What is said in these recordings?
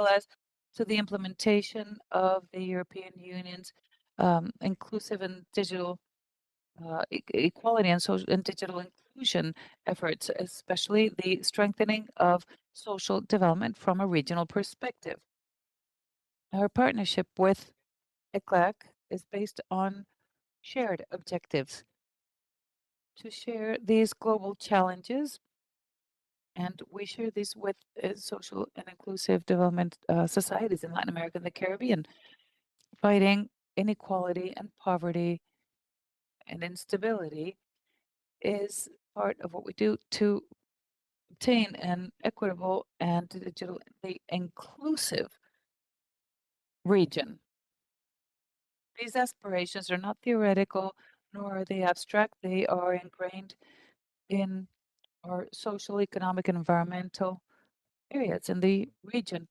well as to the implementation of the European Union's inclusive and digital equality and social and digital inclusion efforts, especially the strengthening of social development from a regional perspective. Our partnership with ECLAC is based on shared objectives to share these global challenges, and we share these with social and inclusive development societies in Latin America and the Caribbean, fighting inequality and poverty and instability is part of what we do to obtain an equitable and digitally inclusive region. These aspirations are not theoretical, nor are they abstract. They are ingrained in our social, economic, and environmental areas in the region,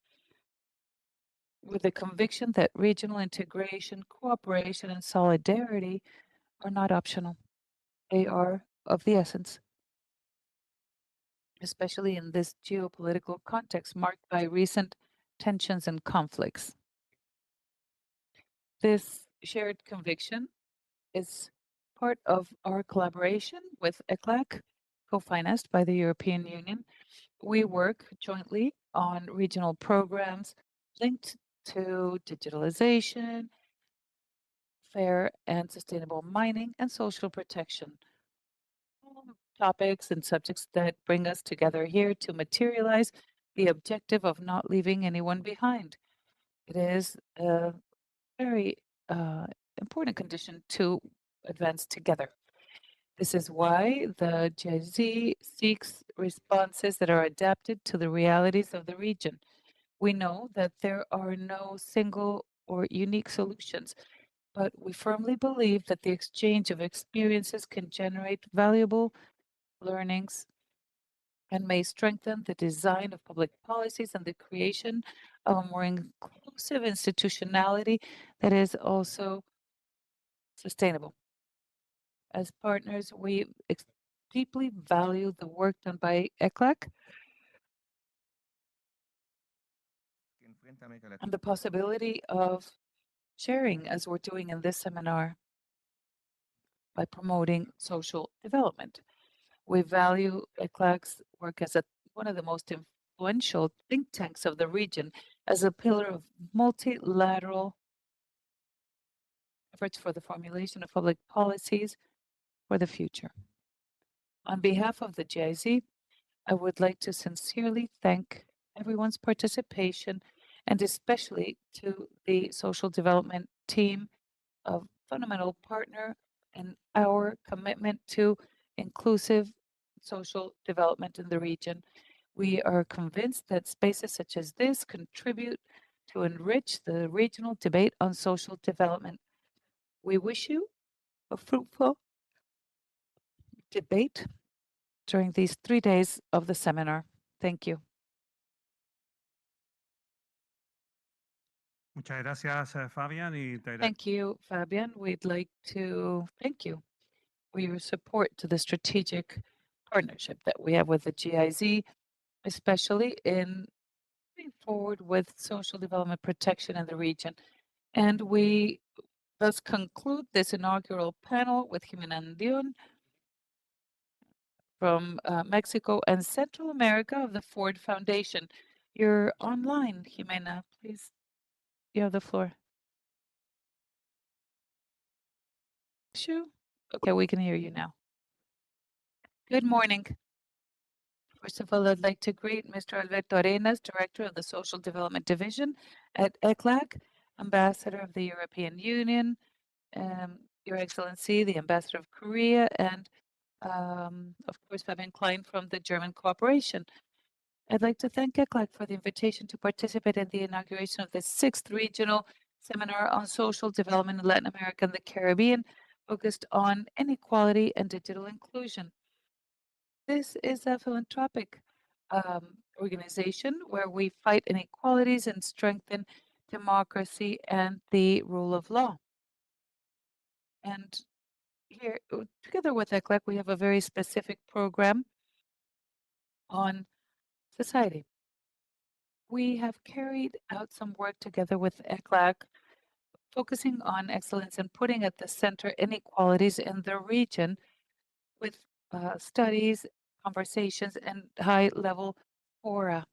with the conviction that regional integration, cooperation, and solidarity are not optional. They are of the essence, especially in this geopolitical context marked by recent tensions and conflicts. This shared conviction is part of our collaboration with ECLAC, co-financed by the European Union. We work jointly on regional programs linked to digitalization, fair and sustainable mining, and social protection. All topics and subjects that bring us together here to materialize the objective of not leaving anyone behind. It is a very uh, important condition to advance together. This is why the GIZ seeks responses that are adapted to the realities of the region. We know that there are no single or unique solutions, but we firmly believe that the exchange of experiences can generate valuable learnings and may strengthen the design of public policies and the creation of a more inclusive institutionality that is also sustainable. As partners, we deeply value the work done by ECLAC and the possibility of sharing, as we're doing in this seminar, by promoting social development. We value ECLAC's work as one of the most influential think tanks of the region, as a pillar of multilateral efforts for the formulation of public policies for the future. On behalf of the GIZ, I would like to sincerely thank everyone's participation, and especially to the social development team, a fundamental partner in our commitment to inclusive social development in the region. We are convinced that spaces such as this contribute to enrich the regional debate on social development. We wish you a fruitful debate during these 3 days of the seminar. Thank you. Muchas gracias, Fabian, y te Thank you, Fabian. We'd like to thank you for your support to the strategic partnership that we have with the GIZ, especially in moving forward with social development protection in the region. And we thus conclude this inaugural panel with Jimena Andion from Mexico and Central America of the Ford Foundation. You're online, Jimena. Please, you have the floor. Shoo. Okay, we can hear you now. Good morning. First of all, I'd like to greet Mr. Alberto Arenas, Director of the Social Development Division at ECLAC, Ambassador of the European Union, Your Excellency, the Ambassador of Korea, and of course, Fabian Klein from the German Cooperation. I'd like to thank ECLAC for the invitation to participate in the inauguration of the 6th Regional Seminar on Social Development in Latin America and the Caribbean, focused on inequality and digital inclusion. This is a philanthropic organization where we fight inequalities and strengthen democracy and the rule of law. And here, together with ECLAC, we have a very specific program on society. we have carried out some work together with ECLAC, focusing on excellence and putting at the center inequalities in the region with studies, conversations, and high-level fora.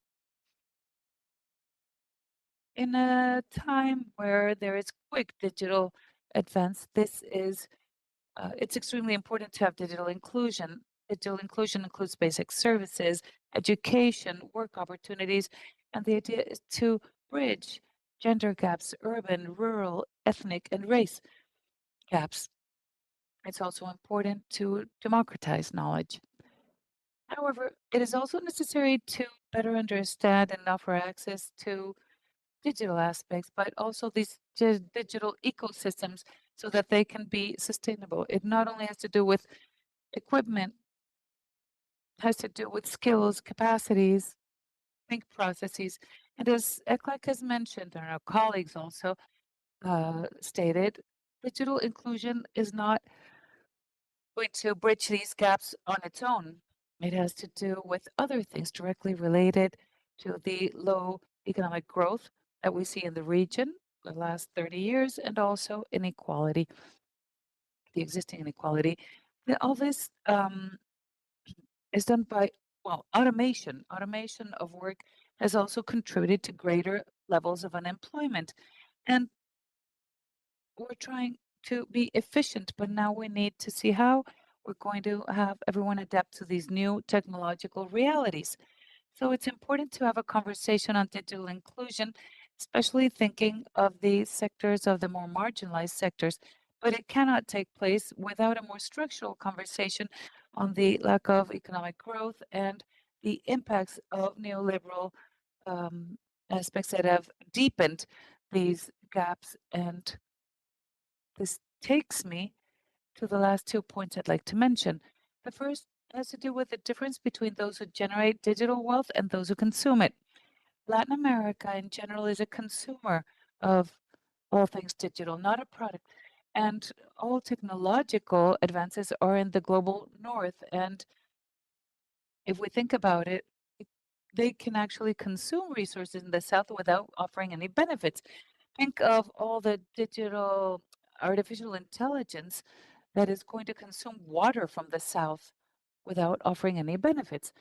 In a time where there is quick digital advance, it's extremely important to have digital inclusion. Digital inclusion includes basic services, education, work opportunities, and the idea is to bridge gender gaps, urban, rural, ethnic, and race gaps. It's also important to democratize knowledge. However, it is also necessary to better understand and offer access to digital aspects, but also these digital ecosystems so that they can be sustainable. It not only has to do with equipment, it has to do with skills, capacities, think processes. And as ECLAC has mentioned, and our colleagues also stated, digital inclusion is not going to bridge these gaps on its own. It has to do with other things directly related to the low economic growth that we see in the region the last 30 years and also inequality, the existing inequality. All this is done by, well, automation. Automation of work has also contributed to greater levels of unemployment. And we're trying to be efficient, but now we need to see how we're going to have everyone adapt to these new technological realities. So it's important to have a conversation on digital inclusion, especially thinking of the sectors of the more marginalized sectors. But it cannot take place without a more structural conversation on the lack of economic growth and the impacts of neoliberal um, aspects that have deepened these gaps. And this takes me to the last 2 points I'd like to mention. The first has to do with the difference between those who generate digital wealth and those who consume it. Latin America in general is a consumer of all things digital, not a product. And all technological advances are in the global north. And if we think about it, they can actually consume resources in the south without offering any benefits. Think of all the digital artificial intelligence that is going to consume water from the south without offering any benefits.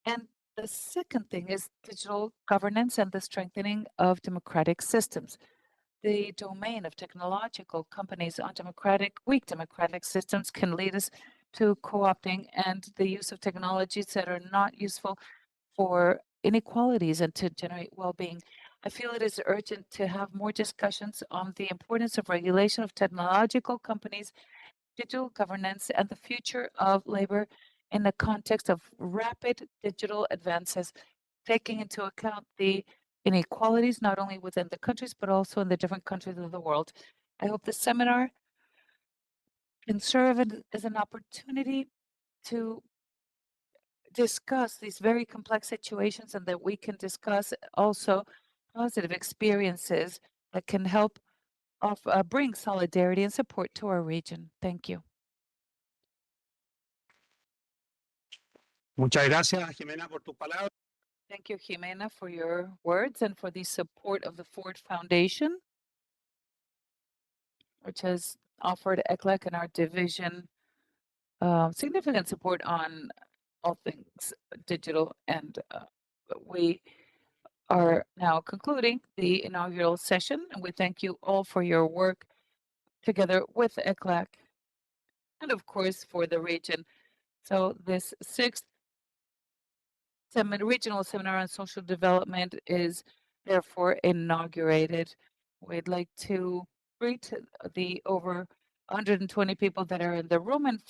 And the second thing is digital governance and the strengthening of democratic systems. The domain of technological companies on weak democratic systems can lead us to co-opting and the use of technologies that are not useful for inequalities and to generate well-being. I feel it is urgent to have more discussions on the importance of regulation of technological companies, digital governance, and the future of labor in the context of rapid digital advances, taking into account the inequalities not only within the countries but also in the different countries of the world. I hope the seminar can serve as an opportunity to discuss these very complex situations and that we can discuss also positive experiences that can help bring solidarity and support to our region. Thank you. Muchas gracias, Jimena, por tus palabras. Thank you, Jimena, for your words and for the support of the Ford Foundation, which has offered ECLEC and our division significant support on all things digital. And we are now concluding the inaugural session, and we thank you all for your work together with ECLAC and, of course, for the region. So this sixth regional seminar on social development is therefore inaugurated. We'd like to greet the over 120 people that are in the room and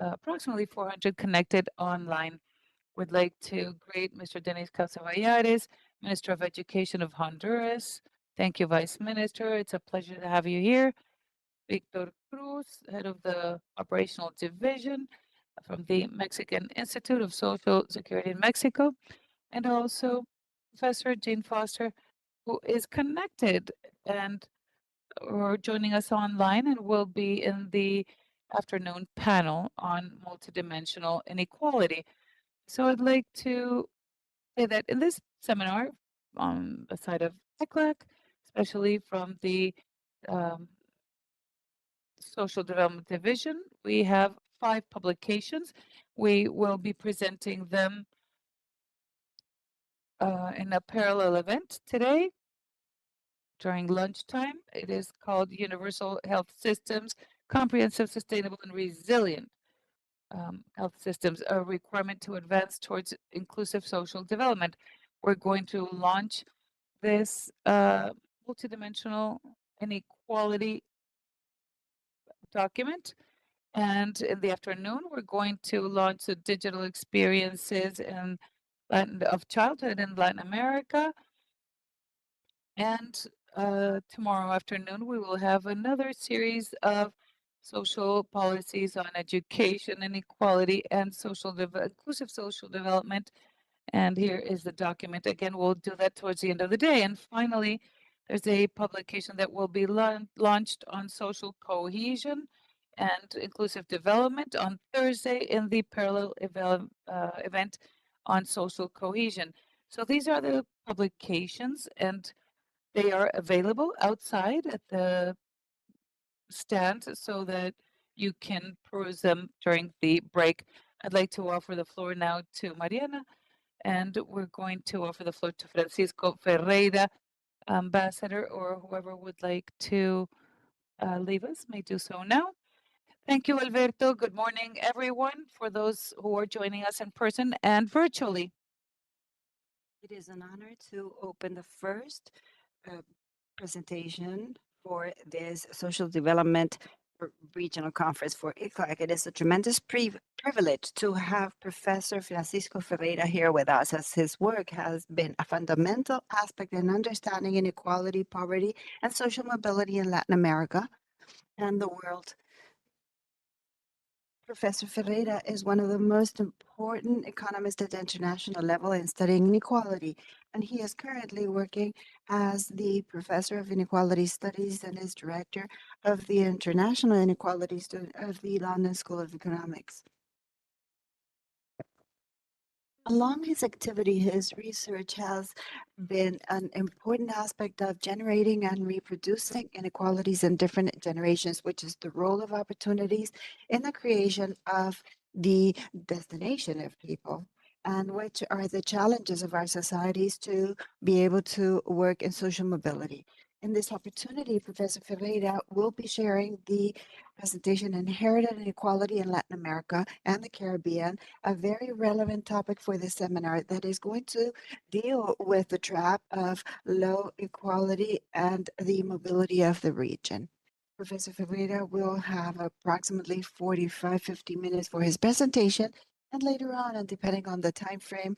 approximately 400 connected online. We'd like to greet Mr. Denis Casavallares, Minister of Education of Honduras. Thank you, Vice Minister. It's a pleasure to have you here. Victor Cruz, head of the Operational Division from the Mexican Institute of Social Security in Mexico, and also Professor Jane Foster, who is connected and or joining us online and will be in the afternoon panel on multidimensional inequality. So I'd like to say that in this seminar on the side of ECLAC, especially from the um, Social Development Division. We have 5 publications. We will be presenting them in a parallel event today during lunchtime. It is called Universal Health Systems, Comprehensive, Sustainable, and Resilient Health Systems, a requirement to advance towards inclusive social development. We're going to launch this multidimensional inequality document. And in the afternoon, we're going to launch the digital experiences of childhood in Latin America. And tomorrow afternoon, we will have another series of social policies on education, inequality, and inclusive social development. And here is the document. Again, we'll do that towards the end of the day. And finally, there's a publication that will be launched on social cohesion and inclusive development on Thursday in the parallel event on social cohesion. So these are the publications, and they are available outside at the stand so that you can peruse them during the break. I'd like to offer the floor now to Mariana, and we're going to offer the floor to Francisco Ferreira, ambassador, or whoever would like to leave us may do so now. Thank you, Alberto. Good morning, everyone, for those who are joining us in person and virtually. It is an honor to open the first presentation for this social development regional conference for ICLAC. It is a tremendous privilege to have Professor Francisco Ferreira here with us, as his work has been a fundamental aspect in understanding inequality, poverty, and social mobility in Latin America and the world. Professor Ferreira is one of the most important economists at the international level in studying inequality, and he is currently working as the Professor of Inequality Studies and is Director of the International Inequality Student of the London School of Economics. Along his activity, his research has been an important aspect of generating and reproducing inequalities in different generations, which is the role of opportunities in the creation of the destination of people, and which are the challenges of our societies to be able to work in social mobility. In this opportunity, Professor Ferreira will be sharing the presentation Inherited Inequality in Latin America and the Caribbean, a very relevant topic for this seminar that is going to deal with the trap of low equality and the mobility of the region. Professor Ferreira will have approximately 45-50 minutes for his presentation, and later on, and depending on the time frame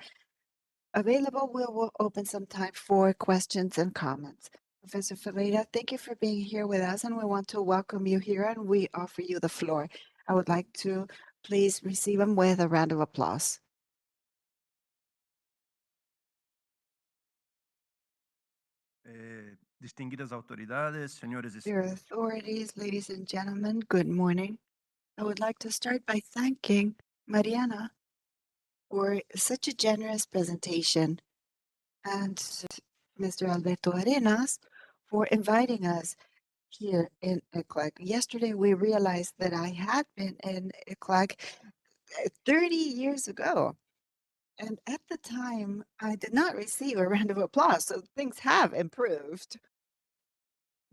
available, we will open some time for questions and comments. Professor Ferreira, thank you for being here with us, and we want to welcome you here, and we offer you the floor. I would like to please receive him with a round of applause. Distinguidas autoridades, señores y Dear señores. authorities, ladies and gentlemen, good morning. I would like to start by thanking Mariana for such a generous presentation, and Mr. Alberto Arenas for inviting us here in ICLAC. Yesterday, we realized that I had been in ICLAC 30 years ago. And at the time, I did not receive a round of applause, so things have improved.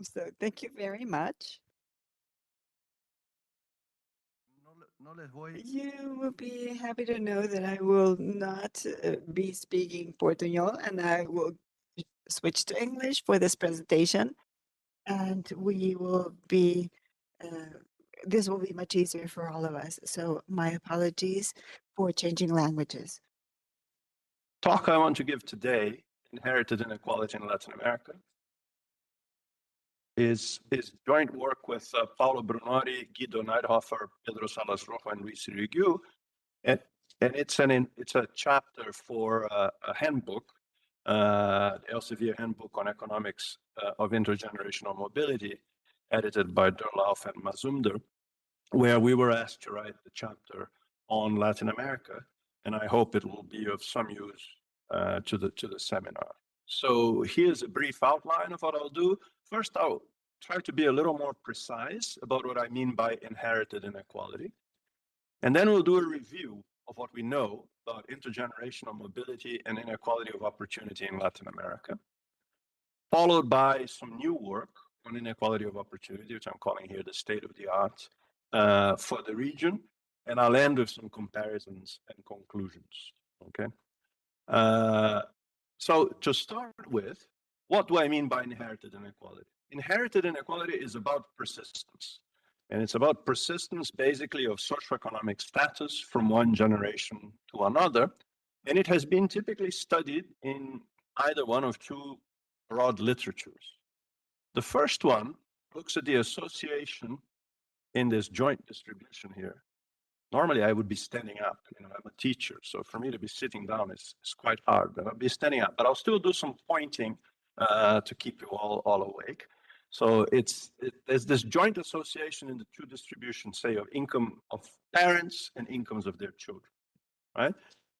So thank you very much. No les voy. You will be happy to know that I will not be speaking Portuñol, and I will switch to English for this presentation. And we will be, this will be much easier for all of us. So my apologies for changing languages. Talk I want to give today, Inherited Inequality in Latin America, is joint work with Paulo Brunori, Guido Neidhofer, Pedro Salas Rojo, and Luis Rigu. And it's a chapter for a handbook, the Elsevier Handbook on Economics of Intergenerational Mobility, edited by Derlauf and Mazumder, where we were asked to write the chapter on Latin America. And I hope it will be of some use to the seminar. So here's a brief outline of what I'll do. First, I'll try to be a little more precise about what I mean by inherited inequality. And then we'll do a review of what we know about intergenerational mobility and inequality of opportunity in Latin America, followed by some new work on inequality of opportunity, which I'm calling here the state of the art for the region. And I'll end with some comparisons and conclusions, okay? So to start with, what do I mean by inherited inequality? Inherited inequality is about persistence. And it's about persistence basically of socioeconomic status from one generation to another. And it has been typically studied in either one of two broad literatures. The first one looks at the association in this joint distribution here. Normally I would be standing up, I'm a teacher, so for me to be sitting down is quite hard, but I'll be standing up, but I'll still do some pointing to keep you all awake. So there's this joint association in the two distributions, say, of income of parents and incomes of their children, right?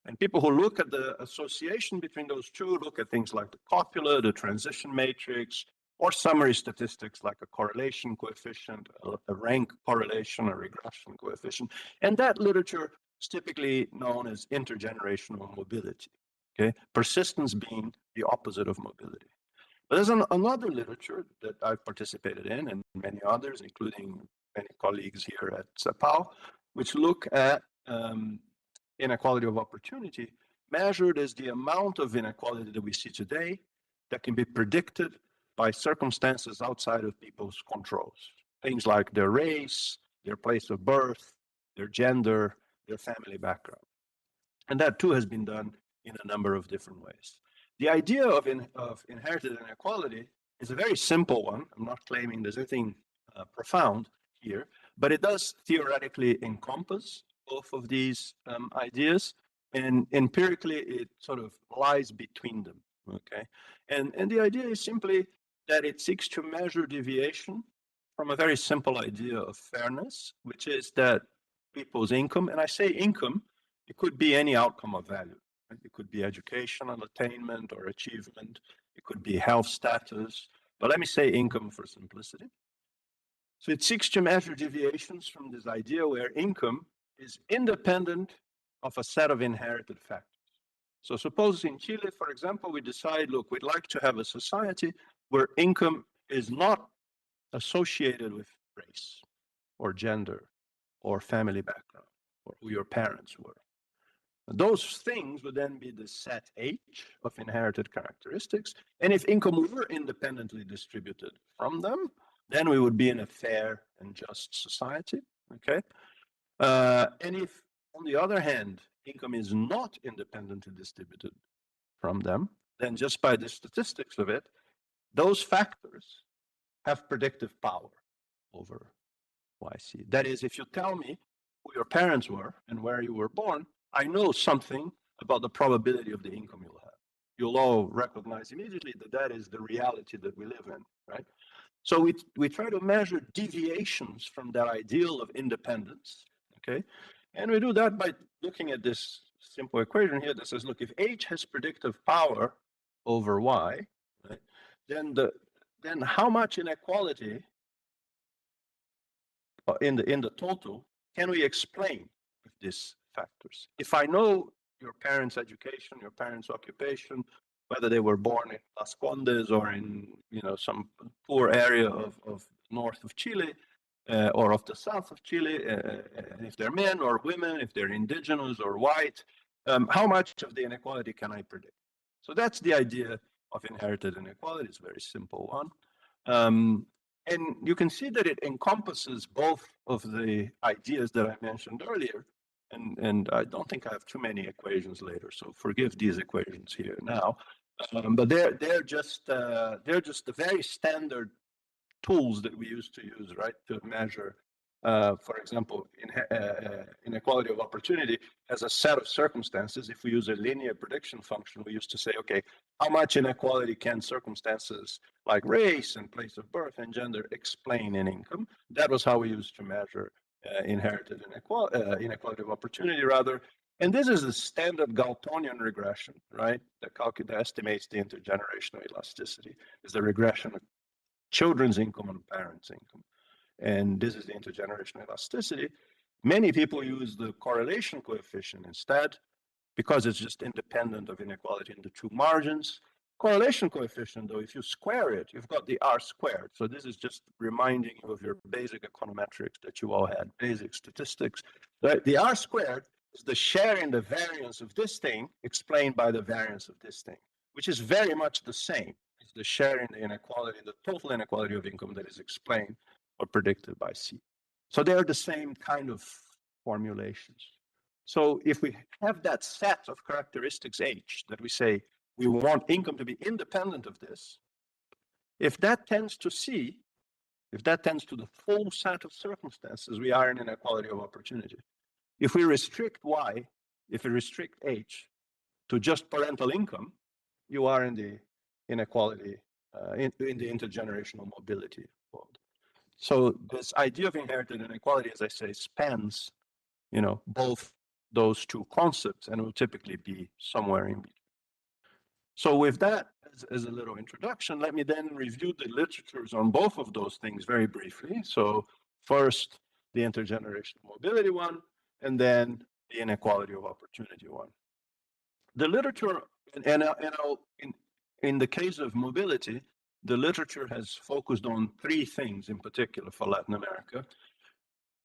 And people who look at the association between those two look at things like the copula, the transition matrix, or summary statistics like a correlation coefficient, a rank correlation, a regression coefficient. And that literature is typically known as intergenerational mobility, okay? Persistence being the opposite of mobility. But there's another literature that I've participated in, and many others, including many colleagues here at CEPAL, which look at inequality of opportunity, measured as the amount of inequality that we see today that can be predicted by circumstances outside of people's controls. Things like their race, their place of birth, their gender, their family background. And that too has been done in a number of different ways. The idea of inherited inequality is a very simple one. I'm not claiming there's anything profound here, but it does theoretically encompass both of these ideas, and empirically it sort of lies between them, okay? And the idea is simply that it seeks to measure deviation from a very simple idea of fairness, which is that people's income, and I say income, it could be any outcome of value. Right? It could be educational attainment or achievement. It could be health status, but let me say income for simplicity. So it seeks to measure deviations from this idea where income is independent of a set of inherited factors. So suppose in Chile, for example, we decide, look, we'd like to have a society where income is not associated with race or gender or family background or who your parents were. Those things would then be the set H of inherited characteristics. And if income were independently distributed from them, then we would be in a fair and just society, okay? And if, on the other hand, income is not independently distributed from them, then just by the statistics of it, those factors have predictive power over YC. That is, if you tell me who your parents were and where you were born, I know something about the probability of the income you'll have. You'll all recognize immediately that that is the reality that we live in, right? So we try to measure deviations from that ideal of independence, okay? And we do that by looking at this simple equation here that says, look, if H has predictive power over Y, right, then how much inequality in the total can we explain with these factors? If I know your parents' education, your parents' occupation, whether they were born in Las Condes or in some poor area of north of Chile or of the south of Chile, if they're men or women, if they're indigenous or white, how much of the inequality can I predict? So that's the idea of inherited inequality. It's a very simple one. And you can see that it encompasses both of the ideas that I mentioned earlier. And I don't think I have too many equations later, so forgive these equations here now. But they're just the very standard tools that we used to use, right, to measure, for example, inequality of opportunity as a set of circumstances. If we use a linear prediction function, we used to say, okay, how much inequality can circumstances like race and place of birth and gender explain in income? That was how we used to measure inequality of opportunity, rather. And this is the standard Galtonian regression, right? That estimates the intergenerational elasticity. Is the regression of children's income and parents' income. And this is the intergenerational elasticity. Many people use the correlation coefficient instead because it's just independent of inequality in the two margins. Correlation coefficient, though, if you square it, you've got the R squared. So this is just reminding you of your basic econometrics that you all had, basic statistics. The R squared is the share in the variance of this thing explained by the variance of this thing, which is very much the same as the share in the inequality, the total inequality of income that is explained or predicted by C. So they're the same kind of formulations. So if we have that set of characteristics H that we say we want income to be independent of this, if that tends to C, if that tends to the full set of circumstances, we are in inequality of opportunity. If we restrict Y, if we restrict H to just parental income, you are in the inequality, in the intergenerational mobility world. So this idea of inherited inequality, as I say, spans, both those two concepts, and will typically be somewhere in between. So with that as a little introduction, let me then review the literatures on both of those things very briefly. So first, the intergenerational mobility one, and then the inequality of opportunity one. The literature, in the case of mobility, the literature has focused on three things in particular for Latin America: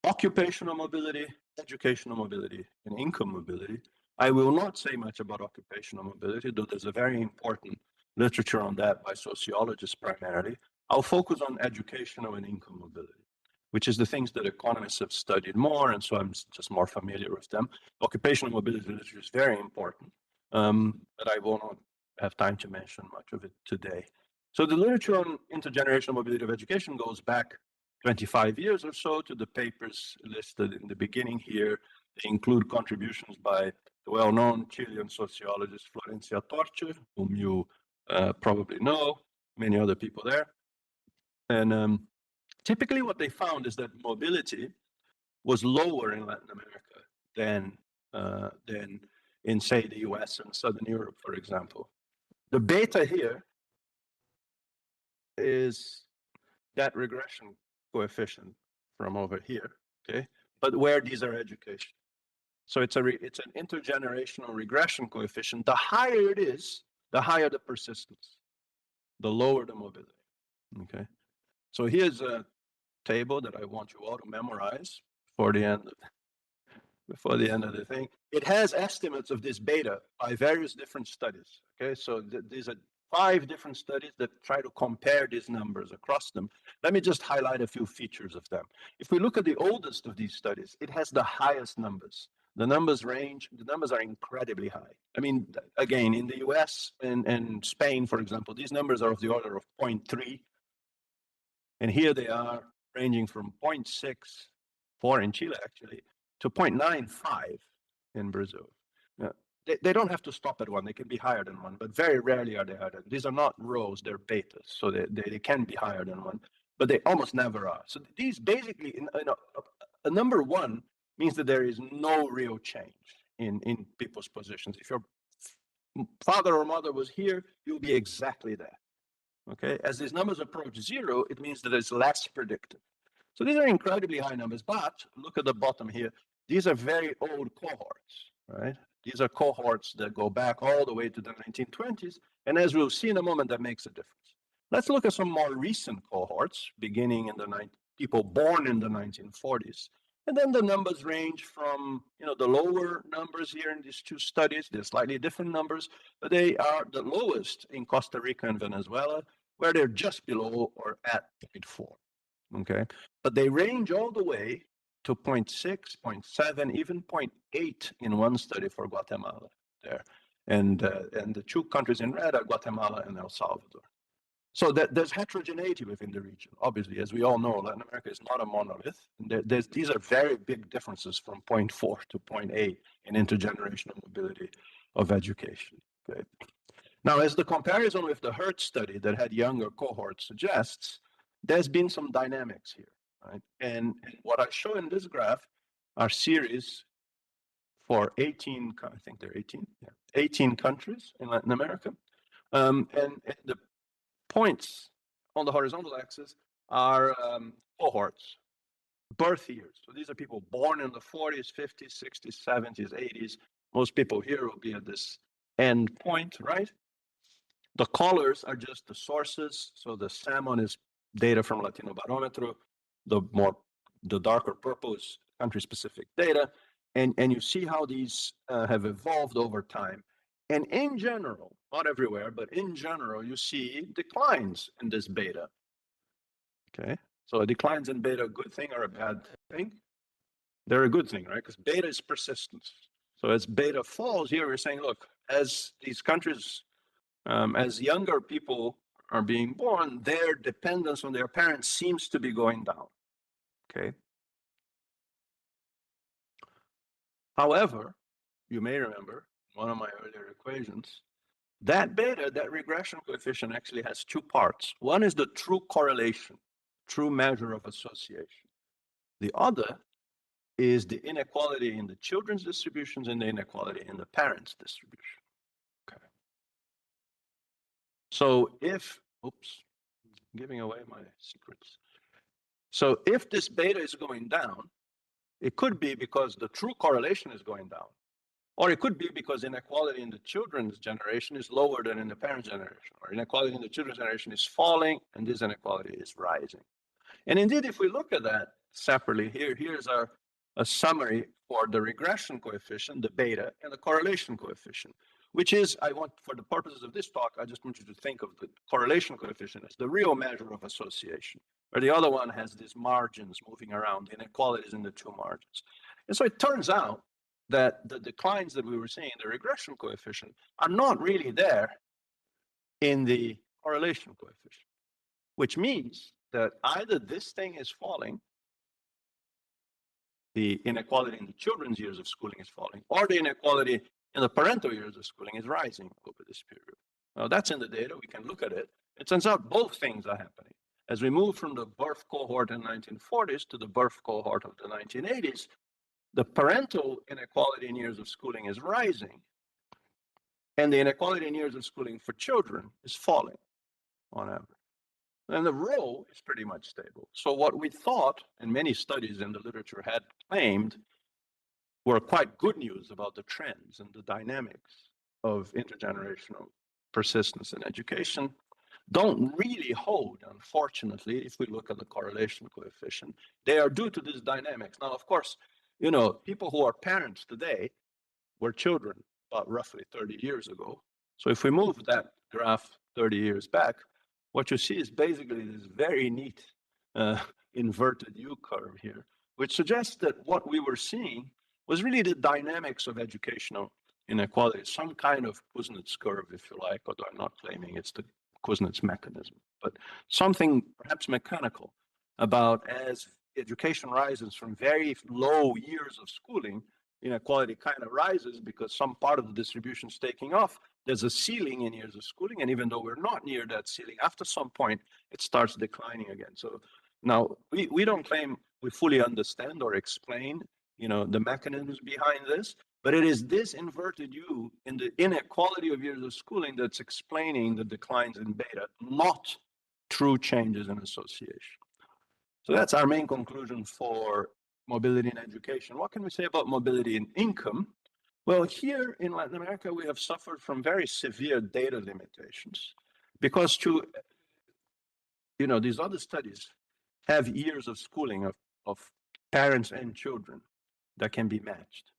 occupational mobility, educational mobility, and income mobility. I will not say much about occupational mobility, though there's a very important literature on that by sociologists primarily. I'll focus on educational and income mobility, which is the things that economists have studied more, and so I'm just more familiar with them. Occupational mobility literature is very important, but I will not have time to mention much of it today. So the literature on intergenerational mobility of education goes back 25 years or so to the papers listed in the beginning here. They include contributions by the well-known Chilean sociologist Florencia Torche, whom you probably know, many other people there. And typically what they found is that mobility was lower in Latin America than in, say, the US and Southern Europe, for example. The beta here is that regression coefficient from over here, okay? But where these are education. So it's an intergenerational regression coefficient. The higher it is, the higher the persistence, the lower the mobility, okay? So here's a table that I want you all to memorize before the end of the thing. It has estimates of this beta by various different studies, okay? So these are 5 different studies that try to compare these numbers across them. Let me just highlight a few features of them. If we look at the oldest of these studies, it has the highest numbers. The numbers are incredibly high. I mean, again, in the US and Spain, for example, these numbers are of the order of 0.3. And here they are ranging from 0.6, 4 in Chile actually, to 0.95 in Brazil. They don't have to stop at 1. They can be higher than 1, but very rarely are they higher than. These are not rows, they're betas. So they can be higher than 1, but they almost never are. So these basically, a number 1 means that there is no real change in people's positions. If your father or mother was here, you'll be exactly there. Okay, as these numbers approach 0, it means that it's less predictive. So these are incredibly high numbers, but look at the bottom here. These are very old cohorts, right? These are cohorts that go back all the way to the 1920s. And as we'll see in a moment, that makes a difference. Let's look at some more recent cohorts, beginning in people born in the 1940s. And then the numbers range from, the lower numbers here in these 2 studies. They're slightly different numbers, but they are the lowest in Costa Rica and Venezuela, where they're just below or at 0.4. Okay, but they range all the way to 0.6, 0.7, even 0.8 in one study for Guatemala there. And the 2 countries in red are Guatemala and El Salvador. So there's heterogeneity within the region. Obviously, as we all know, Latin America is not a monolith. These are very big differences from 0.4 to 0.8 in intergenerational mobility of education. Okay. Now, as the comparison with the Hertz study that had younger cohorts suggests, there's been some dynamics here, right? And what I show in this graph are series for 18, I think they're 18, yeah, 18 countries in Latin America. And the points on the horizontal axis are cohorts, birth years. So these are people born in the 40s, 50s, 60s, 70s, 80s. Most people here will be at this end point, right? The colors are just the sources. So the salmon is data from Latino Barometro. The darker purple is country-specific data. And you see how these have evolved over time. And in general, not everywhere, but in general, you see declines in this beta. Okay, so declines in beta, a good thing or a bad thing? They're a good thing, right? Because beta is persistence. So as beta falls here, we're saying, look, as these countries, as younger people are being born, their dependence on their parents seems to be going down. Okay. However, you may remember one of my earlier equations, that beta, that regression coefficient actually has two parts. One is the true correlation, true measure of association. The other is the inequality in the children's distributions and the inequality in the parents' distribution. Okay. So if, oops, I'm giving away my secrets. So if this beta is going down, it could be because the true correlation is going down. Or it could be because inequality in the children's generation is lower than in the parents' generation, or inequality in the children's generation is falling and this inequality is rising. And indeed, if we look at that separately, here's a summary for the regression coefficient, the beta, and the correlation coefficient, which is, for the purposes of this talk, I just want you to think of the correlation coefficient as the real measure of association, where the other one has these margins moving around, inequalities in the two margins. And so it turns out that the declines that we were seeing in the regression coefficient are not really there in the correlation coefficient, which means that either this thing is falling, the inequality in the children's years of schooling is falling, or the inequality in the parental years of schooling is rising over this period. Now that's in the data, we can look at it. It turns out both things are happening. As we move from the birth cohort in the 1940s to the birth cohort of the 1980s, the parental inequality in years of schooling is rising, and the inequality in years of schooling for children is falling on average. And the rho is pretty much stable. So what we thought, and many studies in the literature had claimed, were quite good news about the trends and the dynamics of intergenerational persistence in education, don't really hold, unfortunately, if we look at the correlation coefficient. They are due to these dynamics. Now, of course, you know, people who are parents today were children about roughly 30 years ago. So if we move that graph 30 years back, what you see is basically this very neat inverted U curve here, which suggests that what we were seeing was really the dynamics of educational inequality, some kind of Kuznets curve, if you like, although I'm not claiming it's the Kuznets mechanism, but something perhaps mechanical about as education rises from very low years of schooling, inequality kind of rises because some part of the distribution is taking off. There's a ceiling in years of schooling, and even though we're not near that ceiling, after some point, it starts declining again. So now we don't claim we fully understand or explain, you know, the mechanisms behind this, but it is this inverted U in the inequality of years of schooling that's explaining the declines in beta, not true changes in association. So that's our main conclusion for mobility in education. What can we say about mobility in income? Well, here in Latin America, we have suffered from very severe data limitations because these other studies have years of schooling of parents and children that can be matched.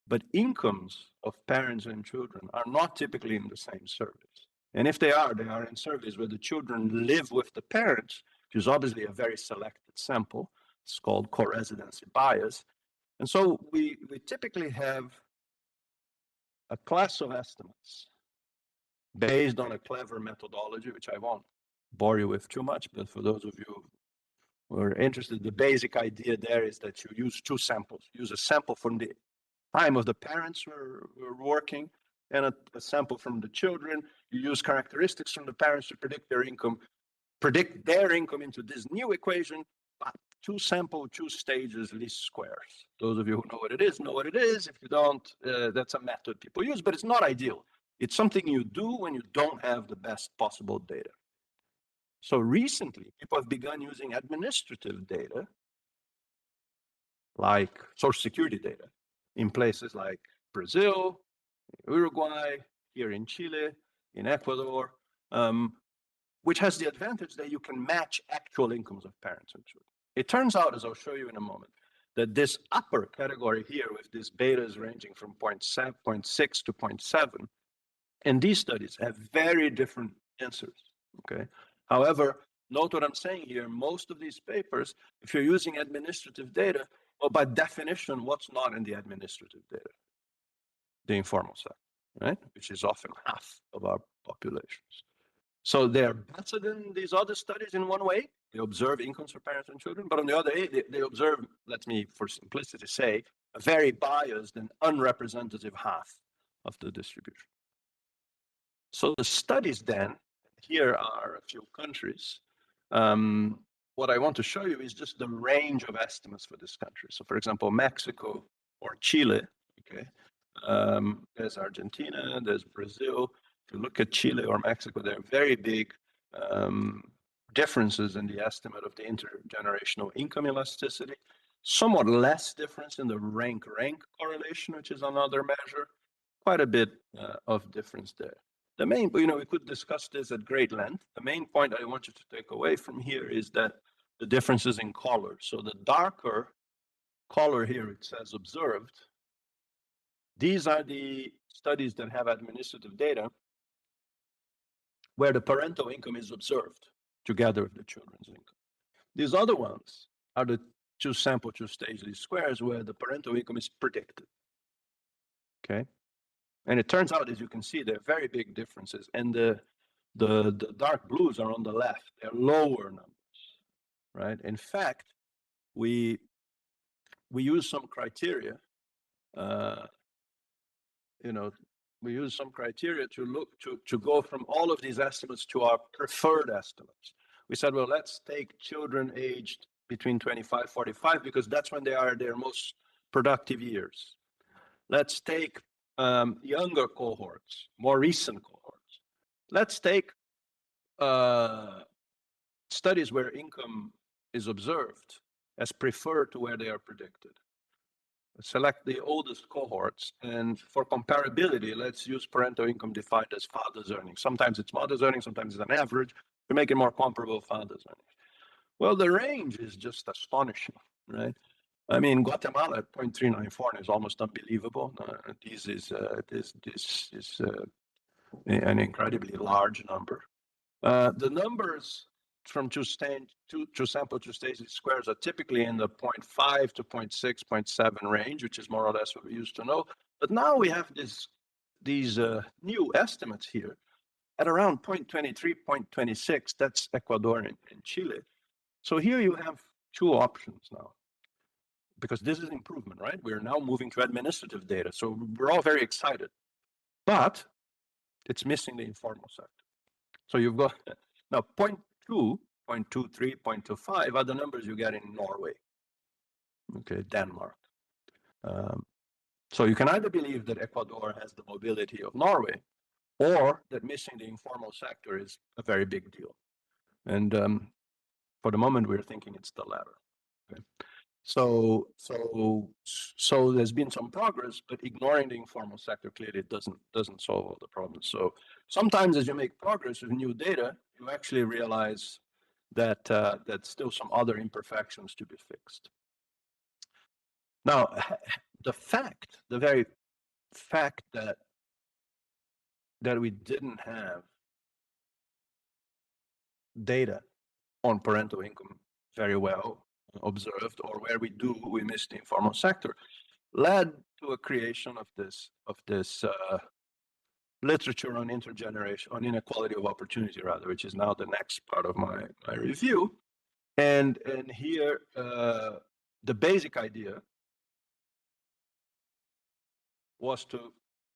But incomes of parents and children are not typically in the same surveys. And if they are in surveys where the children live with the parents, which is obviously a very selected sample. It's called co-residency bias. And so we typically have a class of estimates based on a clever methodology, which I won't bore you with too much, but for those of you who are interested, the basic idea there is that you use two samples. Use a sample from the time of the parents who are working and a sample from the children. You use characteristics from the parents to predict their income into this new equation, two sample, two stages least squares. Those of you who know what it is, know what it is. If you don't, that's a method people use, but it's not ideal. It's something you do when you don't have the best possible data. So recently, people have begun using administrative data, like Social Security data, in places like Brazil, Uruguay, here in Chile, in Ecuador, which has the advantage that you can match actual incomes of parents and children. It turns out, as I'll show you in a moment, that this upper category here with these betas ranging from 0.6 to 0.7, and these studies have very different answers, okay? However, note what I'm saying here, most of these papers, if you're using administrative data, well, by definition, what's not in the administrative data? The informal sector, right? Which is often half of our populations. So they're better than these other studies in one way. They observe incomes for parents and children, but on the other hand, they observe, let me for simplicity say, a very biased and unrepresentative half of the distribution. So the studies then, here are a few countries. What I want to show you is just the range of estimates for this country. So for example, Mexico or Chile, okay? There's Argentina, there's Brazil. If you look at Chile or Mexico, there are very big differences in the estimate of the intergenerational income elasticity, somewhat less difference in the rank-rank correlation, which is another measure, quite a bit of difference there. The main, we could discuss this at great length. The main point I want you to take away from here is that the differences in color. So the darker color here, it says observed. These are the studies that have administrative data where the parental income is observed together with the children's income. These other ones are the two sample, two stage least squares where the parental income is predicted, okay? And it turns out, as you can see, there are very big differences. And the dark blues are on the left. They're lower numbers, right? In fact, we use some criteria, we use some criteria to look to go from all of these estimates to our preferred estimates. We said, well, let's take children aged between 25, 45, because that's when they are their most productive years. Let's take younger cohorts, more recent cohorts. Let's take studies where income is observed as preferred to where they are predicted. Select the oldest cohorts, and for comparability, let's use parental income defined as father's earnings. Sometimes it's mother's earnings, sometimes it's an average. We make it more comparable father's earnings. Well, the range is just astonishing, right? I mean, Guatemala at 0.394 is almost unbelievable. This is an incredibly large number. The numbers from two sample, two stage squares are typically in the 0.5 to 0.6, 0.7 range, which is more or less what we used to know. But now we have these new estimates here at around 0.23, 0.26. That's Ecuador and Chile. So here you have two options now, because this is improvement, right? We're now moving to administrative data. So we're all very excited, but it's missing the informal sector. So you've got now 0.2, 0.23, 0.25 are the numbers you get in Norway, okay, Denmark. So you can either believe that Ecuador has the mobility of Norway, or that missing the informal sector is a very big deal. And for the moment, we're thinking it's the latter. Okay? So there's been some progress, but ignoring the informal sector clearly doesn't solve all the problems. So sometimes as you make progress with new data, you actually realize that that's still some other imperfections to be fixed. Now, the very fact that we didn't have data on parental income very well observed, or where we do, we miss the informal sector, led to a creation of this literature on intergeneration, on inequality of opportunity, rather, which is now the next part of my review. And here, the basic idea was to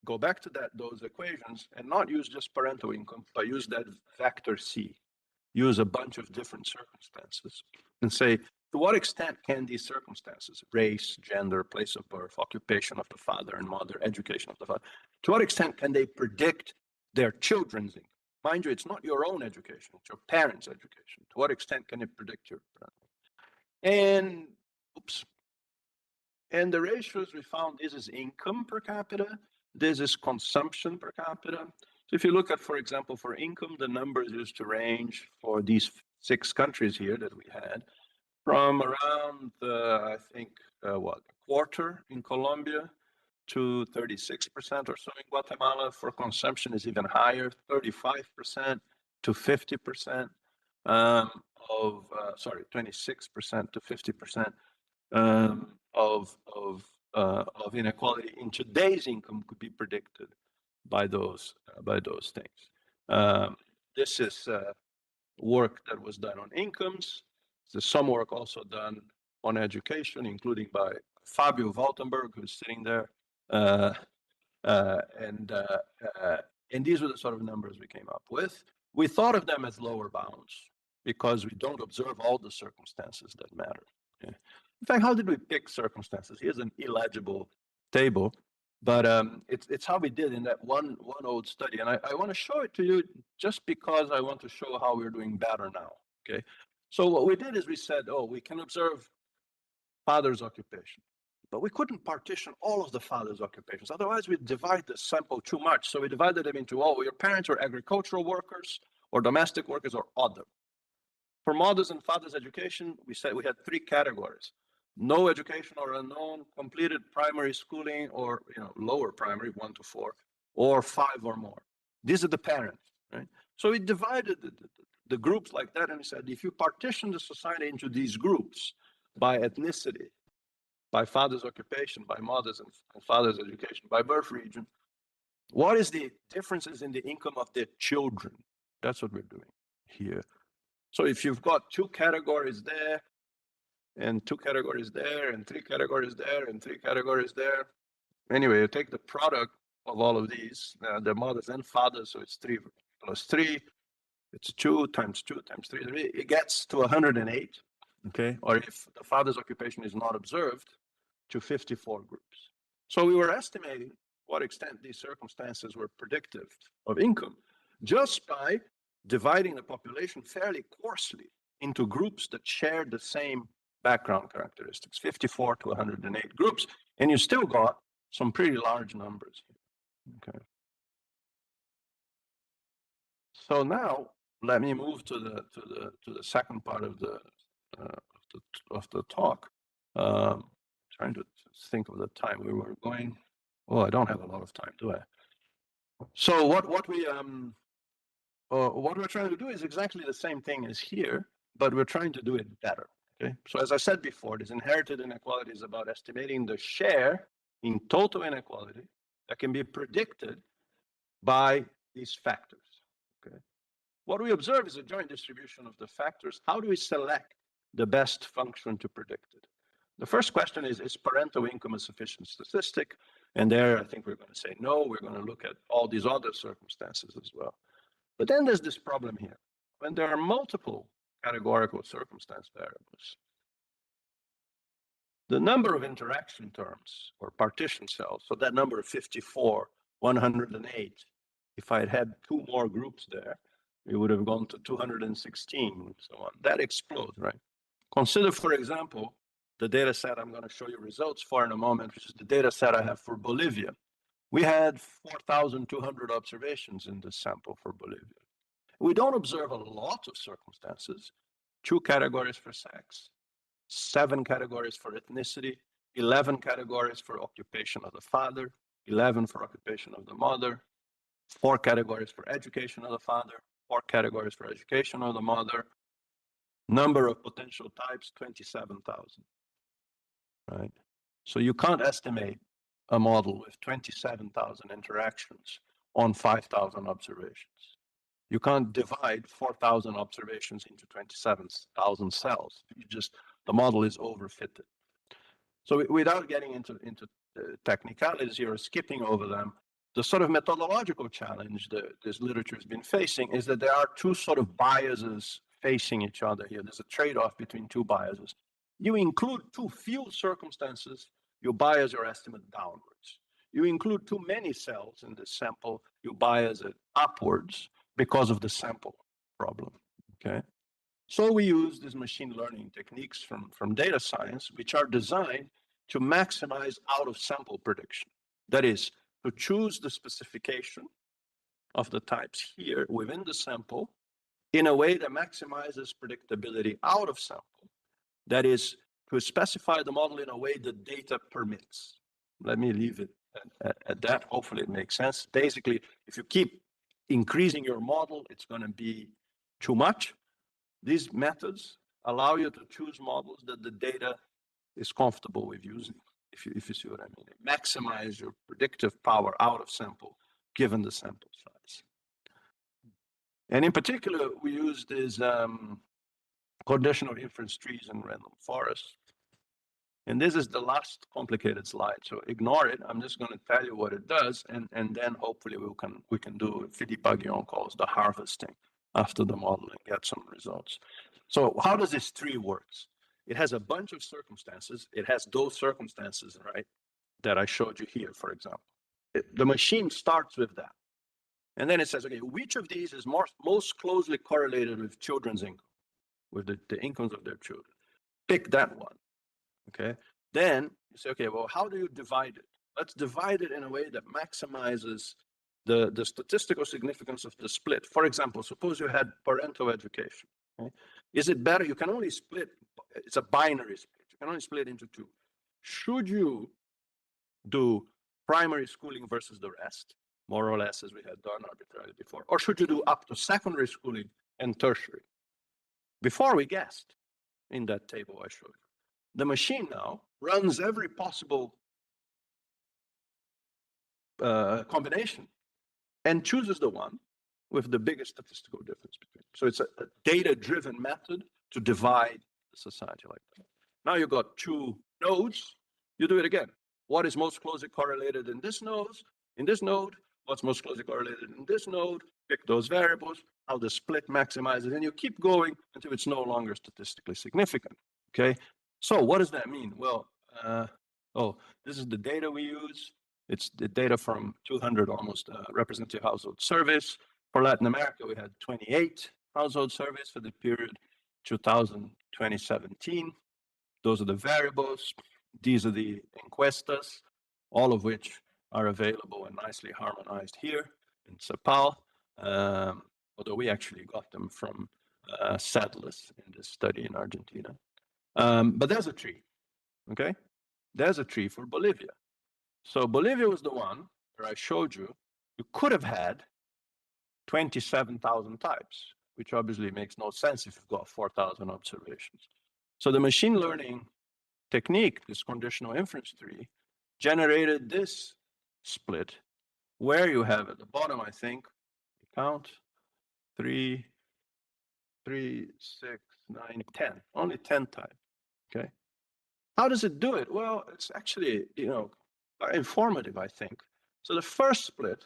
go back to those equations and not use just parental income, but use that vector C, use a bunch of different circumstances, and say, to what extent can these circumstances, race, gender, place of birth, occupation of the father and mother, education of the father, to what extent can they predict their children's income? Mind you, it's not your own education, it's your parents' education. To what extent can it predict your? And oops. And the ratios we found, this is income per capita, this is consumption per capita. So if you look at, for example, for income, the numbers used to range for these 6 countries here that we had from around, I think, a quarter in Colombia to 36% or so in Guatemala. For consumption is even higher, 35% to 50% 26% to 50% of inequality in today's income could be predicted by those things. This is work that was done on incomes. There's some work also done on education, including by Fabio Waltenberg, who's sitting there. And these were the sort of numbers we came up with. We thought of them as lower bounds because we don't observe all the circumstances that matter. Okay? In fact, how did we pick circumstances? Here's an illegible table, but it's how we did in that one old study. And I want to show it to you just because I want to show how we're doing better now. Okay. So what we did is we said, oh, we can observe father's occupation, but we couldn't partition all of the father's occupations. Otherwise, we'd divide the sample too much. So we divided them into, oh, your parents are agricultural workers or domestic workers or other. For mother's and father's education, we said we had 3 categories: no education or unknown, completed primary schooling or lower primary, 1 to 4, or 5 or more. These are the parents, right? So we divided the groups like that, and we said, if you partition the society into these groups by ethnicity, by father's occupation, by mother's and father's education, by birth region, what is the differences in the income of their children? That's what we're doing here. So if you've got 2 categories there, and 2 categories there, and 3 categories there, and 3 categories there. Anyway, you take the product of all of these, the mothers and fathers, so it's 3 plus 3, it's 2 times 2 times 3, it gets to 108, okay? Or if the father's occupation is not observed, to 54 groups. So we were estimating what extent these circumstances were predictive of income just by dividing the population fairly coarsely into groups that shared the same background characteristics, 54 to 108 groups, and you still got some pretty large numbers. Okay. So now let me move to the second part of the talk. Trying to think of the time we were going. Oh, I don't have a lot of time, do I? So what we're trying to do is exactly the same thing as here, but we're trying to do it better. Okay. So as I said before, this inherited inequality is about estimating the share in total inequality that can be predicted by these factors. Okay. What we observe is a joint distribution of the factors. How do we select the best function to predict it? The first question is parental income a sufficient statistic? And there, I think we're going to say no. We're going to look at all these other circumstances as well. But then there's this problem here. When there are multiple categorical circumstance variables, the number of interaction terms or partition cells, so that number of 54, 108, if I had had 2 more groups there, we would have gone to 216 and so on. That explodes, right? Consider, for example, the data set I'm going to show you results for in a moment, which is the data set I have for Bolivia. We had 4,200 observations in this sample for Bolivia. We don't observe a lot of circumstances, 2 categories for sex, 7 categories for ethnicity, 11 categories for occupation of the father, 11 for occupation of the mother, 4 categories for education of the father, 4 categories for education of the mother, number of potential types, 27,000, right? So you can't estimate a model with 27,000 interactions on 5,000 observations. You can't divide 4,000 observations into 27,000 cells. The model is overfitted. So without getting into technicalities here or skipping over them, the sort of methodological challenge that this literature has been facing is that there are 2 sort of biases facing each other here. There's a trade-off between 2 biases. You include too few circumstances, you bias your estimate downwards. You include too many cells in this sample, you bias it upwards because of the sample problem, okay? So we use these machine learning techniques from data science, which are designed to maximize out of sample prediction. That is, to choose the specification of the types here within the sample in a way that maximizes predictability out of sample. That is, to specify the model in a way the data permits. Let me leave it at that. Hopefully it makes sense. Basically, if you keep increasing your model, it's going to be too much. These methods allow you to choose models that the data is comfortable with using, if you see what I mean. Maximize your predictive power out of sample, given the sample size. And in particular, we use these conditional inference trees and random forests. And this is the last complicated slide, so ignore it. I'm just going to tell you what it does, and then hopefully we can do Philippe Aghion calls the harvesting after the model and get some results. So how does this tree works? It has a bunch of circumstances. It has those circumstances, right, that I showed you here, for example. The machine starts with that. And then it says, okay, which of these is most closely correlated with children's income, with the incomes of their children? Pick that one, okay? Then you say, okay, well, how do you divide it? Let's divide it in a way that maximizes the statistical significance of the split. For example, suppose you had parental education. Okay? Is it better? You can only split, it's a binary split. You can only split into two. Should you do primary schooling versus the rest, more or less as we had done arbitrarily before? Or should you do up to secondary schooling and tertiary? Before we guessed in that table I showed you. The machine now runs every possible combination and chooses the one with the biggest statistical difference between. So it's a data-driven method to divide the society like that. Now you've got two nodes, you do it again. What is most closely correlated in this node? What's most closely correlated in this node? Pick those variables, how the split maximizes, and you keep going until it's no longer statistically significant, okay? So what does that mean? Well, this is the data we use. It's the data from 200 almost representative household surveys. For Latin America, we had 28 household surveys for the period 2000-2017. Those are the variables. These are the encuestas, all of which are available and nicely harmonized here in CEPAL, although we actually got them from Sedlus in this study in Argentina. But there's a tree, okay? There's a tree for Bolivia. So Bolivia was the one where I showed you, you could have had 27,000 types, which obviously makes no sense if you've got 4,000 observations. So the machine learning technique, this conditional inference tree, generated this split where you have at the bottom, I think, count 3, 6, 9, 10, only 10 types, okay? How does it do it? Well, it's actually, very informative, I think. So the first split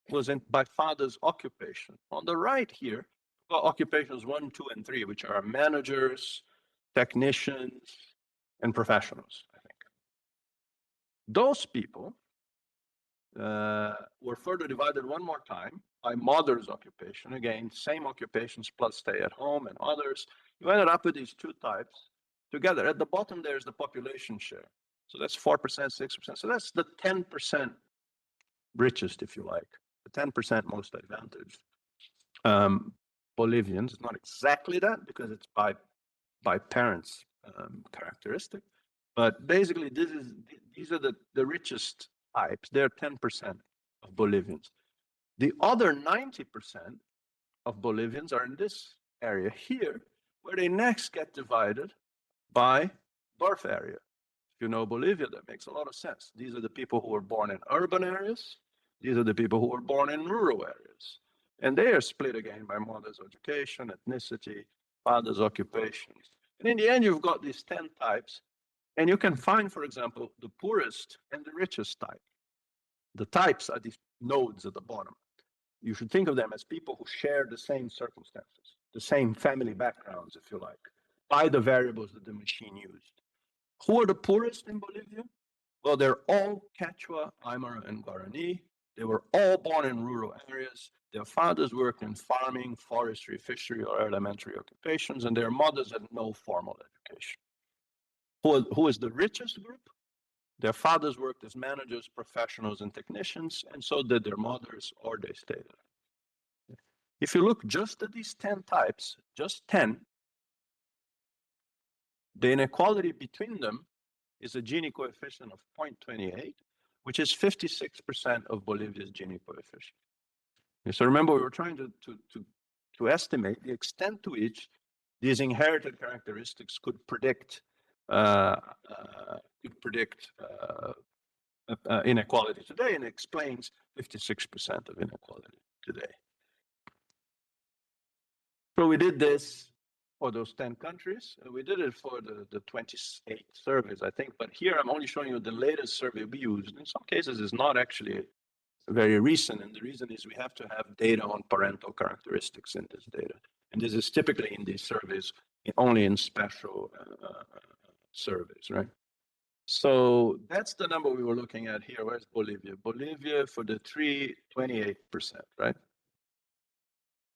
was by father's occupation. On the right here, occupations 1, 2, and 3, which are managers, technicians, and professionals, I think. Those people were further divided one more time by mother's occupation. Again, same occupations plus stay at home and others. You ended up with these two types together. At the bottom, there's the population share. So that's 4%, 6%. So that's the 10% richest, if you like, the 10% most advantaged Bolivians. It's not exactly that because it's by parents' characteristic. But basically, these are the richest types. They're 10% of Bolivians. The other 90% of Bolivians are in this area here, where they next get divided by birth area. If you know Bolivia, that makes a lot of sense. These are the people who were born in urban areas. These are the people who were born in rural areas. And they are split again by mother's education, ethnicity, father's occupations. And in the end, you've got these 10 types. And you can find, for example, the poorest and the richest type. The types are these nodes at the bottom. You should think of them as people who share the same circumstances, the same family backgrounds, if you like. by the variables that the machine used. Who are the poorest in Bolivia? Well, they're all Quechua, Aymara, and Guarani. They were all born in rural areas. Their fathers worked in farming, forestry, fishery, or elementary occupations, and their mothers had no formal education. Who is the richest group? Their fathers worked as managers, professionals, and technicians, and so did their mothers, or they stayed. If you look just at these 10 types, just 10, the inequality between them is a Gini coefficient of 0.28, which is 56% of Bolivia's Gini coefficient. So remember, we were trying to estimate the extent to which these inherited characteristics could predict inequality today, and it explains 56% of inequality today. So we did this for those 10 countries. We did it for the 28 surveys, I think, but here I'm only showing you the latest survey we used. In some cases, it's not actually very recent, and the reason is we have to have data on parental characteristics in this data. And this is typically in these surveys, only in special surveys, right? So that's the number we were looking at here. Where's Bolivia? Bolivia for the 28%, right?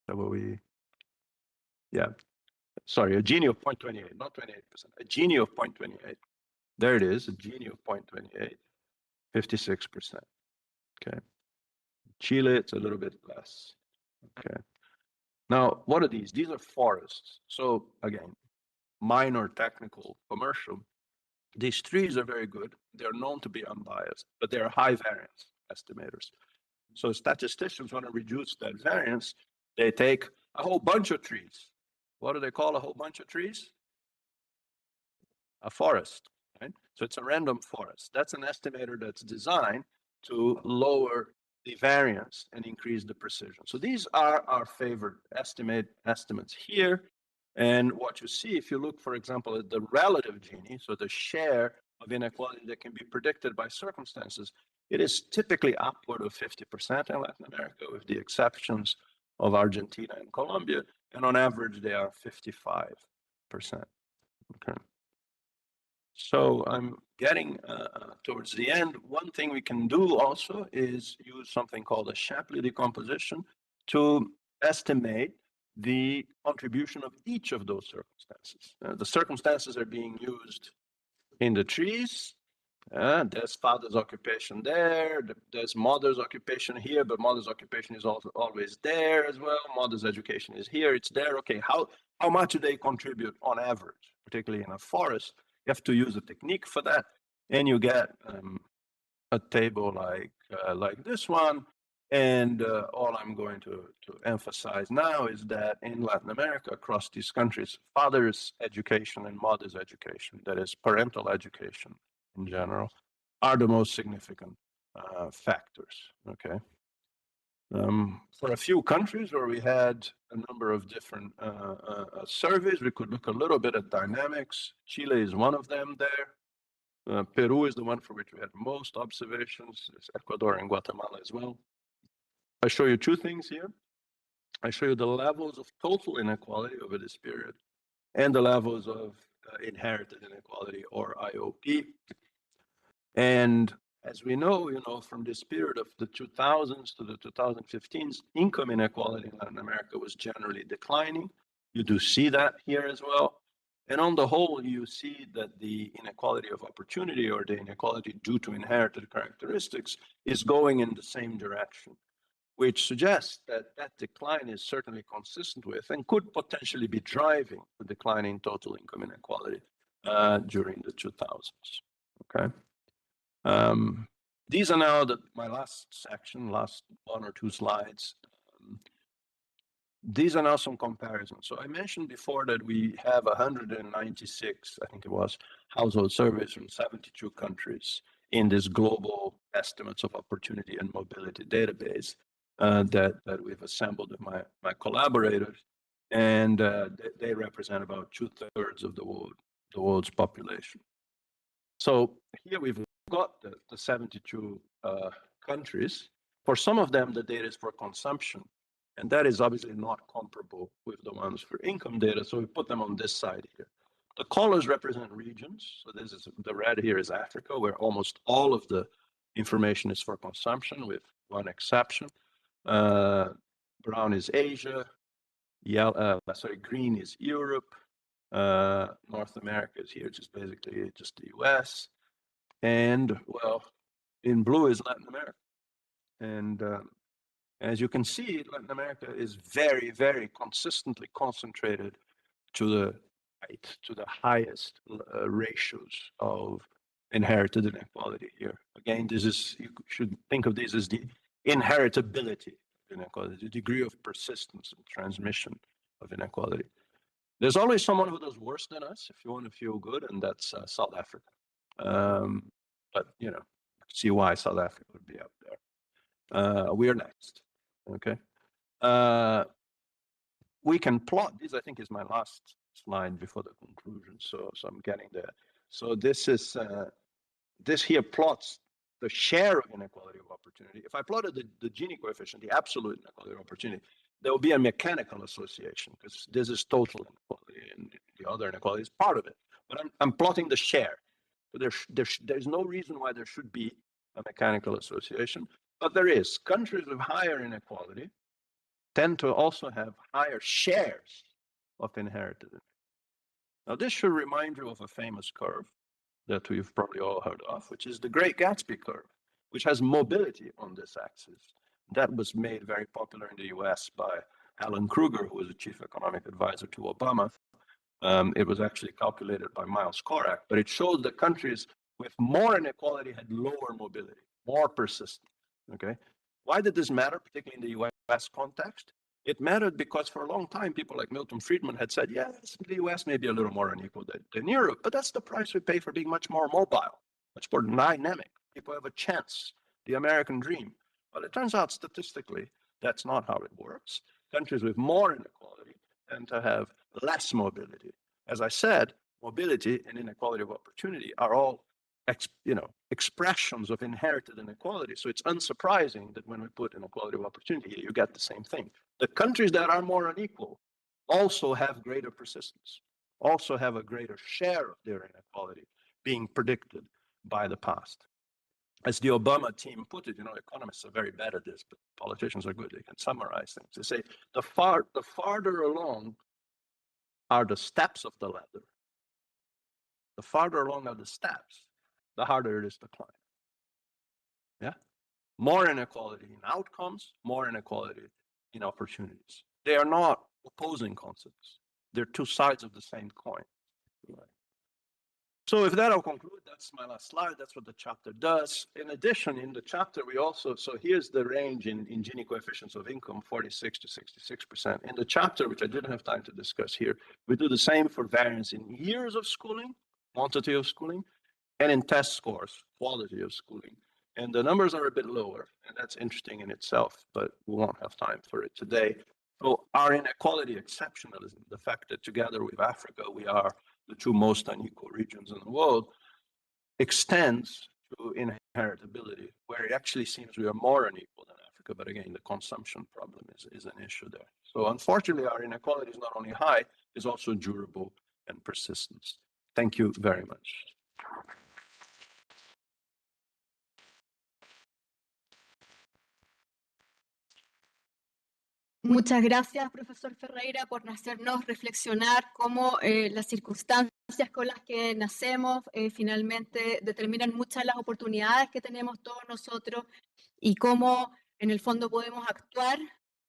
So we, yeah. Sorry, a Gini of 0.28, not 28%, a Gini of 0.28. There it is, a Gini of 0.28, 56%. Okay. Chile, it's a little bit less. Okay. Now, what are these? These are forests. So again, minor, technical, commercial. These trees are very good. They're known to be unbiased, but they're high variance estimators. So statisticians want to reduce that variance. They take a whole bunch of trees. What do they call a whole bunch of trees? A forest, right? So it's a random forest. That's an estimator that's designed to lower the variance and increase the precision. So these are our favorite estimates here. And what you see, if you look, for example, at the relative Gini, so the share of inequality that can be predicted by circumstances, it is typically upward of 50% in Latin America, with the exceptions of Argentina and Colombia. And on average, they are 55%. Okay. So I'm getting towards the end. One thing we can do also is use something called a Shapley decomposition to estimate the contribution of each of those circumstances. The circumstances are being used in the trees. There's father's occupation there, there's mother's occupation here, but mother's occupation is also always there as well. Mother's education is here, it's there. Okay, how much do they contribute on average, particularly in a forest? You have to use a technique for that, and you get a table like this one. And all I'm going to emphasize now is that in Latin America, across these countries, father's education and mother's education, that is parental education in general, are the most significant factors, okay? For a few countries where we had a number of different surveys, we could look a little bit at dynamics. Chile is one of them there. Peru is the one for which we had most observations. There's Ecuador and Guatemala as well. I show you two things here. I show you the levels of total inequality over this period and the levels of inherited inequality, or IOP. And as we know, from this period of the 2000s to the 2015s, income inequality in Latin America was generally declining. You do see that here as well. And on the whole, you see that the inequality of opportunity, or the inequality due to inherited characteristics, is going in the same direction, which suggests that that decline is certainly consistent with and could potentially be driving the decline in total income inequality during the 2000s, okay? These are now my last section, last one or two slides. These are now some comparisons. So I mentioned before that we have 196, I think it was, household surveys from 72 countries in this global estimates of opportunity and mobility database that we've assembled with my collaborators, and they represent about 2/3 of the world's population. So here we've got the 72 countries. For some of them, the data is for consumption, and that is obviously not comparable with the ones for income data, so we put them on this side here. The colors represent regions. So this is the red here is Africa, where almost all of the information is for consumption, with one exception. Brown is Asia. Green is Europe. North America is here, which is basically just the US. And well, in blue is Latin America. And as you can see, Latin America is very, very consistently concentrated to the right, to the highest ratios of inherited inequality here. Again, this is, you should think of this as the inheritability of inequality, the degree of persistence and transmission of inequality. There's always someone who does worse than us if you want to feel good, and that's South Africa. But you know, see why South Africa would be up there. We are next. Okay. We can plot this. I think is my last slide before the conclusion. So I'm getting there. So this is this here plots the share of inequality of opportunity. If I plotted the Gini coefficient, the absolute inequality of opportunity, there will be a mechanical association because this is total inequality and the other inequality is part of it. But I'm plotting the share. So there's no reason why there should be a mechanical association, but there is. Countries with higher inequality tend to also have higher shares of inherited. Now, this should remind you of a famous curve that we've probably all heard of, which is the Great Gatsby curve, which has mobility on this axis. That was made very popular in the US by Alan Kruger, who was a chief economic advisor to Obama. It was actually calculated by Miles Korak, but it showed that countries with more inequality had lower mobility, more persistence. Okay, why did this matter, particularly in the US context? It mattered because for a long time, people like Milton Friedman had said, yes, the US may be a little more unequal than Europe, but that's the price we pay for being much more mobile, much more dynamic. People have a chance, the American dream. Well, it turns out statistically, that's not how it works. Countries with more inequality tend to have less mobility. As I said, mobility and inequality of opportunity are all expressions of inherited inequality. So it's unsurprising that when we put inequality of opportunity here, you get the same thing. The countries that are more unequal also have greater persistence, also have a greater share of their inequality being predicted by the past. As the Obama team put it, economists are very bad at this, but politicians are good. They can summarize things. They say the farther along are the steps of the ladder. The farther along are the steps, the harder it is to climb. Yeah? More inequality in outcomes, more inequality in opportunities. They are not opposing concepts. They're two sides of the same coin. So if that, I'll conclude. That's my last slide. That's what the chapter does. In addition, in the chapter, we also, so here's the range in Gini coefficients of income, 46 to 66%. In the chapter, which I didn't have time to discuss here, we do the same for variance in years of schooling, quantity of schooling, and in test scores, quality of schooling. And the numbers are a bit lower, and that's interesting in itself, but we won't have time for it today. So our inequality exceptionalism, the fact that together with Africa, we are the two most unequal regions in the world, extends to inheritability, where it actually seems we are more unequal than Africa. But again, the consumption problem is an issue there. So unfortunately, our inequality is not only high, it's also durable and persistent. Thank you very much. Muchas gracias, profesor Ferreira, por hacernos reflexionar cómo las circunstancias con las que nacemos finalmente determinan muchas de las oportunidades que tenemos todos nosotros y cómo en el fondo podemos actuar,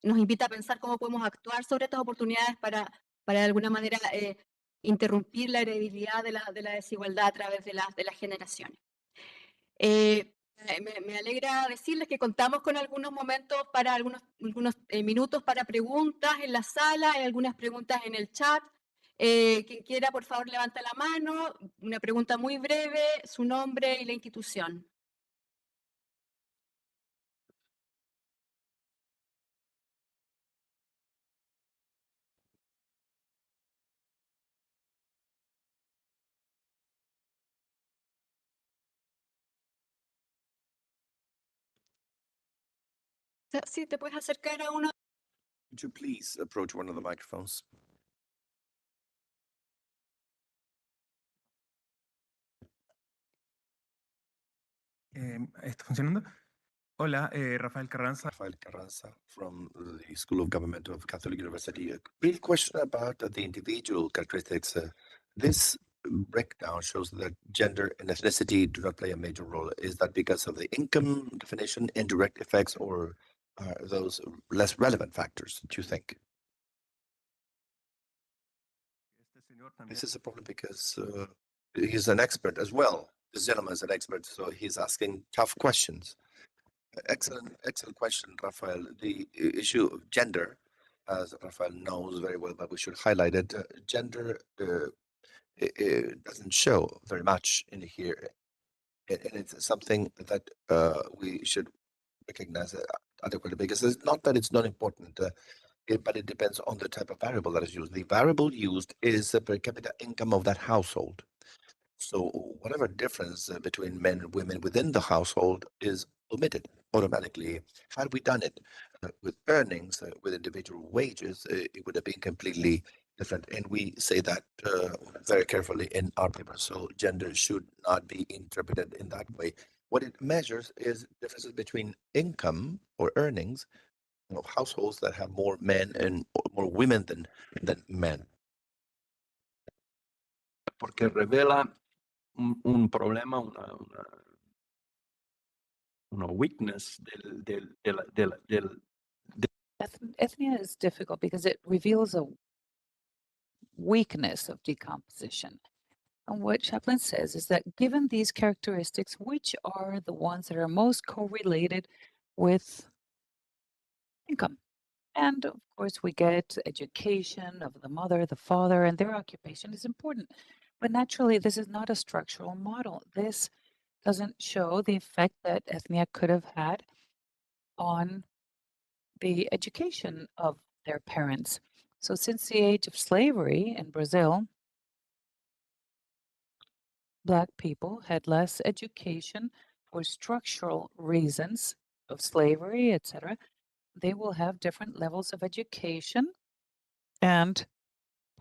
nos invita a pensar cómo podemos actuar sobre estas oportunidades para de alguna manera interrumpir la heredabilidad de la desigualdad a través de las generaciones. Me alegra decirles que contamos con algunos momentos para algunos minutos para preguntas en la sala, hay algunas preguntas en el chat. Quien quiera, por favor, levanta la mano. Una pregunta muy breve, su nombre y la institución. Sí, te puedes acercar a uno. Would you please approach one of the microphones? ¿Está funcionando? Hola, Rafael Carranza. Rafael Carranza from the School of Government of Catholic University. A brief question about the individual characteristics. This breakdown shows that gender and ethnicity do not play a major role. Is that because of the income definition, indirect effects, or are those less relevant factors, do you think? Este señor también. This is a problem because he's an expert as well. This gentleman is an expert, so he's asking tough questions. Excellent question, Rafael. The issue of gender, as Rafael knows very well, but we should highlight it. Gender it doesn't show very much in here, and it's something that we should recognize adequately because it's not that it's not important. But it depends on the type of variable that is used. The variable used is the per capita income of that household. So whatever difference between men and women within the household is omitted automatically. Had we done it with earnings, with individual wages, it would have been completely different. And we say that very carefully in our paper. So gender should not be interpreted in that way. What it measures is differences between income or earnings of households that have more men and more women than men. Porque revela un problema, una weakness del Ethnia is difficult because it reveals a weakness of decomposition. And what Chaplin says is that given these characteristics, which are the ones that are most correlated with income? And of course, we get education of the mother, the father, and their occupation is important. But naturally, this is not a structural model. This doesn't show the effect that ethnia could have had on the education of their parents. So since the age of slavery in Brazil, Black people had less education for structural reasons of slavery, etc. They will have different levels of education. And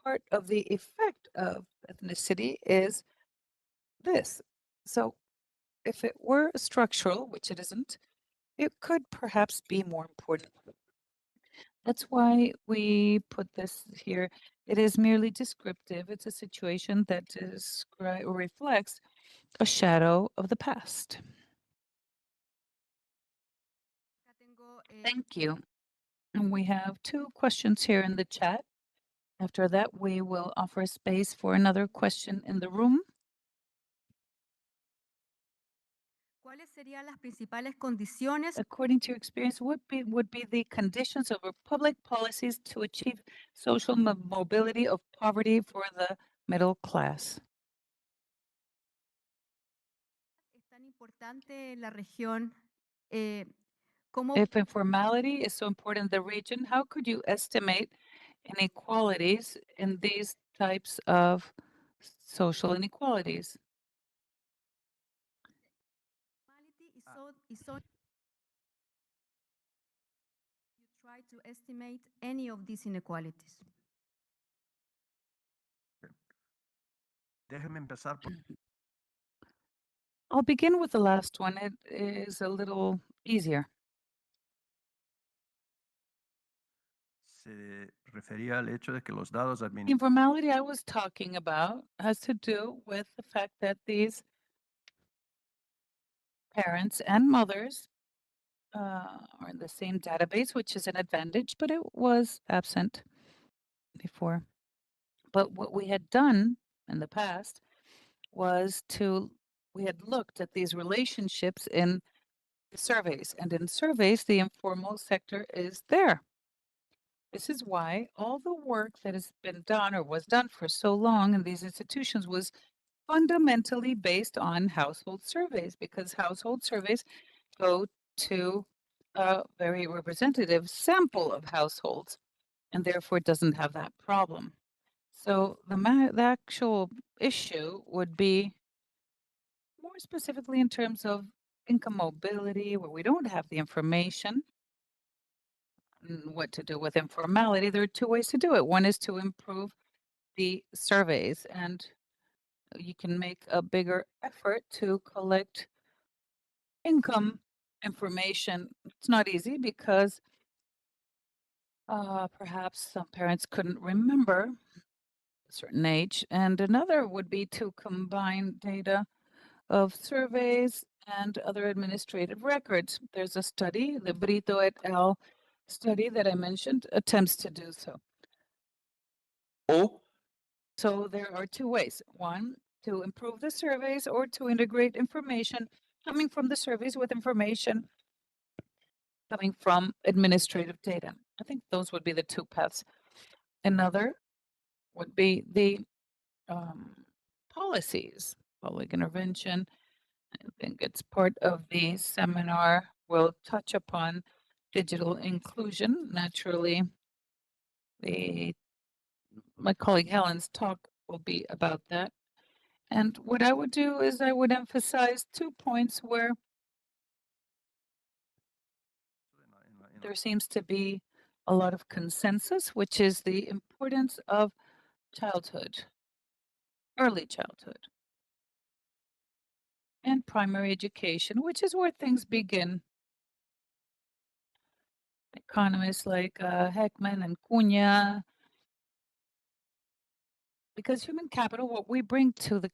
part of the effect of ethnicity is this. So if it were structural, which it isn't, it could perhaps be more important. That's why we put this here. It is merely descriptive. It's a situation that reflects a shadow of the past. Thank you. And we have 2 questions here in the chat. After that, we will offer space for another question in the room. ¿Cuáles serían las principales condiciones According to your experience, what would be the conditions of our public policies to achieve social mobility of poverty for the middle class? es tan importante en la región? ¿Cómo If informality is so important in the region, how could you estimate inequalities in these types of social inequalities? informality is so you try to estimate any of these inequalities? Déjeme empezar por I'll begin with the last one. It is a little easier. se refería al hecho de que los datos The administrativos informality I was talking about has to do with the fact that these parents and mothers are in the same database, which is an advantage, but it was absent before. But what we had done in the past was we had looked at these relationships in the surveys, and in surveys, the informal sector is there. This is why all the work that has been done or was done for so long in these institutions was fundamentally based on household surveys, because household surveys go to a very representative sample of households and therefore it doesn't have that problem. So the actual issue would be more specifically in terms of income mobility, where we don't have the information what to do with informality. There are 2 ways to do it. One is to improve the surveys, and you can make a bigger effort to collect income information. It's not easy because perhaps some parents couldn't remember a certain age. And another would be to combine data of surveys and other administrative records. There's a study, the Brito et al. Study that I mentioned, attempts to do so. O So there are two ways. One, to improve the surveys or to integrate information coming from the surveys with information coming from administrative data. I think those would be the two paths. Another would be the policies, public intervention. I think it's part of the seminar. We'll touch upon digital inclusion. Naturally, my colleague Helen's talk will be about that. And what I would do is I would emphasize 2 points where there seems to be a lot of consensus, which is the importance of childhood, early childhood, and primary education, which is where things begin. Economists like Heckman and Cunha, because human capital, what we bring to the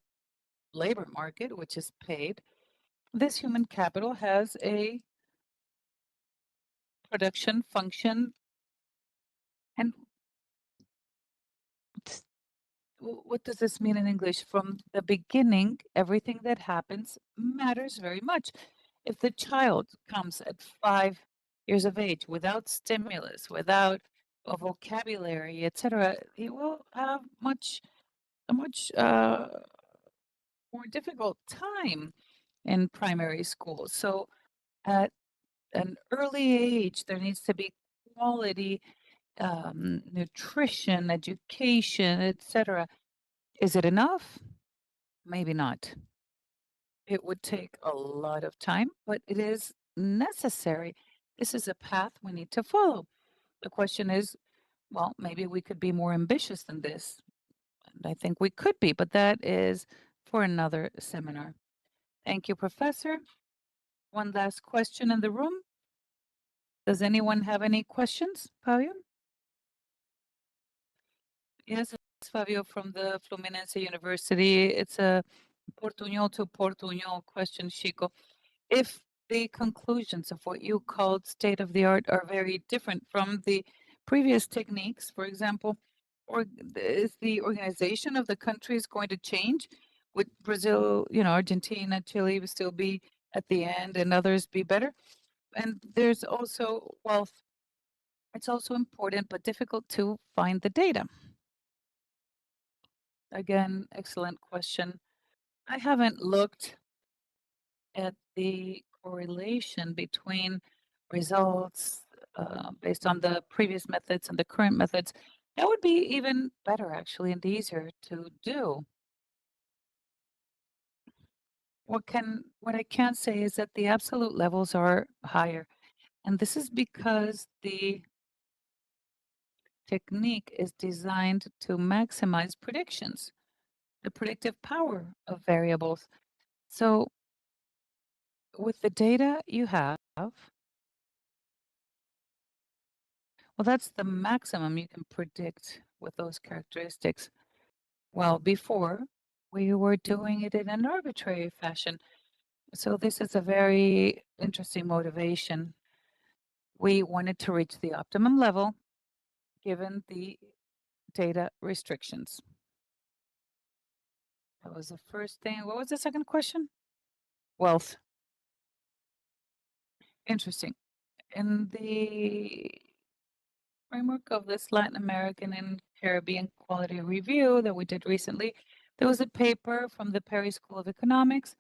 labor market, which is paid, this human capital has a production function. And what does this mean in English? From the beginning, everything that happens matters very much. If the child comes at 5 years of age without stimulus, without a vocabulary, etc., he will have a much more difficult time in primary school. So at an early age, there needs to be quality nutrition, education, etc. Is it enough? Maybe not. It would take a lot of time, but it is necessary. This is a path we need to follow. The question is, well, maybe we could be more ambitious than this. And I think we could be, but that is for another seminar. Thank you, Professor. One last question in the room. Does anyone have any questions, Fabio? Yes, it's Fabio from the Fluminense University. It's a Portuñol to Portuñol question, Chico. If the conclusions of what you called state of the art are very different from the previous techniques, for example, or is the organization of the countries going to change? Would Brazil, Argentina, Chile would still be at the end and others be better? And there's also wealth. It's also important but difficult to find the data. Again, excellent question. I haven't looked at the correlation between results based on the previous methods and the current methods. That would be even better, actually, and easier to do. What I can say is that the absolute levels are higher, and this is because the technique is designed to maximize predictions, the predictive power of variables. So with the data you have, well, that's the maximum you can predict with those characteristics. Well, before we were doing it in an arbitrary fashion. So this is a very interesting motivation. We wanted to reach the optimum level given the data restrictions. That was the first thing. What was the second question? Wealth. Interesting. In the framework of this Latin American and Caribbean Quality Review that we did recently, there was a paper from the Paris School of Economics,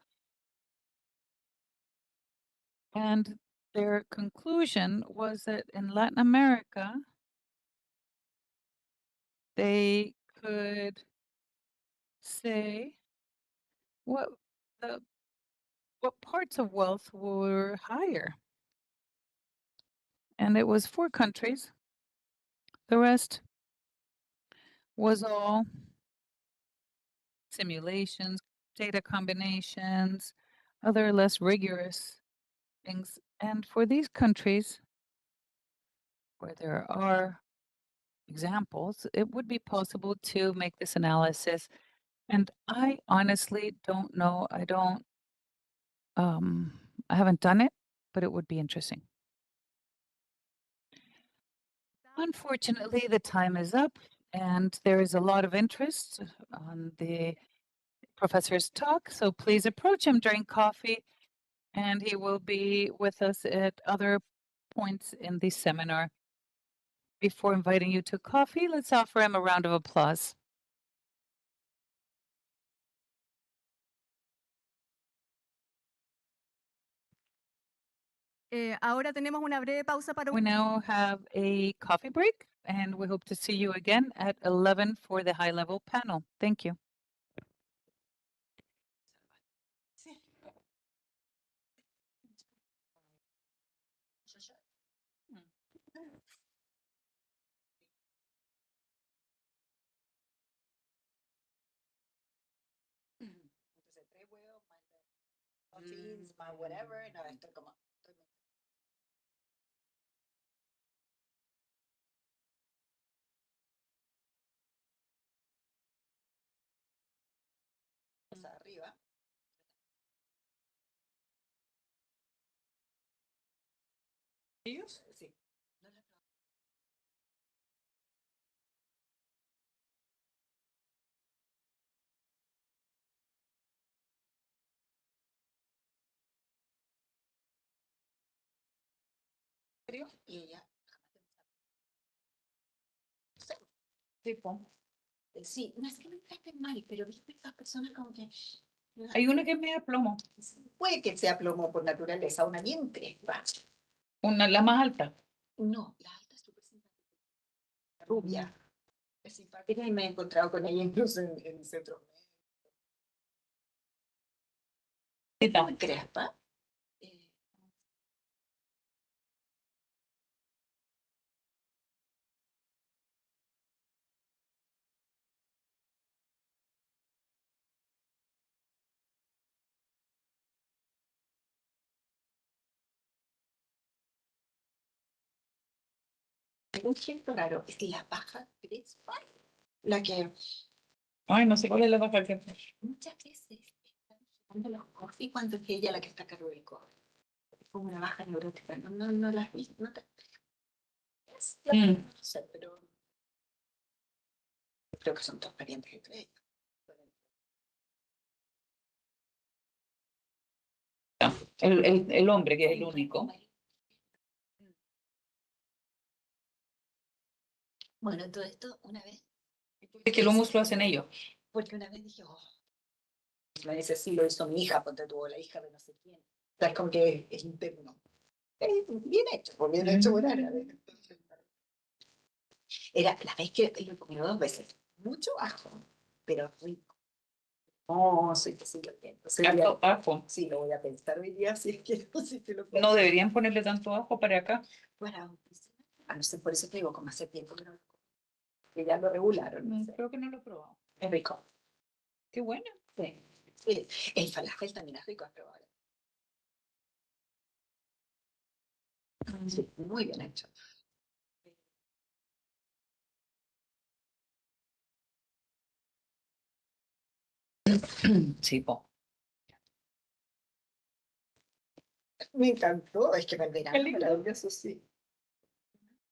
and their conclusion was that in Latin America, they could say what parts of wealth were higher. And it was 4 countries. The rest was all simulations, data combinations, other less rigorous things. And for these countries where there are examples, it would be possible to make this analysis. And I honestly don't know. I haven't done it, but it would be interesting. Unfortunately, the time is up and there is a lot of interest on the professor's talk. So please approach him during coffee and he will be with us at other points in the seminar. Before inviting you to coffee, let's offer him a round of applause. Ahora tenemos una breve pausa para We now have a coffee break and we hope to see you again at 11 for the high-level panel. Thank you. Arriba. ¿Ellos? Sí. Y ella. Sí, no es que me traten mal, pero viste estas personas como que. Hay una que es media plomo, Puede que sea plomo por naturaleza, una bien crespa. la más alta. No, la alta es súper simpática. Rubia. Es simpática y me he encontrado con ella incluso en el centro. Muy crespa. Un gesto raro es la baja crespa, la que Ay, no sé cuál es la baja que muchas veces están tomando los coffee cuando es ella la que está a cargo del coffee. Es como una baja neurótica, no la has visto, no te... No sé, pero creo que son todos parientes entre ellos. El hombre, que es el único. Bueno, todo esto una vez. Es que el humus lo hacen ellos. Porque una vez dije, oh, me dice, sí, lo hizo mi hija, ponte tuvo la hija de no sé quién. O sea, es como que es interno. Bien hecho, pues bien hecho, buena. Era la vez que lo he comido 2 veces. Mucho ajo, pero rico. Oh, soy que sí lo entiendo. Harto ajo. Sí, lo voy a pensar hoy día, si es que no, si te lo No deberían ponerle tanto ajo para acá. Para no sé, por eso te digo, como hace tiempo que no lo como. Que ya lo regularon. No sé. Creo que no lo he probado. Es rico. Qué bueno. Sí. El falafel también es rico, es probable. Sí, muy bien hecho. Sí, po. Me encantó, es que me verano, Qué lindo. maravilloso, sí.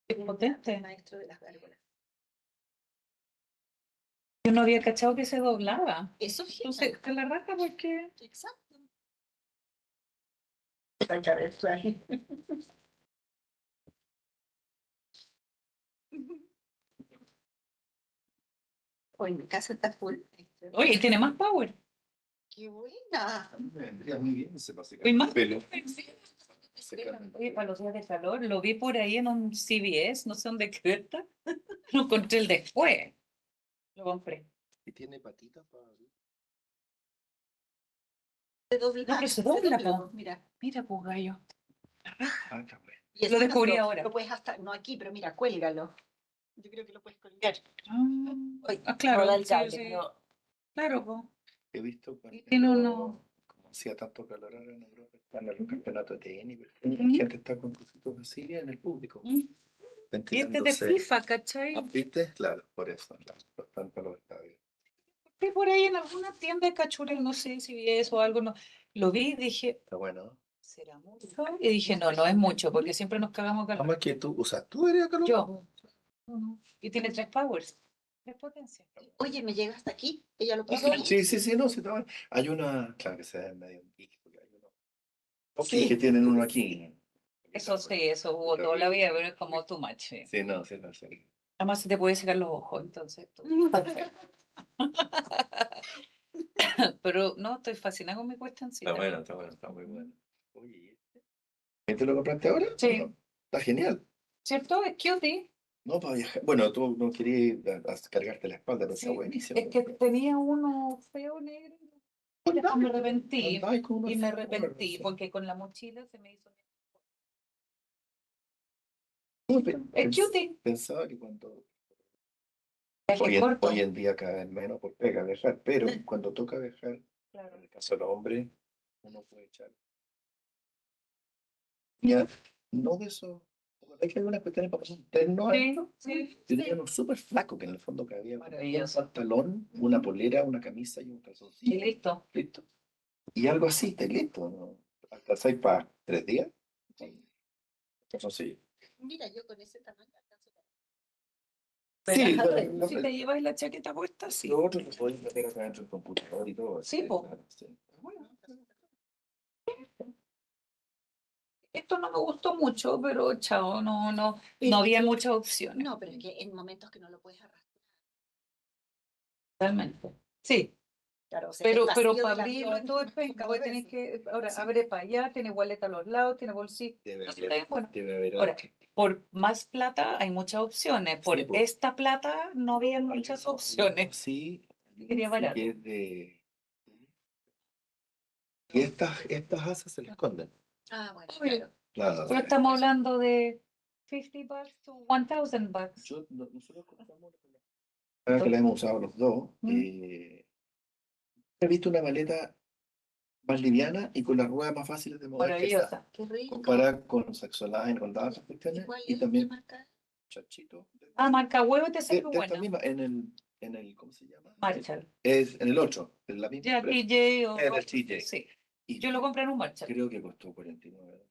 Qué potente. Maestro de las gárgolas. Yo no había cachado que se doblaba. Eso es Entonces, te la raja porque... exacto. Esta cabeza ahí. Hoy mi casa está full. Oye, tiene más power. ¡Qué buena! Vendría muy bien ese Y más pelo. Oye, para los días de calor, lo vi por ahí en un CVS, no sé dónde cresta. Lo encontré el después. Lo compré. Y tiene patitas para... Se dobla. No, pero se dobla, po. Mira. Mira, pues, gallo. Ah, está bueno. Y Lo eso descubrí ahora. Lo puedes hasta, no aquí, pero mira, cuélgalo. Yo creo que lo puedes colgar. Claro, No da el sí, cable, sí. pero Claro, pues. He visto Y tiene uno... hacía tanto calor ahora en Europa, están en los campeonatos de tenis, pero la gente está con cositos así en el público, Y este de ventilándose. FIFA, ¿cachai? Ah, ¿viste? Claro, por eso, claro, están para los estadios. Que por ahí en alguna tienda de cachureo, no sé si vi eso o algo, no. Lo vi y dije, Está bueno. ¿será mucho? Y dije, no, no es mucho, porque siempre nos cagamos calor. Vamos que tú, o sea, tú eres calor. Yo. Y tiene 3 powers, 3 potencias. Oye, me llega hasta aquí. Ella lo puso. Sí, sí, sí, no, sí, está bueno. Hay una, claro que se ve medio un geek, porque hay unos Sí. que tienen uno aquí. Eso sí, eso hubo toda la vida, pero es como too much. Sí. Sí, no, sí, no, sí. Además se te puede secar los ojos, entonces. Pero no, estoy fascinada con mi cuestancita. Está bueno, está muy bueno. Oye, ¿y este? ¿Este lo compraste ahora? Sí. No, está genial. ¿Cierto? Es cutie. No, para viajar. Bueno, tú no querías cargarte la espalda, pero está Sí, buenísimo. es que tenía uno feo negro. Y después me arrepentí. Andáis con unos Y me feos, arrepentí sí. porque con la mochila se me hizo. Pe- Es pens- cutie. Pensaba que cuando Es hoy corto. hoy en día cada vez menos por pega viajar, pero cuando toca viajar, Claro. en el caso de los hombres, uno puede echar. Ya, no de eso. Es que hay unas cuestiones para pasar un terno Sí, adentro. sí. Yo tenía uno súper flaco que en el fondo cabía un Maravilloso. pantalón, una polera, una camisa y un Y calzoncillo. listo. Listo. Y algo así, está listo, ¿no? ¿Alcanzáis para 3 días? Calzoncillo. Mira, yo con ese tamaño alcanzo. Sí, Relájate. bueno, Si te llevas la chaqueta puesta, sí. lo otro lo podéis meter acá dentro del computador y todo. Sí, po. claro, sí. Esto no me gustó mucho, pero chao, no Pero- había muchas opciones. No, pero es que en momentos que no lo puedes arrastrar. Realmente. Sí, Claro, o sea, pero el vacío para del abrirlo avión, todo es penca, voy a tener que, ahora abre para allá, tiene wallet a los lados, tiene bolsillo. Debe Está haber, bien, bueno. debe haber Ahora, algo. por más plata hay muchas opciones, por Sí, po. esta plata no había muchas opciones. Sí, Quería barato. que es de. Y estas asas se le esconden. Ah, bueno, Oye, claro. Claro. Pero estamos hablando de $50 to $1,000. Nosotros compramos ahora que la hemos usado los dos. He visto una maleta más liviana y con las ruedas más fáciles de mover que esta. Maravillosa. Qué rico. Comparada con Saxoline, con todas esas cuestiones. ¿Cuál Y es? también ¿Qué marca? Chachito. Ah, marca huevo te De salió esta buena. misma, en el, ¿cómo se llama? Marshall. Es en el 8, en la misma Ya, empresa. TJ o... En el TJ. Sí, Y yo lo compré en un Marshall. creo que costó 49 $.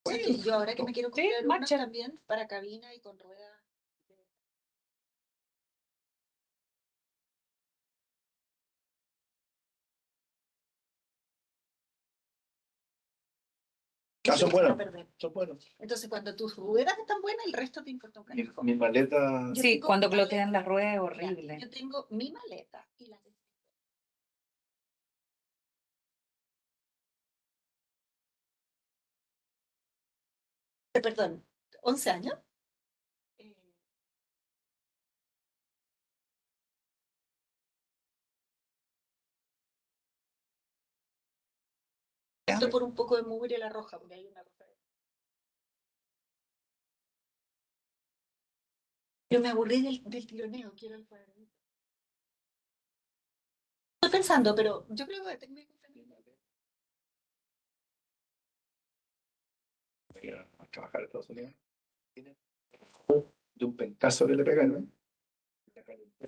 O sea, que yo ahora que me quiero Sí, comprar una Marshall. también para cabina y con ruedas. Ah, son Eso no buenos. perder. Son buenos. Entonces, cuando tus ruedas están buenas, el resto te importa un carajo. Mi maleta. Yo Sí, tengo cuando maleta. cloquean las ruedas es Mira, horrible. yo tengo mi maleta y la de... Perdón, 11 años. Esto por un poco de mugre la roja, porque hay una roja. Yo me aburrí del tironeo, quiero el cuadernito. Estoy pensando, pero yo creo que tengo que comprar. Voy a trabajar en Estados Unidos. De un pencazo que le pegaron.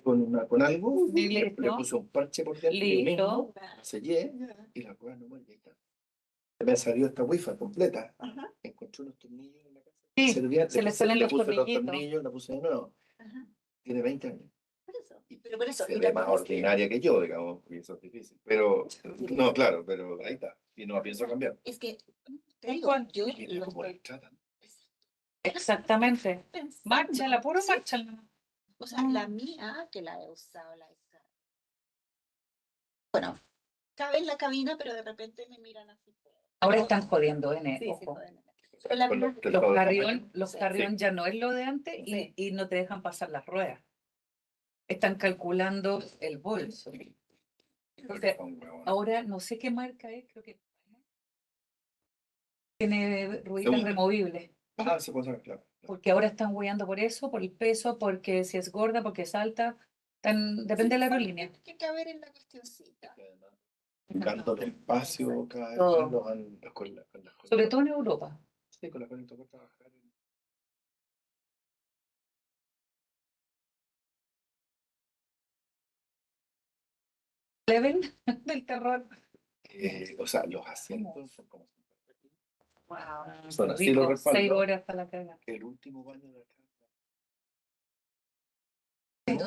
Con algo, Y le listo. puse un parche por dentro, yo Listo. mismo, la sellé y la rueda no muere. Se me salió esta wifi completa. Ajá, Encontré unos tornillos en la casa. Sí, Servían, se le salen los puse tornillitos. tornillos, la puse de nuevo. ajá. Tiene 20 años. Por eso. Pero por eso. Se y ve también más es que- ordinaria que yo, digamos, y eso es difícil. Pero, no, claro, pero ahí está. Y no la pienso cambiar. Es que, te Tal digo, cual. yo Mira lo cómo estoy la tratan. Exactamente. pensando. Marcha, puro Sí. marcha. O sea, la mía, que la he usado, la he usado. Bueno, cabe en la cabina, pero de repente me miran así. Ahora están jodiendo, Sí, sí, ojo. joder. Pero la Con mía, del Los lado de carrión, tamaño. ya no es lo de antes Sí. y no te dejan pasar las ruedas. Están calculando el bolso. Entonces, Son huevones. ahora no sé qué marca es, creo que tiene rueditas Segunda. removibles. Ah, se puede saber, claro. Porque ahora están hueando por eso, por el peso, porque si es gorda, porque es alta. Depende de la aerolínea. tiene que caber en la cuestioncita. Buscando el espacio cada vez Todo. más con las Sobre todo en Europa. Sí, con la cual me tocó trabajar. Level del terror. O sea, los asientos son como Wow. Son así los respaldos. 6 horas hasta la caga. el último baño de la casa. ¿Pero?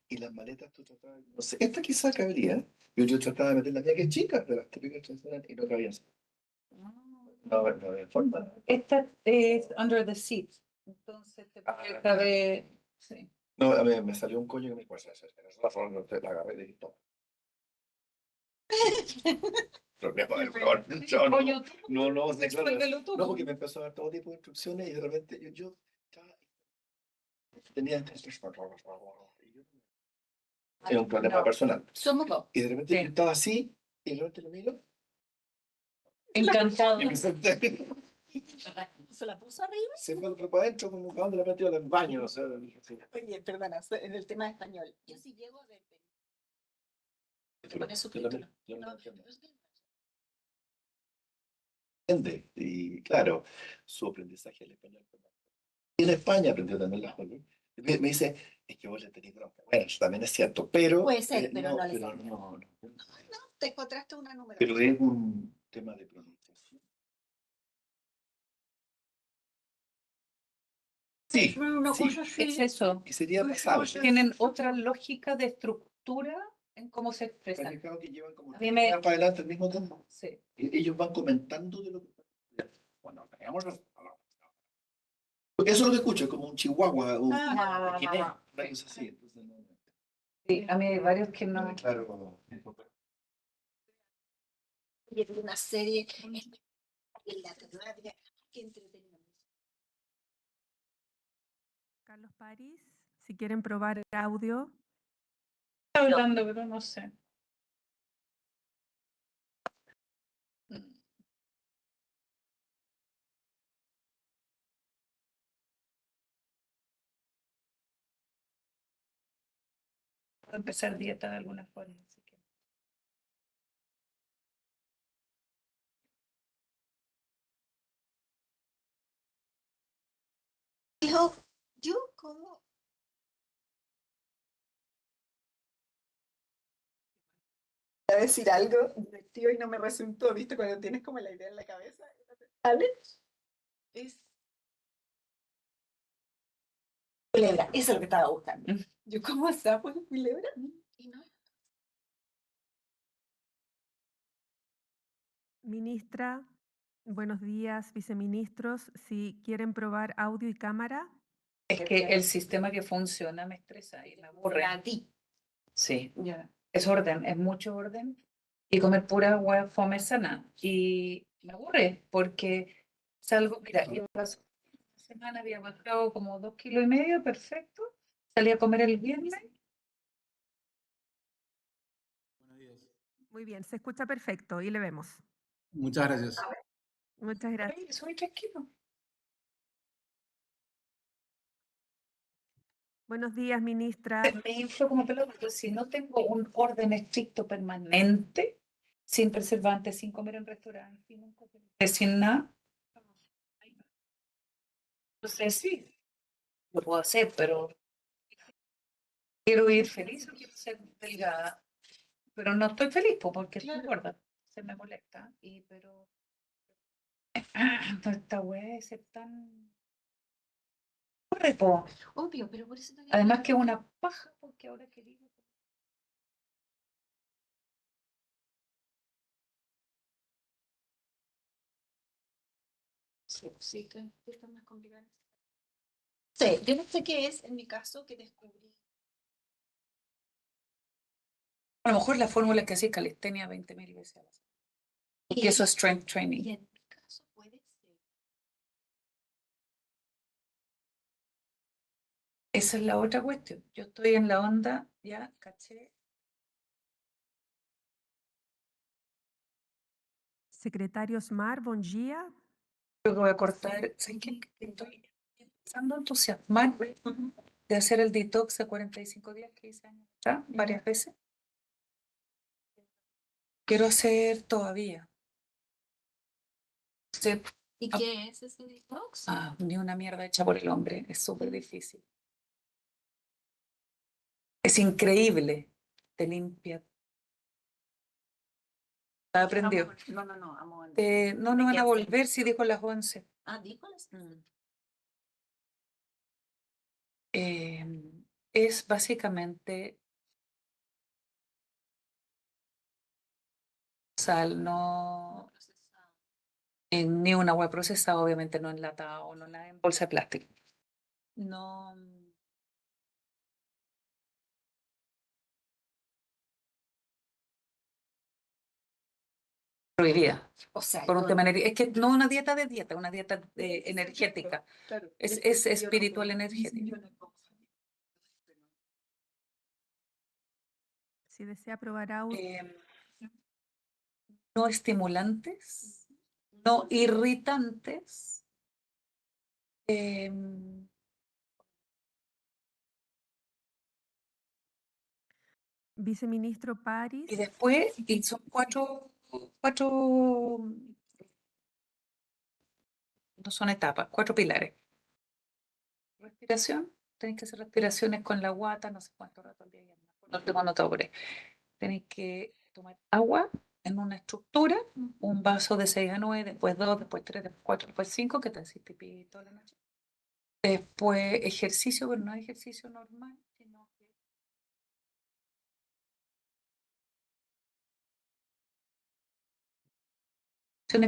Y las maletas tú tratabas, no sé, esta quizá cabría. Yo trataba de meter la mía que es chica, pero las típicas transicionales y no cabían. No había forma. Esta es under the seat. Entonces te puede caber. Sí. No, a mí me salió un coño que me cuesta hacer. En esa forma la agarré y dije, toma. Pero me va a dar peor. Yo Coño, no, sé, claro. resuélvelo tú. No, porque me empezó a dar todo tipo de instrucciones y de repente yo tenía estos era un problema No. personal. Somos dos. Y de repente Sí. yo estaba así y de repente lo miro Encantado. y me senté. ¿Se la puso arriba? Se fue para adentro como cuando la metió en el baño. O sea, así. Oye, perdona, en el tema español. Yo sí llego a ver. Pone Yo subtítulos. también No, entiendo. Entiende. Y claro, su aprendizaje del español. Y en España aprendió también la Jolly. Me dice, es que vos le tenés bronca. Bueno, eso también es cierto, pero. Puede ser, pero no le pero sale. no. Te encontraste una número. Pero es un tema de pronunciación. Sí, Una sí. cosa así. Es eso. Y sería pasable. Tienen otra lógica de estructura en cómo se expresan. Mercado que llevan como A mí me- para adelante el mismo tiempo. Sí. Ellos van comentando de lo que. Bueno, veamos. Porque eso es lo que escucho, es como un chihuahua, un rayos así. Entonces, no. Sí, a mí hay varios que no. Claro. Y es una serie en la terapia. Qué entretenido. Carlos París, si quieren probar audio. Está hablando, pero no sé. Voy a empezar dieta de alguna forma. Así que. Dijo, yo como. A decir algo divertido y no me resultó, ¿viste? Cuando tienes como la idea en la cabeza. Alex es culebra, eso es lo que estaba buscando. Yo como sapo de culebra y no. Ministra, buenos días, viceministros. Si quieren probar audio y cámara. Es que el sistema que funciona me estresa y me aburre. A ti. Sí, ya. Es orden, es mucho orden. Y comer pura hueá fome sana. Y me aburre porque salgo, mira, yo paso una semana, había bajado como 2,5 kilos, perfecto. Salí a comer el viernes. Muy bien, se escucha perfecto y le vemos. Muchas gracias. Muchas gracias. Ay, soy tranquilo. Buenos días, ministra. Me inflo como pelota, pero si no tengo un orden estricto permanente, sin preservantes, sin comer en restaurantes, sin nada, no sé si lo puedo hacer, pero quiero ir feliz o quiero ser delgada, pero no estoy feliz porque estoy gorda, se me molesta, pero esta wea es ser tan... Corre, po. Obvio, pero por eso no Además que es una paja, porque ahora que digo... sí, que está más complicado. Sí, yo no sé qué es en mi caso que descubrí. A lo mejor la fórmula que hacía calistenia 20,000 veces a la semana. Y eso es strength training. Y en mi caso puede ser. Esa es la otra cuestión. Yo estoy en la onda, ya, caché. Secretario Smar, buen día. Creo que voy a cortar. ¿Sabes qué? Estoy empezando a entusiasmarme de hacer el detox de 45 días que hice años atrás, varias veces. quiero hacer todavía. Sí, ¿Y qué es ese detox? ni una mierda hecha por el hombre, es súper difícil. Es increíble, te limpia. Aprendió. No, amor. No van a volver si dijo las 11. Dígoles. Es básicamente sal, no ni una agua procesada, obviamente no enlatada o no nada en bolsa de plástico. No. Prohibida. O sea, Por un tema es que no una dieta de dieta, una dieta energética. Es espiritual energética. Si desea probar audio. No estimulantes, no irritantes. Viceministro París. Y después, y son cuatro, no son etapas, 4 pilares. Respiración, tenéis que hacer respiraciones con la guata, no sé cuánto rato al día, no tengo anotado por ahí. Tenéis que tomar agua en una estructura, un vaso de 6 a 9, después 2, después 3, después 4, después 5, que te haces pipí toda la noche. Después ejercicio, pero no ejercicio normal, sino que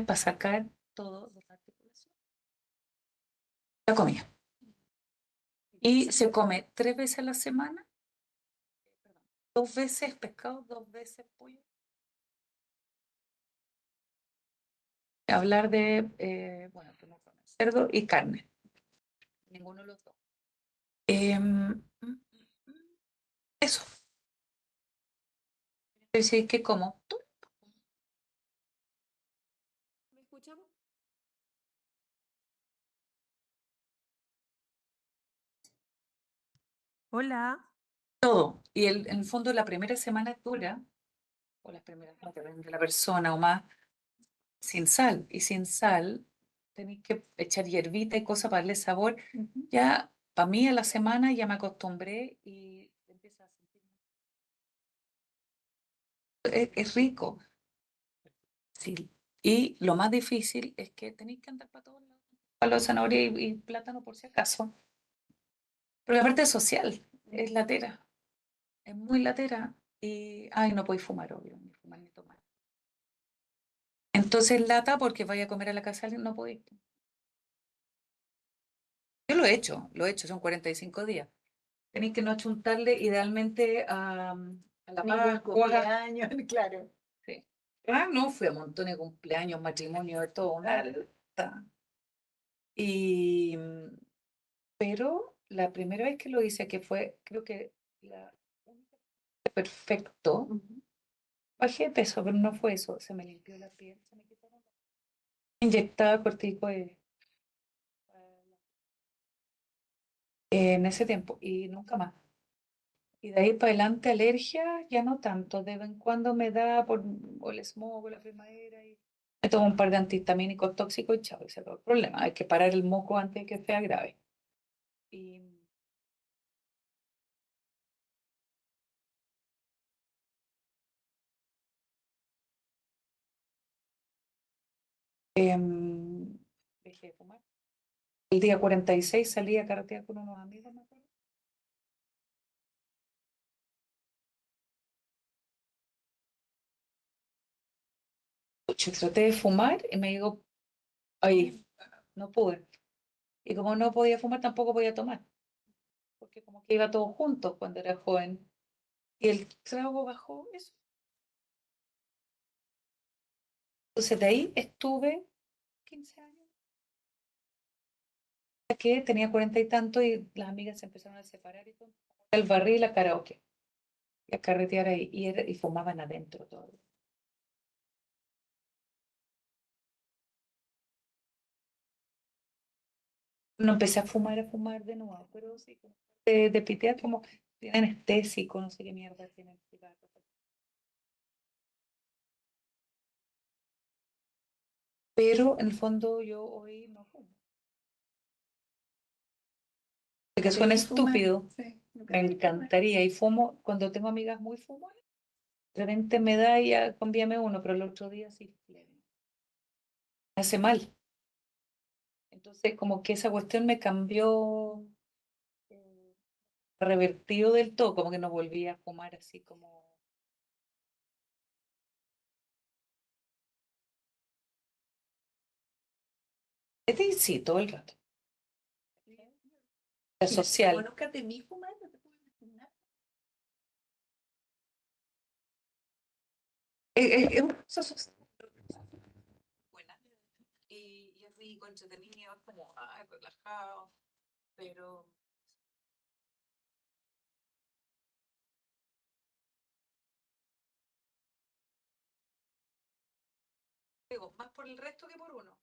para sacar todo de la articulación. La comida. Y se come 3 veces a la semana, 2 veces pescado, 2 veces pollo. Hablar de, bueno, que no comen cerdo y carne. Ninguno de los dos. Eso. Decir que como tú. ¿Me escuchamos? Hola. Todo. Y en el fondo la primera semana es dura, o las primeras, no, depende de la persona o más, sin sal. Y sin sal tenéis que echar hierbita y cosas para darle sabor. Ya, para mí a la semana ya me acostumbré y empieza a sentir. Es rico. Sí. Y lo más difícil es que tenéis que andar para todos lados. Palo de zanahoria y plátano por si acaso. Pero la parte social es latera. Es muy latera. Y, ay, no podéis fumar, obvio, ni fumar ni tomar. Entonces lata porque vaya a comer a la casa de alguien, no podéis. Yo lo he hecho, son 45 días. Tenéis que no achuntarle idealmente a la Pascua. Claro. Sí. No, fui a montones de cumpleaños, matrimonio, de todo, una lata. Y, pero la primera vez que lo hice, que fue, creo que la única perfecto, bajé de peso, pero no fue eso, se me limpió la piel, se me quitaron inyectaba corticoides en ese tiempo y nunca más. Y de ahí para adelante alergia, ya no tanto, de vez en cuando me da por o el smog o la primavera y me tomo un par de antihistamínicos tóxicos y chao, ese es el problema, hay que parar el moco antes de que sea grave. Y, dejé de fumar. El día 46 salí a carretear con unos amigos, me acuerdo. Pucha, traté de fumar y me digo, ay, no pude. Y como no podía fumar, tampoco podía tomar. Porque como que iba todo juntos cuando era joven. Y el trago bajó eso. Entonces de ahí estuve 15 años. Que tenía 40 y tanto y las amigas se empezaron a separar y todo. El barril, la karaoke. Y a carretear ahí. Y fumaban adentro todo. No empecé a fumar de nuevo, pero sí, de pitear como tienen anestésico, no sé qué mierda tienen. pero en el fondo yo hoy no fumo. Que suena estúpido, me encantaría y fumo cuando tengo amigas muy fumoras. De repente me da y ya convíame uno, pero el otro día sí. Me hace mal. Entonces, como que esa cuestión me cambió, revertido del todo, como que no volví a fumar así como. Sí, todo el rato. La social. Nunca te vi fumar, no te puedo imaginar. Es una cosa social. Buena. Y es rico, entretenido, es como relajado, pero. Digo, más por el resto que por uno.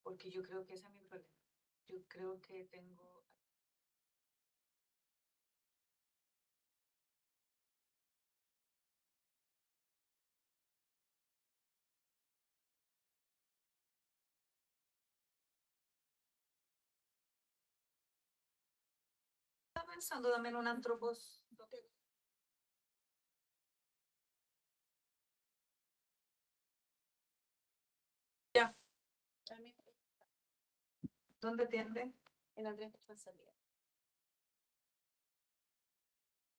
Porque yo creo que ese es mi problema. Yo creo que tengo. Estaba pensando también en un antropos. Ya. ¿Dónde tiende? En Andrés Tanzania.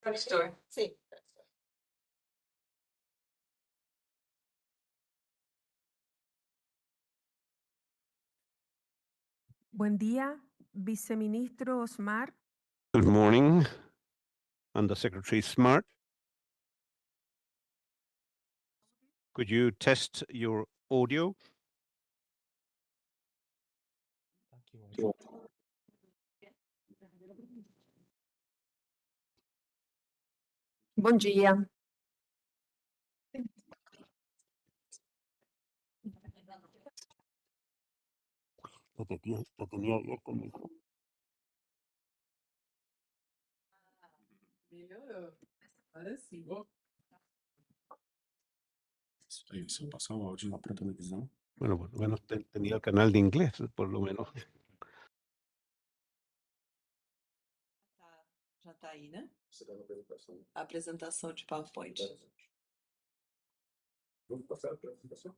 Drugstore. Sí. Buen día, viceministro Osmar. Good morning, Undersecretary Smart. Could you test your audio? Bom dia. Lo tenía ayer conmigo. Isso passar o áudio para a televisão. Bueno, por lo menos tenía el canal de inglés, por lo menos. Já tá aí, né? A apresentação de PowerPoint. Vamos passar a apresentação?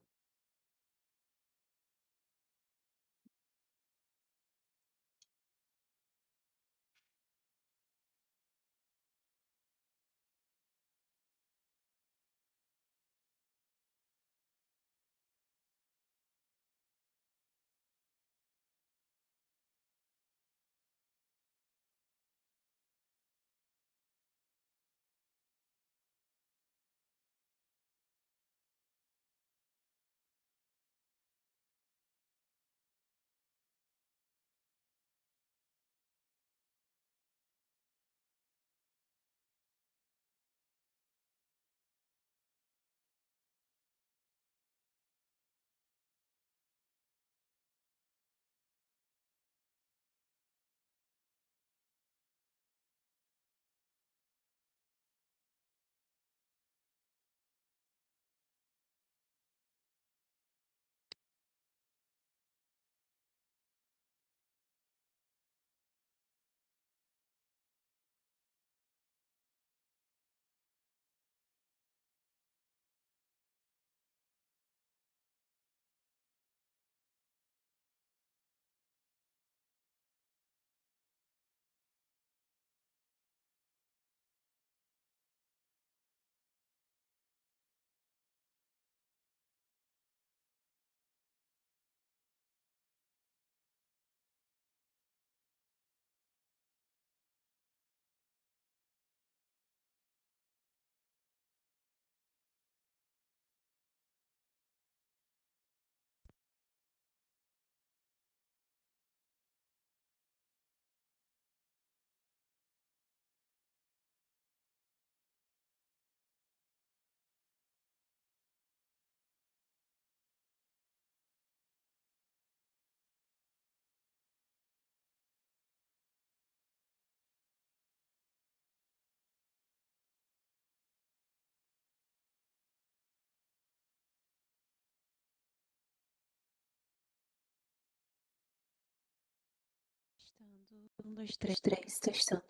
dois, três, testando.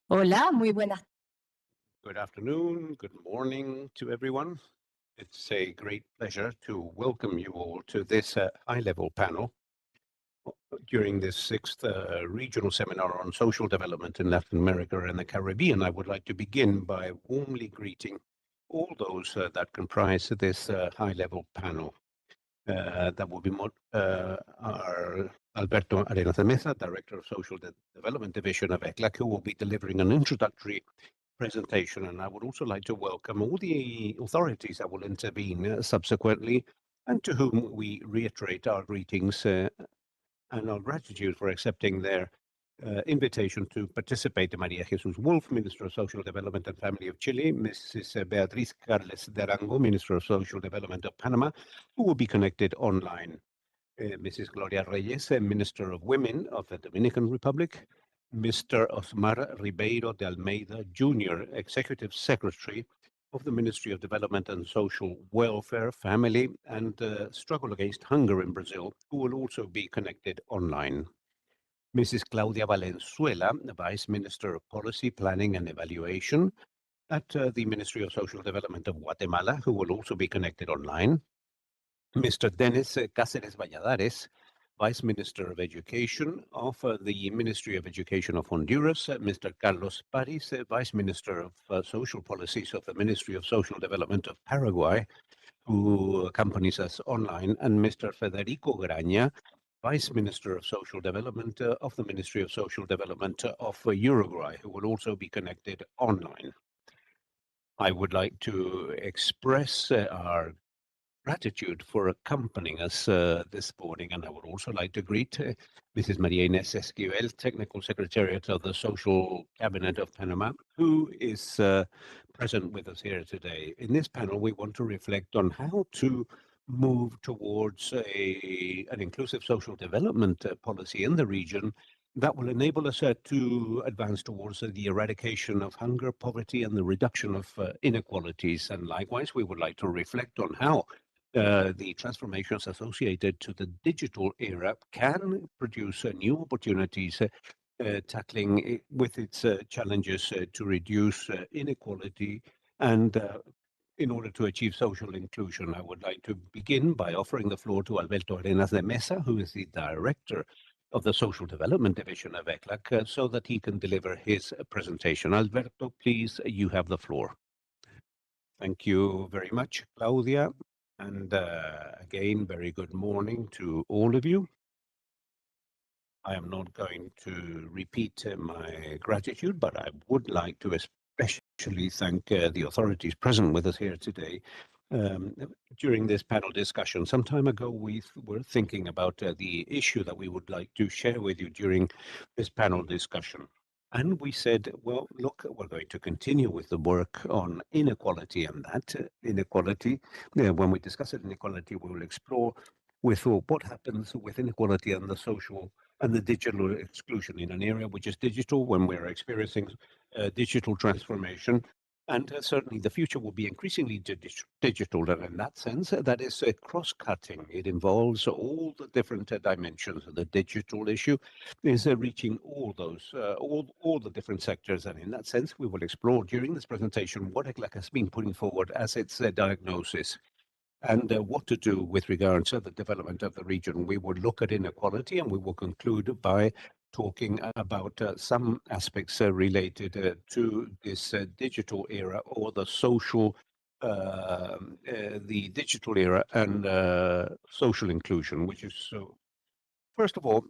Hola, muy buenas. Good afternoon, good morning to everyone. It's a great pleasure to welcome you all to this high-level panel during this sixth regional seminar on social development in Latin America and the Caribbean. I would like to begin by warmly greeting all those that comprise this high-level panel. That will be our Alberto Arenas de Mesa, Director of Social Development Division of ECLAC, who will be delivering an introductory presentation. And I would also like to welcome all the authorities that will intervene subsequently, and to whom we reiterate our greetings and our gratitude for accepting their invitation to participate. Maria Jesus Wolf, Minister of Social Development and Family of Chile, Mrs. Beatriz Carles de Arango, Minister of Social Development of Panama, who will be connected online. Mrs. Gloria Reyes, Minister of Women of the Dominican Republic, Mr. Osmar Ribeiro de Almeida, Jr., Executive Secretary of the Ministry of Development and Social Welfare, Family and Struggle Against Hunger in Brazil, who will also be connected online. Mrs. Claudia Valenzuela, Vice Minister of Policy, Planning and Evaluation at the Ministry of Social Development of Guatemala, who will also be connected online. Mr. Dennis Cáceres Valladares, Vice Minister of Education of the Ministry of Education of Honduras, Mr. Carlos Paris, Vice Minister of Social Policies of the Ministry of Social Development of Paraguay, who accompanies us online, and Mr. Federico Graña, Vice Minister of Social Development of the Ministry of Social Development of Uruguay, who will also be connected online. I would like to express our gratitude for accompanying us this morning, and I would also like to greet Mrs. Maria Inés Esquivel, Technical Secretariat of the Social Cabinet of Panama, who is present with us here today. In this panel, we want to reflect on how to move towards an inclusive social development policy in the region that will enable us to advance towards the eradication of hunger, poverty, and the reduction of inequalities. And likewise, we would like to reflect on how the transformations associated to the digital era can produce new opportunities, tackling with its challenges to reduce inequality and in order to achieve social inclusion. I would like to begin by offering the floor to Alberto Arenas de Mesa, who is the Director of the Social Development Division of ECLAC, so that he can deliver his presentation. Alberto, please, you have the floor. Thank you very much, Claudia. And again, very good morning to all of you. I am not going to repeat my gratitude, but I would like to especially thank the authorities present with us here today. During this panel discussion, some time ago, we were thinking about the issue that we would like to share with you during this panel discussion. And we said, well, look, we're going to continue with the work on inequality, and that inequality, when we discuss inequality, we will explore with what happens with inequality and the social and the digital exclusion in an area which is digital, when we're experiencing digital transformation. And certainly the future will be increasingly digital. And in that sense, that is cross-cutting. It involves all the different dimensions. The digital issue is reaching all those, all the different sectors. And in that sense, we will explore during this presentation what ECLAC has been putting forward as its diagnosis and what to do with regards to the development of the region. We will look at inequality, and we will conclude by talking about some aspects related to this digital era, or the social, the digital era and social inclusion, which is, so, first of all,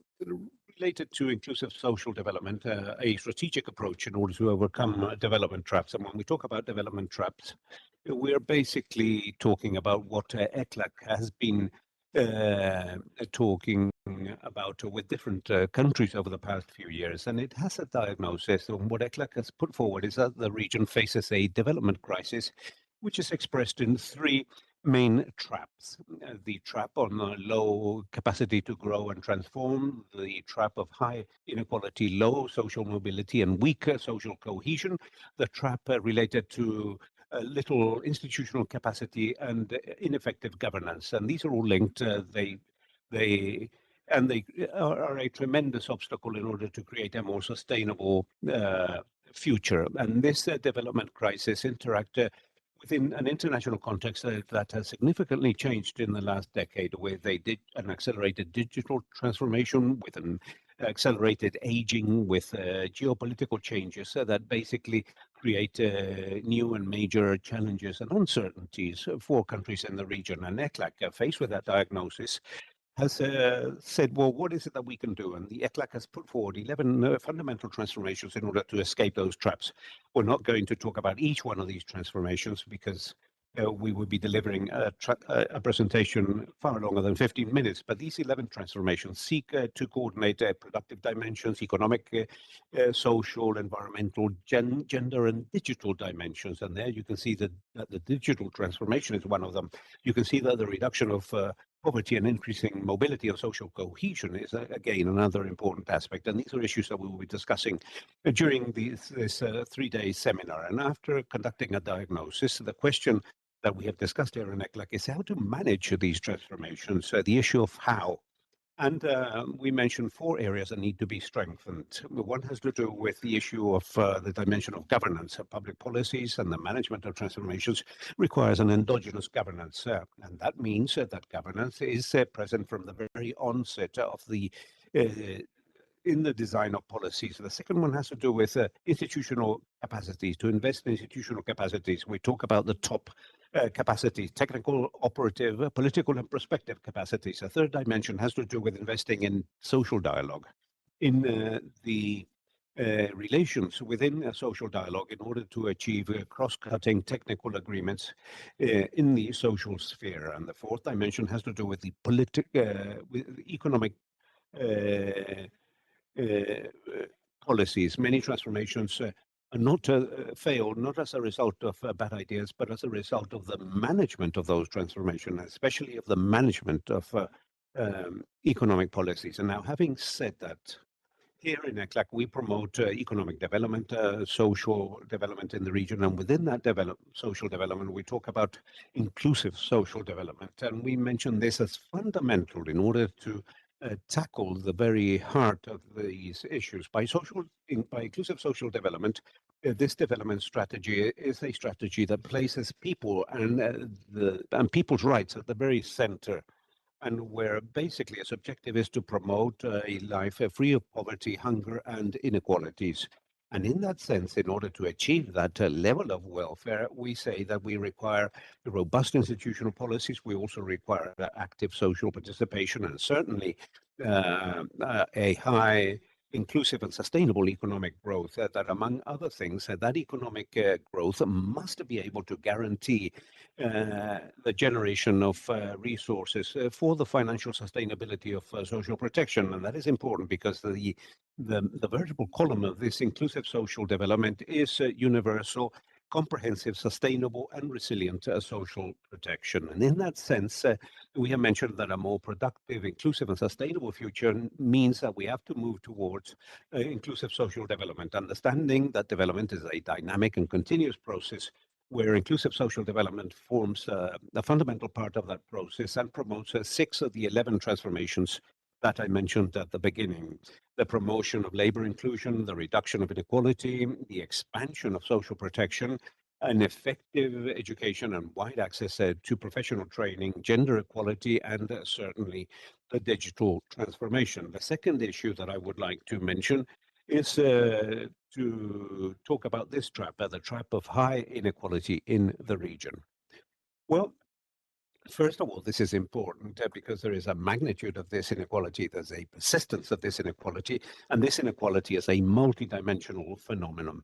related to inclusive social development, a strategic approach in order to overcome development traps. And when we talk about development traps, we're basically talking about what ECLAC has been talking about with different countries over the past few years, and it has a diagnosis. And what ECLAC has put forward is that the region faces a development crisis, which is expressed in three main traps. The trap on low capacity to grow and transform, the trap of high inequality, low social mobility, and weaker social cohesion, the trap related to little institutional capacity and ineffective governance. And these are all linked. They are a tremendous obstacle in order to create a more sustainable future. And this development crisis interact within an international context that has significantly changed in the last decade, with an accelerated digital transformation, with an accelerated aging, with geopolitical changes that basically create new and major challenges and uncertainties for countries in the region. And ECLAC, faced with that diagnosis, has said, well, what is it that we can do? And the ECLAC has put forward 11 fundamental transformations in order to escape those traps. We're not going to talk about each one of these transformations because we would be delivering a presentation far longer than 15 minutes. But these 11 transformations seek to coordinate productive dimensions, economic, social, environmental, gender, and digital dimensions. And there you can see that the digital transformation is one of them. You can see that the reduction of poverty and increasing mobility and social cohesion is, again, another important aspect. And these are issues that we will be discussing during this 3-day seminar. And after conducting a diagnosis, the question that we have discussed here in ECLAC is how to manage these transformations, the issue of how. And we mentioned 4 areas that need to be strengthened. One has to do with the issue of the dimension of governance. Public policies and the management of transformations requires an endogenous governance. And that means that governance is present from the very onset of in the design of policies. The second one has to do with institutional capacities, to invest in institutional capacities. We talk about the top capacities, technical, operative, political, and prospective capacities. A third dimension has to do with investing in social dialogue, in the relations within a social dialogue in order to achieve cross-cutting technical agreements in the social sphere. And the fourth dimension has to do with the economic policies. Many transformations not fail, not as a result of bad ideas, but as a result of the management of those transformations, especially of the management of economic policies. And now, having said that, here in ECLAC, we promote economic development, social development in the region. And within that social development, we talk about inclusive social development. And we mention this as fundamental in order to tackle the very heart of these issues. By inclusive social development, this development strategy is a strategy that places people and people's rights at the very center, and where basically its objective is to promote a life free of poverty, hunger, and inequalities. And in that sense, in order to achieve that level of welfare, we say that we require robust institutional policies. We also require active social participation, and certainly a high, inclusive and sustainable economic growth that, among other things, that economic growth must be able to guarantee the generation of resources for the financial sustainability of social protection. And that is important because the vertebral column of this inclusive social development is universal, comprehensive, sustainable, and resilient social protection. And in that sense, we have mentioned that a more productive, inclusive, and sustainable future means that we have to move towards inclusive social development, understanding that development is a dynamic and continuous process where inclusive social development forms a fundamental part of that process and promotes 6 of the 11 transformations that I mentioned at the beginning: the promotion of labor inclusion, the reduction of inequality, the expansion of social protection, an effective education and wide access to professional training, gender equality, and certainly the digital transformation. The second issue that I would like to mention is to talk about this trap, the trap of high inequality in the region. Well, first of all, this is important because there is a magnitude of this inequality, there's a persistence of this inequality, and this inequality is a multidimensional phenomenon.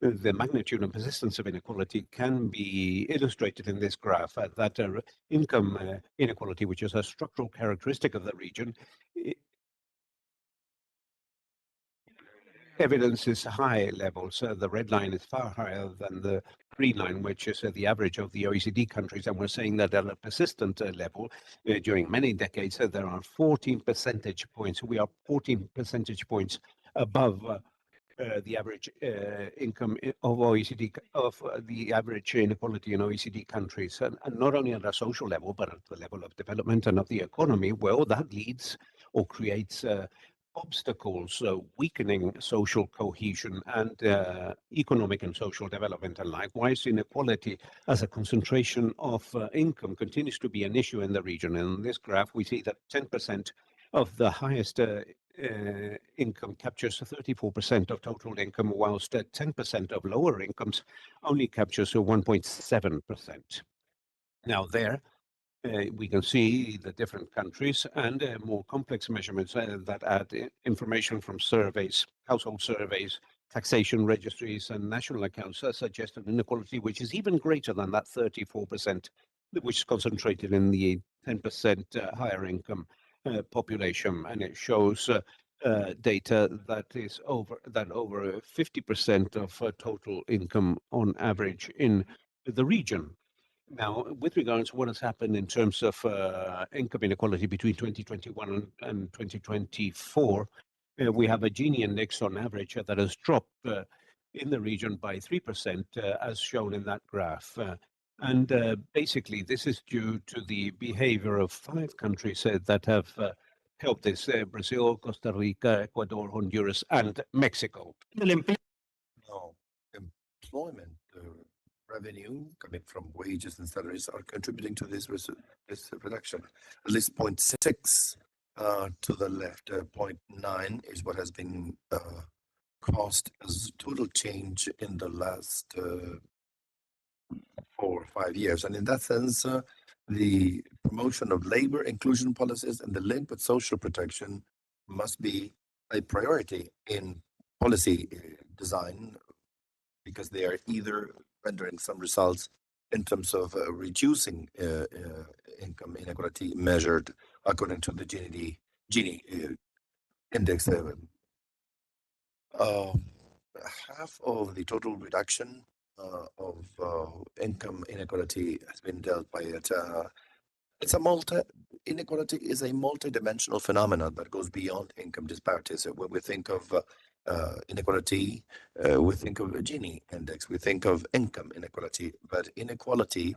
the magnitude and persistence of inequality can be illustrated in this graph, that income inequality, which is a structural characteristic of the region, evidences high levels. The red line is far higher than the green line, which is the average of the OECD countries. And we're saying that at a persistent level, during many decades, there are 14 percentage points. We are 14 percentage points above the average income of OECD, of the average inequality in OECD countries, and not only at a social level, but at the level of development and of the economy. Well, that leads or creates obstacles, weakening social cohesion and economic and social development. And likewise, inequality as a concentration of income continues to be an issue in the region. And in this graph, we see that 10% of the highest income captures 34% of total income, whilst 10% of lower incomes only captures 1.7%. Now there, we can see the different countries and more complex measurements that add information from surveys, household surveys, taxation registries, and national accounts suggest an inequality which is even greater than that 34%, which is concentrated in the 10% higher income population. And it shows data that is over 50% of total income on average in the region. Now, with regards to what has happened in terms of income inequality between 2021 and 2024, we have a Gini index on average that has dropped in the region by 3%, as shown in that graph. And basically, this is due to the behavior of 5 countries that have helped this: Brazil, Costa Rica, Ecuador, Honduras, and Mexico. No, employment revenue coming from wages and salaries are contributing to this reduction. At least 0.6 to the left, 0.9 is what has been cost as total change in the last 4 or 5 years. And in that sense, the promotion of labor inclusion policies and the link with social protection must be a priority in policy design, because they are either rendering some results in terms of reducing income inequality measured according to the Gini index. Half of the total reduction of income inequality has been dealt by it. Inequality is a multidimensional phenomenon that goes beyond income disparities. When we think of inequality, we think of a Gini index, we think of income inequality, but inequality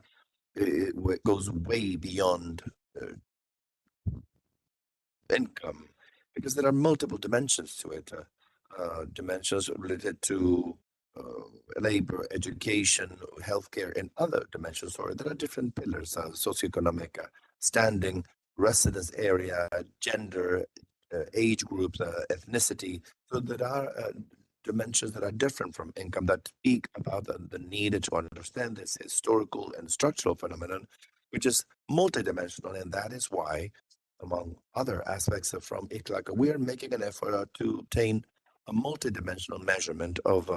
goes way beyond income, because there are multiple dimensions to it, dimensions related to labor, education, healthcare, and other dimensions. Or there are different pillars: socioeconomic standing, residence area, gender, age groups, ethnicity. So there are dimensions that are different from income that speak about the need to understand this historical and structural phenomenon, which is multidimensional. And that is why, among other aspects from ICLAC, we are making an effort to obtain a multidimensional measurement of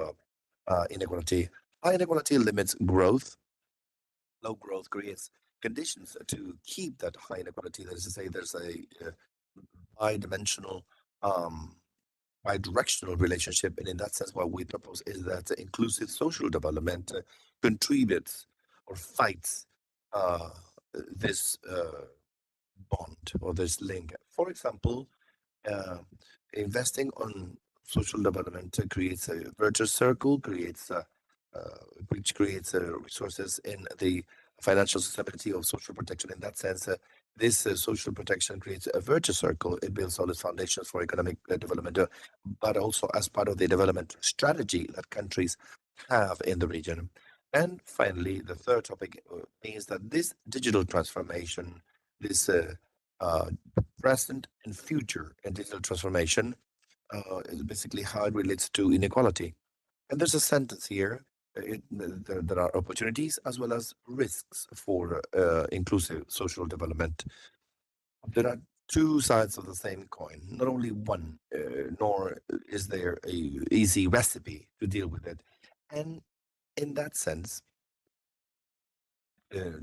inequality. High inequality limits growth. Low growth creates conditions to keep that high inequality. That is to say, there's a bidimensional, bidirectional relationship. And in that sense, what we propose is that inclusive social development contributes or fights this bond or this link. For example, investing on social development creates a virtuous circle, which creates resources in the financial stability of social protection. In that sense, this social protection creates a virtuous circle. It builds solid foundations for economic development, but also as part of the development strategy that countries have in the region. And finally, the third topic means that this digital transformation, this present and future and digital transformation, is basically how it relates to inequality. And there's a sentence here. There are opportunities as well as risks for inclusive social development. There are two sides of the same coin, not only one, nor is there a easy recipe to deal with it. And in that sense,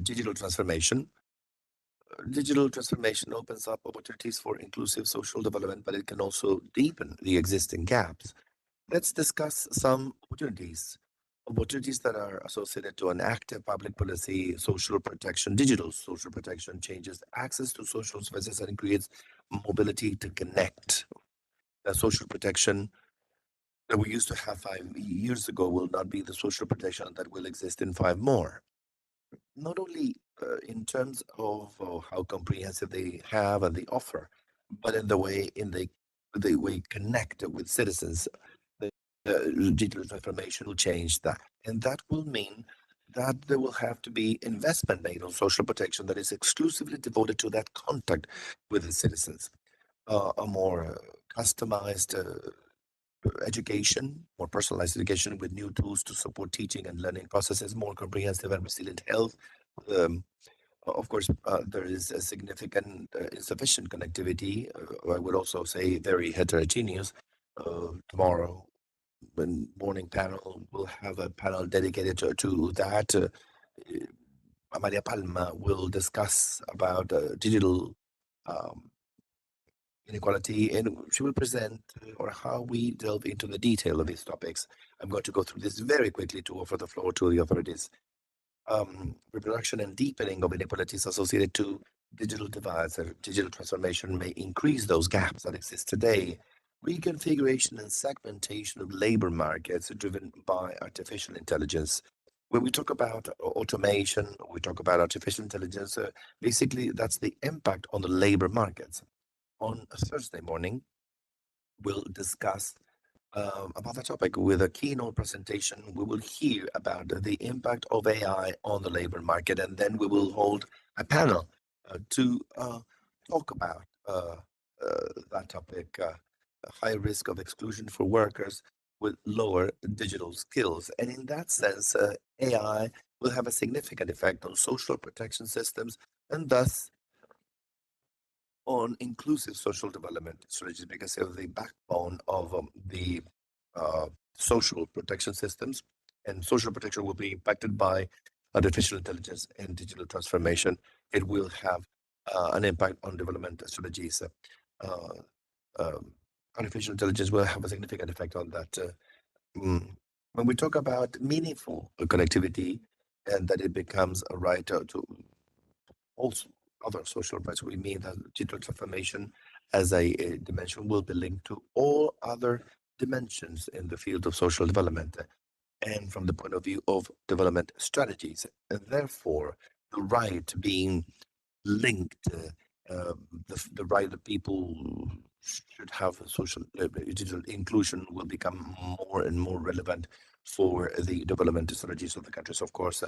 digital transformation opens up opportunities for inclusive social development, but it can also deepen the existing gaps. Let's discuss some opportunities that are associated to an active public policy. Social protection, digital social protection changes access to social services and creates mobility to connect. The social protection that we used to have 5 years ago will not be the social protection that will exist in 5 more. Not only in terms of how comprehensive they have and they offer, but in the way we connect with citizens. The digital transformation will change that, and that will mean that there will have to be investment made on social protection that is exclusively devoted to that contact with the citizens. A more customized education, more personalized education with new tools to support teaching and learning processes, more comprehensive and resilient health. Of course, there is a significant insufficient connectivity. I would also say very heterogeneous. Tomorrow, when morning panel, we'll have a panel dedicated to that. Maria Palma will discuss about digital inequality, and she will present or how we delve into the detail of these topics. I'm going to go through this very quickly to offer the floor to the authorities. Reproduction and deepening of inequalities associated to digital divides or digital transformation may increase those gaps that exist today. Reconfiguration and segmentation of labor markets are driven by artificial intelligence. When we talk about automation, we talk about artificial intelligence, basically that's the impact on the labor markets. On a Thursday morning, we'll discuss about that topic with a keynote presentation. We will hear about the impact of AI on the labor market, and then we will hold a panel to talk about that topic, high risk of exclusion for workers with lower digital skills. And in that sense, AI will have a significant effect on social protection systems and thus on inclusive social development strategies, because of the backbone of the social protection systems, and social protection will be impacted by artificial intelligence and digital transformation. It will have an impact on development strategies. Artificial intelligence will have a significant effect on that. When we talk about meaningful connectivity and that it becomes a right to also other social rights, we mean that digital transformation as a dimension will be linked to all other dimensions in the field of social development and from the point of view of development strategies. And therefore, the right being linked, the right that people should have social digital inclusion will become more and more relevant for the development strategies of the countries. Of course,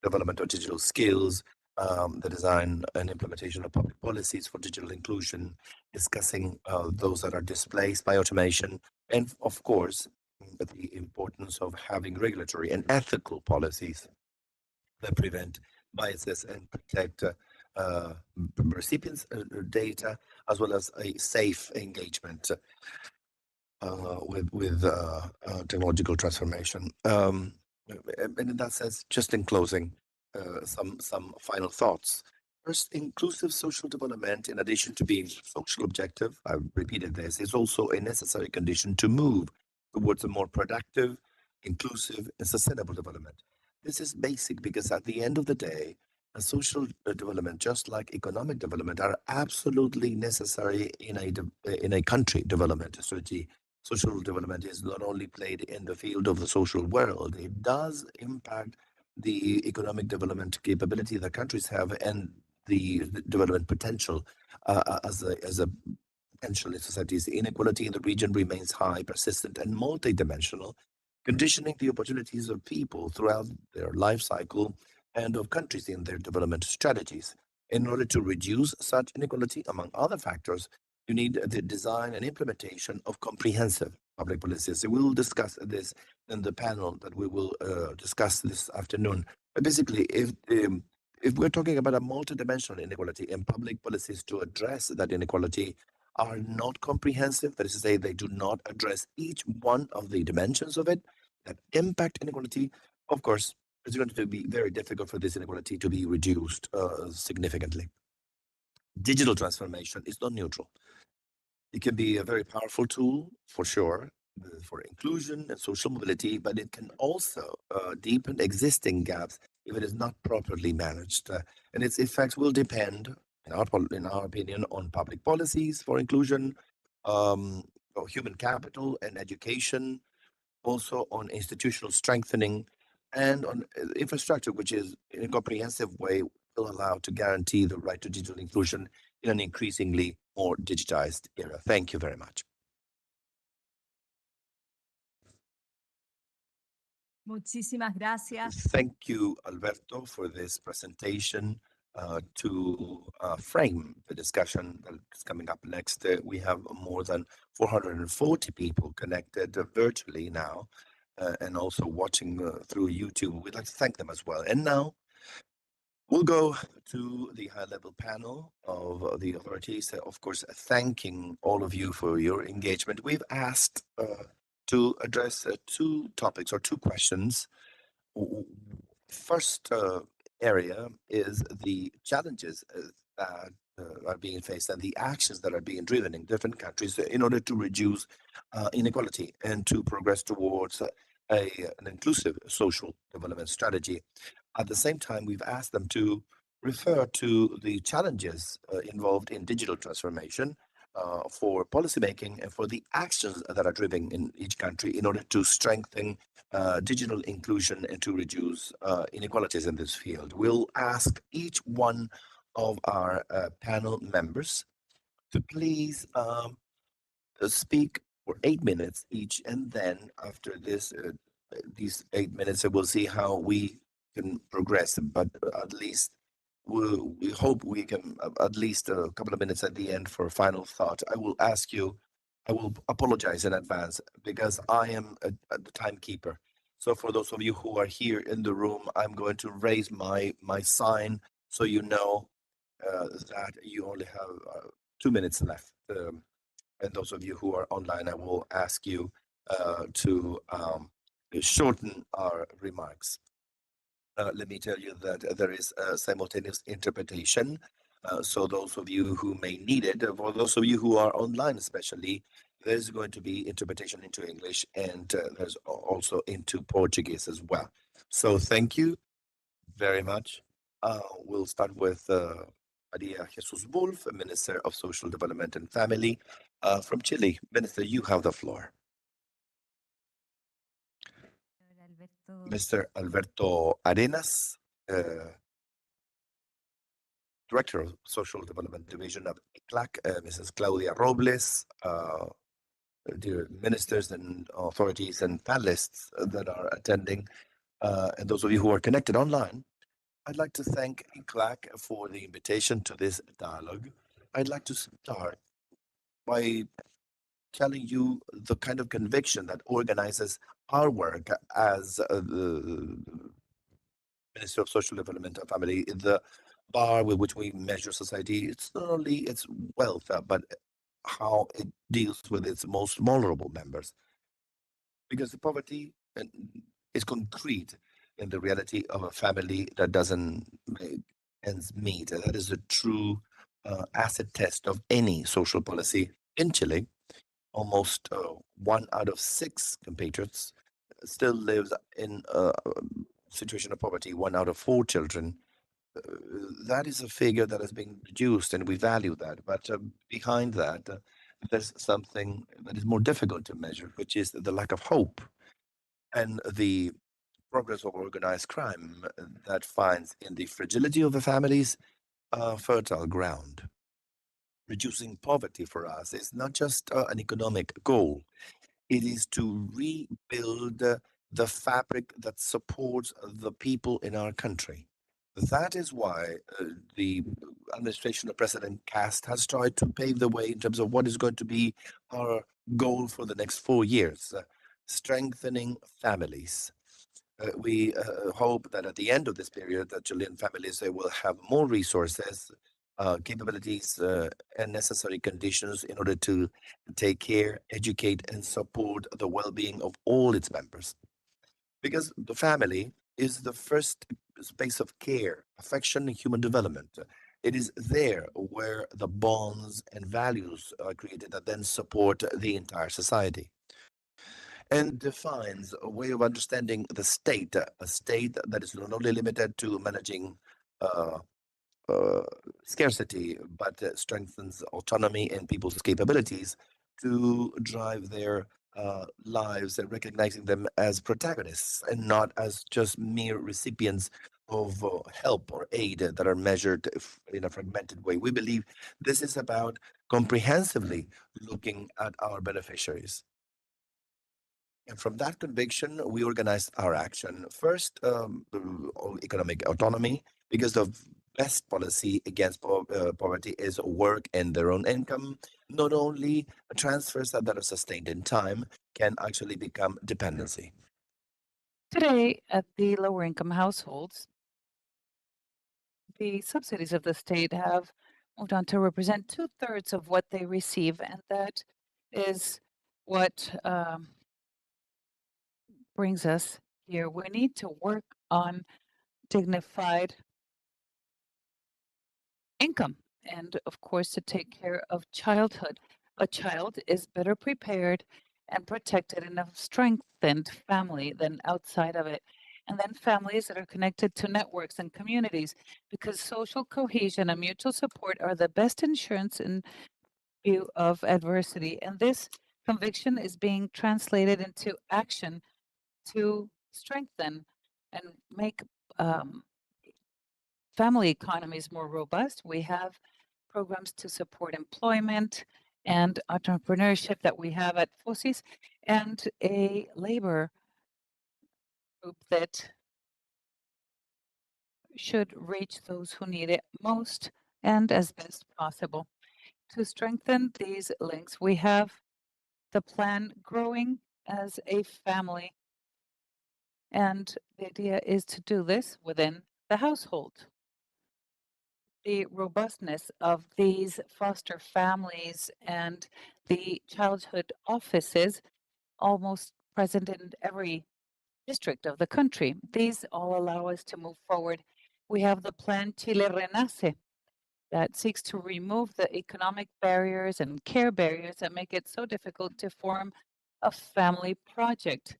development of digital skills, the design and implementation of public policies for digital inclusion, discussing those that are displaced by automation, and of course, the importance of having regulatory and ethical policies that prevent biases and protect recipients' data, as well as a safe engagement with technological transformation. And in that sense, just in closing, some final thoughts. First, inclusive social development, in addition to being social objective, I've repeated this, is also a necessary condition to move towards a more productive, inclusive, and sustainable development. This is basic because at the end of the day, a social development, just like economic development, are absolutely necessary in a country development strategy. Social development is not only played in the field of the social world, it does impact the economic development capability that countries have and the development potential as a potential in societies. Inequality in the region remains high, persistent, and multidimensional, conditioning the opportunities of people throughout their life cycle and of countries in their development strategies. In order to reduce such inequality, among other factors, you need the design and implementation of comprehensive public policies. So we will discuss this in the panel that we will discuss this afternoon. But basically, if we're talking about a multidimensional inequality and public policies to address that inequality are not comprehensive, that is to say, they do not address each one of the dimensions of it, that impact inequality, of course, it's going to be very difficult for this inequality to be reduced significantly. Digital transformation is not neutral. It can be a very powerful tool for sure for inclusion and social mobility, but it can also deepen existing gaps if it is not properly managed. And its effects will depend, in our opinion, on public policies for inclusion, human capital and education, also on institutional strengthening, and on infrastructure, which is in a comprehensive way will allow to guarantee the right to digital inclusion in an increasingly more digitized era. Thank you very much. Muchísimas gracias. Thank you, Alberto, for this presentation to frame the discussion that's coming up next. We have more than 440 people connected virtually now and also watching through YouTube. We'd like to thank them as well. And now we'll go to the high-level panel of the authorities, of course, thanking all of you for your engagement. We've asked to address two topics or two questions. First area is the challenges that are being faced and the actions that are being driven in different countries in order to reduce inequality and to progress towards an inclusive social development strategy. At the same time, we've asked them to refer to the challenges involved in digital transformation for policymaking and for the actions that are driven in each country in order to strengthen digital inclusion and to reduce inequalities in this field. We'll ask each one of our panel members to please speak for 8 minutes each, and then after these 8 minutes, we'll see how we can progress. But at least we hope we can at least a couple of minutes at the end for a final thought. I will apologize in advance because I am the timekeeper. So for those of you who are here in the room, I'm going to raise my sign so you know that you only have 2 minutes left. And those of you who are online, I will ask you to shorten our remarks. Let me tell you that there is simultaneous interpretation. So those of you who may need it, for those of you who are online especially, there's going to be interpretation into English and there's also into Portuguese as well. So thank you very much. We'll start with Maria Jesus Wolf, Minister of Social Development and Family from Chile. Minister, you have the floor. Mr. Alberto Arenas, Director of Social Development Division of ECLAC, Mrs. Claudia Robles, dear ministers and authorities and panelists that are attending, and those of you who are connected online. I'd like to thank ECLAC for the invitation to this dialogue. I'd like to start by telling you the kind of conviction that organizes our work as the Minister of Social Development and Family. The bar with which we measure society, it's not only its wealth, but how it deals with its most vulnerable members. Because the poverty is concrete in the reality of a family that doesn't make ends meet. And that is a true acid test of any social policy. In Chile, almost 1 out of 6 compatriots still lives in a situation of poverty, 1 out of 4 children. That is a figure that has been reduced, and we value that. But behind that, there's something that is more difficult to measure, which is the lack of hope and the progress of organized crime that finds in the fragility of the families fertile ground. Reducing poverty for us is not just an economic goal. It is to rebuild the fabric that supports the people in our country. That is why the administration of President Cast has tried to pave the way in terms of what is going to be our goal for the next 4 years, strengthening families. We hope that at the end of this period, that Chilean families will have more resources, capabilities, and necessary conditions in order to take care, educate, and support the well-being of all its members. because the family is the first space of care, affection, and human development. It is there where the bonds and values are created that then support the entire society and defines a way of understanding the state, a state that is not only limited to managing uh, scarcity, but strengthens autonomy and people's capabilities to drive their lives and recognizing them as protagonists and not as just mere recipients of help or aid that are measured in a fragmented way. We believe this is about comprehensively looking at our beneficiaries. And from that conviction, we organized our action. First, economic autonomy, because the best policy against poverty is work and their own income. Not only transfers that are sustained in time can actually become dependency. Today, at the lower income households, the subsidies of the state have moved on to represent 2/3 of what they receive, and that is what brings us here. We need to work on dignified income and, of course, to take care of childhood. A child is better prepared and protected in a strengthened family than outside of it. And then families that are connected to networks and communities, because social cohesion and mutual support are the best insurance in view of adversity. And this conviction is being translated into action to strengthen and make family economies more robust. We have programs to support employment and entrepreneurship that we have at FOSIS, and a labor group that should reach those who need it most and as best possible. To strengthen these links, we have the plan Growing as a Family, and the idea is to do this within the household. The robustness of these foster families and the childhood offices, almost present in every district of the country. These all allow us to move forward. We have the plan Chile Renace that seeks to remove the economic barriers and care barriers that make it so difficult to form a family project.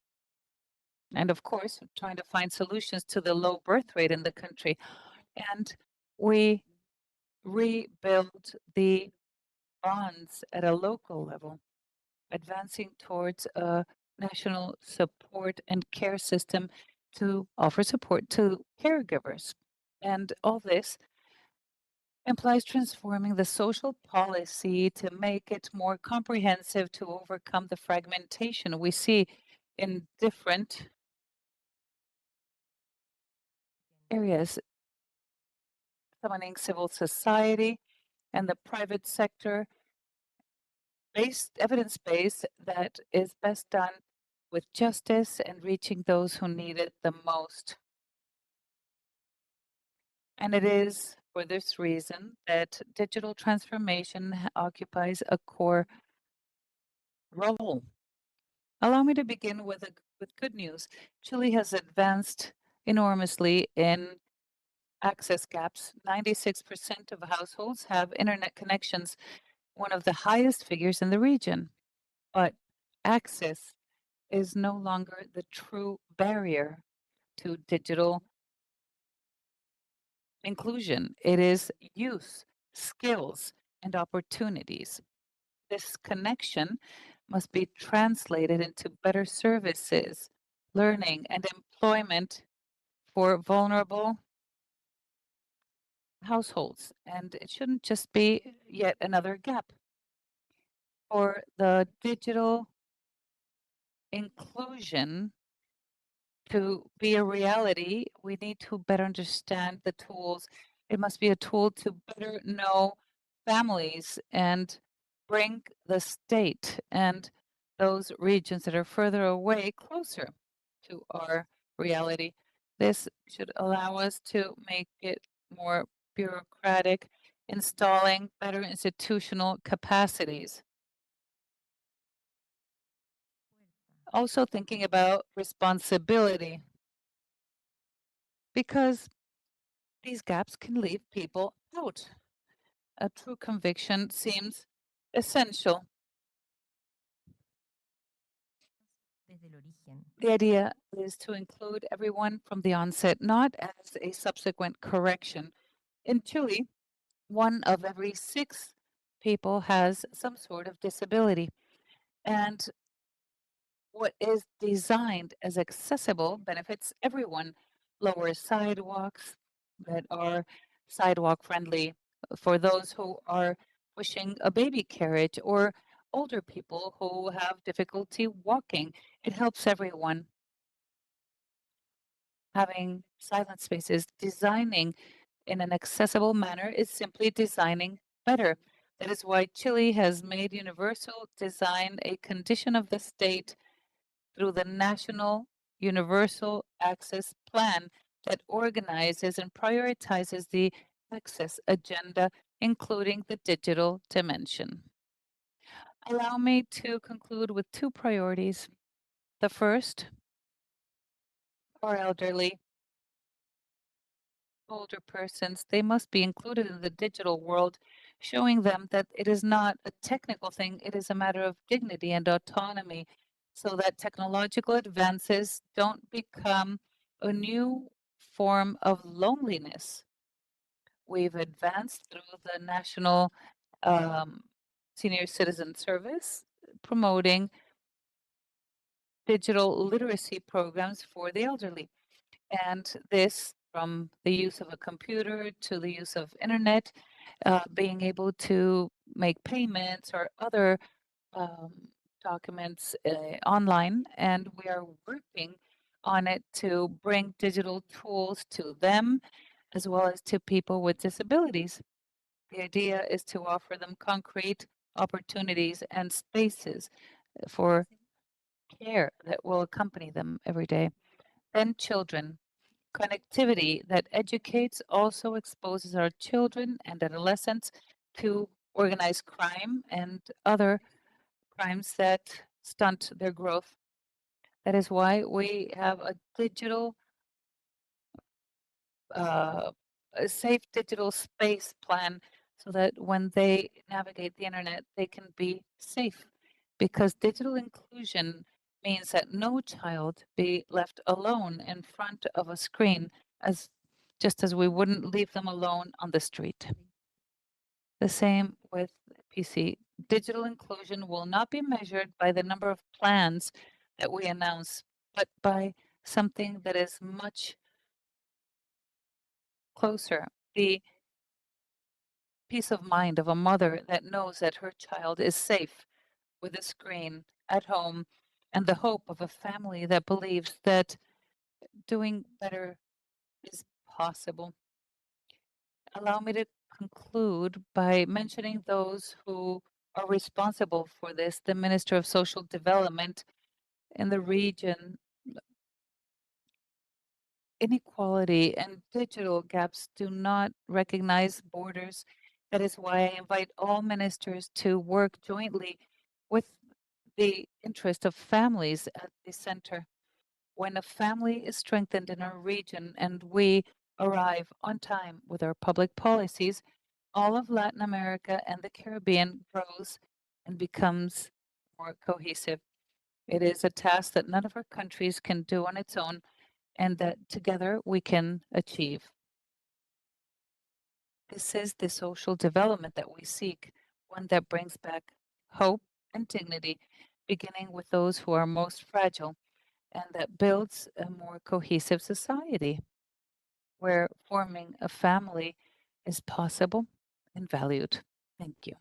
And of course, trying to find solutions to the low birth rate in the country. And we rebuild the bonds at a local level, advancing towards a national support and care system to offer support to caregivers. And all this implies transforming the social policy to make it more comprehensive to overcome the fragmentation we see in different areas, summoning civil society and the private sector evidence-based that is best done with justice and reaching those who need it the most. And it is for this reason that digital transformation occupies a core role. Allow me to begin with good news. Chile has advanced enormously in access gaps. 96% of households have internet connections, one of the highest figures in the region. But access is no longer the true barrier to digital inclusion. It is use, skills, and opportunities. This connection must be translated into better services, learning, and employment for vulnerable households. And it shouldn't just be yet another gap. For the digital inclusion to be a reality, we need to better understand the tools. It must be a tool to better know families and bring the state and those regions that are further away closer to our reality. This should allow us to make it more bureaucratic, installing better institutional capacities. also thinking about responsibility, because these gaps can leave people out. A true conviction seems essential. The idea is to include everyone from the onset, not as a subsequent correction. In Chile, 1 of every 6 people has some sort of disability. And what is designed as accessible benefits everyone. Lower sidewalks that are sidewalk friendly for those who are pushing a baby carriage, or older people who have difficulty walking. It helps everyone. Having silent spaces, designing in an accessible manner is simply designing better. That is why Chile has made universal design a condition of the state through the National Universal Access Plan that organizes and prioritizes the access agenda, including the digital dimension. Allow me to conclude with 2 priorities. The first, our elderly, older persons, they must be included in the digital world, showing them that it is not a technical thing, it is a matter of dignity and autonomy, so that technological advances don't become a new form of loneliness. We've advanced through the National Senior Citizen Service, promoting digital literacy programs for the elderly. And this, from the use of a computer to the use of internet, being able to make payments or other documents online. And we are working on it to bring digital tools to them as well as to people with disabilities. The idea is to offer them concrete opportunities and spaces for care that will accompany them every day. Then children. Connectivity that educates also exposes our children and adolescents to organized crime and other crimes that stunt their growth. That is why we have a digital, a safe digital space plan, so that when they navigate the internet, they can be safe. Because digital inclusion means that no child be left alone in front of a screen, just as we wouldn't leave them alone on the street. The same with PC. Digital inclusion will not be measured by the number of plans that we announce, but by something that is much closer. The peace of mind of a mother that knows that her child is safe with a screen at home, and the hope of a family that believes that doing better is possible. Allow me to conclude by mentioning those who are responsible for this. The Minister of Social Development in the region. Inequality and digital gaps do not recognize borders. That is why I invite all ministers to work jointly with the interest of families at the center. When a family is strengthened in our region and we arrive on time with our public policies, all of Latin America and the Caribbean grows and becomes more cohesive. It is a task that none of our countries can do on its own, and that together we can achieve. This is the social development that we seek, one that brings back hope and dignity, beginning with those who are most fragile, and that builds a more cohesive society where forming a family is possible and valued. Thank you.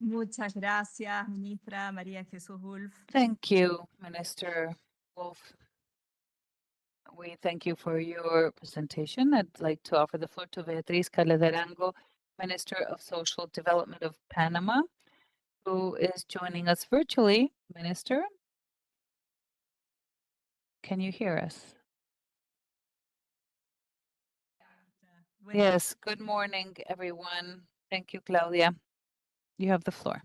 Muchas gracias, ministra María Jesús Wolf. Thank you, Minister Wolf. We thank you for your presentation. I'd like to offer the floor to Beatriz Calderango, Minister of Social Development of Panama, who is joining us virtually. Minister, can you hear us? Yes, good morning, everyone. Thank you, Claudia. You have the floor.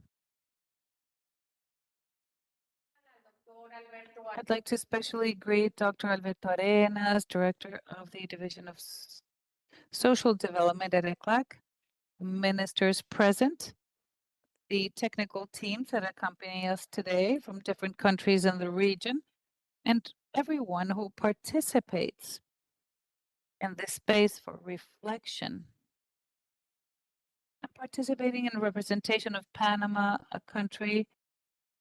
I'd like to especially greet Dr. Alberto Arenas, Director of the Division of Social Development at ECLAC, ministers present, the technical teams that accompany us today from different countries in the region, and everyone who participates in this space for reflection. I'm participating in representation of Panama, a country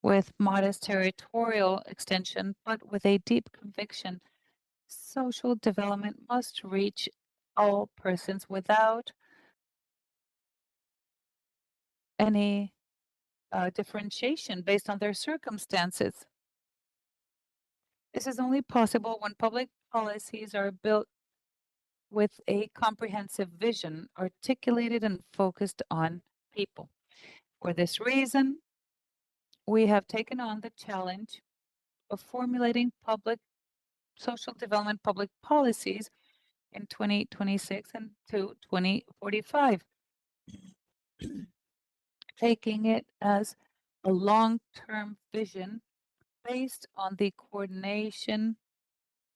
with modest territorial extension, but with a deep conviction. Social development must reach all persons without any differentiation based on their circumstances. This is only possible when public policies are built with a comprehensive vision, articulated and focused on people. For this reason, we have taken on the challenge of formulating public social development public policies in 2026 and to 2045, taking it as a long-term vision based on the coordination,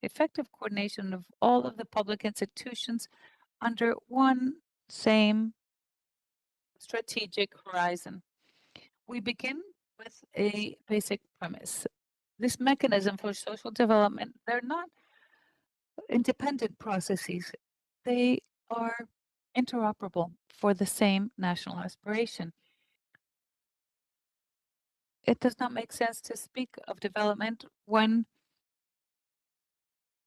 effective coordination of all of the public institutions under one same strategic horizon. We begin with a basic premise. This mechanism for social development, they're not independent processes. They are interoperable for the same national aspiration. It does not make sense to speak of development when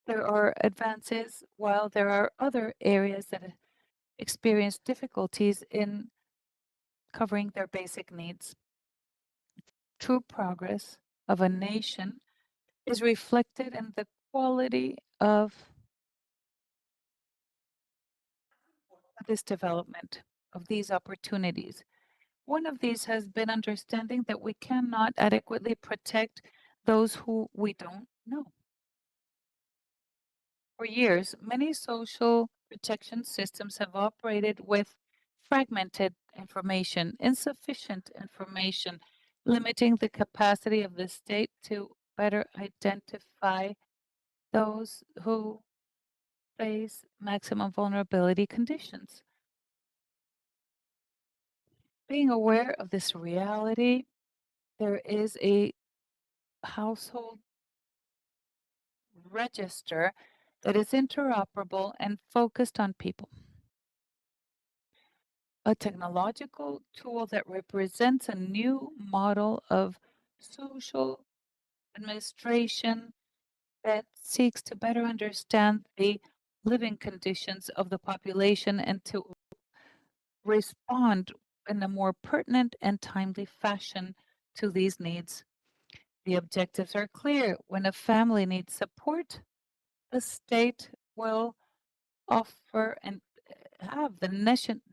there are advances while there are other areas that experience difficulties in covering their basic needs. True progress of a nation is reflected in the quality of this development, of these opportunities. One of these has been understanding that we cannot adequately protect those who we don't know. For years, many social protection systems have operated with fragmented information, insufficient information, limiting the capacity of the state to better identify those who face maximum vulnerability conditions. Being aware of this reality, there is a household register that is interoperable and focused on people. A technological tool that represents a new model of social administration that seeks to better understand the living conditions of the population and to respond in a more pertinent and timely fashion to these needs. The objectives are clear. When a family needs support, the state will offer and have the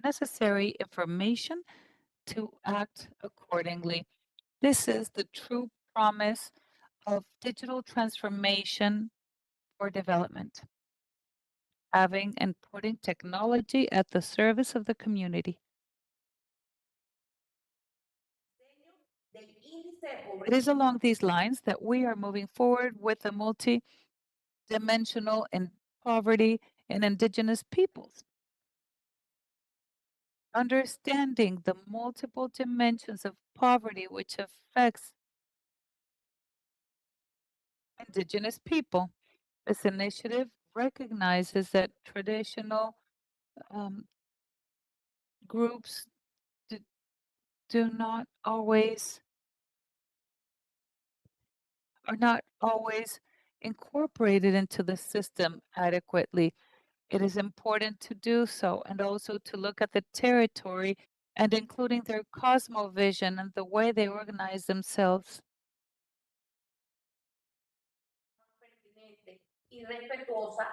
necessary information to act accordingly. This is the true promise of digital transformation for development, having and putting technology at the service of the community. It is along these lines that we are moving forward with a multi-dimensional in poverty in indigenous peoples. Understanding the multiple dimensions of poverty which affects indigenous people. This initiative recognizes that traditional groups are not always incorporated into the system adequately. It is important to do so and also to look at the territory and including their cosmovision and the way they organize themselves.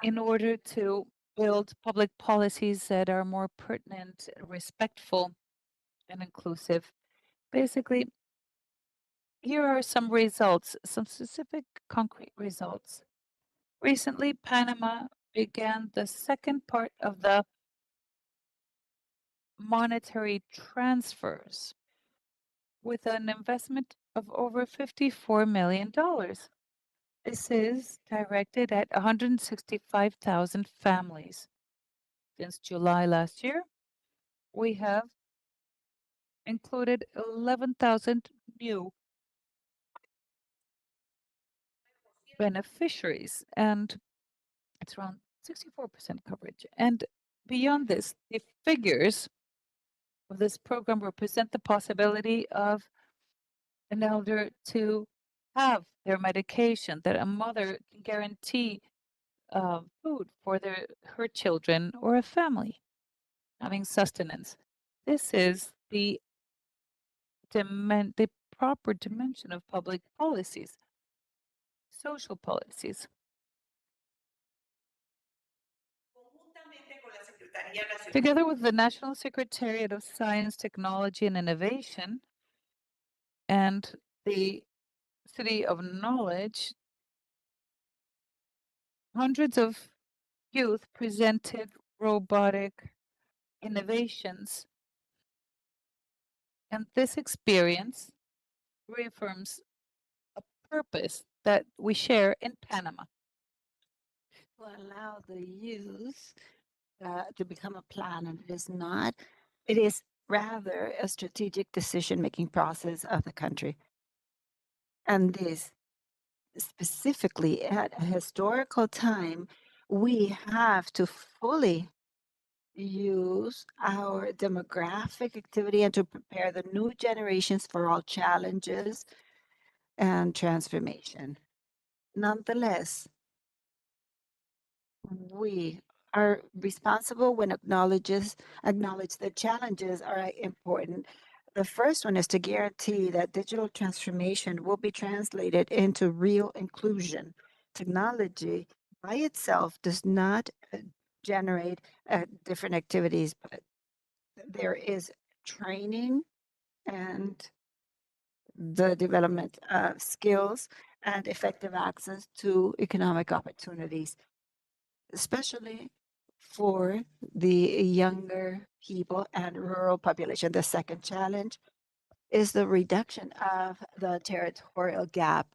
In order to build public policies that are more pertinent, respectful, and inclusive. Basically, here are some results, some specific concrete results. Recently, Panama began the second part of the monetary transfers with an investment of over $54 million. This is directed at 165,000 families. Since July last year, we have included 11,000 new beneficiaries, and it's around 64% coverage. And beyond this, the figures of this program represent the possibility of an elder to have their medication, that a mother can guarantee food for her children or a family, having sustenance. This is the proper dimension of public policies, social policies. Together with the National Secretariat of Science, Technology, and Innovation and the City of Knowledge, hundreds of youth presented robotic innovations. And this experience reaffirms a purpose that we share in Panama. To allow the youth to become a plan, and it is not. It is rather a strategic decision-making process of the country. And this specifically at a historical time, we have to fully use our demographic activity and to prepare the new generations for all challenges and transformation. Nonetheless, we are responsible when acknowledge that challenges are important. The first one is to guarantee that digital transformation will be translated into real inclusion. Technology by itself does not generate different activities, but there is training and the development of skills and effective access to economic opportunities, especially for the younger people and rural population. The second challenge is the reduction of the territorial gap.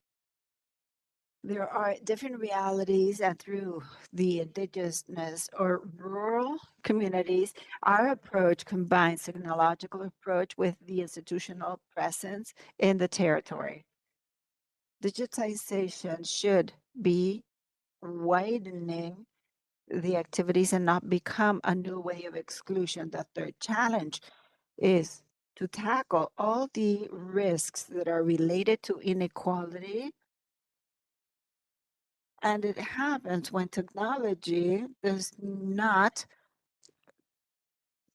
There are different realities, and through the indigenous or rural communities, our approach combines technological approach with the institutional presence in the territory. Digitization should be widening the activities and not become a new way of exclusion. The third challenge is to tackle all the risks that are related to inequality. And it happens when technology does not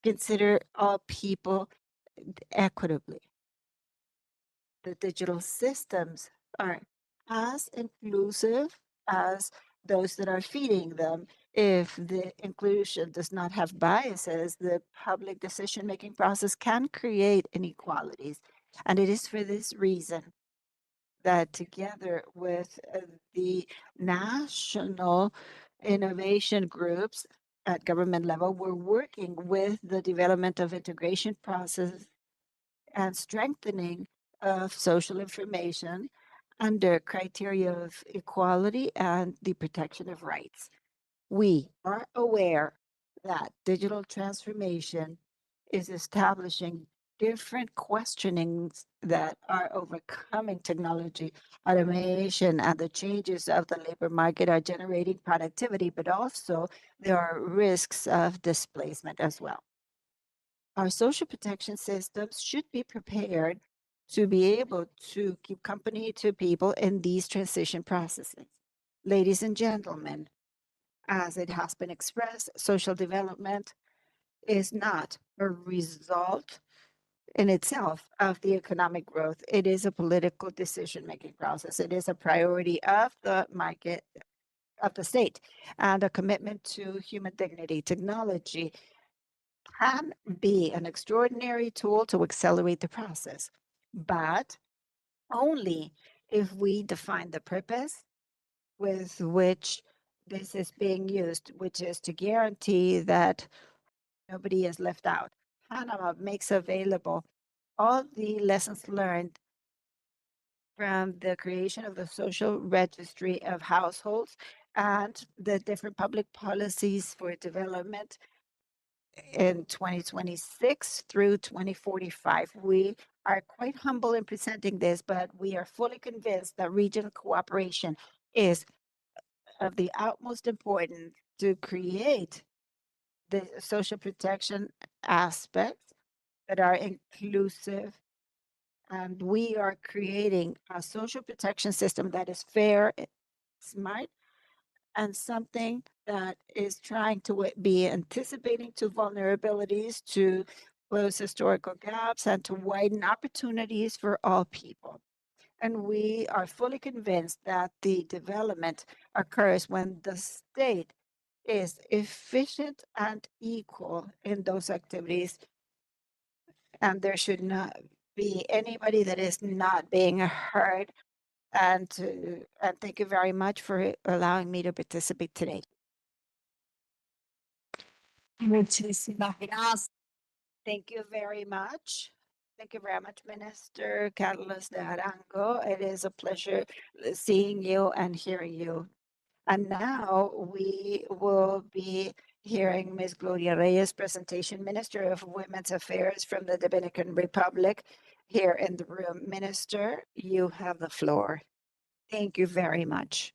consider all people equitably. The digital systems are as inclusive as those that are feeding them. If the inclusion does not have biases, the public decision-making process can create inequalities. And it is for this reason that together with the national innovation groups at government level, we're working with the development of integration process and strengthening of social information under criteria of equality and the protection of rights. We are aware that digital transformation is establishing different questionings that are overcoming technology. Automation and the changes of the labor market are generating productivity, but also there are risks of displacement as well. Our social protection systems should be prepared to be able to keep company to people in these transition processes. Ladies and gentlemen, as it has been expressed, social development is not a result in itself of the economic growth. It is a political decision-making process. It is a priority of the market, of the state, and a commitment to human dignity. Technology can be an extraordinary tool to accelerate the process, but only if we define the purpose with which this is being used, which is to guarantee that nobody is left out. Panama makes available all the lessons learned from the creation of the social registry of households and the different public policies for development in 2026 through 2045. We are quite humble in presenting this, but we are fully convinced that regional cooperation is of the utmost importance to create the social protection aspects that are inclusive. And we are creating a social protection system that is fair, smart, and something that is trying to be anticipating to vulnerabilities, to close historical gaps, and to widen opportunities for all people. And we are fully convinced that the development occurs when the state is efficient and equal in those activities. And there should not be anybody that is not being heard. And thank you very much for allowing me to participate today. Muchísimas gracias. Thank you very much. Thank you very much, Minister Carlos de Arango. It is a pleasure seeing you and hearing you. And now we will be hearing Ms. Gloria Reyes' presentation, Minister of Women's Affairs from the Dominican Republic, here in the room. Minister, you have the floor. Thank you very much.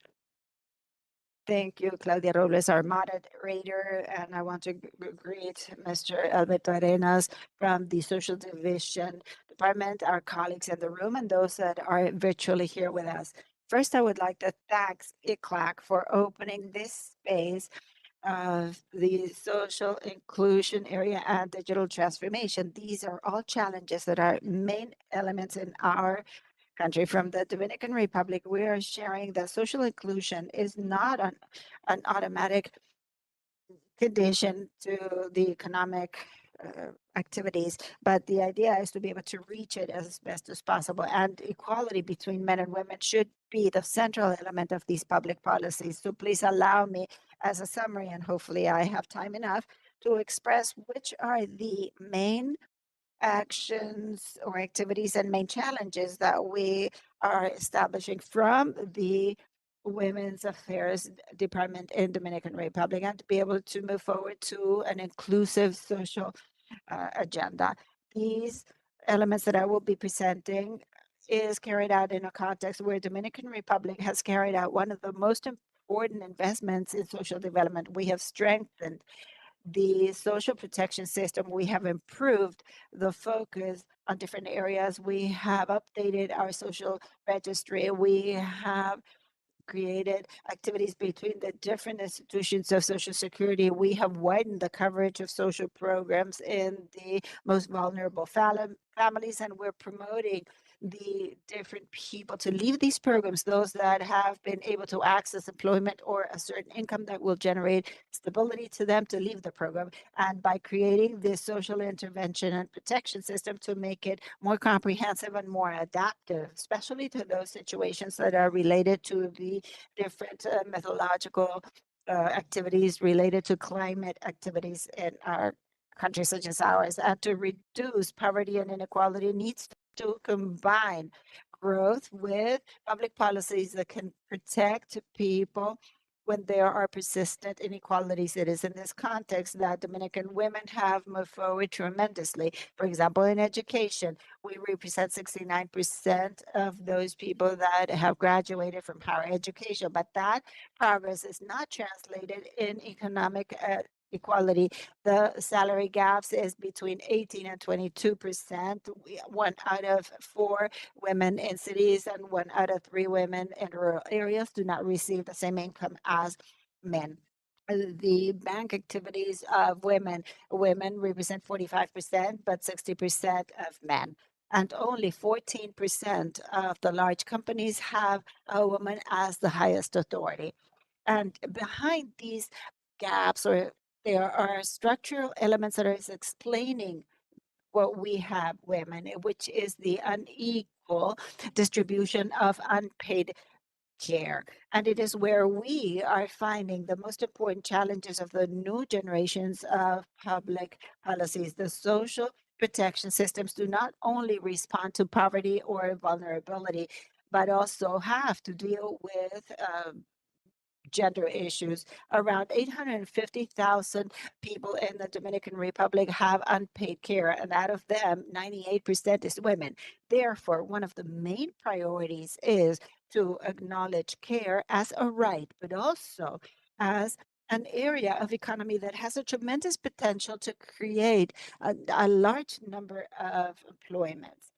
Thank you, Claudia Robles, our moderator, and I want to greet Mr. Alberto Arenas from the Social Division Department, our colleagues in the room, and those that are virtually here with us. First, I would like to thank ICLAC for opening this space of the social inclusion area and digital transformation. These are all challenges that are main elements in our country. From the Dominican Republic, we are sharing that social inclusion is not an automatic condition to the economic activities, but the idea is to be able to reach it as best as possible. And equality between men and women should be the central element of these public policies. So please allow me as a summary, and hopefully I have time enough to express which are the main actions or activities and main challenges that we are establishing from the Women's Affairs Department in Dominican Republic, and to be able to move forward to an inclusive social agenda. These elements that I will be presenting is carried out in a context where Dominican Republic has carried out one of the most important investments in social development. We have strengthened the social protection system. We have improved the focus on different areas. We have updated our social registry. We have created activities between the different institutions of Social Security. We have widened the coverage of social programs in the most vulnerable families, and we're promoting the different people to leave these programs, those that have been able to access employment or a certain income that will generate stability to them, to leave the program. And by creating this social intervention and protection system to make it more comprehensive and more adaptive, especially to those situations that are related to the different methodological activities related to climate activities in our countries such as ours. And to reduce poverty and inequality needs to combine growth with public policies that can protect people when there are persistent inequalities. It is in this context that Dominican women have moved forward tremendously. For example, in education, we represent 69% of those people that have graduated from higher education, but that progress is not translated in economic equality. The salary gaps is between 18 and 22%. One out of 4 women in cities and 1 out of 3 women in rural areas do not receive the same income as men. The bank activities of women represent 45%, but 60% of men. And only 14% of the large companies have a woman as the highest authority. And behind these gaps, or there are structural elements that are explaining what we have women, which is the unequal distribution of unpaid care. And it is where we are finding the most important challenges of the new generations of public policies. The social protection systems do not only respond to poverty or vulnerability, but also have to deal with gender issues. Around 850,000 people in the Dominican Republic have unpaid care, and out of them, 98% is women. Therefore, one of the main priorities is to acknowledge care as a right, but also as an area of economy that has a tremendous potential to create a large number of employments.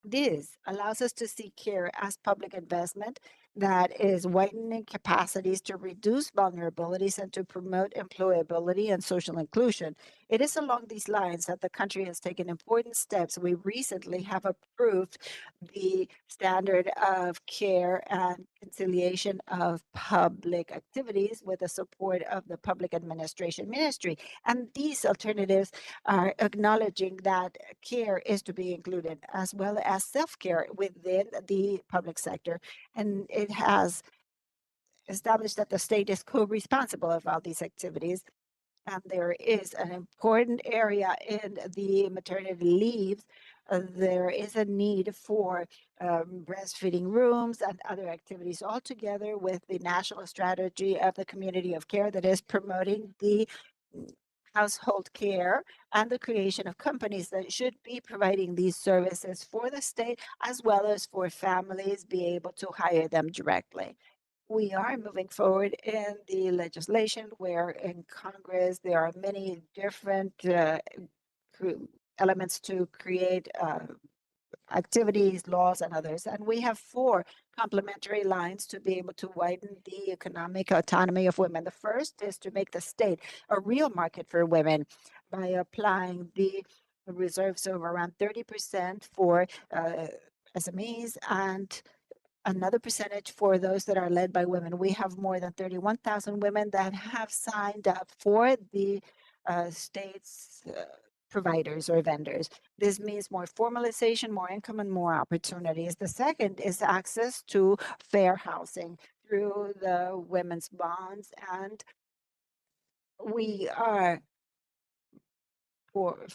This allows us to see care as public investment that is widening capacities to reduce vulnerabilities and to promote employability and social inclusion. It is along these lines that the country has taken important steps. We recently have approved the standard of care and conciliation of public activities with the support of the Public Administration Ministry. And these alternatives are acknowledging that care is to be included, as well as self-care within the public sector. And it has established that the state is co-responsible of all these activities. And there is an important area in the maternity leaves. There is a need for breastfeeding rooms and other activities all together with the national strategy of the community of care that is promoting the household care and the creation of companies that should be providing these services for the state as well as for families be able to hire them directly. We are moving forward in the legislation where in Congress there are many different elements to create activities, laws, and others. And we have 4 complementary lines to be able to widen the economic autonomy of women. The first is to make the state a real market for women by applying the reserves of around 30% for SMEs and another percentage for those that are led by women. We have more than 31,000 women that have signed up for the state's providers or vendors. This means more formalization, more income, and more opportunities. The second is access to fair housing through the women's bonds. And we are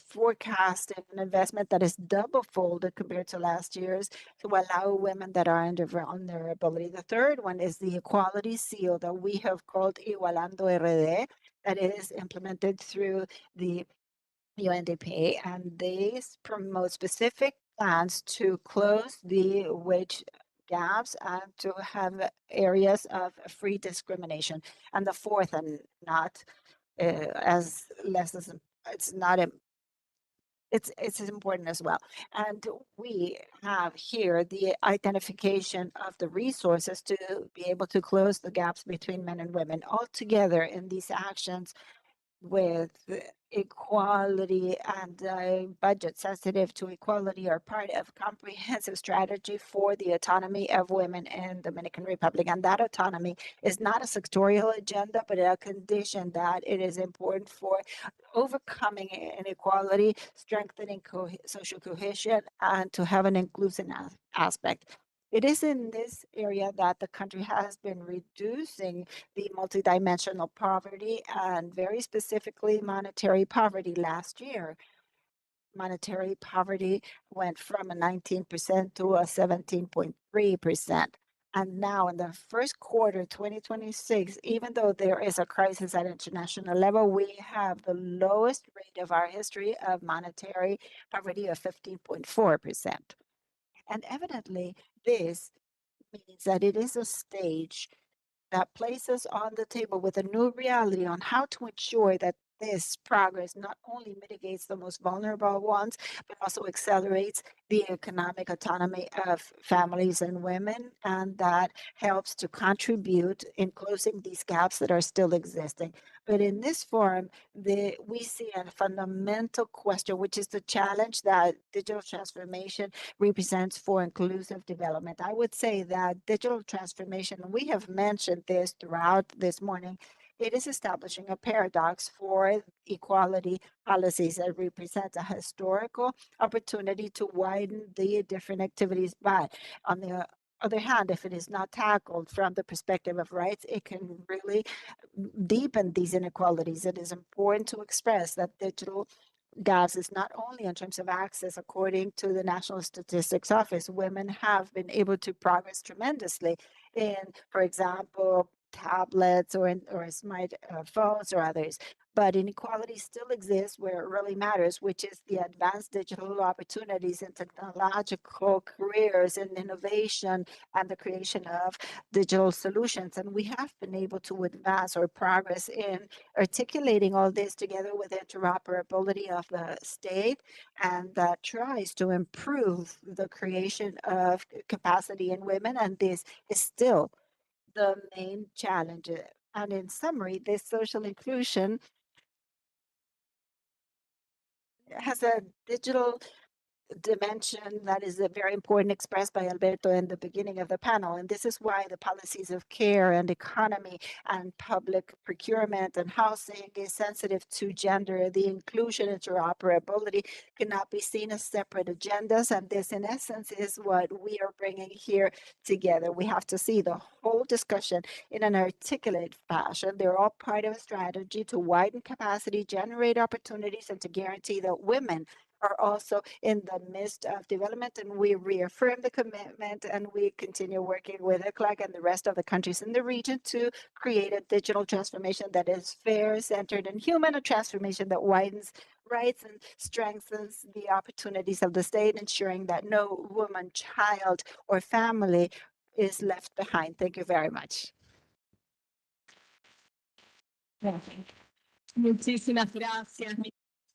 forecasting an investment that is double folded compared to last year's to allow women that are under vulnerability. The third one is the equality seal that we have called Igualando RD, that is implemented through the UNDP, and these promote specific plans to close the wage gaps and to have areas of free discrimination. And the fourth, and not as less as it's not a it's important as well. And we have here the identification of the resources to be able to close the gaps between men and women all together in these actions with equality and budget sensitive to equality are part of comprehensive strategy for the autonomy of women in Dominican Republic. And that autonomy is not a sectorial agenda, but a condition that it is important for overcoming inequality, strengthening social cohesion, and to have an inclusive aspect. It is in this area that the country has been reducing the multidimensional poverty and very specifically monetary poverty last year. Monetary poverty went from a 19% to a 17.3%. And now in the first quarter 2026, even though there is a crisis at international level, we have the lowest rate of our history of monetary poverty of 15.4%. And evidently, this means that it is a stage that places on the table with a new reality on how to ensure that this progress not only mitigates the most vulnerable ones, but also accelerates the economic autonomy of families and women, and that helps to contribute in closing these gaps that are still existing. But in this forum, we see a fundamental question, which is the challenge that digital transformation represents for inclusive development. I would say that digital transformation, and we have mentioned this throughout this morning, it is establishing a paradox for equality policies that represents a historical opportunity to widen the different activities. But on the other hand, if it is not tackled from the perspective of rights, it can really deepen these inequalities. It is important to express that digital gaps is not only in terms of access. According to the National Statistics Office, women have been able to progress tremendously in, for example, tablets or smart phones or others. But inequality still exists where it really matters, which is the advanced digital opportunities in technological careers and innovation and the creation of digital solutions. And we have been able to advance or progress in articulating all this together with interoperability of the state, and that tries to improve the creation of capacity in women. And this is still the main challenge. And in summary, this social inclusion has a digital dimension that is very important, expressed by Alberto in the beginning of the panel. And this is why the policies of care and economy and public procurement and housing is sensitive to gender. The inclusion, interoperability cannot be seen as separate agendas. And this, in essence, is what we are bringing here together. We have to see the whole discussion in an articulate fashion. They're all part of a strategy to widen capacity, generate opportunities, and to guarantee that women are also in the midst of development. And we reaffirm the commitment, and we continue working with ECLAC and the rest of the countries in the region to create a digital transformation that is fair, centered, and human, a transformation that widens rights and strengthens the opportunities of the state, ensuring that no woman, child, or family is left behind. Thank you very much. Muchísimas gracias.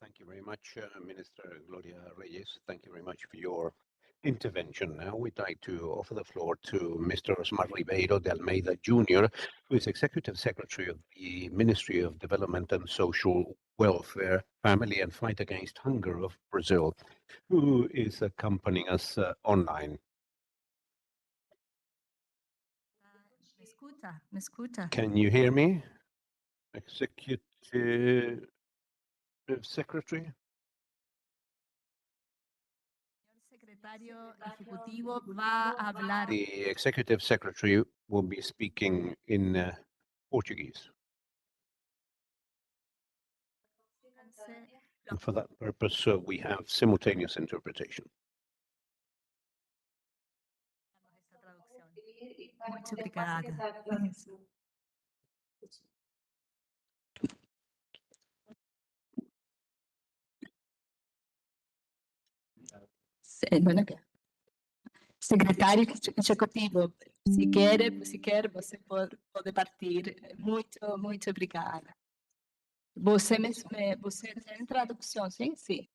Thank you very much, Minister Gloria Reyes. Thank you very much for your intervention. Now we'd like to offer the floor to Mr. Osmar Ribeiro de Almeida Jr., who is Executive Secretary of the Ministry of Development and Social Welfare, Family and Fight Against Hunger of Brazil, who is accompanying us online. ¿Me escucha? Can you hear me? Executive Secretary? Secretario Ejecutivo va a hablar. The Executive Secretary will be speaking in Portuguese. And for that purpose, we have simultaneous interpretation. Muito obrigada. Secretário Executivo, se quer, você pode partir. Muito obrigada. Você tem tradução, sim? Sim.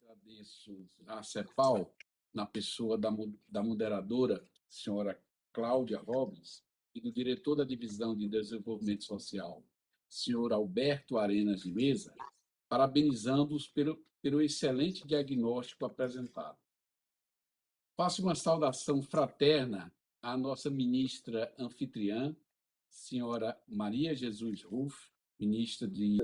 Agradeço a CEPAL, na pessoa da moderadora, senhora Cláudia Robles, e do diretor da Divisão de Desenvolvimento Social, senhor Alberto Arenas de Mesa, parabenizando-os pelo excelente diagnóstico apresentado. Faço uma saudação fraterna à nossa ministra anfitriã, senhora Maria Jesus Ruff, ministra de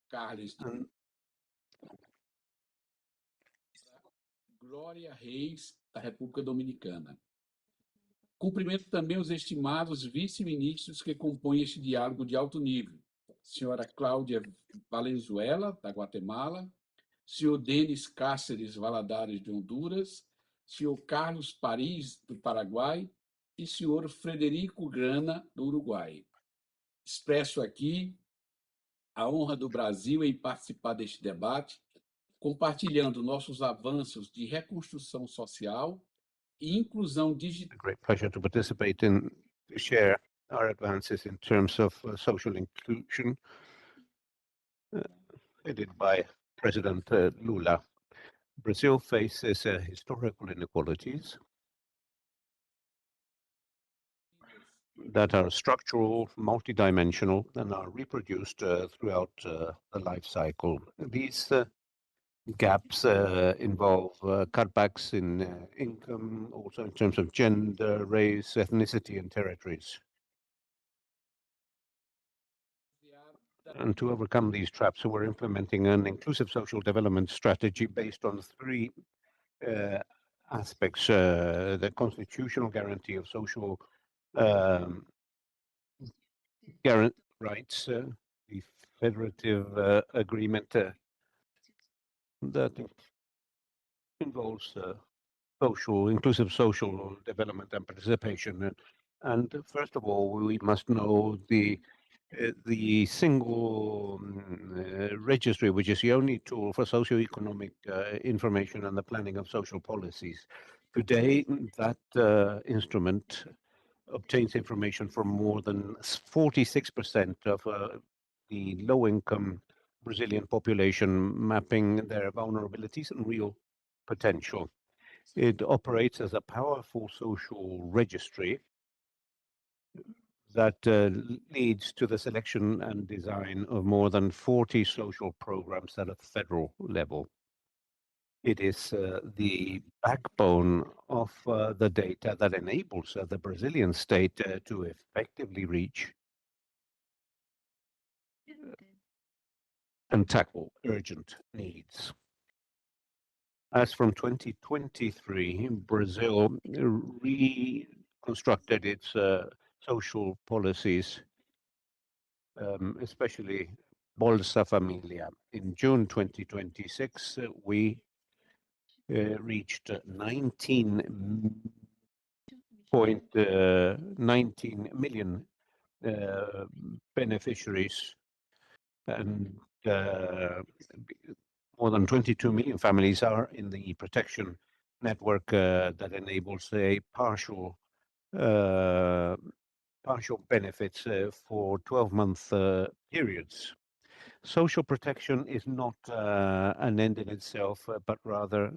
Carlos Glória Reis, da República Dominicana. Cumprimento também os estimados vice-ministros que compõem este diálogo de alto nível. Senhora Cláudia Valenzuela, da Guatemala, senhor Denis Cáceres Valadares, de Honduras, senhor Carlos Paris, do Paraguai, e senhor Frederico Grana, do Uruguai. Expresso aqui a honra do Brasil em participar deste debate, compartilhando nossos avanços de reconstrução social e inclusão digital. A great pleasure to participate in, to share our advances in terms of social inclusion, headed by President Lula. Brazil faces historical inequalities that are structural, multidimensional, and are reproduced throughout the life cycle. These gaps involve cutbacks in income, also in terms of gender, race, ethnicity, and territories. And to overcome these traps, we're implementing an inclusive social development strategy based on three aspects, the constitutional guarantee of social um, rights, the federative agreement that involves inclusive social development and participation. And first of all, we must know the single registry, which is the only tool for socioeconomic information and the planning of social policies. Today, that instrument obtains information from more than 46% of the low-income Brazilian population, mapping their vulnerabilities and real potential. It operates as a powerful social registry that leads to the selection and design of more than 40 social programs at a federal level. It is the backbone of the data that enables the Brazilian state to effectively reach and tackle urgent needs. As from 2023, Brazil reconstructed its social policies, especially Bolsa Familia. In June 2026, we reached 19 million beneficiaries, and more than 22 million families are in the protection network that enables a partial benefits for 12-month periods. Social protection is not an end in itself, but rather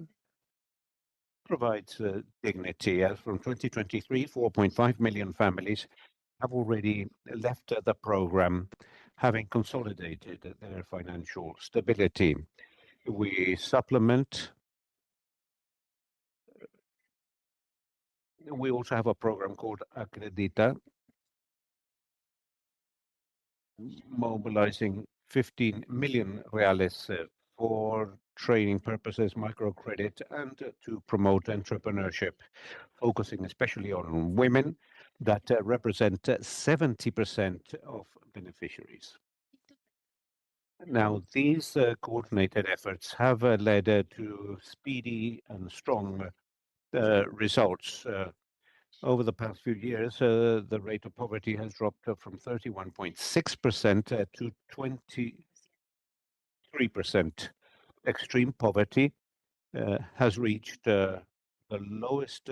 provides dignity. As from 2023, 4.5 million families have already left the program, having consolidated their financial stability. We supplement. We also have a program called Acredita, mobilizing 15 million reales for training purposes, microcredit, and to promote entrepreneurship, focusing especially on women that represent 70% of beneficiaries. Now, these coordinated efforts have led to speedy and strong results. Over the past few years, the rate of poverty has dropped from 31.6% to 23%. Extreme poverty has reached the lowest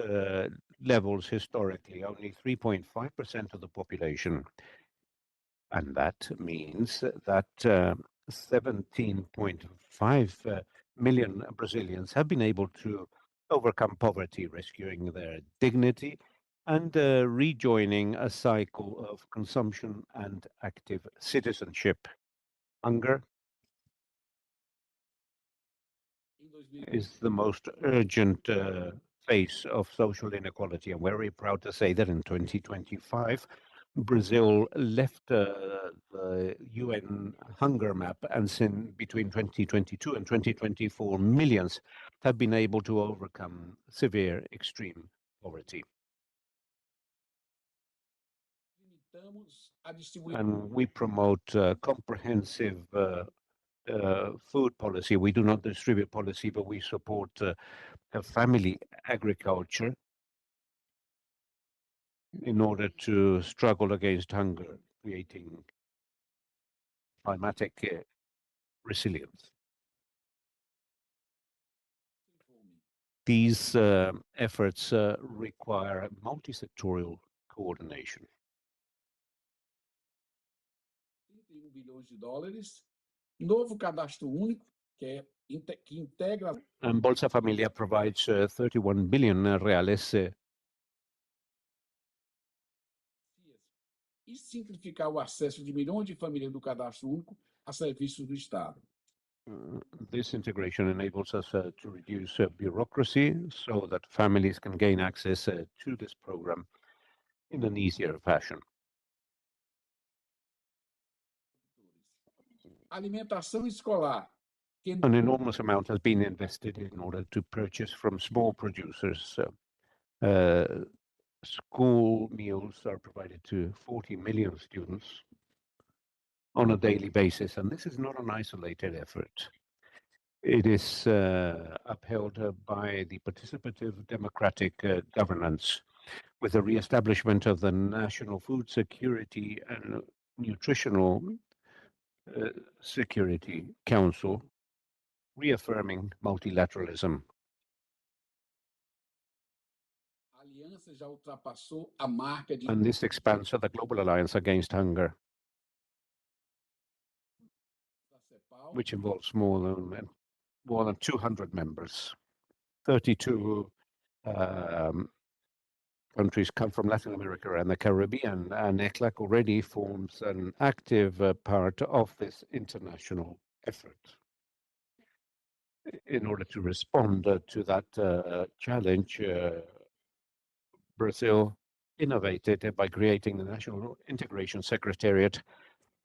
levels historically, only 3.5% of the population. And that means that 17.5 million Brazilians have been able to overcome poverty, rescuing their dignity and rejoining a cycle of consumption and active citizenship. Hunger is the most urgent phase of social inequality. I'm very proud to say that in 2025, Brazil left the UN hunger map, and between 2022 and 2024, millions have been able to overcome severe extreme poverty. And we promote comprehensive food policy. We do not distribute policy, but we support family agriculture in order to struggle against hunger, creating climatic resilience. These efforts require multi-sectorial coordination. $31 bilhões, novo cadastro único, que integra. And Bolsa Familia provides 31 billion reales. E simplificar o acesso de milhões de famílias do cadastro único a serviços do Estado. This integration enables us to reduce bureaucracy so that families can gain access to this program in an easier fashion. Alimentação escolar. An enormous amount has been invested in order to purchase from small producers. School meals are provided to 40 million students on a daily basis, and this is not an isolated effort. It is upheld by the participative democratic governance with the re-establishment of the National Food Security and Nutritional Security Council, reaffirming multilateralism. And this expands the Global Alliance Against Hunger, which involves more than 200 members. 32 countries come from Latin America and the Caribbean, and ECLAC already forms an active part of this international effort. In order to respond to that challenge, Brazil innovated by creating the National Integration Secretariat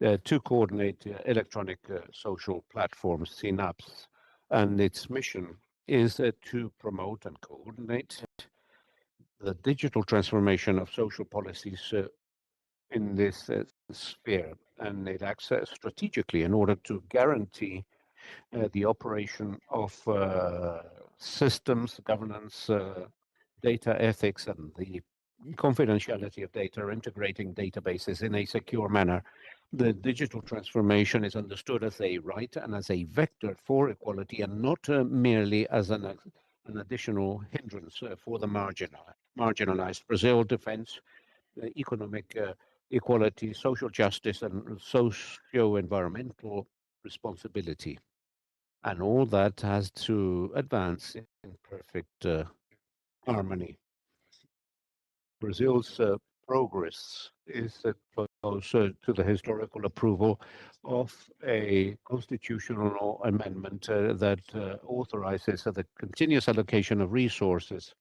to coordinate electronic social platforms, SYNAPS, and its mission is to promote and coordinate the digital transformation of social policies in this sphere, and it acts strategically in order to guarantee the operation of systems, governance, data ethics, and the confidentiality of data, integrating databases in a secure manner. The digital transformation is understood as a right and as a vector for equality, and not merely as an additional hindrance for the marginalized. Brazil defends economic equality, social justice, and socio-environmental responsibility. And all that has to advance in perfect harmony. Brazil's progress is close to the historical approval of a constitutional amendment that authorizes the continuous allocation of resources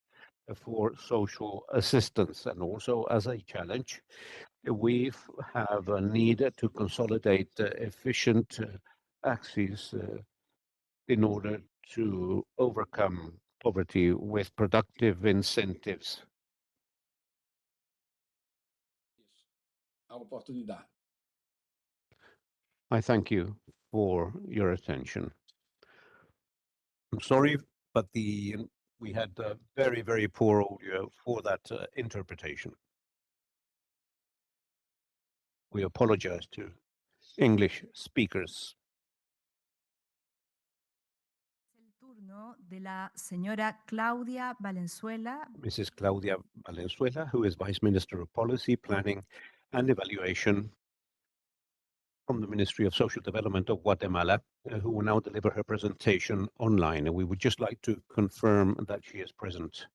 for social assistance. And also as a challenge, we have a need to consolidate efficient axes in order to overcome poverty with productive incentives. I thank you for your attention. I'm sorry, but we had very, very poor audio for that interpretation. We apologize to English speakers. El turno de la señora Claudia Valenzuela. Mrs. Claudia Valenzuela, who is Vice Minister of Policy, Planning and Evaluation from the Ministry of Social Development of Guatemala, who will now deliver her presentation online. And we would just like to confirm that she is present.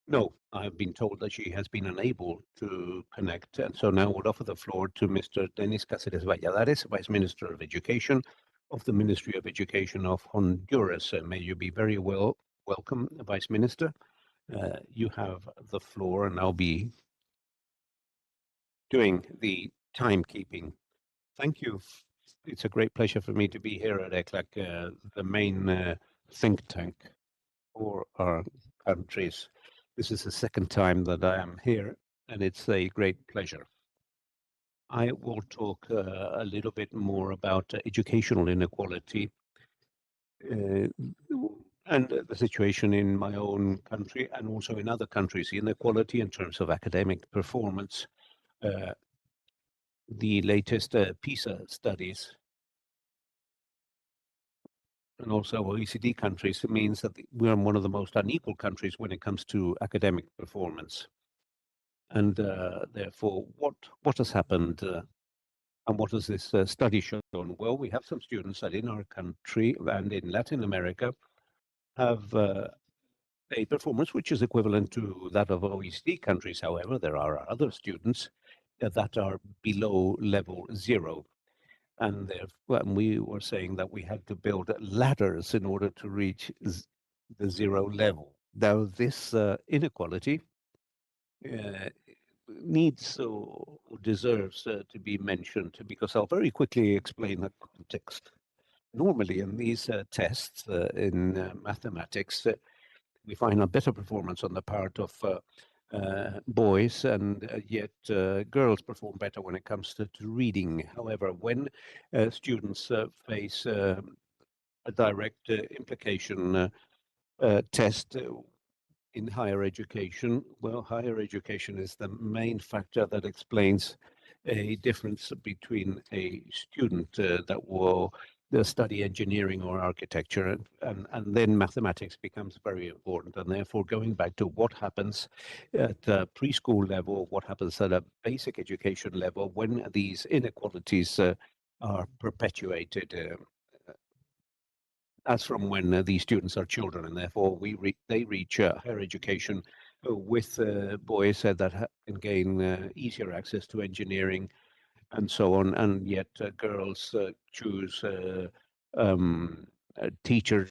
No, I've been told that she has been unable to connect. And so now we'll offer the floor to Mr. Denis Cáceres Valladares, Vice Minister of Education of the Ministry of Education of Honduras. May you be very welcome, Vice Minister. You have the floor, and I'll be doing the timekeeping. Thank you. It's a great pleasure for me to be here at ECLAC, the main think tank for our countries. This is the second time that I am here, and it's a great pleasure. I will talk a little bit more about educational inequality and the situation in my own country and also in other countries, inequality in terms of academic performance. The latest PISA studies and also OECD countries means that we're one of the most unequal countries when it comes to academic performance. And therefore, what has happened and what has this study shown? Well, we have some students that in our country and in Latin America have a performance which is equivalent to that of OECD countries. However, there are other students that are below level 0. And we were saying that we had to build ladders in order to reach the 0 level. Now, this inequality needs or deserves to be mentioned, because I'll very quickly explain the context. normally in these tests in mathematics, we find a better performance on the part of boys, and yet girls perform better when it comes to reading. However, when students face a direct implication test in higher education, well, higher education is the main factor that explains a difference between a student that will study engineering or architecture, and then mathematics becomes very important. And therefore, going back to what happens at preschool level, what happens at a basic education level when these inequalities are perpetuated as from when these students are children, and therefore they reach higher education with boys that can gain easier access to engineering and so on, and yet girls choose teacher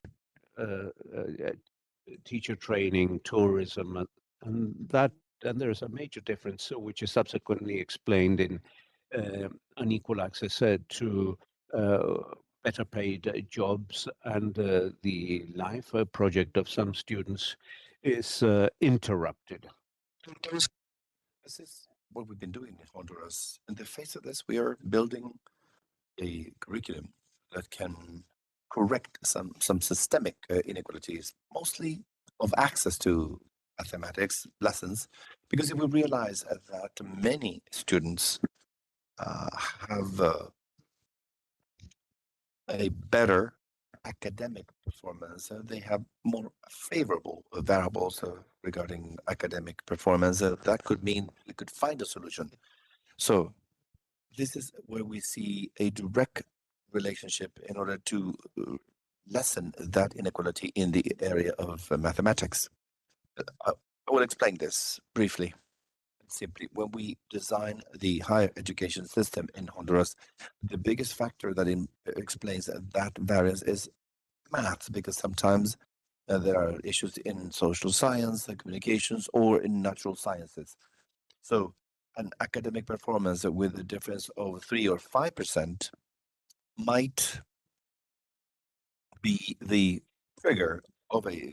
training, tourism, and there's a major difference, which is subsequently explained in unequal access to better paid jobs, and the life project of some students is interrupted. This is what we've been doing in Honduras. In the face of this, we are building a curriculum that can correct some systemic inequalities, mostly of access to mathematics lessons, because if we realize that many students have a better academic performance, they have more favorable variables regarding academic performance, that could mean we could find a solution. So this is where we see a direct relationship in order to lessen that inequality in the area of mathematics. I will explain this briefly. Simply, when we design the higher education system in Honduras, the biggest factor that explains that variance is math, because sometimes there are issues in social science, communications, or in natural sciences. So an academic performance with a difference of 3 or 5% might be the trigger of a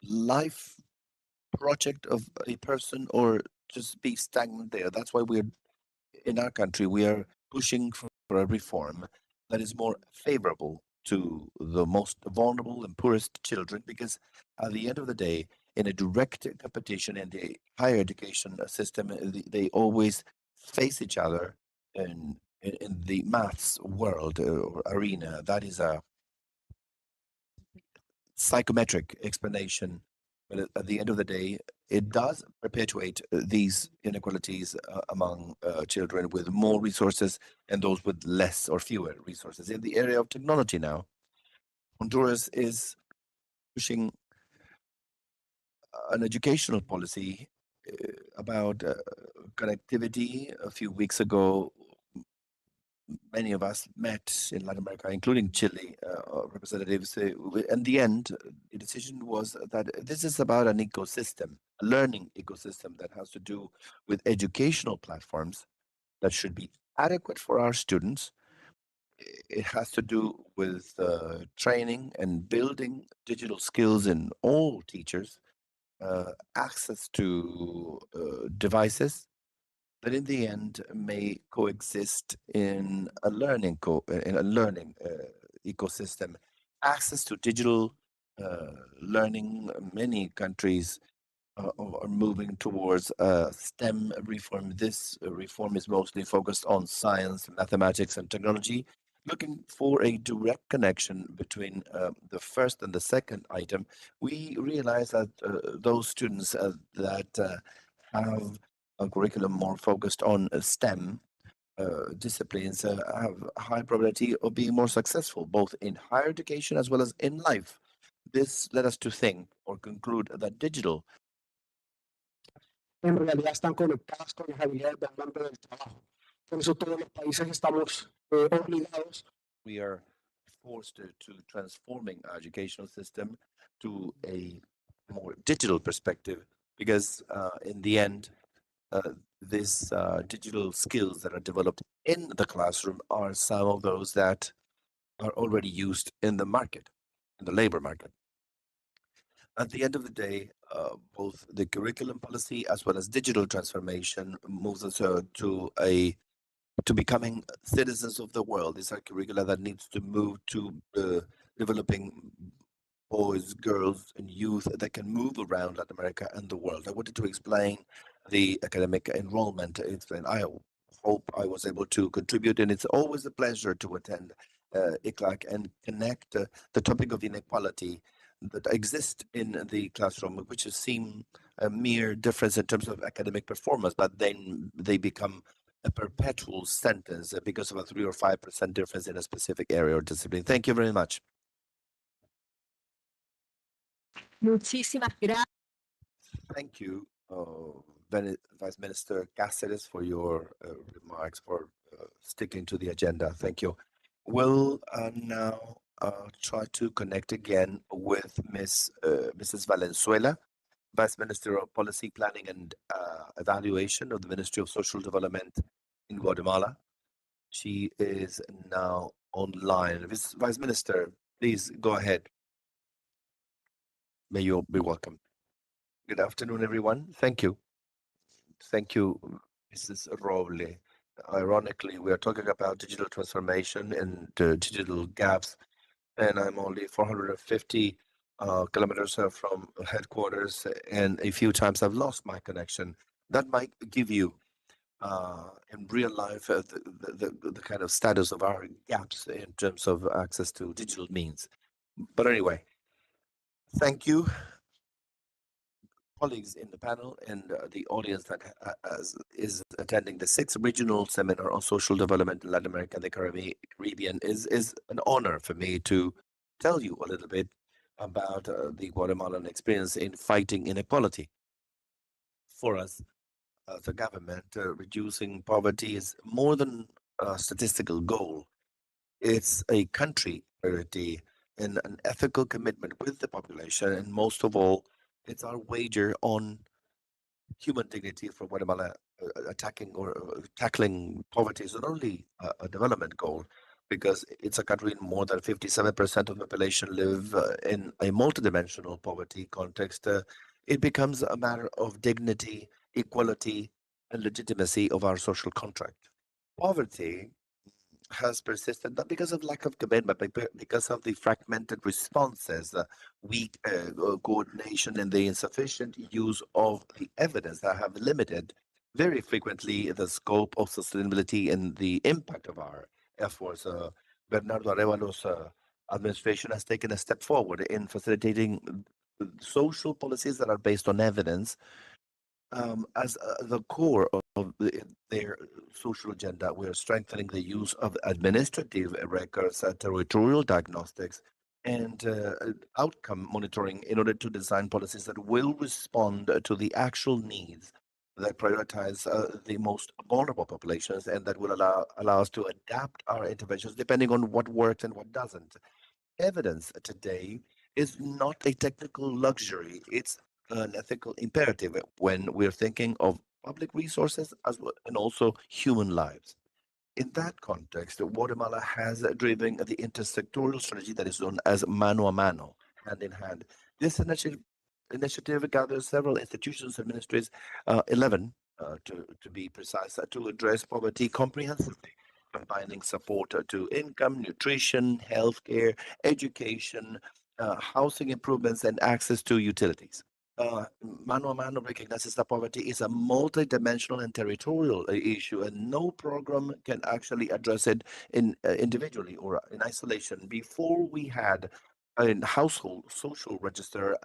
life project of a person, or just be stagnant there. That's why in our country, we are pushing for a reform that is more favorable to the most vulnerable and poorest children, because at the end of the day, in a direct competition in the higher education system, they always face each other in the maths world or arena. That is a psychometric explanation, but at the end of the day, it does perpetuate these inequalities among children with more resources and those with less or fewer resources. In the area of technology now, Honduras is pushing an educational policy about connectivity. A few weeks ago, many of us met in Latin America, including Chile, representatives. In the end, the decision was that this is about an ecosystem, a learning ecosystem that has to do with educational platforms that should be adequate for our students. It has to do with training and building digital skills in all teachers, access to devices that in the end may coexist in a learning ecosystem. Access to digital learning. Many countries are moving towards STEM reform. This reform is mostly focused on science, mathematics, and technology, looking for a direct connection between the first and the second item. We realize that those students that have a curriculum more focused on STEM disciplines have a high probability of being more successful, both in higher education as well as in life. This led us to think or conclude that digital en realidad están conectadas con las habilidades del mundo del trabajo. Por eso todos los países estamos obligados. We are forced to transforming our educational system to a more digital perspective, because in the end, these digital skills that are developed in the classroom are some of those that are already used in the market, in the labor market. At the end of the day, both the curriculum policy as well as digital transformation moves us to becoming citizens of the world. These are curricula that needs to move to developing boys, girls, and youth that can move around Latin America and the world. I wanted to explain the academic enrollment. I hope I was able to contribute, and it's always a pleasure to attend ICLAC and connect the topic of inequality that exist in the classroom, which seem a mere difference in terms of academic performance, but then they become a perpetual sentence because of a 3 or 5% difference in a specific area or discipline. Thank you very much. Muchísimas gracias. Thank you, Vice Minister Cáceres, for your remarks, for sticking to the agenda. Thank you. We'll now try to connect again with Mrs. Valenzuela, Vice Minister of Policy Planning and Evaluation of the Ministry of Social Development in Guatemala. She is now online. Vice Minister, please go ahead. May you be welcome. Good afternoon, everyone. Thank you. Thank you, Mrs. Roble. Ironically, we are talking about digital transformation and digital gaps, and I'm only 450 kilometers from headquarters, and a few times I've lost my connection. That might give you, in real life, the kind of status of our gaps in terms of access to digital means. But anyway, thank you, colleagues in the panel and the audience that is attending the 6th regional seminar on social development in Latin America and the Caribbean. Is an honor for me to tell you a little bit about the Guatemalan experience in fighting inequality. For us, as a government, reducing poverty is more than a statistical goal. It's a country priority and an ethical commitment with the population, and most of all, it's our wager on human dignity for Guatemala. Attacking or tackling poverty is not only a development goal, because it's a country in more than 57% of the population live in a multidimensional poverty context. It becomes a matter of dignity, equality, and legitimacy of our social contract. Poverty has persisted not because of lack of commitment, but because of the fragmented responses, weak coordination, and the insufficient use of the evidence that have limited very frequently the scope of sustainability and the impact of our efforts. Bernardo Arevalo's administration has taken a step forward in facilitating social policies that are based on evidence as the core of their social agenda. We are strengthening the use of administrative records, territorial diagnostics, and outcome monitoring in order to design policies that will respond to the actual needs, that prioritize the most vulnerable populations, and that will allow us to adapt our interventions depending on what works and what doesn't. Evidence today is not a technical luxury. It's an ethical imperative when we're thinking of public resources as well, and also human lives. In that context, Guatemala has driven the intersectoral strategy that is known as Mano a Mano, hand in hand. This initiative gathers several institutions and ministries, 11 to be precise, to address poverty comprehensively, combining support to income, nutrition, healthcare, education, housing improvements, and access to utilities. Mano a Mano recognizes that poverty is a multidimensional and territorial issue, and no program can actually address it individually or in isolation. Before we had a household social register,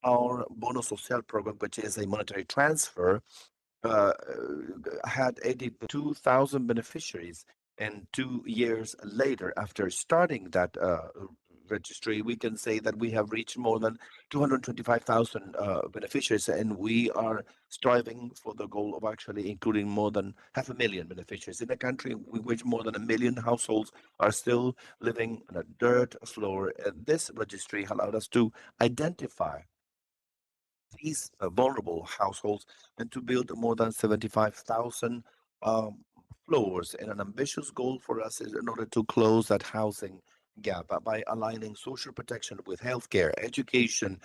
our Bono Social program, which is a monetary transfer, had 82,000 beneficiaries. And 2 years later, after starting that registry, we can say that we have reached more than 225,000 beneficiaries, and we are striving for the goal of actually including more than 500,000 beneficiaries in a country in which more than 1 million households are still living on a dirt floor. And this registry allowed us to identify these vulnerable households and to build more than 75,000 floors. And an ambitious goal for us is in order to close that housing gap by aligning social protection with healthcare, education,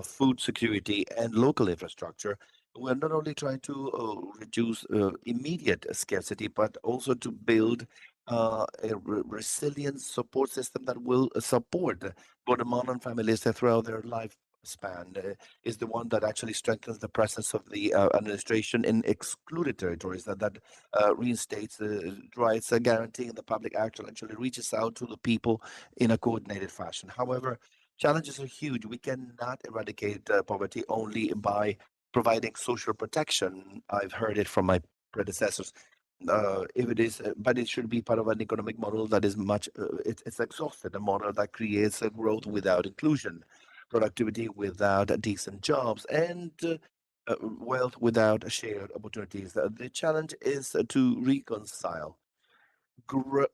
food security, and local infrastructure. We're not only trying to reduce immediate scarcity, but also to build a resilient support system that will support Guatemalan families throughout their lifespan. Is the one that actually strengthens the presence of the administration in excluded territories, that reinstates the rights, guaranteeing the public actually reaches out to the people in a coordinated fashion. However, challenges are huge. We cannot eradicate poverty only by providing social protection. I've heard it from my predecessors. If it is, but it should be part of an economic model that is it's exhausted, a model that creates a growth without inclusion, productivity without decent jobs, and wealth without shared opportunities. The challenge is to reconcile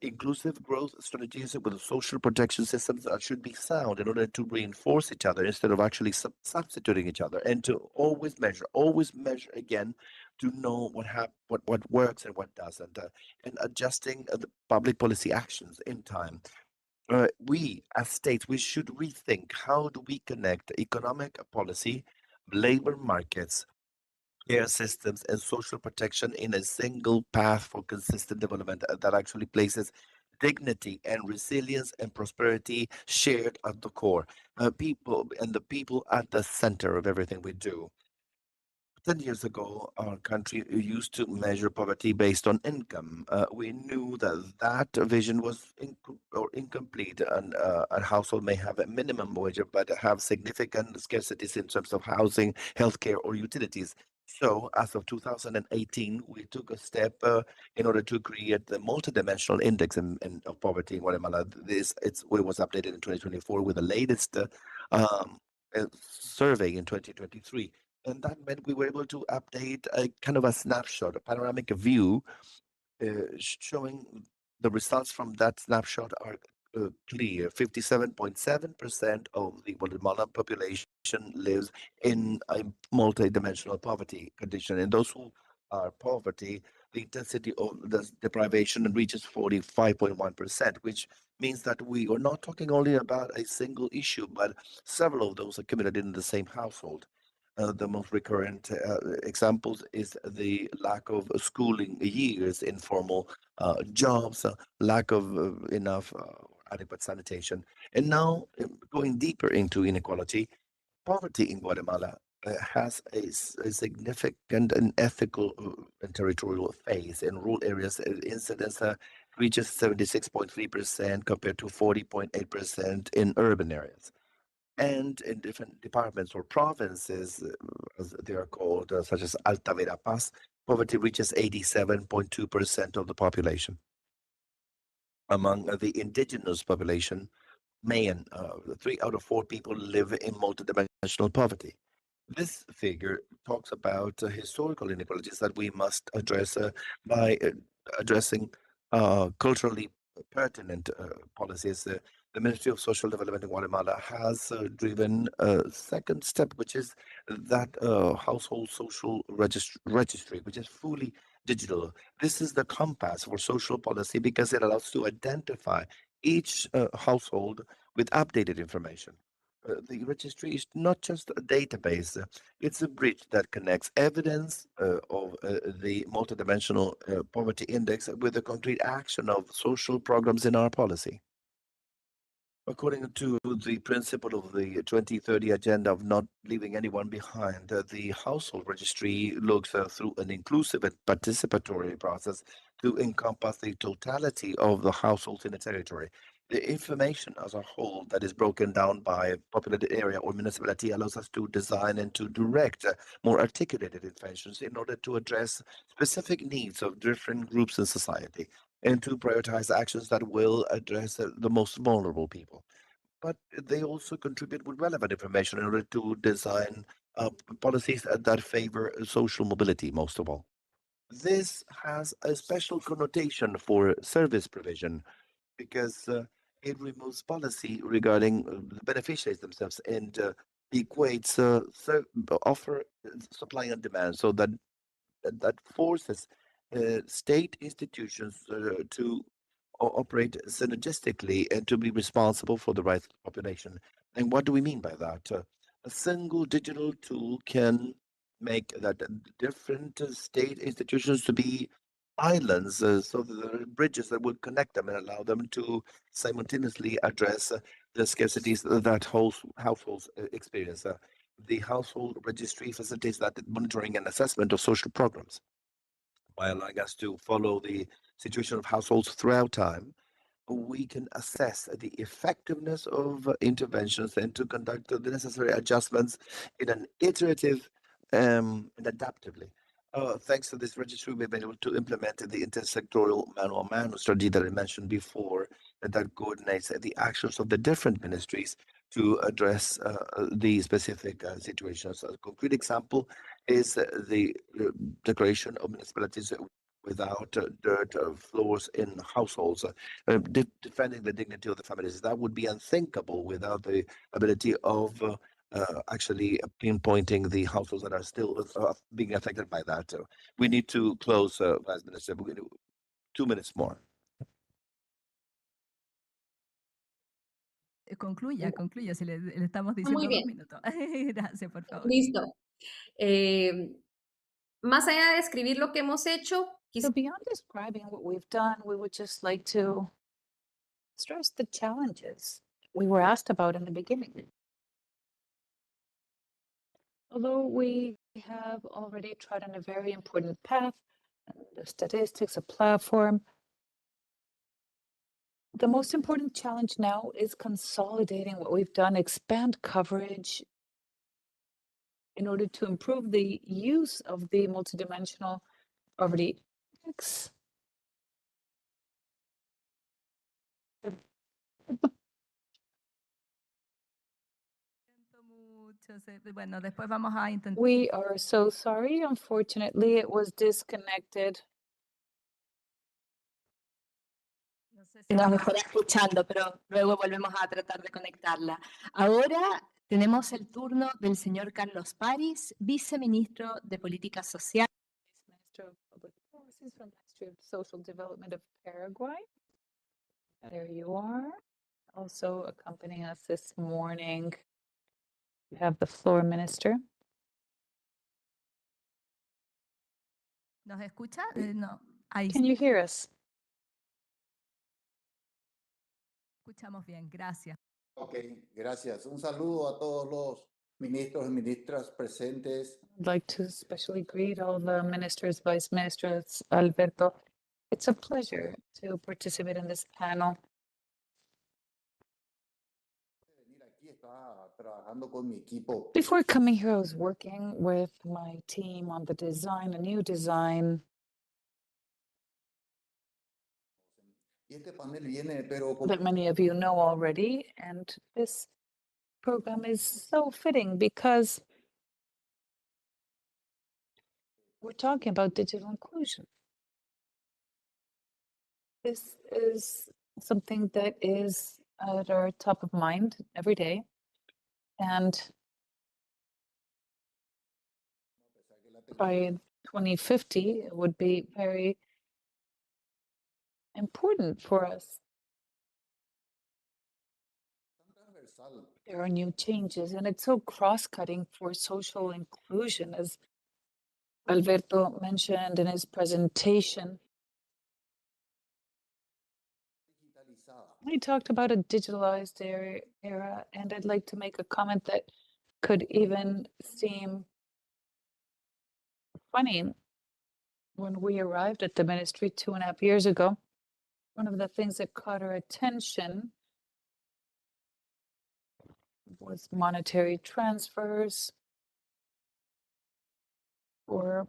inclusive growth strategies with social protection systems that should be sound in order to reinforce each other instead of actually substituting each other, and to always measure again to know what works and what doesn't, and adjusting the public policy actions in time. We as states, we should rethink how do we connect economic policy, labor markets, care systems, and social protection in a single path for consistent development that actually places dignity and resilience and prosperity shared at the core. People and the people at the center of everything we do. 10 years ago, our country used to measure poverty based on income. We knew that that vision was incomplete, and a household may have a minimum wage but have significant scarcities in terms of housing, healthcare, or utilities. So, as of 2018, we took a step in order to create the multidimensional index of poverty in Guatemala. It was updated in 2024 with the latest survey in 2023. And that meant we were able to update a kind of a snapshot, a panoramic view, showing the results from that snapshot are clear. 57.7% of the Guatemalan population lives in a multidimensional poverty condition. And those who are poverty, the intensity of the deprivation reaches 45.1%, which means that we are not talking only about a single issue, but several of those accumulated in the same household. The most recurrent examples is the lack of schooling years, informal jobs, lack of enough adequate sanitation. And now, going deeper into inequality, poverty in Guatemala has a significant and ethical and territorial phase. In rural areas, incidence reaches 76.3% compared to 40.8% in urban areas. And in different departments or provinces, as they are called, such as Alta Verapaz, poverty reaches 87.2% of the population. Among the indigenous population, Mayan, 3 out of 4 people live in multidimensional poverty. This figure talks about historical inequalities that we must address by addressing culturally pertinent policies. The Ministry of Social Development in Guatemala has driven a second step, which is that household social registry, which is fully digital. This is the compass for social policy because it allows to identify each household with updated information. The registry is not just a database, it's a bridge that connects evidence of the multidimensional poverty index with the concrete action of social programs in our policy. According to the principle of the 2030 agenda of not leaving anyone behind, the household registry looks through an inclusive and participatory process to encompass the totality of the households in a territory. The information as a whole that is broken down by populated area or municipality allows us to design and to direct more articulated interventions in order to address specific needs of different groups in society and to prioritize actions that will address the most vulnerable people. But they also contribute with relevant information in order to design policies that favor social mobility, most of all. This has a special connotation for service provision because it removes policy regarding the beneficiaries themselves and equates offer, supply, and demand, so that forces state institutions to operate synergistically and to be responsible for the rights of the population. And what do we mean by that? A single digital tool can make that different state institutions to be islands, so that there are bridges that would connect them and allow them to simultaneously address the scarcities that households experience. The household registry facilitates that monitoring and assessment of social programs by allowing us to follow the situation of households throughout time. We can assess the effectiveness of interventions and to conduct the necessary adjustments in an iterative and adaptively. Thanks to this registry, we've been able to implement the intersectoral mano strategy that I mentioned before, that coordinates the actions of the different ministries to address the specific situations. A concrete example is the declaration of municipalities without dirt floors in households, defending the dignity of the families. That would be unthinkable without the ability of actually pinpointing the households that are still being affected by that. We need to close, Vice Minister. We're going to 2 minutes more. Concluya, si le estamos diciendo Muy 2 bien. minutos. Gracias, por favor. Listo. Más allá de describir lo que hemos hecho, So beyond describing what we've done, we would just like to stress the challenges we were asked about in the beginning. Although we have already trodden a very important path, the statistics, a platform, the most important challenge now is consolidating what we've done, expand coverage in order to improve the use of the multidimensional poverty index. Bueno, después vamos a intentar. We are so sorry. Unfortunately, it was disconnected. Si nos mejora escuchando, pero luego volvemos a tratar de conectarla. Ahora tenemos el turno del señor Carlos París, viceministro de Política Social. Minister of Public Policies from the Ministry of Social Development of Paraguay. There you are. Also accompanying us this morning. You have the floor, Minister. ¿Nos escucha? No. Ahí Can you hear us? escuchamos bien, gracias. Ok, gracias. Un saludo a todos los ministros y ministras presentes. I'd like to especially greet all the ministers, vice ministers, Alberto. It's a pleasure to participate in this panel. Aquí estaba trabajando con mi equipo. Before coming here, I was working with my team on the design, a new design. Y este panel viene, pero That many of you know already. And this program is so fitting because we're talking about digital inclusion. This is something that is at our top of mind every day. And by 2050, it would be very important for us. There are new changes, and it's so cross-cutting for social inclusion, as Alberto mentioned in his presentation. We talked about a digitalized era, and I'd like to make a comment that could even seem funny. When we arrived at the ministry 2.5 years ago, one of the things that caught our attention was monetary transfers or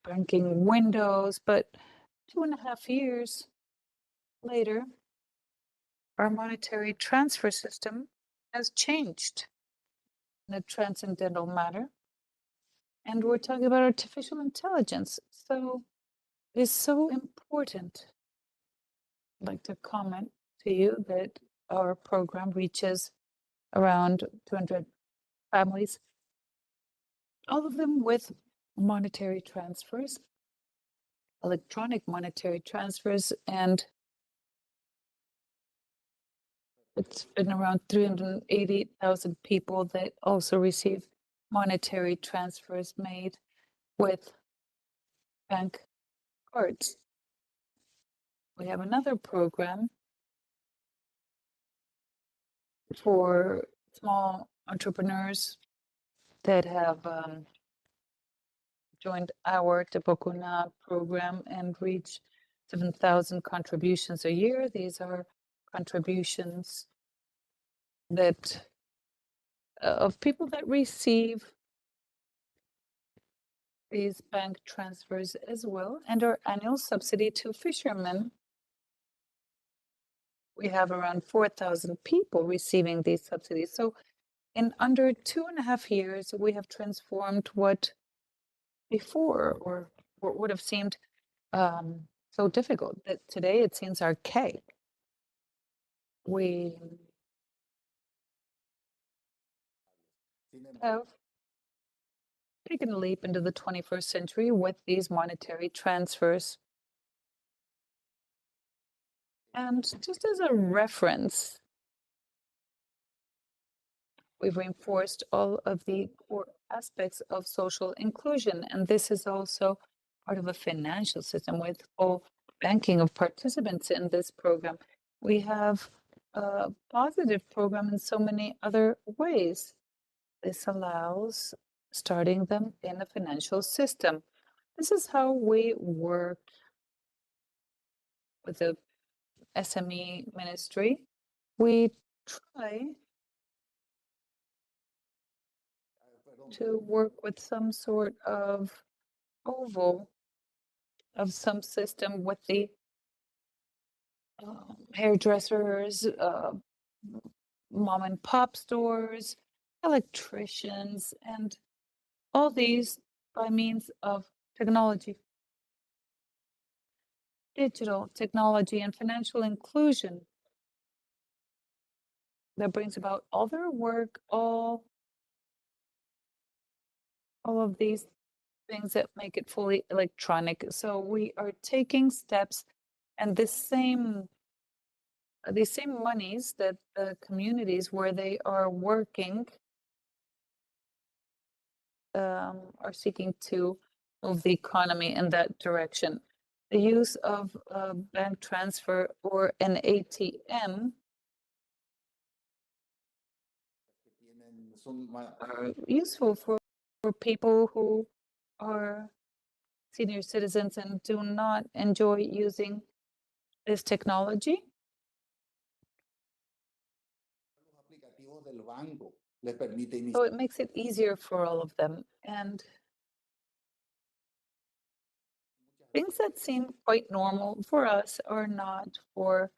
banking windows, but 2.5 years later, our monetary transfer system has changed in a transcendental manner. And we're talking about artificial intelligence. So it is so important. I'd like to comment to you that our program reaches around 200 families, all of them with monetary transfers. electronic monetary transfers, and it's been around 380,000 people that also receive monetary transfers made with bank cards. We have another program for small entrepreneurs that have joined our Tepocuna program and reach 7,000 contributions a year. These are contributions that of people that receive these bank transfers as well, and our annual subsidy to fishermen. We have around 4,000 people receiving these subsidies. So in under 2.5 years, we have transformed what before or what would have seemed so difficult, that today it seems archaic. We have taken a leap into the 21st century with these monetary transfers. And just as a reference, we've reinforced all of the core aspects of social inclusion. And this is also part of a financial system with full banking of participants in this program. We have a positive program in so many other ways. This allows starting them in a financial system. This is how we work with the SME ministry. We try to work with some sort of oval of some system with the hairdressers, mom and pop stores, electricians, and all these by means of technology. Digital technology and financial inclusion that brings about all their work, all of these things that make it fully electronic. So we are taking steps, and these same monies that the communities where they are working are seeking to move the economy in that direction. The use of a bank transfer or an ATM are useful for people who are senior citizens and do not enjoy using this technology. So it makes it easier for all of them. And things that seem quite normal for us are not for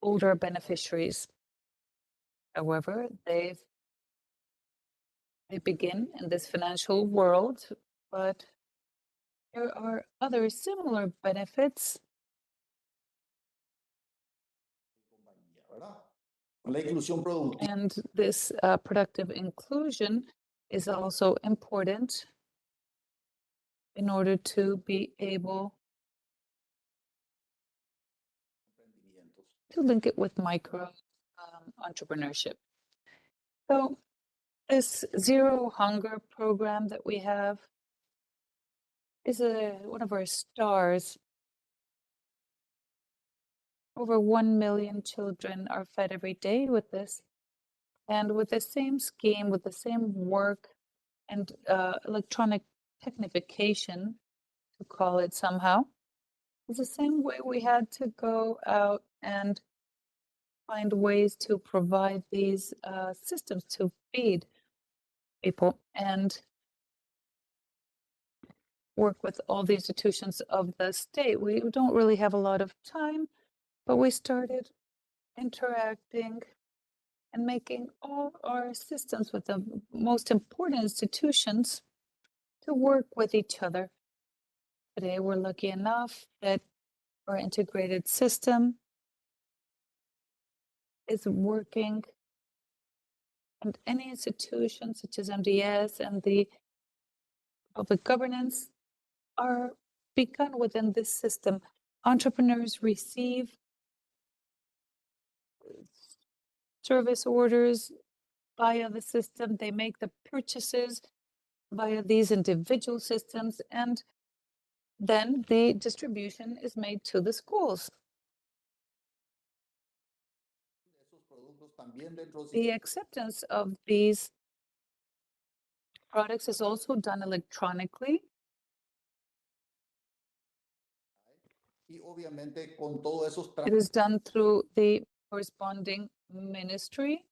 older beneficiaries. However, they begin in this financial world, but there are other similar benefits. And this productive inclusion is also important in order to be able to link it with micro entrepreneurship. So this Zero Hunger program that we have is one of our stars. Over 1 million children are fed every day with this. And with the same scheme, with the same work and electronic technification, to call it somehow, it's the same way we had to go out and find ways to provide these systems to feed people and work with all the institutions of the state. We don't really have a lot of time, but we started interacting and making all our systems with the most important institutions to work with each other. Today, we're lucky enough that our integrated system is working, and any institution such as MDS and the public governance are begun within this system. Entrepreneurs receive service orders via the system. They make the purchases via these individual systems, and then the distribution is made to the schools. The acceptance of these products is also done electronically. It is done through the corresponding ministry,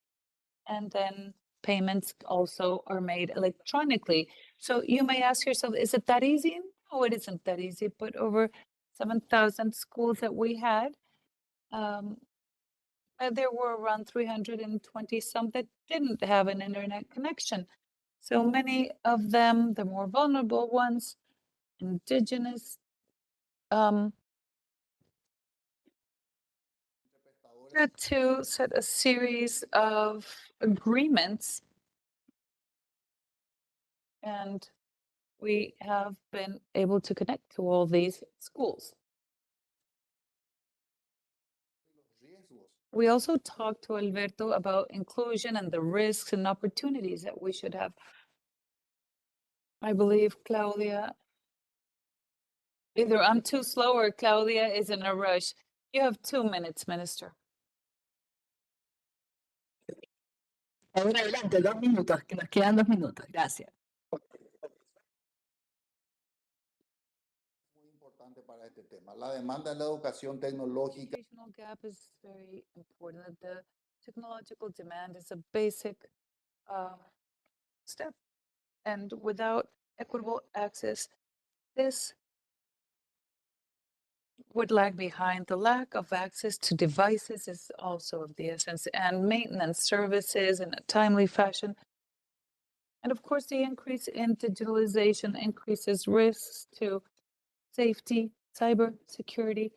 and then payments also are made electronically. So you may ask yourself, is it that easy? No, it isn't that easy, but over 7,000 schools that we had, there were around 320 some that didn't have an internet connection. So many of them, the more vulnerable ones, indigenous, had to set a series of agreements, and we have been able to connect to all these schools. We also talked to Alberto about inclusion and the risks and opportunities that we should have. I believe Claudia, either I'm too slow or Claudia is in a rush. You have 2 minutes, Minister. Ahora adelante, 2 minutos, que nos quedan 2 minutos. Gracias. Para este tema. La demanda en la educación tecnológica. The educational gap is very important. The technological demand is a basic step, and without equitable access, this would lag behind. The lack of access to devices is also of the essence, and maintenance services in a timely fashion. And of course, the increase in digitalization increases risks to safety, cyber security,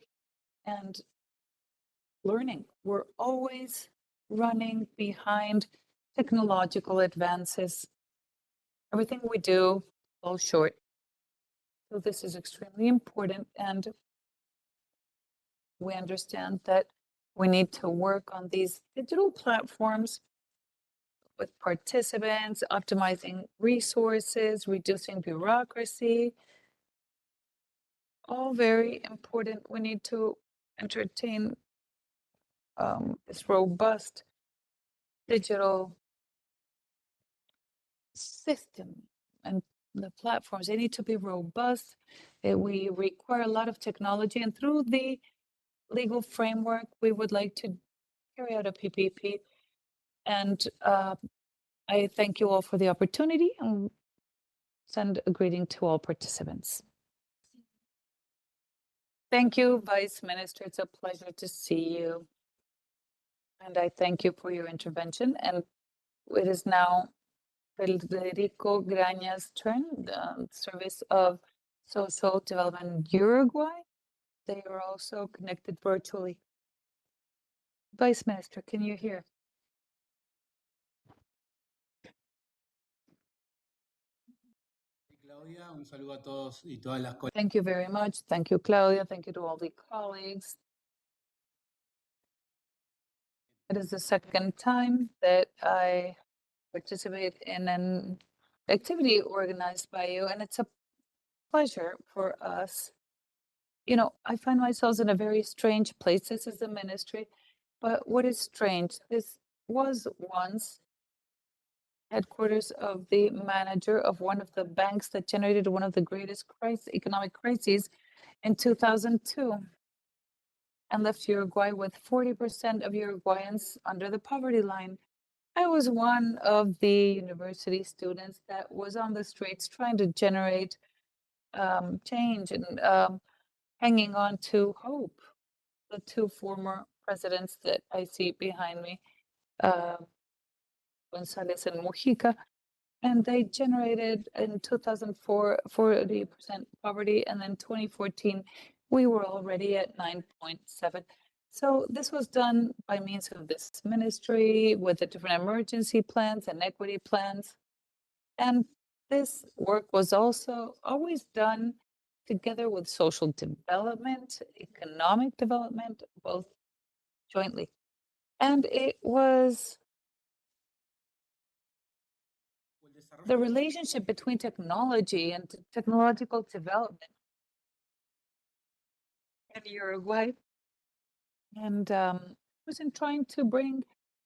and learning. We're always running behind technological advances. Everything we do falls short. So this is extremely important, and we understand that we need to work on these digital platforms with participants, optimizing resources, reducing bureaucracy. All very important. We need to entertain this robust digital system, and the platforms, they need to be robust. We require a lot of technology, and through the legal framework, we would like to carry out a PPP. And I thank you all for the opportunity and send a greeting to all participants. Thank you, Vice Minister. It's a pleasure to see you. And I thank you for your intervention. And it is now Federico Graña's turn, the Service of Social Development in Uruguay. They are also connected virtually. Vice Minister, can you hear? Thank you very much. Thank you, Claudia. Thank you to all the colleagues. It is the second time that I participate in an activity organized by you, and it's a pleasure for us. You know, I find myself in a very strange place. This is the ministry, but what is strange? This was once headquarters of the manager of one of the banks that generated one of the greatest economic crises in 2002, and left Uruguay with 40% of Uruguayans under the poverty line. I was one of the university students that was on the streets trying to generate change and hanging on to hope. The 2 former presidents that I see behind me, González and Mujica, and they generated in 2004 40% poverty, and then 2014 we were already at 9.7. So this was done by means of this ministry with the different emergency plans and equity plans. And this work was also always done together with social development, economic development, both jointly. And it was the relationship between technology and technological development in Uruguay. And was in trying to bring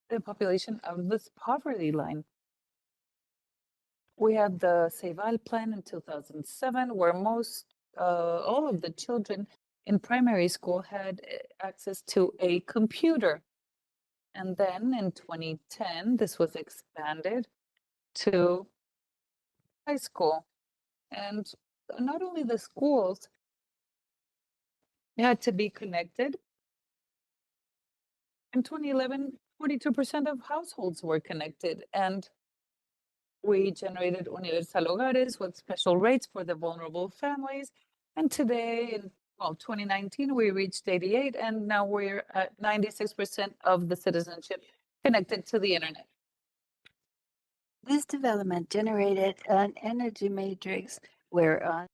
the population out of this poverty line. We had the Ceval plan in 2007, where all of the children in primary school had access to a computer. And then in 2010, this was expanded to high school. And not only the schools had to be connected. In 2011, 42% of households were connected, and we generated Universal Hogares with special rates for the vulnerable families. And today, in 2019, we reached 88, and now we're at 96% of the citizenship connected to the internet. This development generated an energy matrix where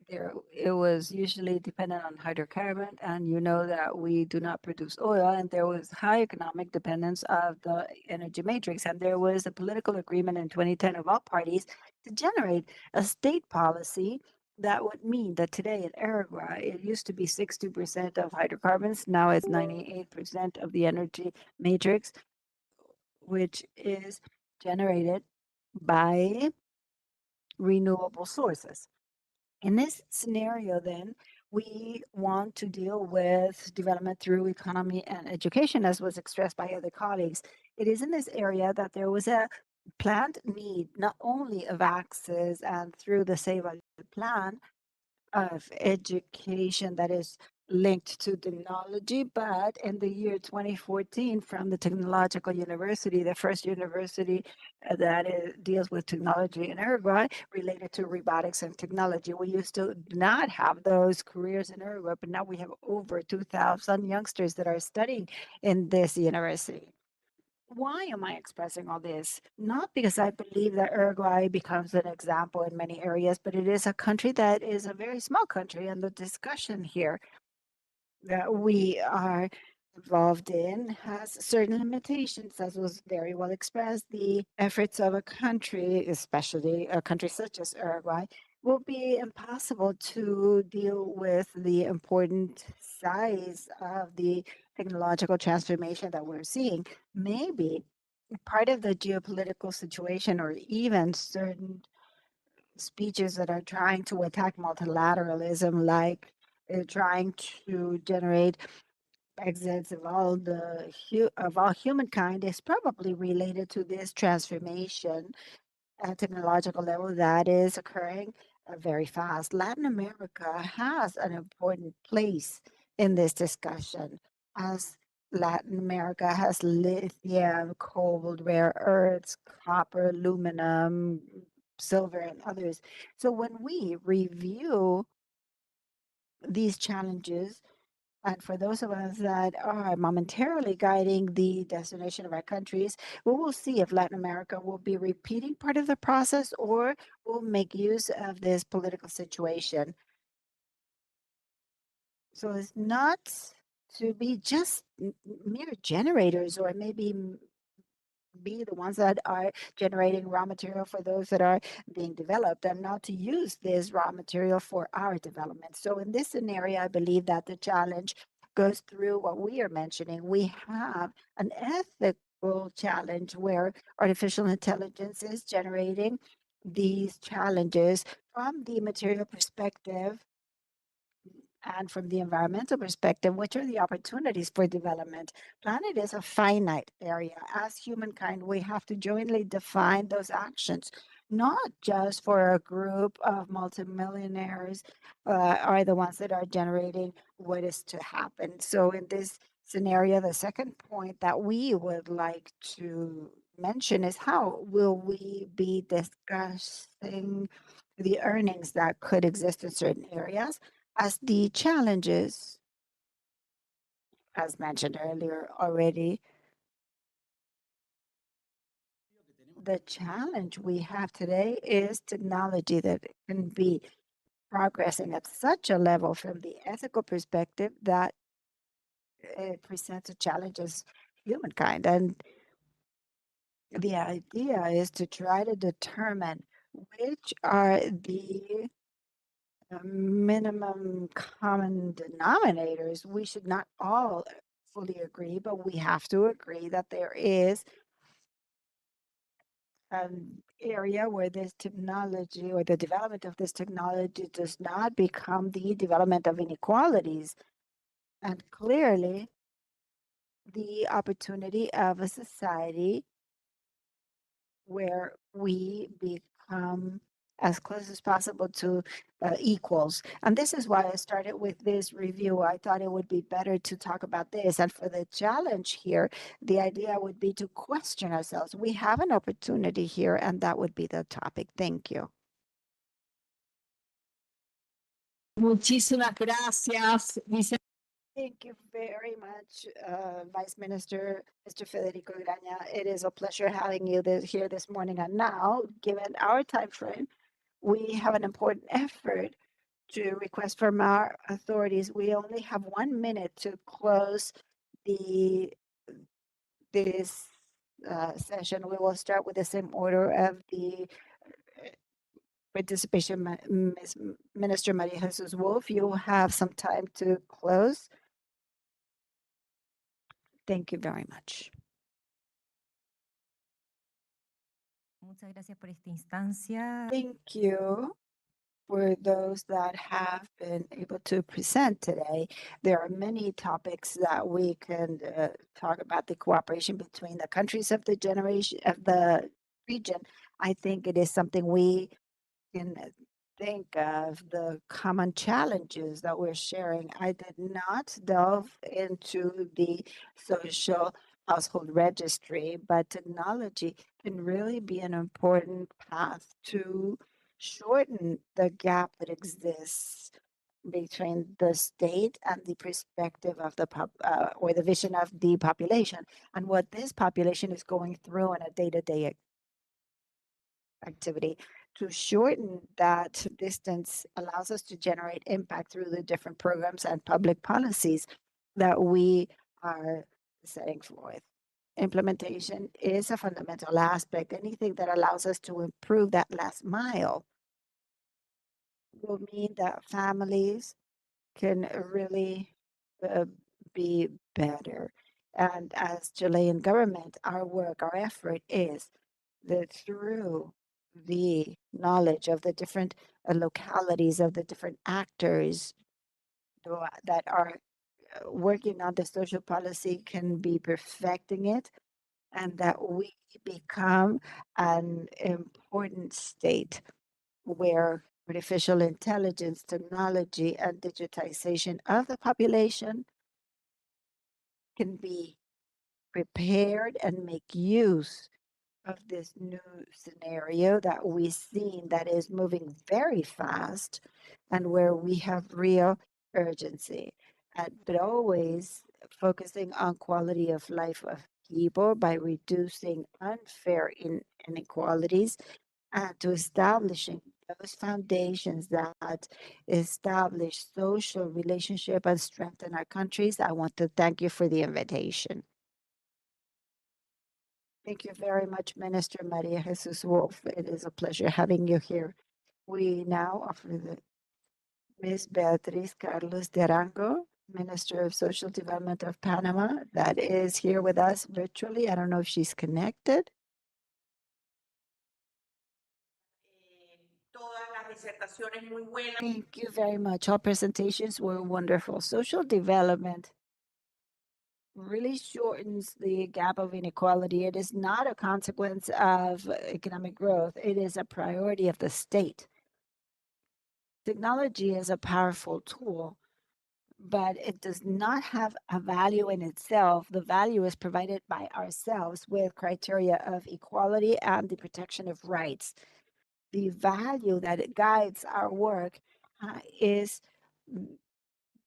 it was usually dependent on hydrocarbon, and you know that we do not produce oil, and there was high economic dependence of the energy matrix, and there was a political agreement in 2010 of all parties to generate a state policy that would mean that today in Uruguay, it used to be 60% of hydrocarbons, now it's 98% of the energy matrix, which is generated by renewable sources. In this scenario, then, we want to deal with development through economy and education, as was expressed by other colleagues. It is in this area that there was a planned need, not only of access and through the Ceval plan of education that is linked to technology, but in the year 2014, from the Technological University, the first university that deals with technology in Uruguay related to robotics and technology. We used to not have those careers in Uruguay, but now we have over 2,000 youngsters that are studying in this university. Why am I expressing all this? Not because I believe that Uruguay becomes an example in many areas, but it is a country that is a very small country, and the discussion here that we are involved in has certain limitations, as was very well expressed. The efforts of a country, especially a country such as Uruguay, will be impossible to deal with the important size of the technological transformation that we're seeing. Maybe part of the geopolitical situation, or even certain speeches that are trying to attack multilateralism, like trying to generate exits of all humankind, is probably related to this transformation at technological level that is occurring very fast. Latin America has an important place in this discussion, as Latin America has lithium, coal, rare earths, copper, aluminum, silver, and others. So when we review these challenges, and for those of us that are momentarily guiding the destination of our countries, we will see if Latin America will be repeating part of the process or will make use of this political situation. So it's not to be just mere generators, or maybe be the ones that are generating raw material for those that are being developed, and not to use this raw material for our development. So in this scenario, I believe that the challenge goes through what we are mentioning. We have an ethical challenge where artificial intelligence is generating these challenges from the material perspective and from the environmental perspective. Which are the opportunities for development? Planet is a finite area. As humankind, we have to jointly define those actions, not just for a group of multimillionaires are the ones that are generating what is to happen. So in this scenario, the second point that we would like to mention is how will we be discussing the earnings that could exist in certain areas, as the challenges, as mentioned earlier already. The challenge we have today is technology that can be progressing at such a level from the ethical perspective that it presents a challenge as humankind. And the idea is to try to determine which are the minimum common denominators. We should not all fully agree, but we have to agree that there is an area where this technology or the development of this technology does not become the development of inequalities. And clearly, the opportunity of a society where we become as close as possible to equals. And this is why I started with this review. I thought it would be better to talk about this. And for the challenge here, the idea would be to question ourselves. We have an opportunity here, and that would be the topic. Thank you. Muchísimas gracias, Thank you very much, Vice Minister, Mr. Federico Graña. It is a pleasure having you here this morning. And now, given our time frame, we have an important effort to request from our authorities. We only have 1 minute to close this session. We will start with the same order of the participation. Ms. Minister Maria Jesus Wolf, you will have some time to close. Thank you very much. Muchas gracias por esta instancia. Thank you for those that have been able to present today. There are many topics that we can talk about the cooperation between the countries of the region. I think it is something we can think of, the common challenges that we're sharing. I did not delve into the social household registry, but technology can really be an important path to shorten the gap that exists between the state and the perspective of the or the vision of the population and what this population is going through in a day-to-day activity. To shorten that distance allows us to generate impact through the different programs and public policies that we are setting forth. Implementation is a fundamental aspect. Anything that allows us to improve that last mile will mean that families can really be better. And as Chilean government, our work, our effort is that through the knowledge of the different localities, of the different actors that are working on the social policy, can be perfecting it, and that we become an important state where artificial intelligence, technology, and digitization of the population can be prepared and make use of this new scenario that we've seen that is moving very fast and where we have real urgency. But always focusing on quality of life of people by reducing unfair inequalities and to establishing those foundations that establish social relationship and strengthen our countries. I want to thank you for the invitation. Thank you very much, Minister Maria Jesus Wolf. It is a pleasure having you here. We now offer Ms. Beatriz Carlos de Arango, Minister of Social Development of Panama, that is here with us virtually. I don't know if she's connected. Thank you very much. All presentations were wonderful. Social development really shortens the gap of inequality. It is not a consequence of economic growth. It is a priority of the state. Technology is a powerful tool, but it does not have a value in itself. The value is provided by ourselves with criteria of equality and the protection of rights. The value that it guides our work is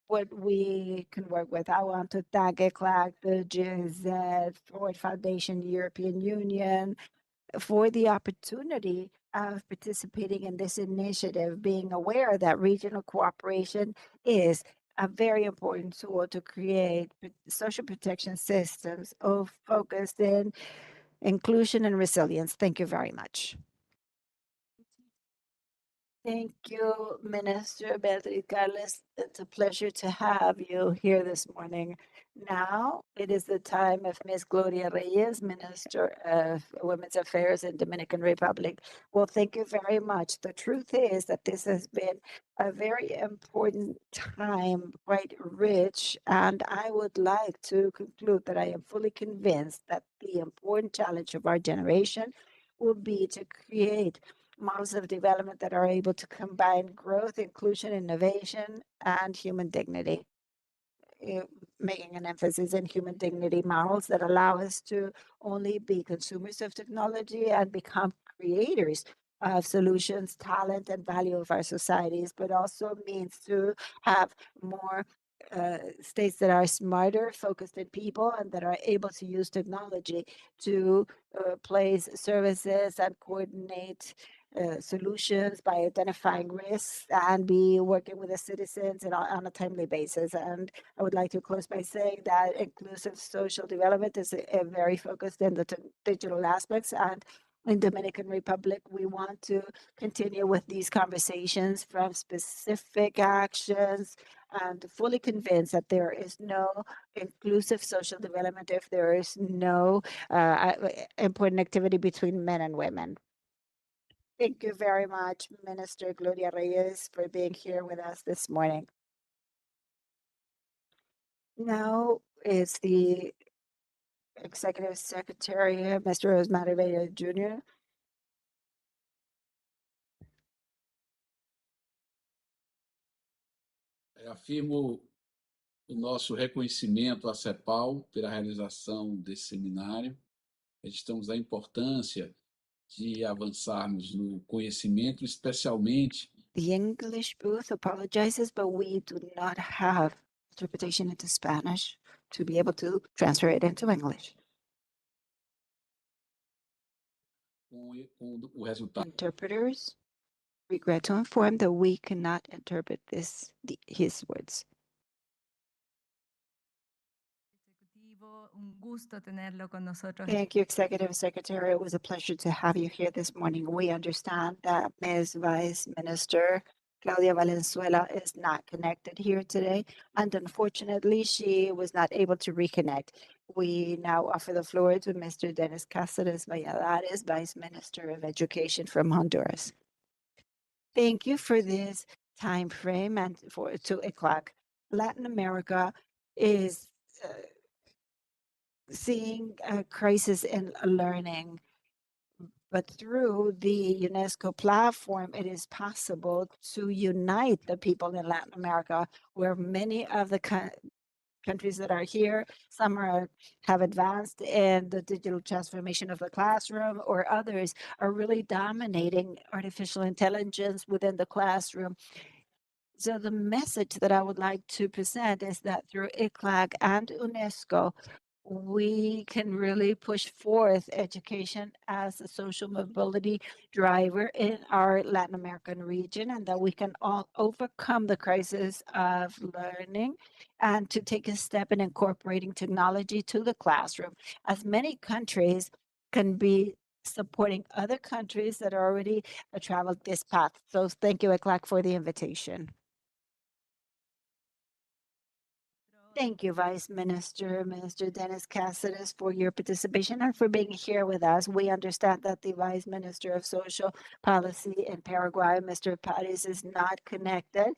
what we can work with. I want to thank ECLAC, the GIZ, Ford Foundation, European Union for the opportunity of participating in this initiative, being aware that regional cooperation is a very important tool to create social protection systems of focused in inclusion and resilience. Thank you very much. Thank you, Minister Beatriz Carles. It's a pleasure to have you here this morning. Now it is the time of Ms. Gloria Reyes, Minister of Women's Affairs in Dominican Republic. Well, thank you very much. The truth is that this has been a very important time, quite rich, and I would like to conclude that I am fully convinced that the important challenge of our generation will be to create models of development that are able to combine growth, inclusion, innovation, and human dignity. Making an emphasis in human dignity models that allow us to only be consumers of technology and become creators of solutions, talent, and value of our societies, but also means to have more states that are smarter, focused in people, and that are able to use technology to place services and coordinate solutions by identifying risks and be working with the citizens on a timely basis. And I would like to close by saying that inclusive social development is very focused in the digital aspects. And in Dominican Republic, we want to continue with these conversations from specific actions and fully convinced that there is no inclusive social development if there is no important activity between men and women. Thank you very much, Minister Gloria Reyes, for being here with us this morning. Now is the Executive Secretary, Mr. Rosemary Vega Jr. Afirmo o nosso reconhecimento à CEPAL pela realização desse seminário. Registramos a importância de avançarmos no conhecimento, especialmente. The English booth apologizes, but we do not have interpretation into Spanish to be able to transfer it into English. Com o resultado. Interpreters regret to inform that we cannot interpret his words. Un gusto tenerlo con nosotros. Thank you, Executive Secretary. It was a pleasure to have you here this morning. We understand that Ms. Vice Minister Claudia Valenzuela is not connected here today, and unfortunately, she was not able to reconnect. We now offer the floor to Mr. Dennis Cáceres Valladares, Vice Minister of Education from Honduras. Thank you for this time frame and to ECLAC. Latin America is seeing a crisis in learning, but through the UNESCO platform, it is possible to unite the people in Latin America, where many of the countries that are here, some have advanced in the digital transformation of the classroom, or others are really dominating artificial intelligence within the classroom. So the message that I would like to present is that through ECLAC and UNESCO, we can really push forth education as a social mobility driver in our Latin American region, and that we can all overcome the crisis of learning and to take a step in incorporating technology to the classroom, as many countries can be supporting other countries that already traveled this path. So thank you, ECLAC, for the invitation. Thank you, Vice Minister, Minister Dennis Cáceres, for your participation and for being here with us. We understand that the Vice Minister of Social Policy in Paraguay, Mr. Paris, is not connected.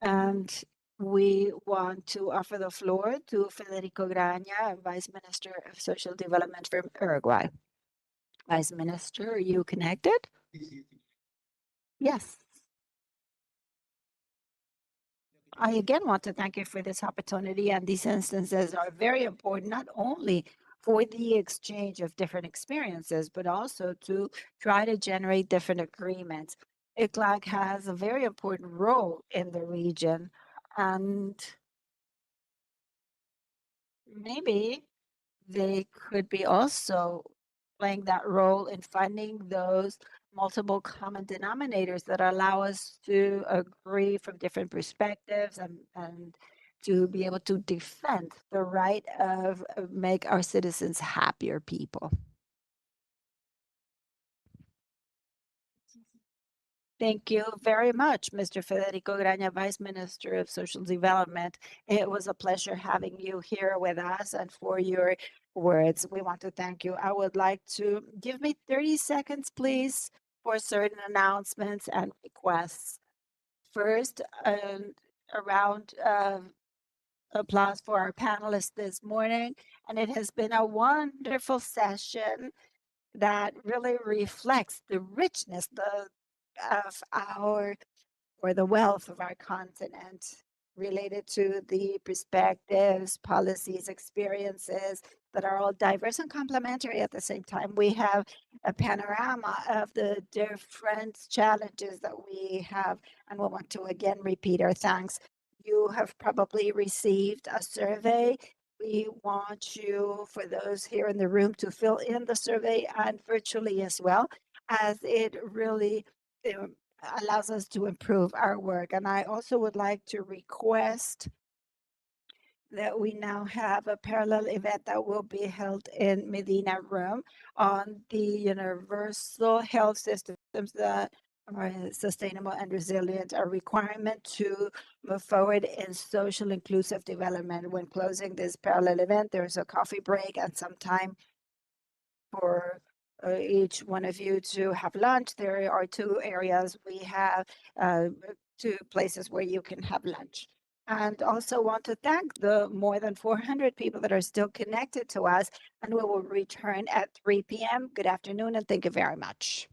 And we want to offer the floor to Federico Graña, Vice Minister of Social Development from Uruguay. Vice Minister, are you connected? Yes. I again want to thank you for this opportunity, and these instances are very important, not only for the exchange of different experiences, but also to try to generate different agreements. ECLAC has a very important role in the region, and maybe they could be also playing that role in finding those multiple common denominators that allow us to agree from different perspectives and to be able to defend the right of make our citizens happier people. Thank you very much, Mr. Federico Graña, Vice Minister of Social Development. It was a pleasure having you here with us and for your words. We want to thank you. I would like to give me 30 seconds, please, for certain announcements and requests. First, a round of applause for our panelists this morning. And it has been a wonderful session that really reflects the richness of our, or the wealth of our continent related to the perspectives, policies, experiences that are all diverse and complementary at the same time. We have a panorama of the different challenges that we have, and we want to again repeat our thanks. You have probably received a survey. We want you, for those here in the room, to fill in the survey and virtually as well, as it really allows us to improve our work. And I also would like to request that we now have a parallel event that will be held in Medina Room on the universal health systems that are sustainable and resilient, a requirement to move forward in social inclusive development. When closing this parallel event, there's a coffee break and some time for each one of you to have lunch. There are 2 areas. We have 2 places where you can have lunch. And also want to thank the more than 400 people that are still connected to us, and we will return at 3 p.m. Good afternoon, and thank you very much.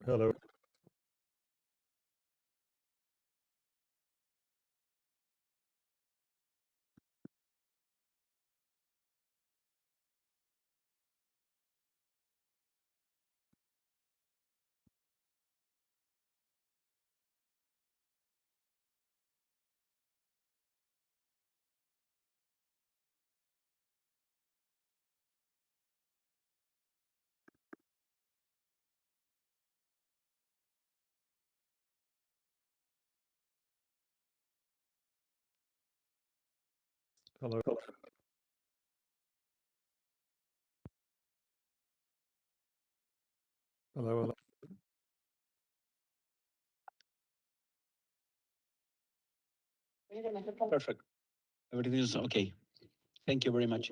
Hello. Hello. Hello. Hello. Perfect. Everything is okay. Thank you very much.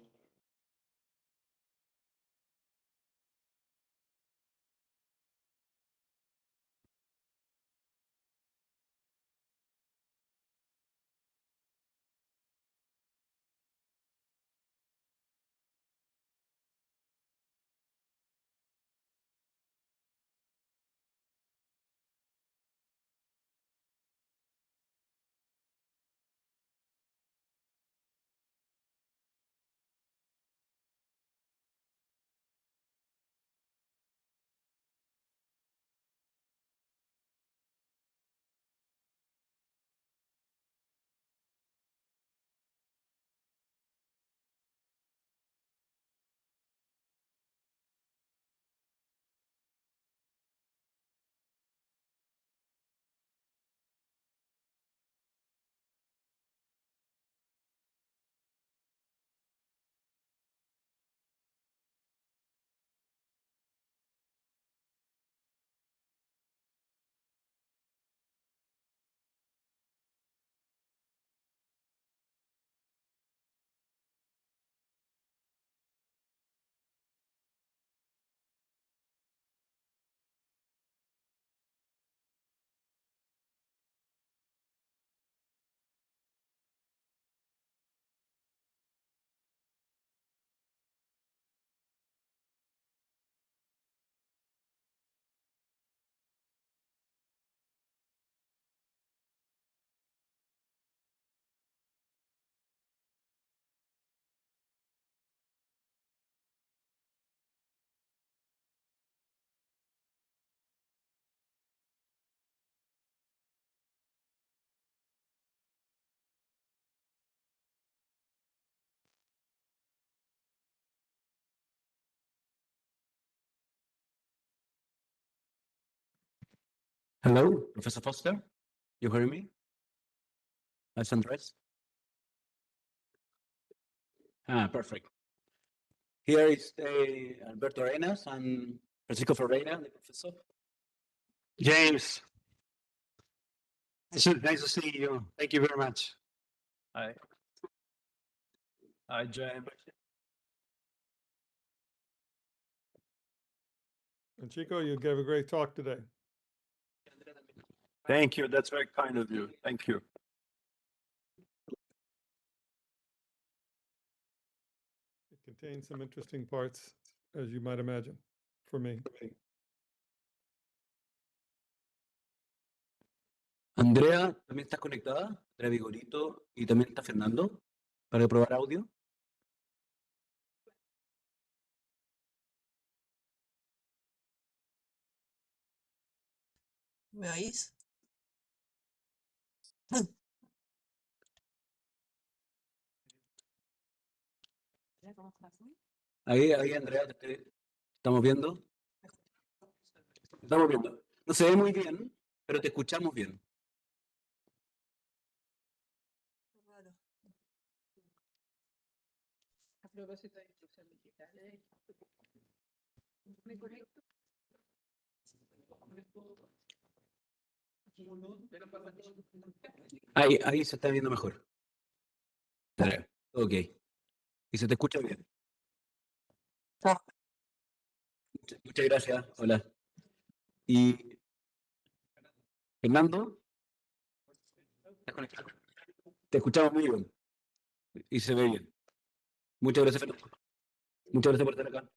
Hello, Professor Foster. You hear me? That's Andres. Perfect. Here is Alberto Arenas and Francisco Ferreira, the professor. James. Nice to see you. Thank you very much. Hi. Hi, James. And Chico, you gave a great talk today. Thank you. That's very kind of you. Thank you. It contains some interesting parts, as you might imagine, for me. Andrea, ¿también estás conectada? Andrea Vigorito y también está Fernando para probar audio. ¿Me oís? Ahí Andrea, estamos viendo. Estamos viendo. No se ve muy bien, pero te escuchamos bien. A propósito de inclusión digital, ¿me conecto? Ahí se está viendo mejor. Ok. Y se te escucha bien. Muchas gracias. Hola. Y Fernando, ¿estás conectado? Te escuchamos muy bien. Y se ve bien. Muchas gracias, Fernando. Muchas gracias por estar acá.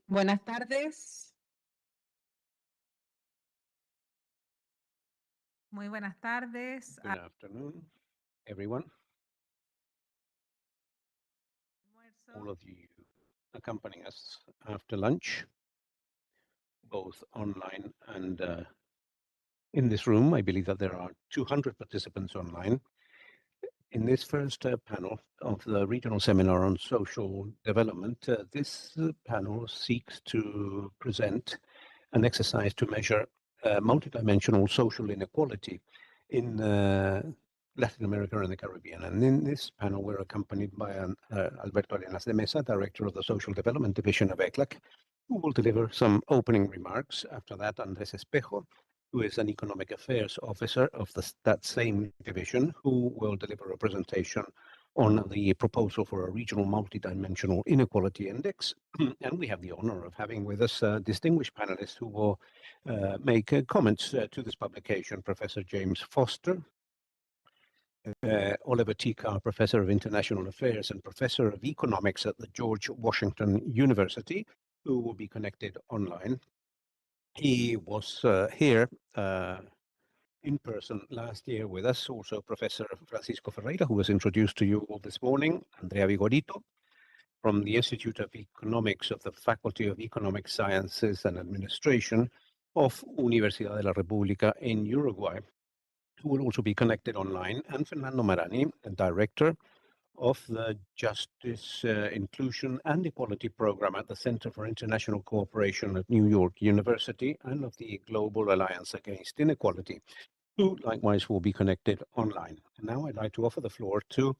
Buenas tardes. Muy buenas tardes. Good afternoon, everyone. All of you accompanying us after lunch, both online and in this room. I believe that there are 200 participants online. In this first panel of the regional seminar on social development, this panel seeks to present an exercise to measure multidimensional social inequality in Latin America and the Caribbean. And in this panel, we're accompanied by Alberto Arenas de Mesa, Director of the Social Development Division of ECLAC, who will deliver some opening remarks. After that, Andrés Espejo, who is an Economic Affairs Officer of that same division, who will deliver a presentation on the proposal for a regional multidimensional inequality index. And we have the honor of having with us distinguished panelists who will make comments to this publication: Professor James Foster, Oliver T. Carr, Professor of International Affairs and Professor of Economics at the George Washington University, who will be connected online. He was here in person last year with us. Also, Professor Francisco Ferreira, who was introduced to you all this morning, Andrea Vigorito, from the Institute of Economics of the Faculty of Economic Sciences and Administration of Universidad de la República in Uruguay, who will also be connected online, and Fernando Marani, a Director of the Justice, Inclusion and Equality Program at the Center for International Cooperation at New York University and of the Global Alliance Against Inequality, who likewise will be connected online. And now I'd like to offer the floor to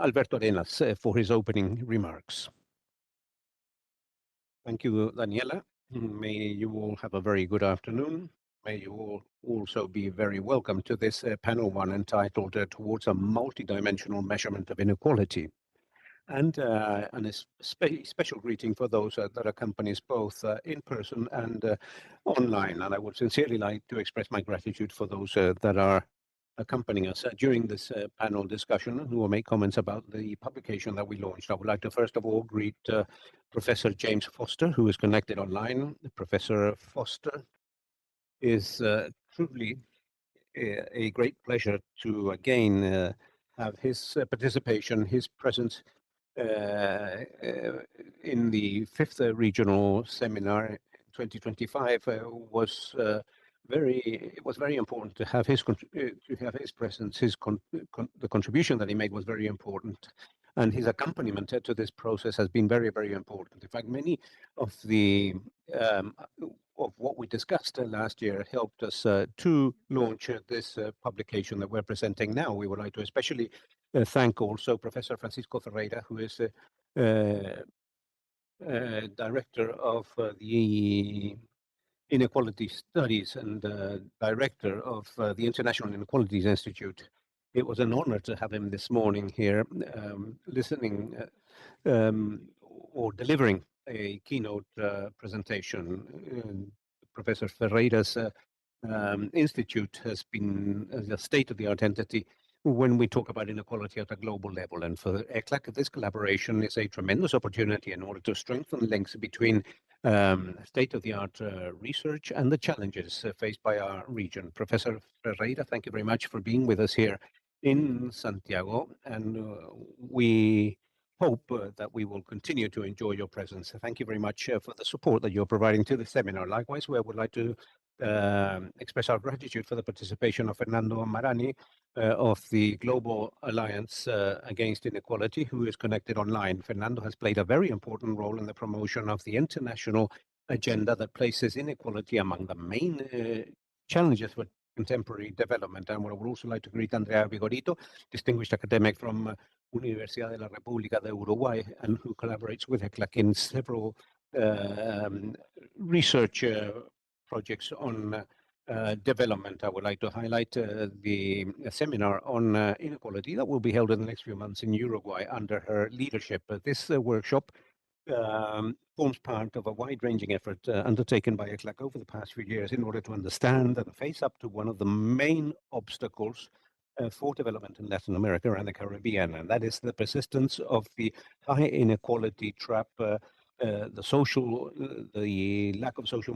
Alberto Arenas for his opening remarks. Thank you, Daniela. May you all have a very good afternoon. May you all also be very welcome to this panel one entitled Towards a Multidimensional Measurement of Inequality. And a special greeting for those that accompany us both in person and online. And I would sincerely like to express my gratitude for those that are accompanying us during this panel discussion, who will make comments about the publication that we launched. I would like to first of all greet Professor James Foster, who is connected online. Professor Foster, is truly a great pleasure to again have his participation, his presence in the 5th regional seminar 2025 was very important to have his presence. The contribution that he made was very important, and his accompaniment to this process has been very, very important. In fact, many of the of what we discussed last year helped us to launch this publication that we're presenting now. We would like to especially thank also Professor Francisco Ferreira, who is Director of the Inequality Studies and Director of the International Inequalities Institute. It was an honor to have him this morning here listening or delivering a keynote presentation. Professor Ferreira's institute has been a state-of-the-art entity when we talk about inequality at a global level. And for ECLAC, this collaboration is a tremendous opportunity in order to strengthen links between state-of-the-art research and the challenges faced by our region. Professor Ferreira, thank you very much for being with us here in Santiago, and we hope that we will continue to enjoy your presence. Thank you very much for the support that you're providing to the seminar. Likewise, we would like to express our gratitude for the participation of Fernando Marani of the Global Alliance Against Inequality, who is connected online. Fernando has played a very important role in the promotion of the international agenda that places inequality among the main challenges for contemporary development. And I would also like to greet Andrea Vigorito, distinguished academic from Universidad de la República de Uruguay, and who collaborates with ECLAC in several research projects on development. I would like to highlight the seminar on inequality that will be held in the next few months in Uruguay under her leadership. This workshop forms part of a wide-ranging effort undertaken by ECLAC over the past few years in order to understand and face up to one of the main obstacles for development in Latin America and the Caribbean, and that is the persistence of the high inequality trap the lack of social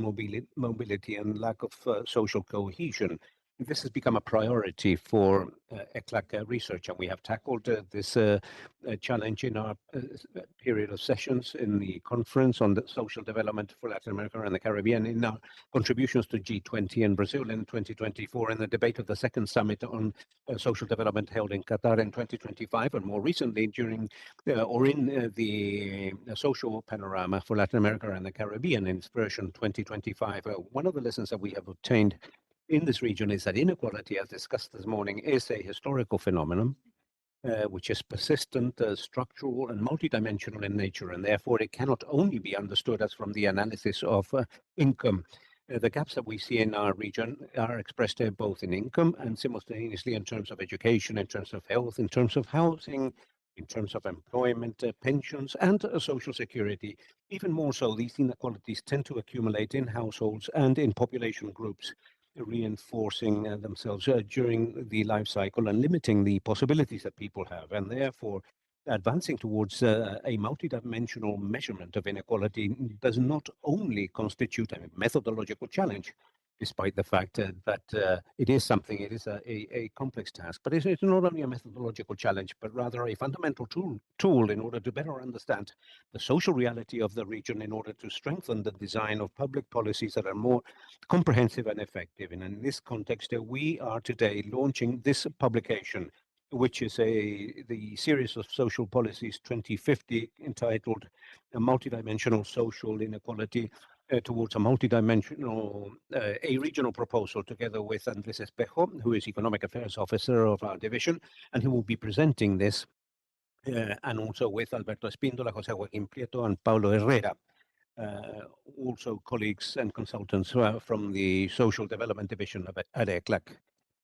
mobility and lack of social cohesion. This has become a priority for ECLAC research, and we have tackled this challenge in our period of sessions in the conference on the social development for Latin America and the Caribbean, in our contributions to G20 in Brazil in 2024, in the debate of the second summit on social development held in Qatar in 2025, and more recently during the social panorama for Latin America and the Caribbean in its version 2025. One of the lessons that we have obtained in this region is that inequality, as discussed this morning, is a historical phenomenon which is persistent, structural, and multidimensional in nature, and therefore it cannot only be understood as from the analysis of income. The gaps that we see in our region are expressed both in income and simultaneously in terms of education, in terms of health, in terms of housing, in terms of employment, pensions, and social security. Even more so, these inequalities tend to accumulate in households and in population groups, reinforcing themselves during the life cycle and limiting the possibilities that people have, and therefore advancing towards a multidimensional measurement of inequality does not only constitute a methodological challenge, despite the fact that it is a complex task, but it's not only a methodological challenge, but rather a fundamental tool in order to better understand the social reality of the region, in order to strengthen the design of public policies that are more comprehensive and effective. And in this context, we are today launching this publication, which is the series of social policies 2050, entitled "A Multidimensional Social Inequality Towards a Multidimensional, a Regional Proposal," together with Andrés Espejo, who is Economic Affairs Officer of our division, and he will be presenting this, and also with Alberto Espíndola, José Joaquín Prieto, and Paulo Herrera, also colleagues and consultants from the Social Development Division at ECLAC.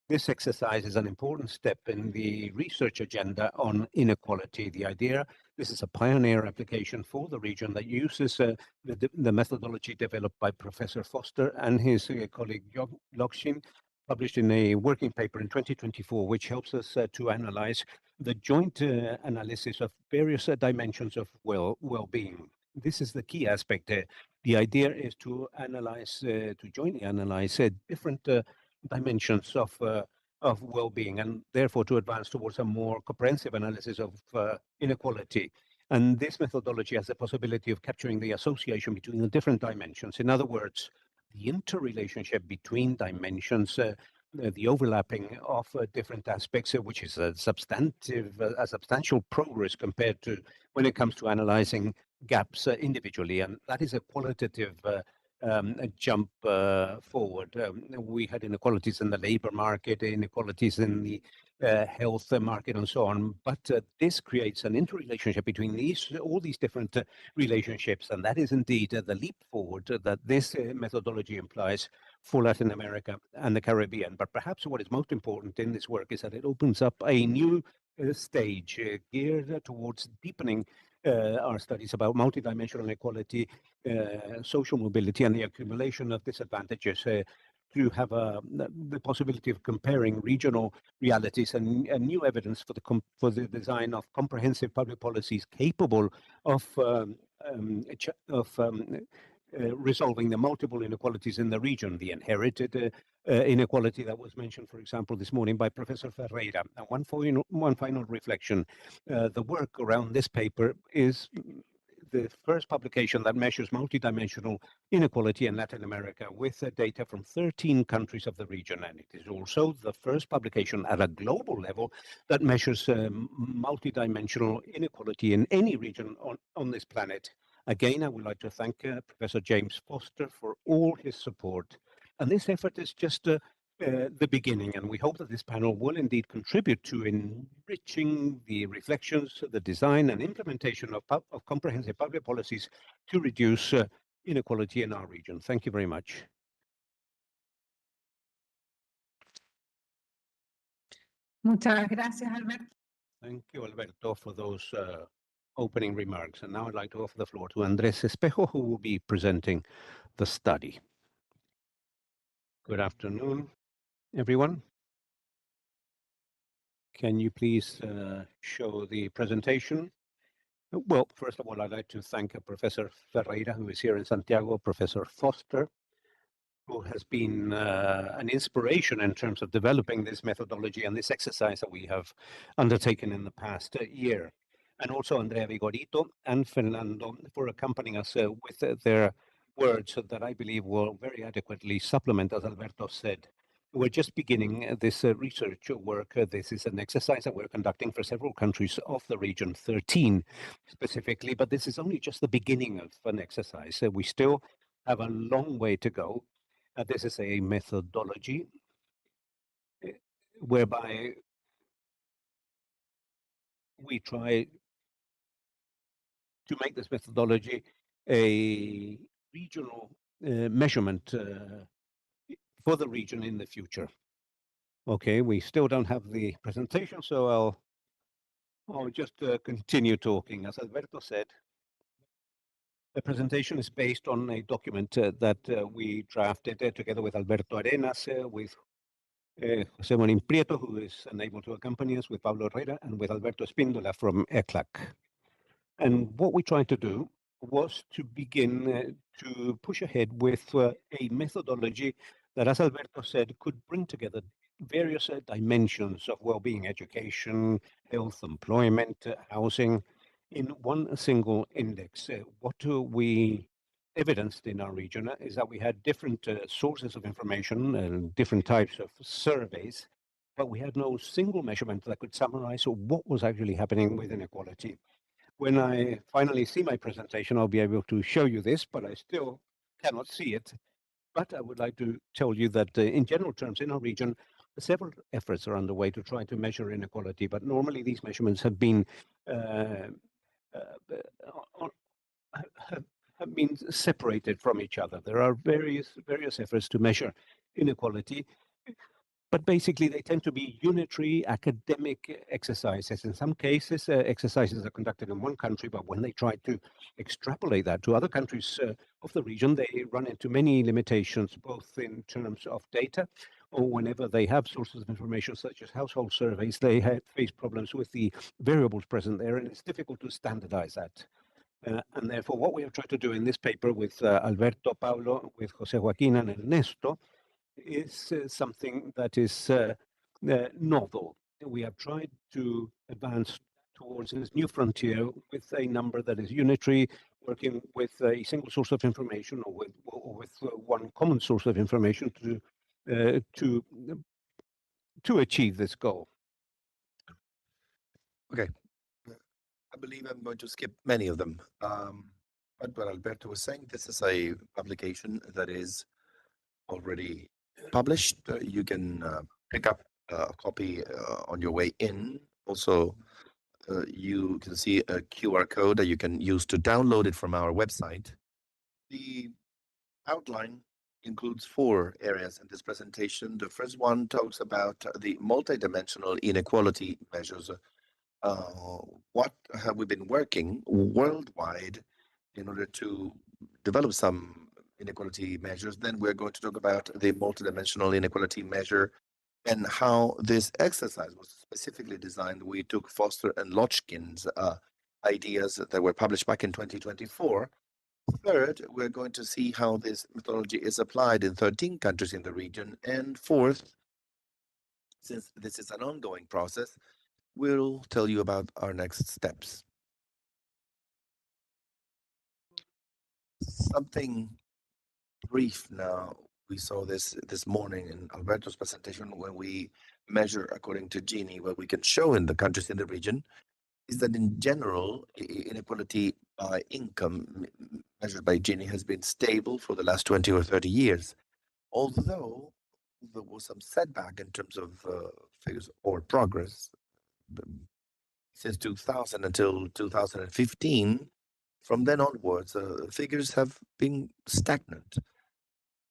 This exercise is an important step in the research agenda on inequality. The idea, this is a pioneer application for the region that uses the methodology developed by Professor Foster and his colleague Lokshin, published in a working paper in 2024, which helps us to analyze the joint analysis of various dimensions of well-being. This is the key aspect. The idea is to analyze, to jointly analyze different dimensions of well-being, and therefore to advance towards a more comprehensive analysis of inequality. And this methodology has the possibility of capturing the association between the different dimensions. In other words, the interrelationship between dimensions, the overlapping of different aspects, which is a substantial progress compared to when it comes to analyzing gaps individually, and that is a qualitative a jump forward. We had inequalities in the labor market, inequalities in the health market, and so on. But this creates an interrelationship between all these different relationships, and that is indeed the leap forward that this methodology implies for Latin America and the Caribbean. But perhaps what is most important in this work is that it opens up a new stage geared towards deepening our studies about multidimensional inequality, social mobility, and the accumulation of disadvantages, to have the possibility of comparing regional realities and new evidence for the design of comprehensive public policies capable of resolving the multiple inequalities in the region, the inherited inequality that was mentioned, for example, this morning by Professor Ferreira. And one final reflection. The work around this paper is the first publication that measures multidimensional inequality in Latin America with data from 13 countries of the region. And it is also the first publication at a global level that measures multidimensional inequality in any region on this planet. Again, I would like to thank Professor James Foster for all his support. And this effort is just the beginning, and we hope that this panel will indeed contribute to enriching the reflections, the design and implementation of comprehensive public policies to reduce inequality in our region. Thank you very much. Muchas gracias, Alberto. Thank you, Alberto, for those opening remarks. And now I'd like to offer the floor to Andrés Espejo, who will be presenting the study. Good afternoon, everyone. Can you please show the presentation? Well, first of all, I'd like to thank Professor Ferreira, who is here in Santiago, Professor Foster, who has been an inspiration in terms of developing this methodology and this exercise that we have undertaken in the past year. And also Andrea Vigorito and Fernando for accompanying us with their words that I believe will very adequately supplement, as Alberto said. We're just beginning this research work. This is an exercise that we're conducting for several countries of the region, 13 specifically, but this is only just the beginning of an exercise. We still have a long way to go. This is a methodology whereby we try to make this methodology a regional measurement for the region in the future. Okay, we still don't have the presentation, so I'll just continue talking. As Alberto said, the presentation is based on a document that we drafted together with Alberto Arenas, with José Morín Prieto, who is unable to accompany us, with Pablo Herrera, and with Alberto Espíndola from ECLAC. And what we tried to do was to begin to push ahead with a methodology that, as Alberto said, could bring together various dimensions of well-being, education, health, employment, housing, in one single index. What we evidenced in our region is that we had different sources of information and different types of surveys, but we had no single measurement that could summarize what was actually happening with inequality. When I finally see my presentation, I'll be able to show you this, but I still cannot see it. But I would like to tell you that in general terms, in our region, several efforts are underway to try to measure inequality, but normally these measurements have been separated from each other. There are various efforts to measure inequality, but basically they tend to be unitary academic exercises. In some cases, exercises are conducted in one country, but when they try to extrapolate that to other countries of the region, they run into many limitations, both in terms of data, or whenever they have sources of information such as household surveys, they face problems with the variables present there, and it's difficult to standardize that. And therefore, what we have tried to do in this paper with Alberto, Pablo, with José Joaquín and Ernesto is something that is novel. We have tried to advance towards this new frontier with a number that is unitary, working with a single source of information or with one common source of information to achieve this goal. Okay. I believe I'm going to skip many of them. But what Alberto was saying, this is a publication that is already published. You can pick up a copy on your way in. Also, you can see a QR code that you can use to download it from our website. The outline includes 4 areas in this presentation. The first one talks about the multidimensional inequality measures. What have we been working worldwide in order to develop some inequality measures? Then we're going to talk about the multidimensional inequality measure and how this exercise was specifically designed. We took Foster and Lodgkin's ideas that were published back in 2024. Third, we're going to see how this methodology is applied in 13 countries in the region. And fourth, since this is an ongoing process, we'll tell you about our next steps. Something brief now. We saw this morning in Alberto's presentation when we measure according to Gini, what we can show in the countries in the region is that in general, inequality by income measured by Gini has been stable for the last 20 or 30 years. Although there was some setback in terms of figures or progress since 2000 until 2015. From then onwards, figures have been stagnant.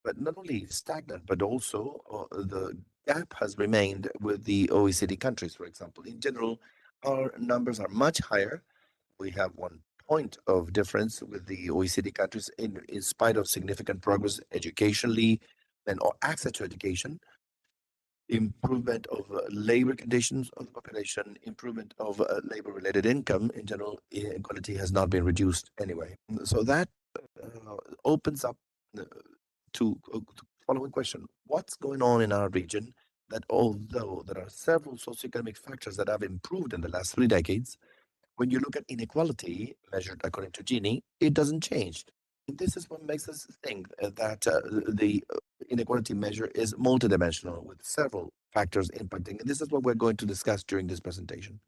But not only stagnant, but also the gap has remained with the OECD countries, for example. In general, our numbers are much higher. We have 1 point of difference with the OECD countries in spite of significant progress educationally and or access to education. improvement of labor conditions of the population, improvement of labor-related income. In general, inequality has not been reduced anyway. So that opens up to the following question. What's going on in our region that although there are several socioeconomic factors that have improved in the last 3 decades, when you look at inequality measured according to Gini, it doesn't change. And this is what makes us think that the inequality measure is multidimensional with several factors impacting. And this is what we're going to discuss during this presentation.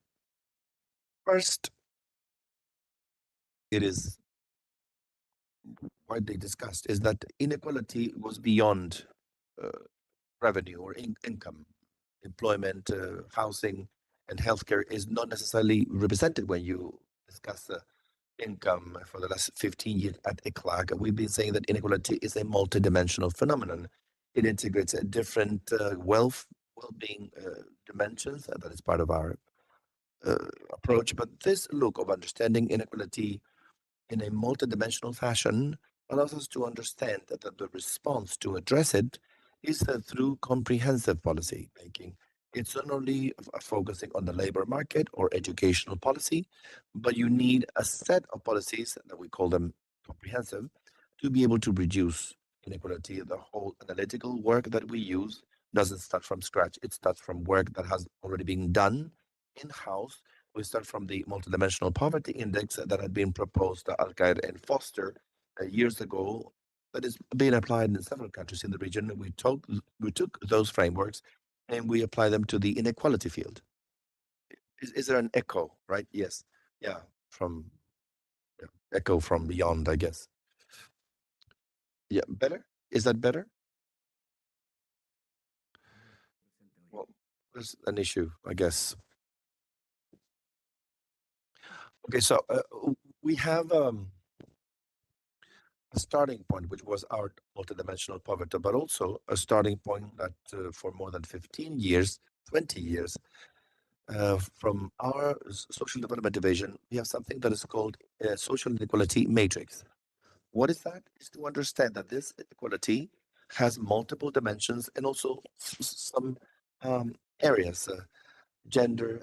First, it is widely discussed is that inequality was beyond revenue or income. Employment, housing, and healthcare is not necessarily represented when you discuss income for the last 15 years at ECLAC. We've been saying that inequality is a multidimensional phenomenon. It integrates different well-being dimensions, and that is part of our approach. But this look of understanding inequality in a multidimensional fashion allows us to understand that the response to address it is through comprehensive policy making. It's not only focusing on the labor market or educational policy, but you need a set of policies that we call them comprehensive to be able to reduce inequality. The whole analytical work that we use doesn't start from scratch. It starts from work that has already been done in-house. We start from the multidimensional poverty index that had been proposed to Alcaide and Foster years ago, that is being applied in several countries in the region. We took those frameworks and we apply them to the inequality field. Is there an echo, right? Yes. Yeah, from echo from beyond, I guess. Yeah, better? Is that better? Well, there's an issue, I guess. Okay, so we have a starting point, which was our multidimensional poverty, but also a starting point that for more than 15 years, 20 years, from our social development division, we have something that is called a social inequality matrix. What is that? Is to understand that this inequality has multiple dimensions and also some areas, gender,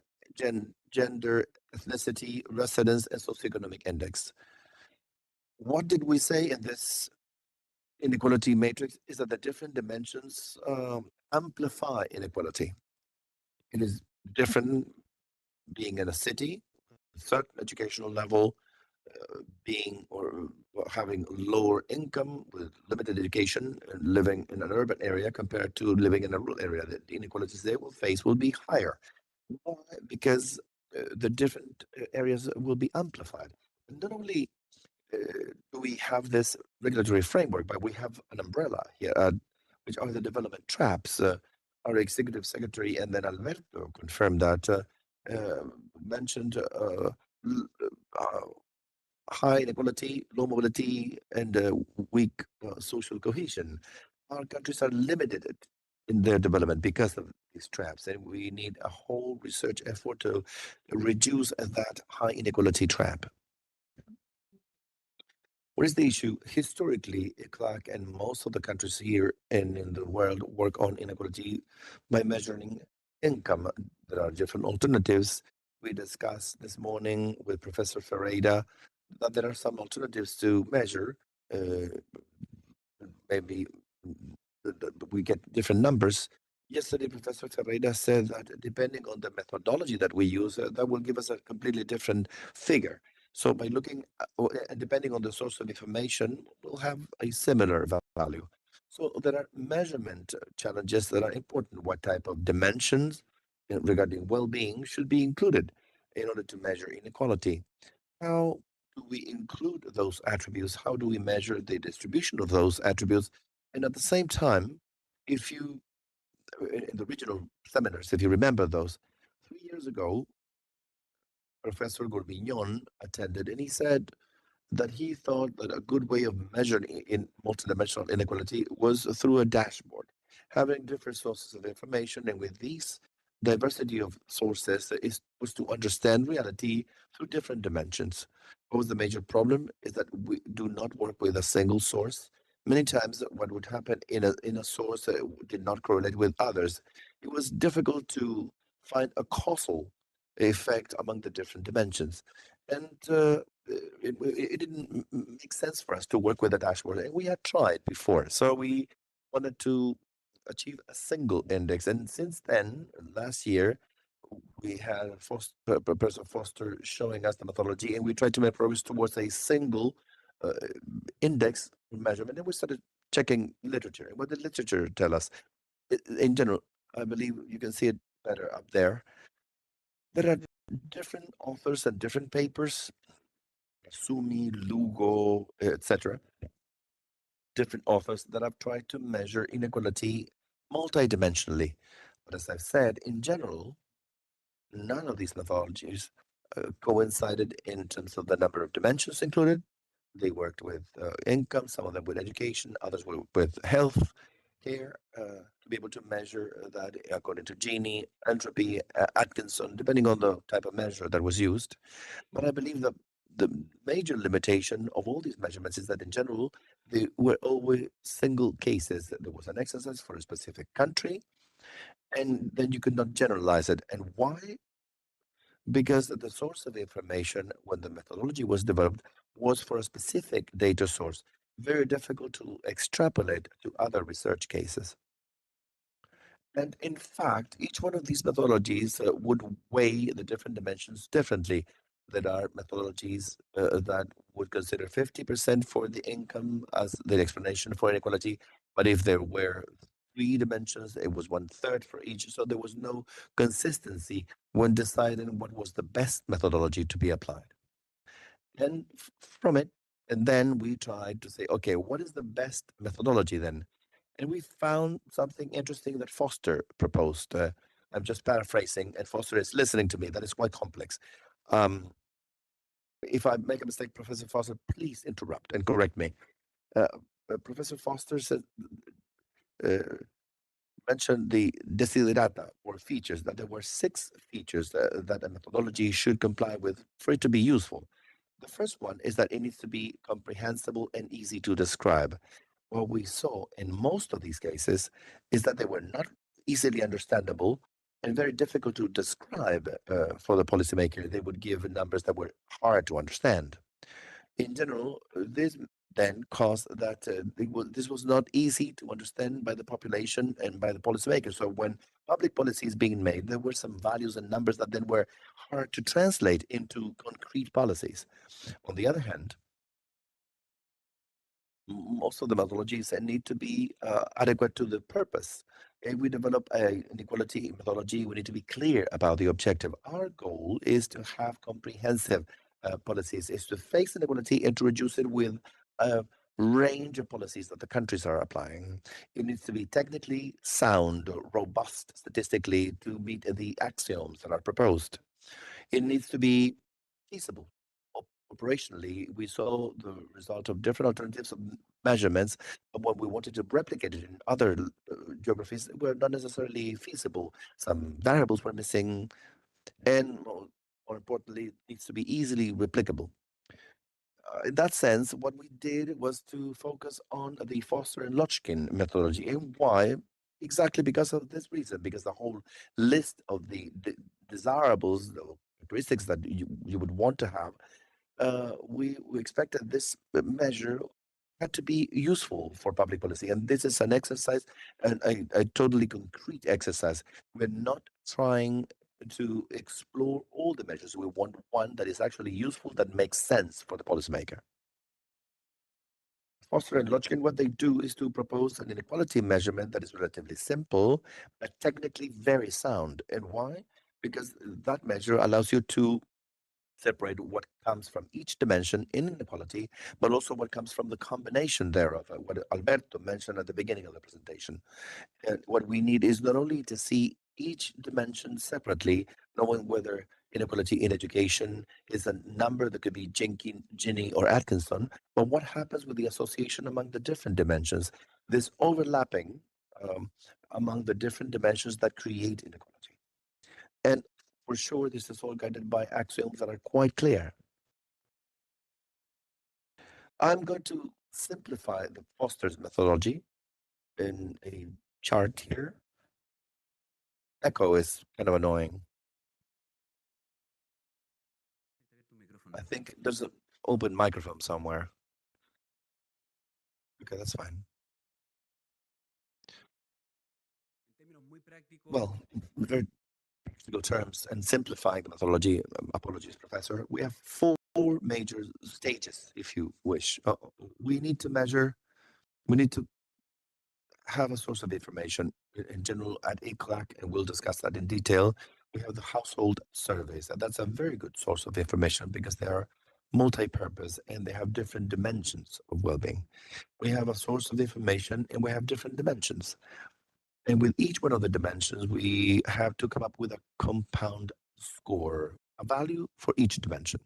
ethnicity, residence, and socioeconomic index. What did we say in this inequality matrix is that the different dimensions amplify inequality. It is different being in a city, certain educational level, being or having lower income with limited education and living in an urban area compared to living in a rural area. The inequalities they will face will be higher. Why? Because the different areas will be amplified. And not only do we have this regulatory framework, but we have an umbrella here, which are the development traps. Our executive secretary and then Alberto confirmed that, mentioned high inequality, low mobility, and weak social cohesion. Our countries are limited in their development because of these traps, and we need a whole research effort to reduce that high inequality trap. What is the issue? Historically, ECLAC and most of the countries here and in the world work on inequality by measuring income. There are different alternatives. We discussed this morning with Professor Ferreira that there are some alternatives to measure. Maybe we get different numbers. Yesterday, Professor Ferreira said that depending on the methodology that we use, that will give us a completely different figure. So by looking, depending on the source of information, we'll have a similar value. So there are measurement challenges that are important. What type of dimensions regarding well-being should be included in order to measure inequality? How do we include those attributes? How do we measure the distribution of those attributes? And at the same time, if you, in the regional seminars, if you remember those, 3 years ago, Professor Gourmignon attended, and he said that he thought that a good way of measuring in multidimensional inequality was through a dashboard, having different sources of information, and with these diversity of sources was to understand reality through different dimensions. What was the major problem is that we do not work with a single source. Many times what would happen in a source did not correlate with others. it was difficult to find a causal effect among the different dimensions. And it didn't make sense for us to work with a dashboard. And we had tried before. So we wanted to achieve a single index. And since then, last year, we had Professor Foster showing us the methodology, and we tried to make progress towards a single index measurement. And we started checking literature. And what did literature tell us? In general, I believe you can see it better up there. There are different authors and different papers, Sumi, Lugo, etc. Different authors that have tried to measure inequality multidimensionally. But as I've said, in general, none of these methodologies coincided in terms of the number of dimensions included. They worked with income, some of them with education, others with health care, to be able to measure that according to Gini, entropy, Atkinson, depending on the type of measure that was used. But I believe that the major limitation of all these measurements is that in general, they were always single cases. There was an exercise for a specific country, and then you could not generalize it. And why? Because the source of information when the methodology was developed was for a specific data source, very difficult to extrapolate to other research cases. And in fact, each one of these methodologies would weigh the different dimensions differently. There are methodologies that would consider 50% for the income as the explanation for inequality, but if there were 3 dimensions, it was 1/3 for each. So there was no consistency when deciding what was the best methodology to be applied. And from it, and then we tried to say, okay, what is the best methodology then? And we found something interesting that Foster proposed. I'm just paraphrasing, and Foster is listening to me. That is quite complex. If I make a mistake, Professor Foster, please interrupt and correct me. Professor Foster said, mentioned the desiderata or features, that there were 6 features that a methodology should comply with for it to be useful. The first one is that it needs to be comprehensible and easy to describe. What we saw in most of these cases is that they were not easily understandable and very difficult to describe for the policymaker. They would give numbers that were hard to understand. In general, this then caused that this was not easy to understand by the population and by the policymakers. So when public policy is being made, there were some values and numbers that then were hard to translate into concrete policies. On the other hand, most of the methodologies need to be adequate to the purpose. If we develop an inequality methodology, we need to be clear about the objective. Our goal is to have comprehensive policies, is to face inequality and to reduce it with a range of policies that the countries are applying. It needs to be technically sound, robust statistically to meet the axioms that are proposed. It needs to be feasible. Operationally, we saw the result of different alternatives of measurements, but when we wanted to replicate it in other geographies, were not necessarily feasible. Some variables were missing, and more importantly, it needs to be easily replicable. In that sense, what we did was to focus on the Foster and Lodgkin methodology. And why? Exactly because of this reason, because the whole list of the desirables, the characteristics that you would want to have, we expected this measure had to be useful for public policy. And this is an exercise, a totally concrete exercise. We're not trying to explore all the measures. We want one that is actually useful, that makes sense for the policymaker. Foster and Lodgkin, what they do is to propose an inequality measurement that is relatively simple, but technically very sound. And why? Because that measure allows you to separate what comes from each dimension in inequality, but also what comes from the combination thereof, what Alberto mentioned at the beginning of the presentation. And what we need is not only to see each dimension separately, knowing whether inequality in education is a number that could be Gini, or Atkinson, but what happens with the association among the different dimensions, this overlapping among the different dimensions that create inequality. And for sure, this is all guided by axioms that are quite clear. I'm going to simplify the Foster's methodology in a chart here. echo is kind of annoying. I think there's an open microphone somewhere. Okay, that's fine. Well, in very practical terms and simplifying the methodology, apologies, Professor, we have four major stages, if you wish. We need to measure, we need to have a source of information in general at ECLAC, and we'll discuss that in detail. We have the household surveys, and that's a very good source of information because they are multi-purpose and they have different dimensions of well-being. We have a source of information and we have different dimensions. And with each one of the dimensions, we have to come up with a compound score, a value for each dimension.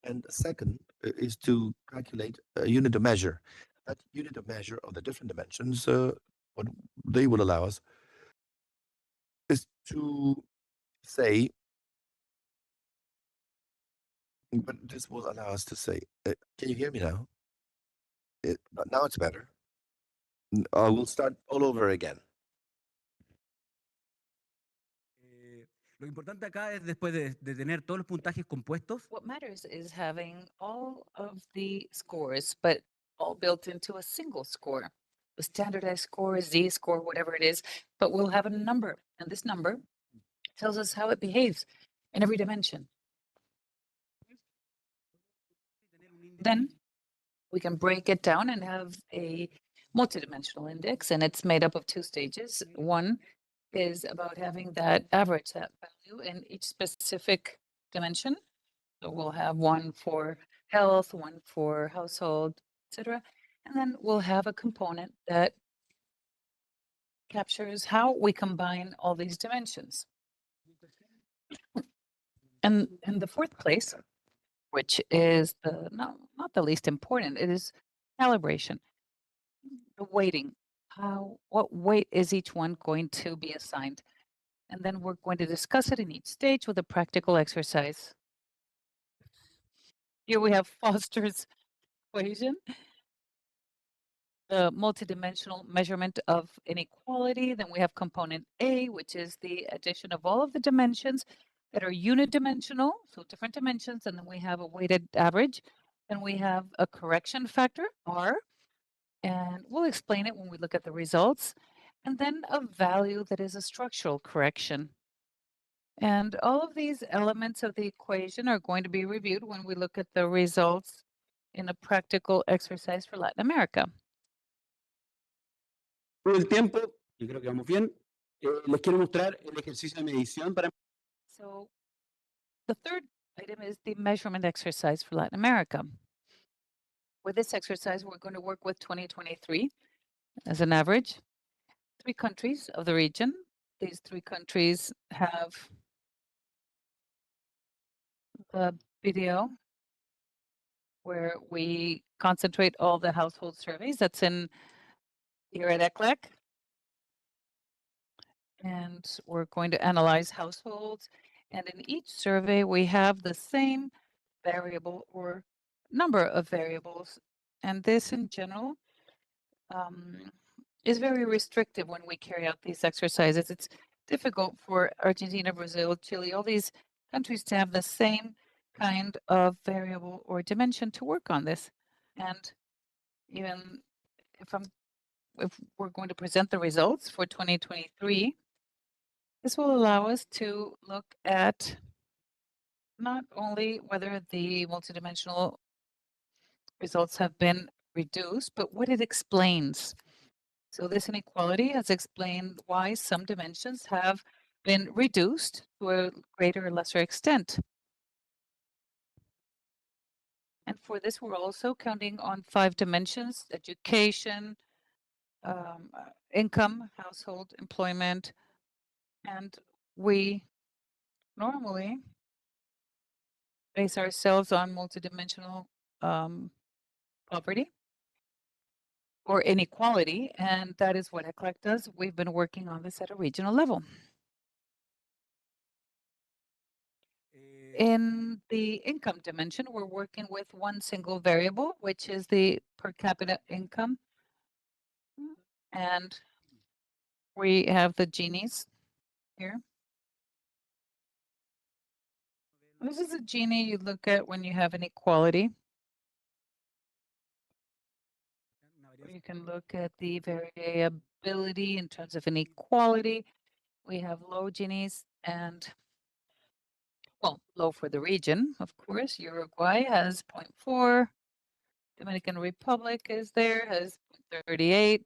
And second is to calculate a unit of measure. That unit of measure of the different dimensions, what they will allow us is to say, but this will allow us to say, can you hear me now? Now it's better. We'll start all over again. Lo importante acá es después de tener todos los puntajes compuestos. What matters is having all of the scores, but all built into a single score. A standardized score, a Z-score, whatever it is, but we'll have a number, and this number tells us how it behaves in every dimension. Then we can break it down and have a multidimensional index, and it's made up of two stages. One is about having that average, that value in each specific dimension. So we'll have one for health, one for household, etc. And then we'll have a component that captures how we combine all these dimensions. And in the fourth place, which is not the least important, it is calibration, the weighting. What weight is each one going to be assigned? And then we're going to discuss it in each stage with a practical exercise. Here we have Foster's equation, the multidimensional measurement of inequality. Then we have component A, which is the addition of all of the dimensions that are unidimensional, so different dimensions, and then we have a weighted average. Then we have a correction factor, R, and we'll explain it when we look at the results. And then a value that is a structural correction. And all of these elements of the equation are going to be reviewed when we look at the results in a practical exercise for Latin America. Todo el tiempo, y creo que vamos bien, les quiero mostrar el ejercicio de medición para. So the third item is the measurement exercise for Latin America. With this exercise, we're going to work with 2023 as an average. 3 countries of the region. These 3 countries have the video where we concentrate all the household surveys. That's in here at ECLAC. And we're going to analyze households. And in each survey, we have the same variable or number of variables. And this in general is very restrictive when we carry out these exercises. It's difficult for Argentina, Brazil, Chile, all these countries to have the same kind of variable or dimension to work on this. And even if we're going to present the results for 2023, this will allow us to look at not only whether the multidimensional results have been reduced, but what it explains. So this inequality has explained why some dimensions have been reduced to a greater or lesser extent. And for this, we're also counting on 5 dimensions: education, income, household, employment, and we normally base ourselves on multidimensional poverty or inequality, and that is what ECLAC does. We've been working on this at a regional level. In the income dimension, we're working with one single variable, which is the per capita income. And we have the Gini's here. This is a Gini you look at when you have inequality. You can look at the variability in terms of inequality. We have low Ginis and, well, low for the region, of course. Uruguay has 0.4. Dominican Republic is there, has 0.38.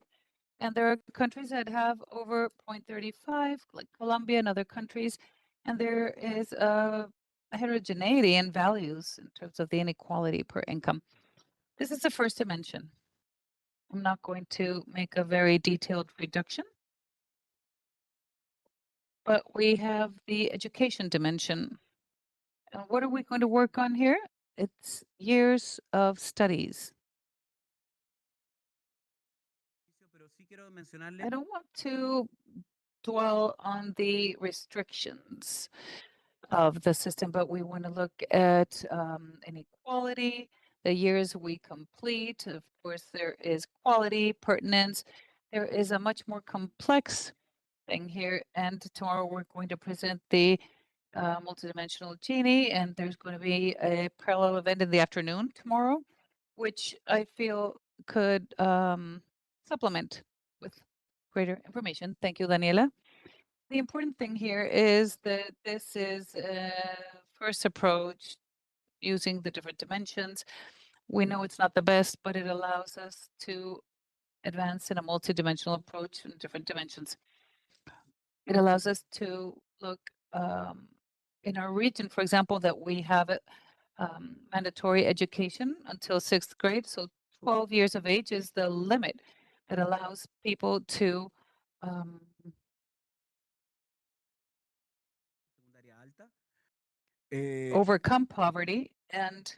And there are countries that have over 0.35, like Colombia and other countries. And there is a heterogeneity in values in terms of the inequality per income. This is the first dimension. I'm not going to make a very detailed reduction, but we have the education dimension. And what are we going to work on here? It's years of studies. I don't want to dwell on the restrictions of the system, but we want to look at inequality, the years we complete. Of course, there is quality, pertinence. There is a much more complex thing here. And tomorrow we're going to present the multidimensional Gini, and there's going to be a parallel event in the afternoon tomorrow, which I feel could supplement with greater information. Thank you, Daniela. The important thing here is that this is a first approach using the different dimensions. We know it's not the best, but it allows us to advance in a multidimensional approach in different dimensions. It allows us to look in our region, for example, that we have mandatory education until 6th grade. So 12 years of age is the limit that allows people to overcome poverty, and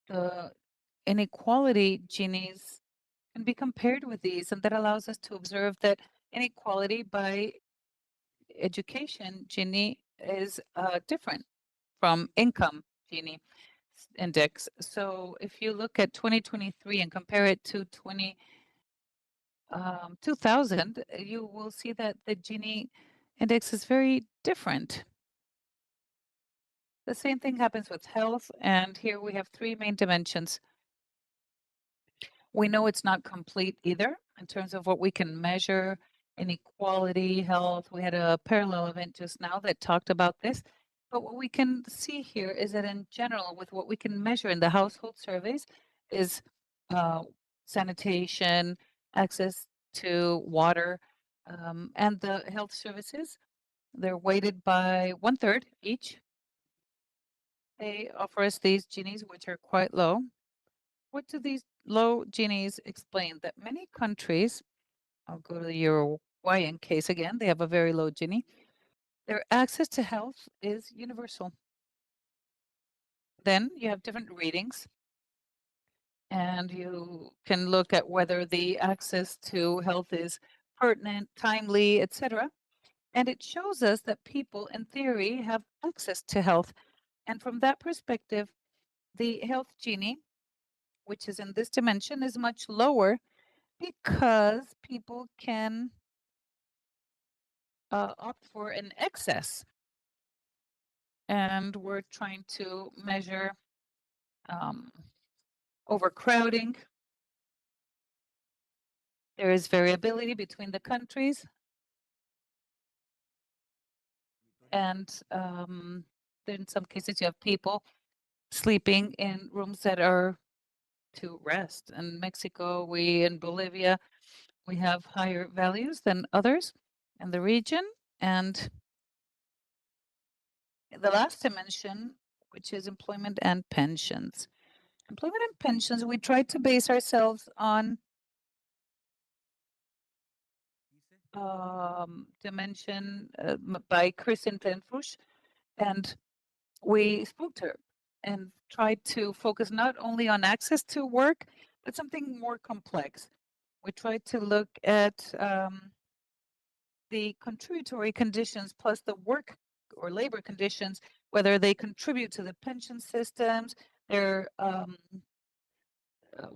the inequality Ginis can be compared with these, and that allows us to observe that inequality by education Gini is different from income Gini index. So if you look at 2023 and compare it to 2000, you will see that the Gini index is very different. The same thing happens with health, and here we have three main dimensions. We know it's not complete either in terms of what we can measure, inequality, health. We had a parallel event just now that talked about this. But what we can see here is that in general, with what we can measure in the household surveys is sanitation, access to water, and the health services. They're weighted by 1/3 each. They offer us these Ginis, which are quite low. What do these low Ginis explain? That many countries, I'll go to the Uruguayan case again, they have a very low Gini. Their access to health is universal. Then you have different readings, and you can look at whether the access to health is pertinent, timely, etc. And it shows us that people, in theory, have access to health. And from that perspective, the health Gini, which is in this dimension, is much lower because people can opt for an excess. And we're trying to measure overcrowding. There is variability between the countries. And in some cases, you have people sleeping in rooms that are to rest. In Mexico, in Bolivia, we have higher values than others in the region. And the last dimension, which is employment and pensions. Employment and pensions, we try to base ourselves on dimension by Kristin Penfush, and we spoke to her and tried to focus not only on access to work, but something more complex. We tried to look at the contributory conditions plus the work or labor conditions, whether they contribute to the pension systems, their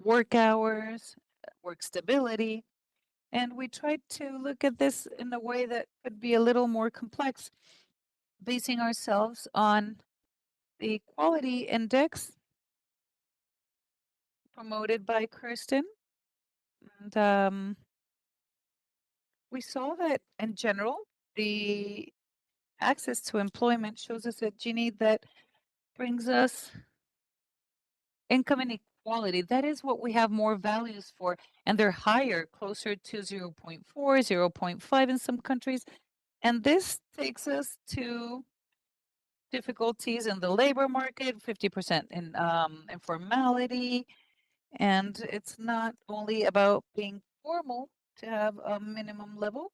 work hours, work stability. And we tried to look at this in a way that could be a little more complex, basing ourselves on the quality index promoted by Kirsten. And we saw that in general, the access to employment shows us a Gini that brings us income inequality. That is what we have more values for, and they're higher, closer to 0.4, 0.5 in some countries. And this takes us to difficulties in the labor market, 50% in informality. And it's not only about being formal to have a minimum level.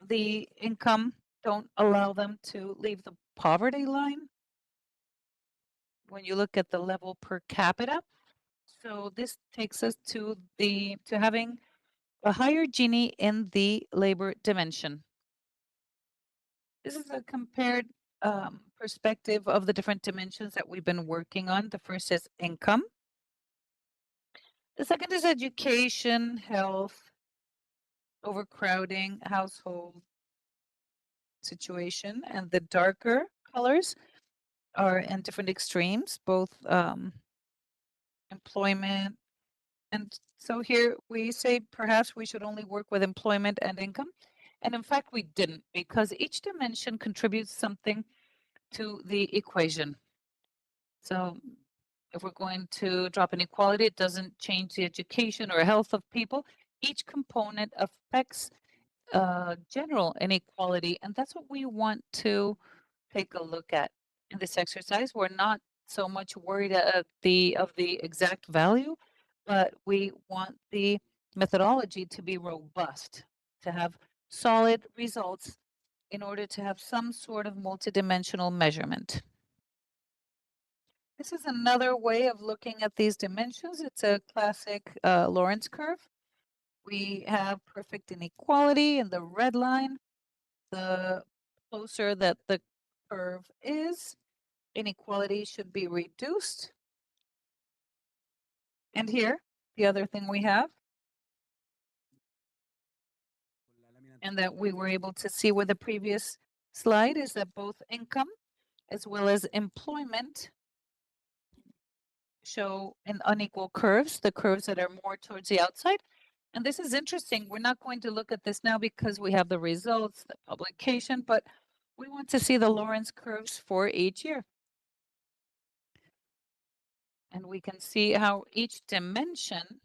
The income don't allow them to leave the poverty line when you look at the level per capita. So this takes us to having a higher Gini in the labor dimension. This is a compared perspective of the different dimensions that we've been working on. The first is income. The second is education, health, overcrowding, household situation, and the darker colors are in different extremes, both employment. And so here we say perhaps we should only work with employment and income. And in fact, we didn't, because each dimension contributes something to the equation. So if we're going to drop inequality, it doesn't change the education or health of people. Each component affects general inequality, and that's what we want to take a look at in this exercise. We're not so much worried of the exact value, but we want the methodology to be robust, to have solid results in order to have some sort of multidimensional measurement. This is another way of looking at these dimensions. It's a classic Lorenz curve. We have perfect inequality in the red line. The closer that the curve is, inequality should be reduced. And here, the other thing we have, and that we were able to see with the previous slide, is that both income as well as employment show in unequal curves, the curves that are more towards the outside. And this is interesting. We're not going to look at this now because we have the results, the publication, but we want to see the Lorenz curves for each year. And we can see how each dimension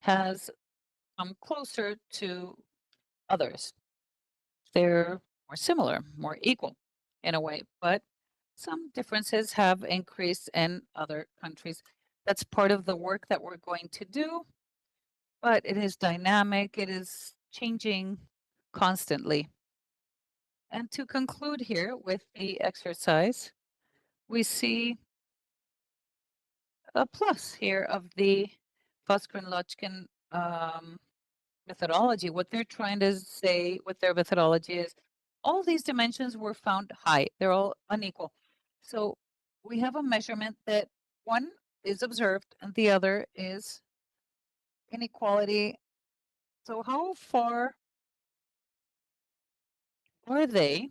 has come closer to others. They're more similar, more equal in a way, but some differences have increased in other countries. That's part of the work that we're going to do, but it is dynamic, it is changing constantly. And to conclude here with the exercise, we see a plus here of the Voskran-Lochkin methodology. What they're trying to say with their methodology is all these dimensions were found high. They're all unequal. So we have a measurement that one is observed and the other is inequality. So how far are they?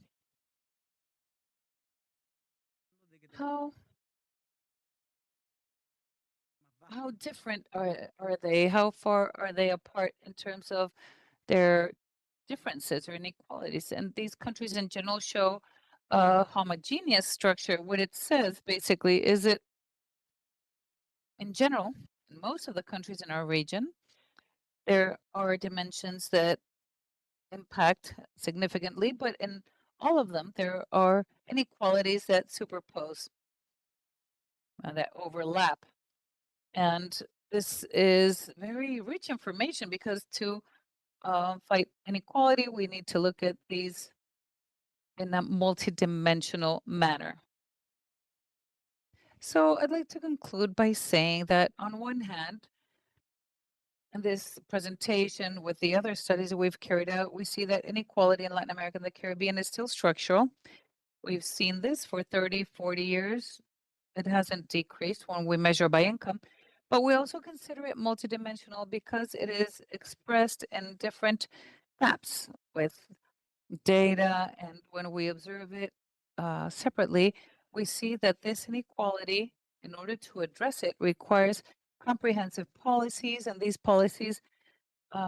How different are they? How far are they apart in terms of their differences or inequalities? And these countries in general show a homogeneous structure. What it says basically is it, in general, in most of the countries in our region, there are dimensions that impact significantly, but in all of them, there are inequalities that superpose, that overlap. And this is very rich information because to fight inequality, we need to look at these in a multidimensional manner. So I'd like to conclude by saying that on one hand, in this presentation with the other studies that we've carried out, we see that inequality in Latin America and the Caribbean is still structural. We've seen this for 30, 40 years. It hasn't decreased when we measure by income. But we also consider it multidimensional because it is expressed in different maps with data, and when we observe it separately, we see that this inequality, in order to address it, requires comprehensive policies, and these policies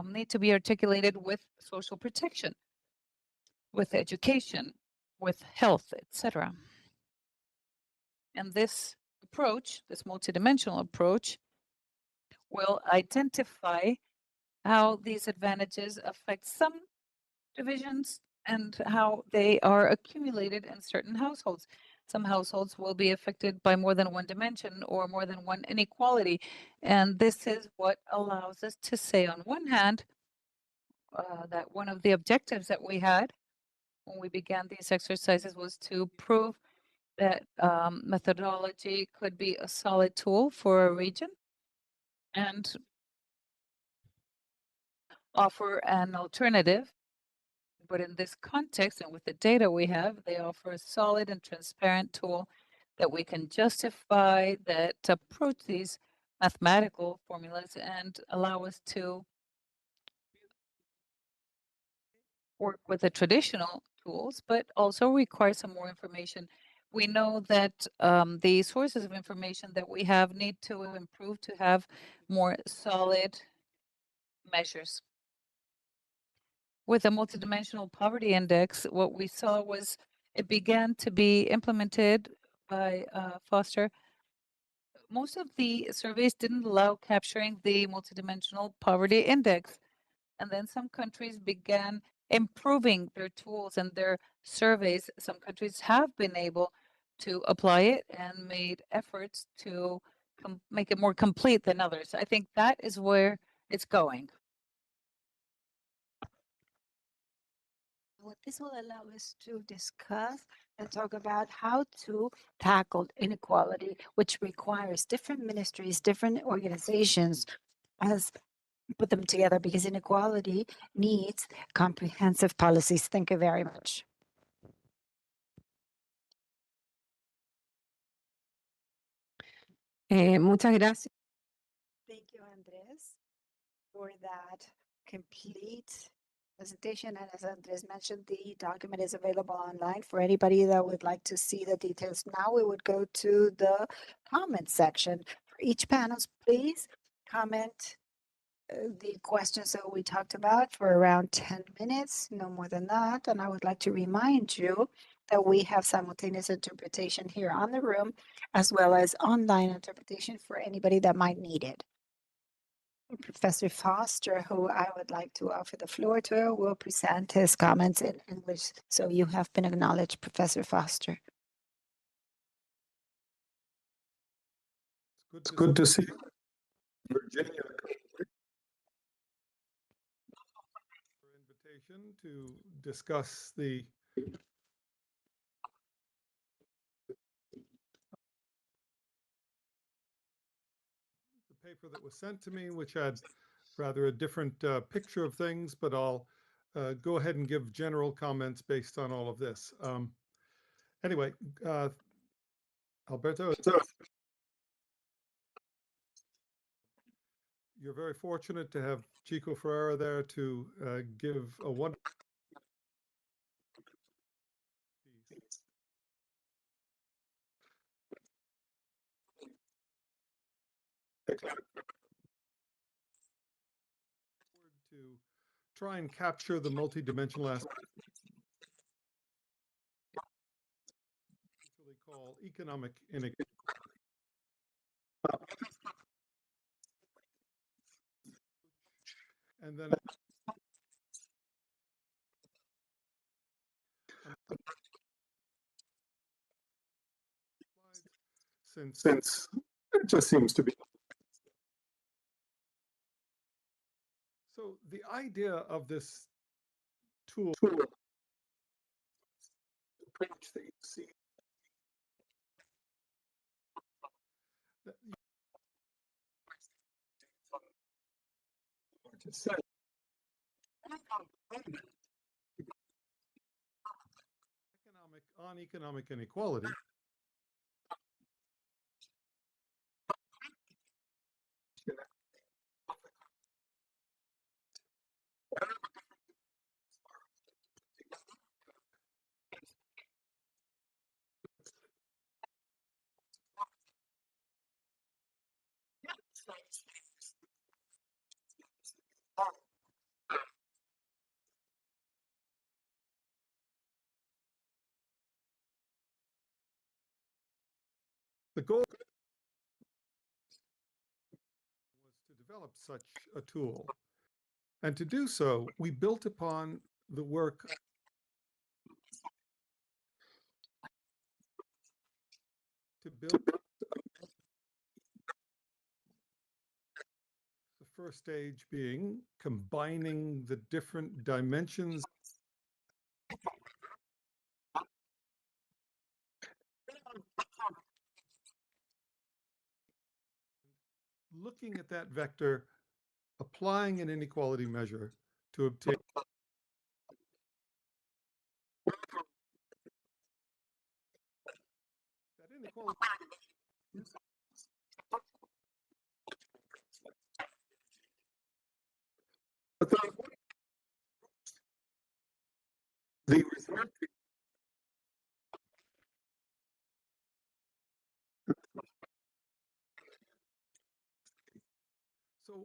need to be articulated with social protection, with education, with health, etc. And this approach, this multidimensional approach, will identify how these advantages affect some divisions and how they are accumulated in certain households. Some households will be affected by more than one dimension or more than one inequality. And this is what allows us to say, on one hand, that one of the objectives that we had when we began these exercises was to prove that methodology could be a solid tool for a region and offer an alternative. But in this context and with the data we have, they offer a solid and transparent tool that we can justify, that approach these mathematical formulas and allow us to work with the traditional tools, but also require some more information. We know that the sources of information that we have need to improve to have more solid measures. With a multidimensional poverty index, what we saw was it began to be implemented by Foster. Most of the surveys didn't allow capturing the multidimensional poverty index. And then some countries began improving their tools and their surveys. Some countries have been able to apply it and made efforts to make it more complete than others. I think that is where it's going. What this will allow us to discuss and talk about how to tackle inequality, which requires different ministries, different organizations, as put them together, because inequality needs comprehensive policies. Thank you very much. Muchas gracias. Thank you, Andres, for that complete presentation. And as Andres mentioned, the document is available online for anybody that would like to see the details. Now we would go to the comment section. For each panel, please comment the questions that we talked about for around 10 minutes, no more than that. And I would like to remind you that we have simultaneous interpretation here on the room, as well as online interpretation for anybody that might need it. Professor Foster, who I would like to offer the floor to, will present his comments in English. So you have been acknowledged, Professor Foster. It's good to see you, Virginia. Invitation to discuss the paper that was sent to me, which had rather a different picture of things, but I'll go ahead and give general comments based on all of this. Anyway, Alberto, you're very fortunate to have Chico Ferreira there to give a wonderful to try and capture the multidimensional aspect we call economic inequality. And then since it just seems to be. So the idea of this tool approach that you see that to say economic inequality The goal was to develop such a tool. And to do so, we built upon the work to build the first stage being combining the different dimensions looking at that vector, applying an inequality measure to obtain that inequality. The result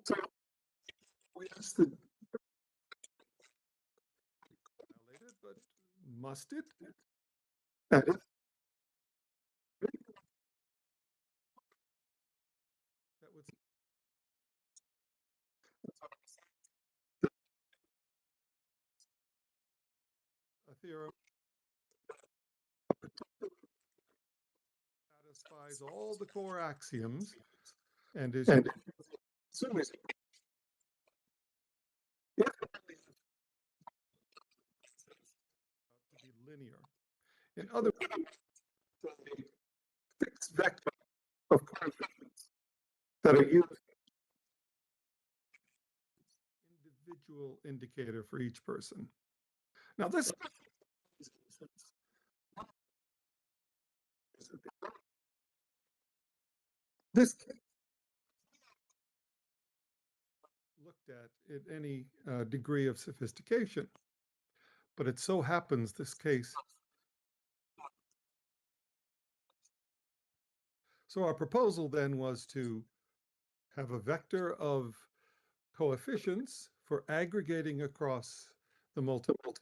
so we asked the violated, but must it? That is that was a theorem satisfies all the core axioms and is to be linear. In other words, a fixed vector of coefficients that are used individual indicator for each person. Now this looked at any degree of sophistication, but it so happens this case. So our proposal then was to have a vector of coefficients for aggregating across the multiple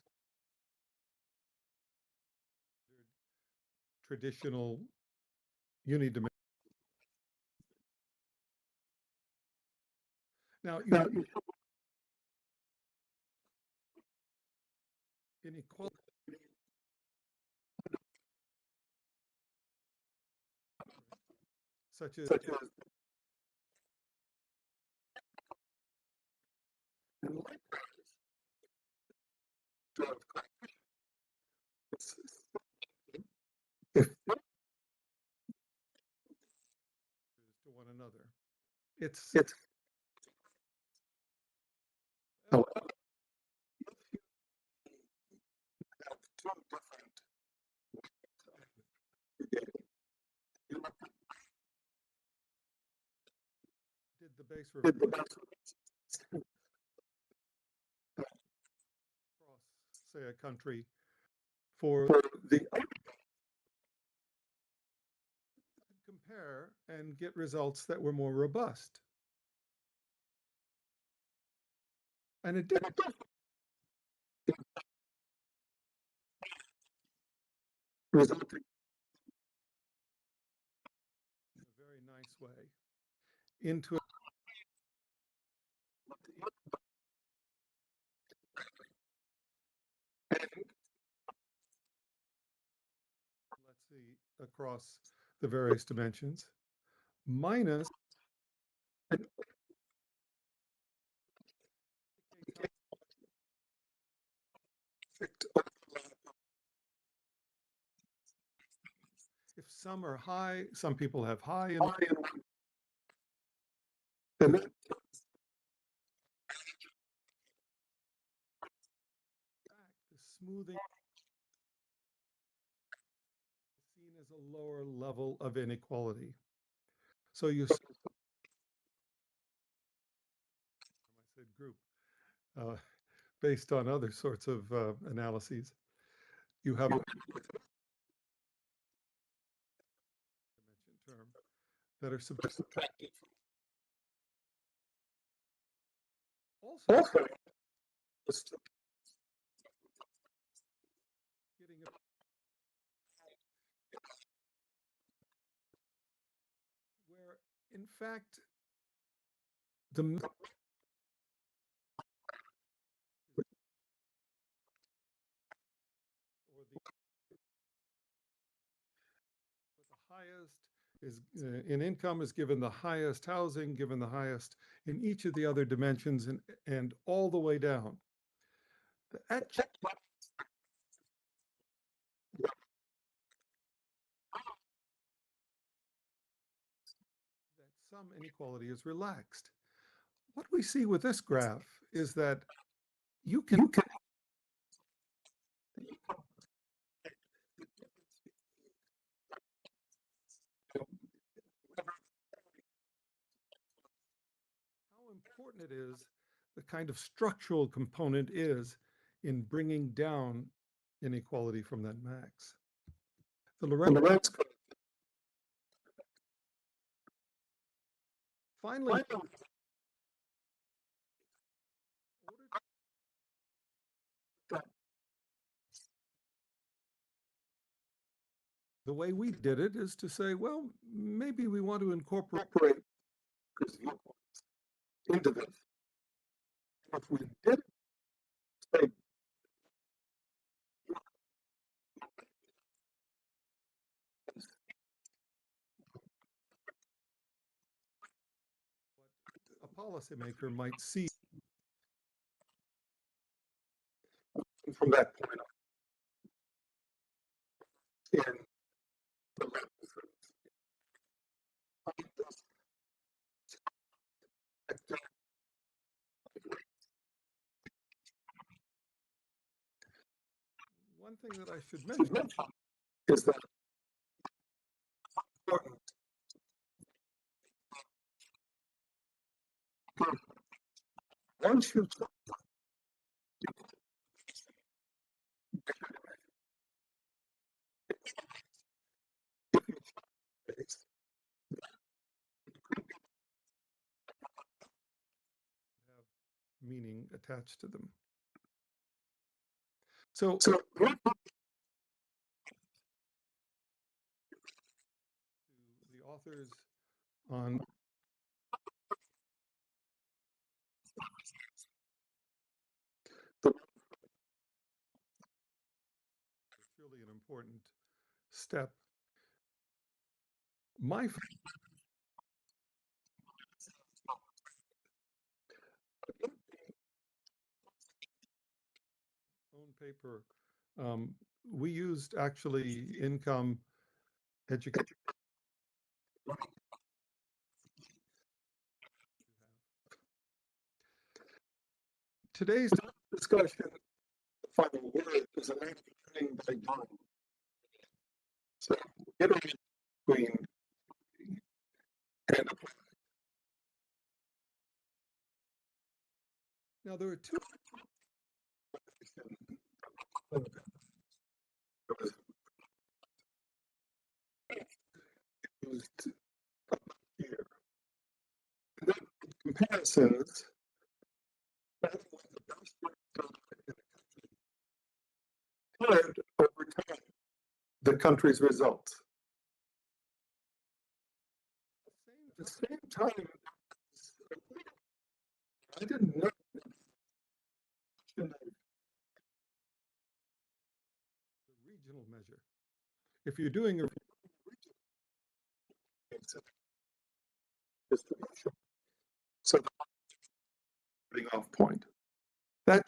traditional unidimensional. Now, inequality such as if to one another. It's however, have two different did the base across, say, a country for the compare and get results that were more robust. And it did. Resulting in a very nice way into let's see, across the various dimensions, minus if some are high, some people have high and then the smoothing is seen as a lower level of inequality. So you I said group. based on other sorts of analyses. You have a term that are subtracted. Also, getting a where, in fact, the highest is in income is given the highest, housing given the highest in each of the other dimensions, and all the way down. That some inequality is relaxed. What we see with this graph is that you can how important it is, the kind of structural component is in bringing down inequality from that max. The Lorenz curve. Finally, the way we did it is to say, well, maybe we want to incorporate into this. If we did say a policymaker might see from that point on. One thing that I should mention is that important once you have meaning attached to them. So the authors on it's really an important step. My own paper, we used actually income, education. Today's discussion, the final word, is an act of turning by doing. So iterate between and now there are two used here. And then comparisons over time the country's results. At the same time, I didn't know the regional measure. If you're doing a distribution, so the off point. That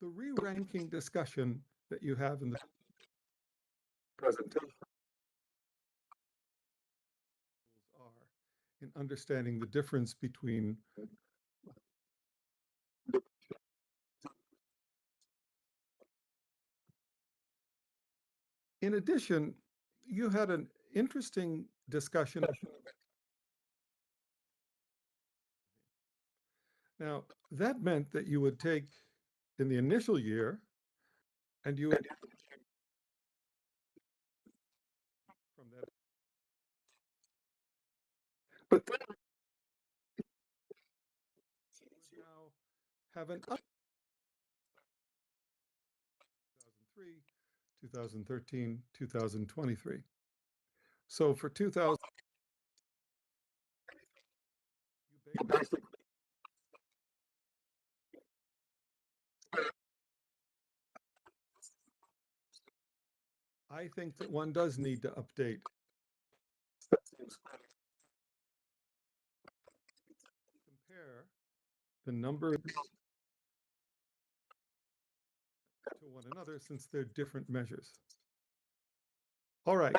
the re-ranking discussion that you have in the presentation are in understanding the difference between in addition, you had an interesting discussion Now, that meant that you would take in the initial year and you would from that. But then you would now have an up 2003, 2013, 2023. So for 2000, you basically I think that one does need to update. Compare the numbers to one another since they're different measures. All right.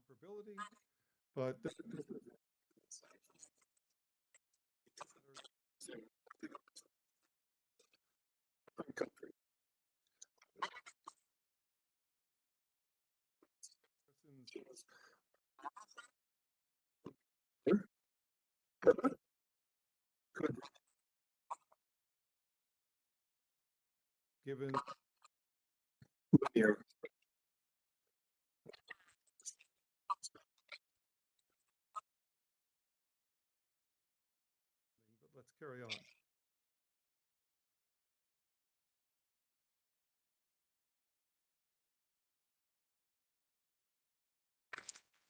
Comparability, but given here. But let's carry on.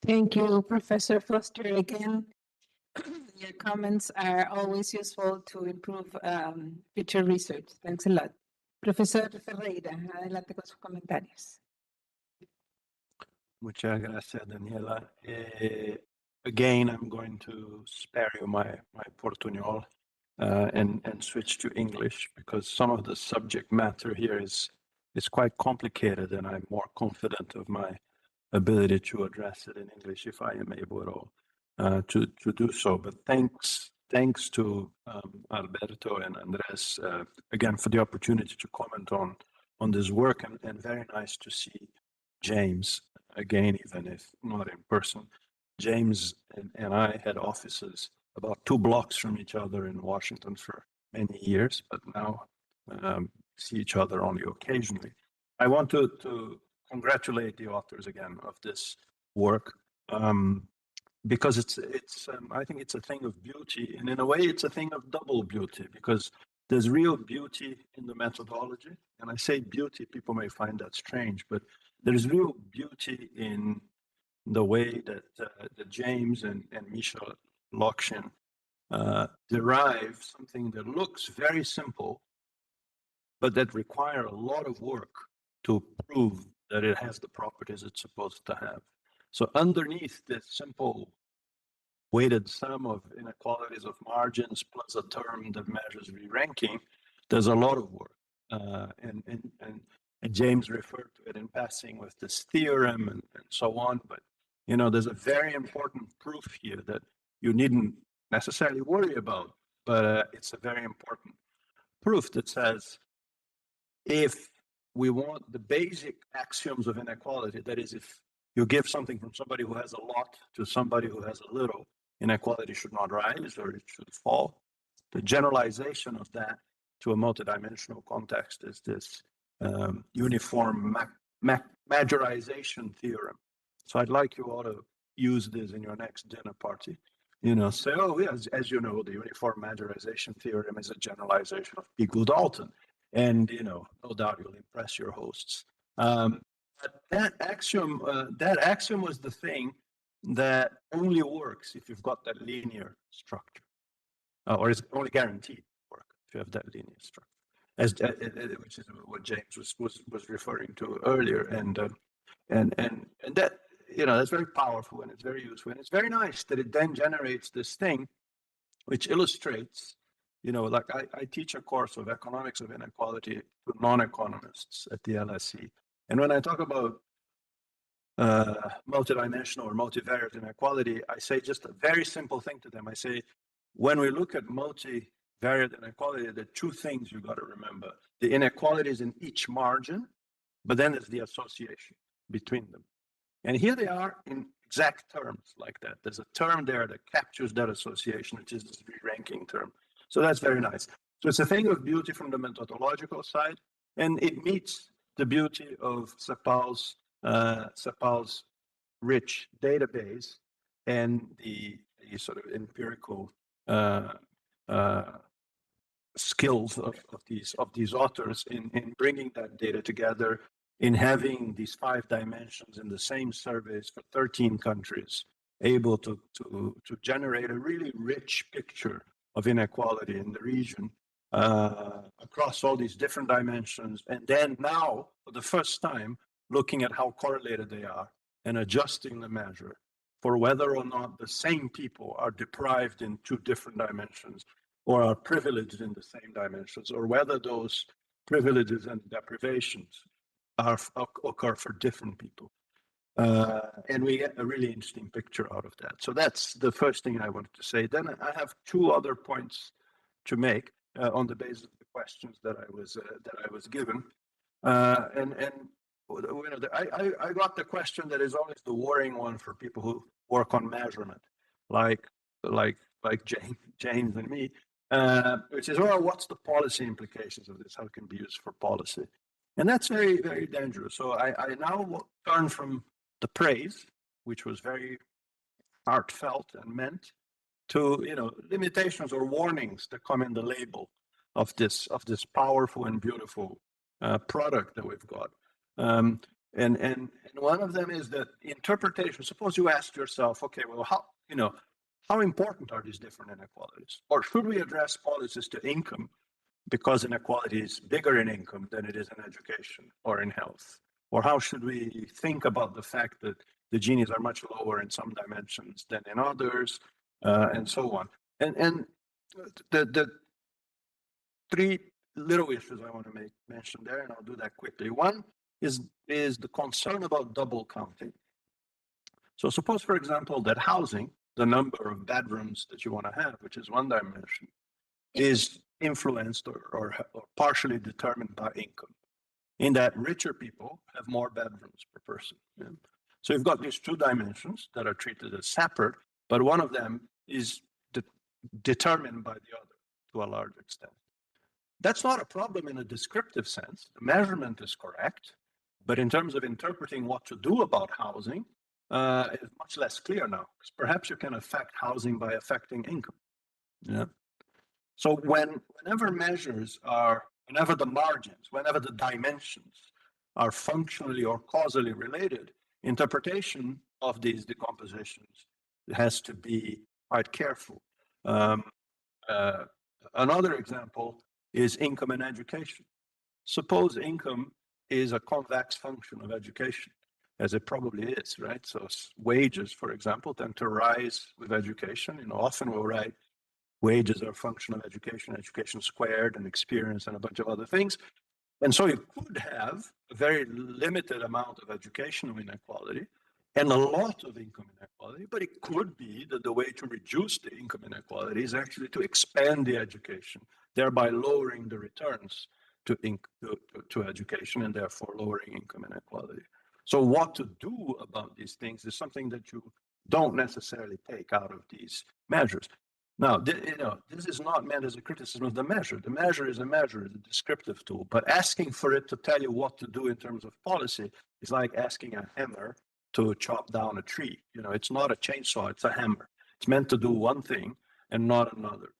Thank you, Professor Foster. Again, your comments are always useful to improve future research. Thanks a lot. Profesor Ferreira, adelante con sus comentarios. Muchas gracias, Daniela. Again, I'm going to spare you my portuñol and switch to English because some of the subject matter here is quite complicated, and I'm more confident of my ability to address it in English if I am able at all to do so. But thanks to Alberto and Andres again for the opportunity to comment on this work, and very nice to see James again, even if not in person. James and I had offices about 2 blocks from each other in Washington for many years, but now see each other only occasionally. I want to congratulate the authors again of this work because it's I think it's a thing of beauty, and in a way it's a thing of double beauty because there's real beauty in the methodology, and I say beauty, people may find that strange, but there's real beauty in the way that James and Michel Lokshin derive something that looks very simple, but that require a lot of work to prove that it has the properties it's supposed to have. So underneath this simple weighted sum of inequalities of margins plus a term that measures re-ranking, there's a lot of work. And James referred to it in passing with this theorem and so on, but you know, there's a very important proof here that you needn't necessarily worry about, but it's a very important proof that says if we want the basic axioms of inequality, that is, if you give something from somebody who has a lot to somebody who has a little, inequality should not rise or it should fall. The generalization of that to a multidimensional context is this uniform majorization theorem. So I'd like you all to use this in your next dinner party. You know, say, oh, yes, as you know, the uniform majorization theorem is a generalization of P. Gould-Dalton. And, you know, no doubt you'll impress your hosts. But that axiom was the thing that only works if you've got that linear structure, or is only guaranteed to work if you have that linear structure, which is what James was referring to earlier. And that, you know, that's very powerful and it's very useful. And it's very nice that it then generates this thing which illustrates, you know, like I teach a course of economics of inequality to non-economists at the LSE. And when I talk about multidimensional or multivariate inequality, I say just a very simple thing to them. I say, when we look at multivariate inequality, there are 2 things you got to remember. The inequalities in each margin, but then there's the association between them. And here they are in exact terms like that. There's a term there that captures that association, which is this re-ranking term. So that's very nice. So it's a thing of beauty from the methodological side, and it meets the beauty of CEPAL's rich database and the sort of empirical skills of these authors in bringing that data together, in having these 5 dimensions in the same surveys for 13 countries, able to generate a really rich picture of inequality in the region across all these different dimensions. And then now, for the first time, looking at how correlated they are and adjusting the measure for whether or not the same people are deprived in 2 different dimensions or are privileged in the same dimensions, or whether those privileges and deprivations occur for different people. And we get a really interesting picture out of that. So that's the first thing I wanted to say. Then I have 2 other points to make on the basis of the questions that I was given. And you know, I got the question that is always the worrying one for people who work on measurement, like James and me, which is, well, what's the policy implications of this? How it can be used for policy? And that's very, very dangerous. So I now turn from the praise, which was very heartfelt and meant, to, you know, limitations or warnings that come in the label of this powerful and beautiful product that we've got. And one of them is that interpretation. Suppose you ask yourself, okay, well, how important are these different inequalities? Or should we address policies to income because inequality is bigger in income than it is in education or in health? Or how should we think about the fact that the Ginies are much lower in some dimensions than in others, and so on? And the 3 little issues I want to mention there, and I'll do that quickly. One is the concern about double counting. So suppose, for example, that housing, the number of bedrooms that you want to have, which is one dimension, is influenced or partially determined by income, in that richer people have more bedrooms per person. Yeah? So you've got these 2 dimensions that are treated as separate, but one of them is determined by the other to a large extent. That's not a problem in a descriptive sense. The measurement is correct, but in terms of interpreting what to do about housing, it's much less clear now, because perhaps you can affect housing by affecting income. Yeah. So whenever the margins, whenever the dimensions are functionally or causally related, interpretation of these decompositions has to be quite careful. Another example is income and education. Suppose income is a convex function of education, as it probably is, right? So wages, for example, tend to rise with education. You know, often we'll write wages are a function of education, education squared, and experience, and a bunch of other things. And so you could have a very limited amount of educational inequality and a lot of income inequality, but it could be that the way to reduce the income inequality is actually to expand the education, thereby lowering the returns to education and therefore lowering income inequality. So what to do about these things is something that you don't necessarily take out of these measures. Now, this is not meant as a criticism of the measure. The measure is a measure, it's a descriptive tool, but asking for it to tell you what to do in terms of policy is like asking a hammer to chop down a tree. You know, it's not a chainsaw, it's a hammer. It's meant to do one thing and not another.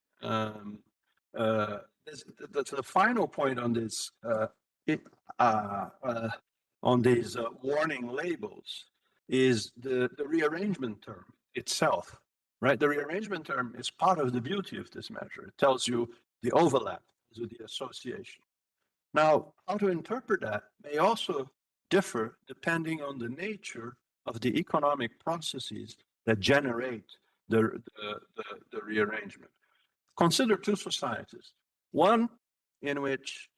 The final point on this, on these warning labels, is the rearrangement term itself, right? The rearrangement term is part of the beauty of this measure. It tells you the overlap, so the association. Now, how to interpret that may also differ depending on the nature of the economic processes that generate the rearrangement. Consider 2 societies. One in which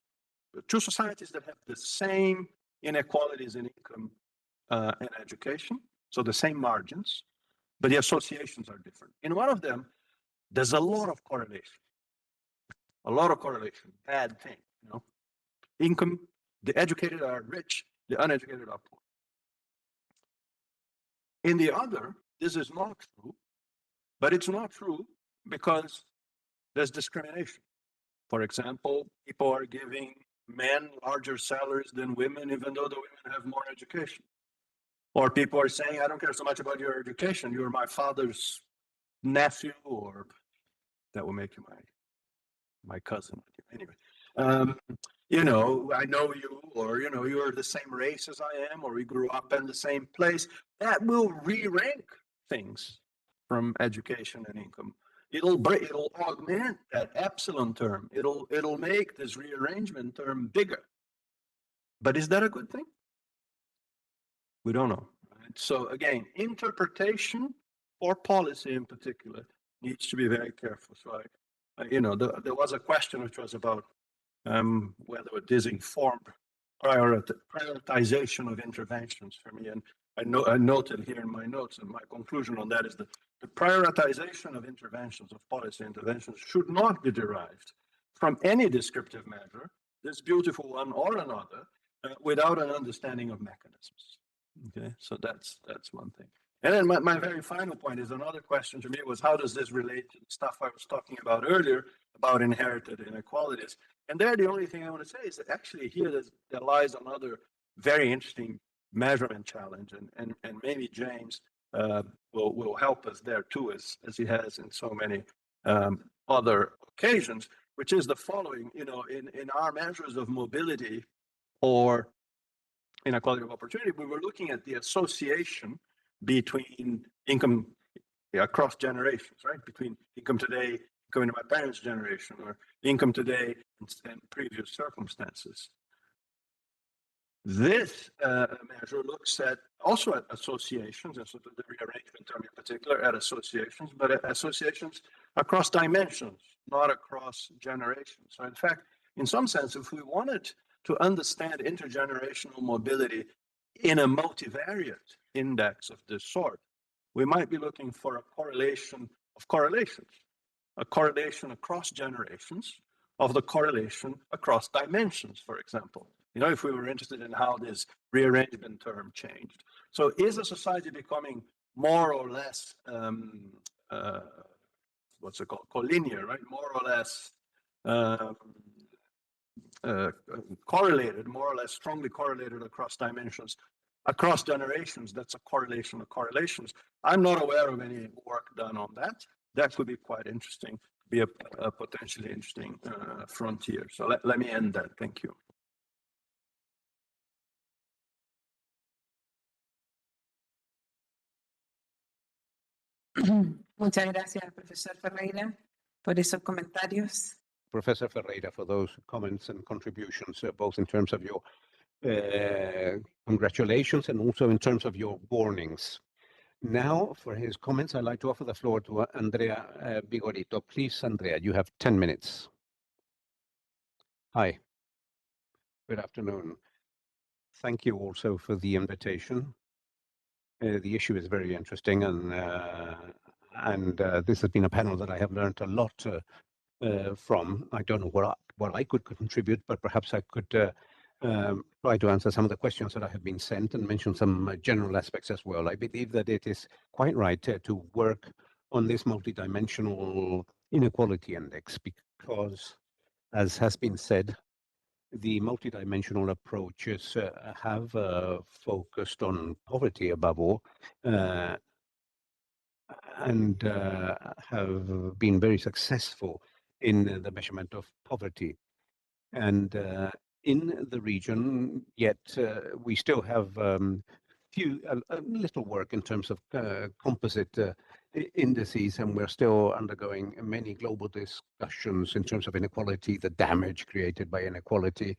2 societies that have the same inequalities in income and education, so the same margins, but the associations are different. In one of them, there's a lot of correlation. Bad thing, you know. Income, the educated are rich, the uneducated are poor. In the other, this is not true, but it's not true because there's discrimination. For example, people are giving men larger salaries than women, even though the women have more education. Or people are saying, I don't care so much about your education, you're my father's nephew, or that will make you my cousin. Anyway, you know, I know you, or, you know, you're the same race as I am, or we grew up in the same place. That will re-rank things from education and income. It'll augment that epsilon term. It'll make this rearrangement term bigger. But is that a good thing? We don't know. Right? So again, interpretation or policy in particular needs to be very careful. So you know, there was a question which was about whether this informed prioritization of interventions for me. And I noted here in my notes, and my conclusion on that is that the prioritization of interventions, of policy interventions, should not be derived from any descriptive measure, this beautiful one or another, without an understanding of mechanisms. Okay, so that's one thing. And then my very final point is another question to me was, how does this relate to the stuff I was talking about earlier about inherited inequalities? And there, the only thing I want to say is that actually here there lies another very interesting measurement challenge, and maybe James will help us there too, as he has in so many other occasions, which is the following. You know, in our measures of mobility or inequality of opportunity, we were looking at the association between income across generations, right? Between income today, income in my parents' generation, or income today and previous circumstances. This measure looks also at associations, and so the rearrangement term in particular at associations, but at associations across dimensions, not across generations. So in fact, in some sense, if we wanted to understand intergenerational mobility in a multivariate index of this sort, we might be looking for a correlation of correlations, a correlation across generations of the correlation across dimensions, for example. You know, if we were interested in how this rearrangement term changed. So is a society becoming more or less, what's it called, collinear, right? More or less correlated, more or less strongly correlated across dimensions, across generations? That's a correlation of correlations. I'm not aware of any work done on that. That could be quite interesting, be a potentially interesting frontier. So let me end that. Thank you. Muchas gracias, Profesor Ferreira, por esos comentarios. Professor Ferreira, for those comments and contributions, both in terms of your congratulations and also in terms of your warnings. Now, for his comments, I'd like to offer the floor to Andrea Vigorito. Please, Andrea, you have 10 minutes. Hi. Good afternoon. Thank you also for the invitation. The issue is very interesting, and this has been a panel that I have learned a lot from. I don't know what I could contribute, but perhaps I could try to answer some of the questions that I have been sent and mention some general aspects as well. I believe that it is quite right to work on this multidimensional inequality index because, as has been said, the multidimensional approaches have focused on poverty above all and have been very successful in the measurement of poverty. And in the region, yet we still have a little work in terms of composite indices, and we're still undergoing many global discussions in terms of inequality, the damage created by inequality.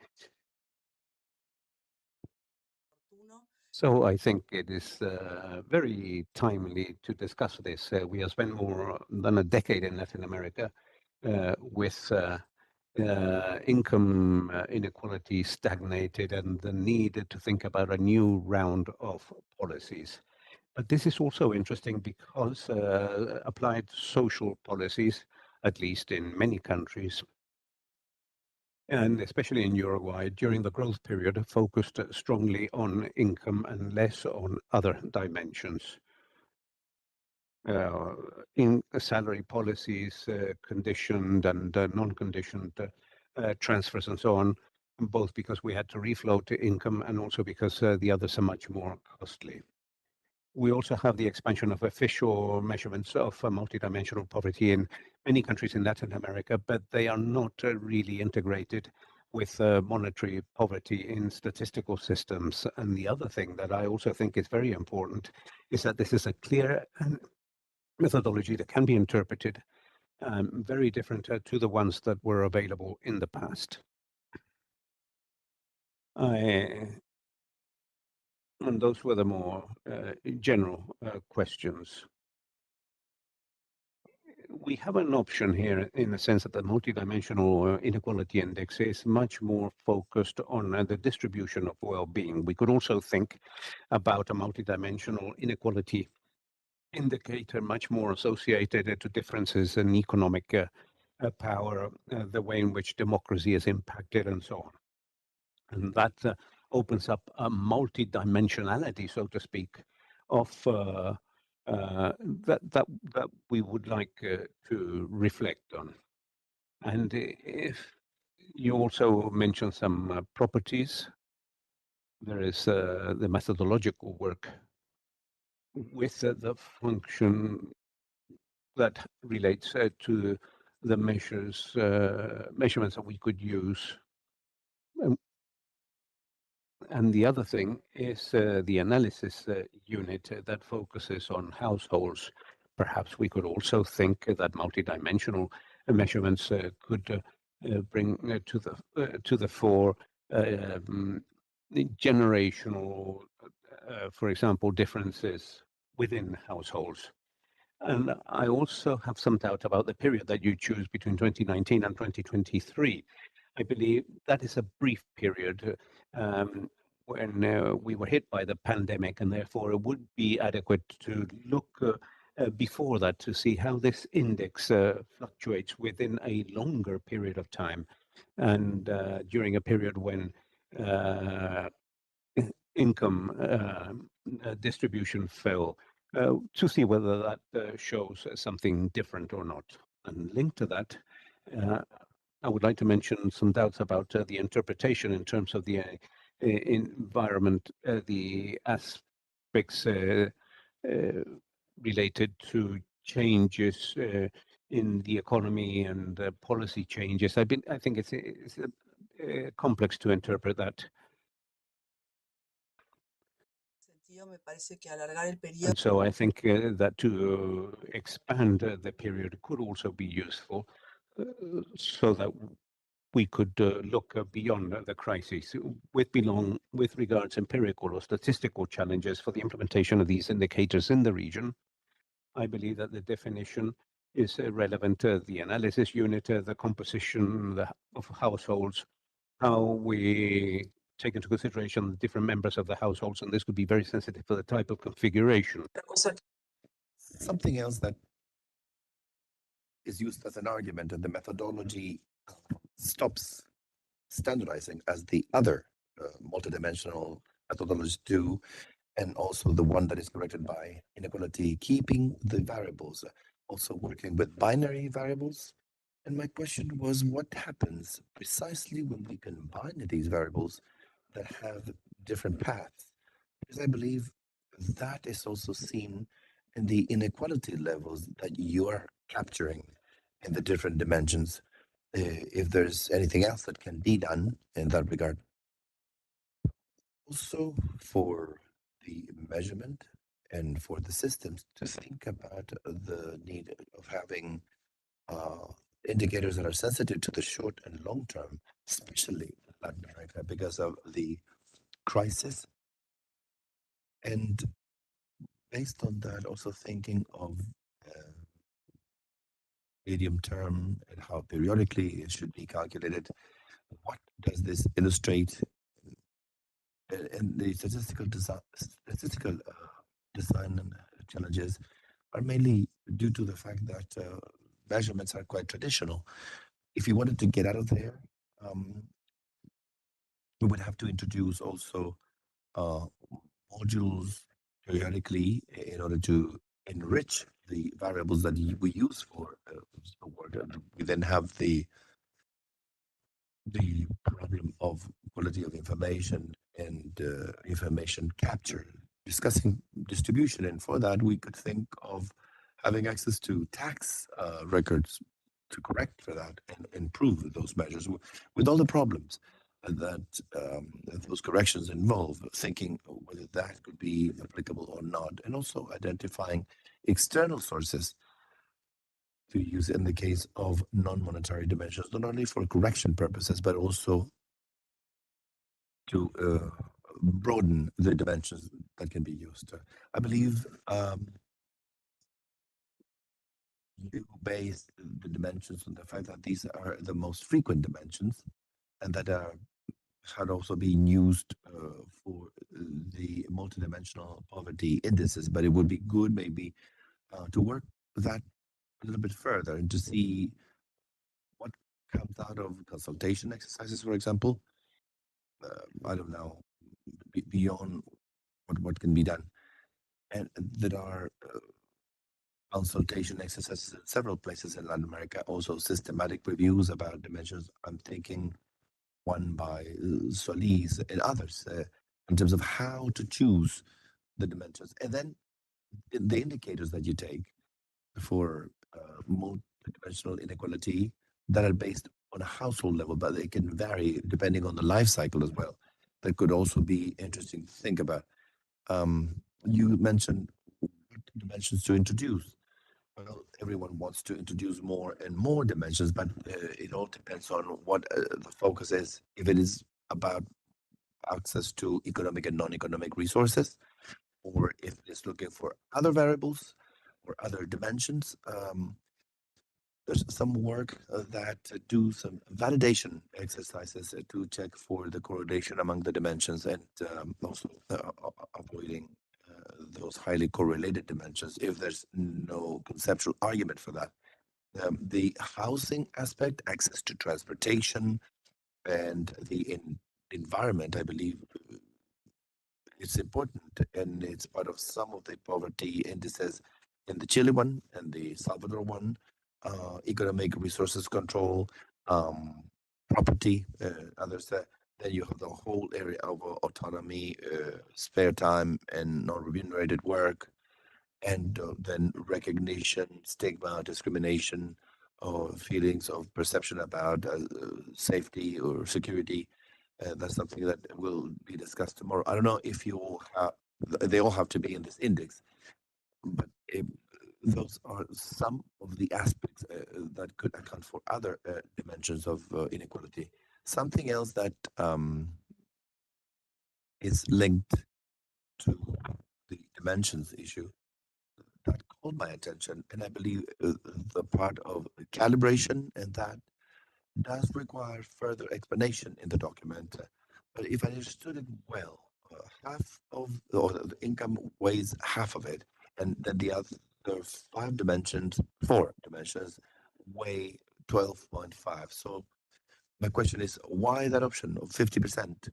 So I think it is very timely to discuss this. We have spent more than a decade in Latin America with income inequality stagnated and the need to think about a new round of policies. But this is also interesting because applied social policies, at least in many countries, and especially in Uruguay, during the growth period, focused strongly on income and less on other dimensions. in salary policies, conditioned and non-conditioned transfers and so on, both because we had to refloat income and also because the others are much more costly. We also have the expansion of official measurements of multidimensional poverty in many countries in Latin America, but they are not really integrated with monetary poverty in statistical systems. And the other thing that I also think is very important is that this is a clear methodology that can be interpreted very different to the ones that were available in the past. And those were the more general questions. We have an option here in the sense that the multidimensional inequality index is much more focused on the distribution of well-being. We could also think about a multidimensional inequality indicator much more associated to differences in economic power, the way in which democracy is impacted and so on. And that opens up a multidimensionality, so to speak, of that we would like to reflect on. And if you also mentioned some properties, there is the methodological work with the function that relates to the measurements that we could use. And the other thing is the analysis unit that focuses on households. Perhaps we could also think that multidimensional measurements could bring to the fore generational, for example, differences within households. And I also have some doubt about the period that you choose between 2019 and 2023. I believe that is a brief period when we were hit by the pandemic, and therefore it would be adequate to look before that to see how this index fluctuates within a longer period of time, and during a period when income distribution fell, to see whether that shows something different or not. And linked to that, I would like to mention some doubts about the interpretation in terms of the environment, the aspects related to changes in the economy and policy changes. I think it's complex to interpret that. And so I think that to expand the period could also be useful, so that we could look beyond the crisis with regards empirical or statistical challenges for the implementation of these indicators in the region. I believe that the definition is relevant to the analysis unit, the composition of households, how we take into consideration the different members of the households, and this could be very sensitive for the type of configuration. Something else that is used as an argument, and the methodology stops standardizing as the other multidimensional methodologies do, and also the one that is corrected by inequality, keeping the variables, also working with binary variables. And my question was, what happens precisely when we combine these variables that have different paths? Because I believe that is also seen in the inequality levels that you are capturing in the different dimensions. If there's anything else that can be done in that regard. Also for the measurement and for the systems to think about the need of having indicators that are sensitive to the short and long term, especially in Latin America because of the crisis. And based on that, also thinking of medium term and how periodically it should be calculated. What does this illustrate? And the statistical design and challenges are mainly due to the fact that measurements are quite traditional. If you wanted to get out of there, we would have to introduce also modules periodically in order to enrich the variables that we use for award. We then have the problem of quality of information and information capture, discussing distribution. And for that, we could think of having access to tax records to correct for that and improve those measures with all the problems that those corrections involve, thinking whether that could be applicable or not, and also identifying external sources to use in the case of non-monetary dimensions, not only for correction purposes, but also to broaden the dimensions that can be used. I believe you base the dimensions on the fact that these are the most frequent dimensions and that had also been used for the multidimensional poverty indices, but it would be good maybe to work with that a little bit further and to see what comes out of consultation exercises, for example. I don't know, beyond what can be done. And there are consultation exercises in several places in Latin America, also systematic reviews about dimensions. I'm thinking one by Solis and others in terms of how to choose the dimensions. And then the indicators that you take for multidimensional inequality that are based on a household level, but they can vary depending on the life cycle as well. That could also be interesting to think about. You mentioned what dimensions to introduce. Well, everyone wants to introduce more and more dimensions, but it all depends on what the focus is. If it is about access to economic and non-economic resources, or if it's looking for other variables or other dimensions. There's some work that do some validation exercises to check for the correlation among the dimensions and also avoiding those highly correlated dimensions if there's no conceptual argument for that. The housing aspect, access to transportation, and the environment, I believe, it's important, and it's part of some of the poverty indices in the Chile one and the Salvador one. Economic resources control, property, others. Then you have the whole area of autonomy, spare time, and non-remunerated work, and then recognition, stigma, discrimination, or feelings of perception about safety or security. That's something that will be discussed tomorrow. I don't know if you all have, they all have to be in this index, but those are some of the aspects that could account for other dimensions of inequality. Something else that is linked to the dimensions issue that caught my attention, and I believe the part of calibration, and that does require further explanation in the document. But if I understood it well, half of the income weighs half of it, and then the other four dimensions weigh 12.5. So my question is, why that option of 50%?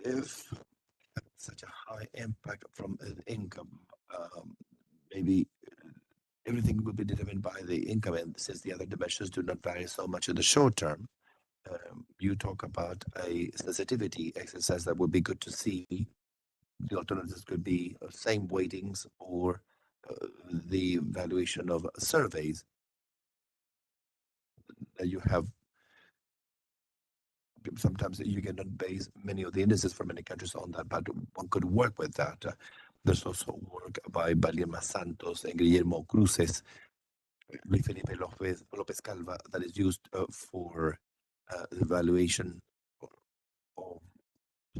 If such a high impact from income, maybe everything will be determined by the income, and since the other dimensions do not vary so much in the short term, you talk about a sensitivity exercise that would be good to see. The alternatives could be same weightings or the valuation of surveys that you have. Sometimes you cannot base many of the indices from many countries on that, but one could work with that. There's also work by Balima Santos and Guillermo Cruces, Luis Felipe Lopez Calva, that is used for the evaluation of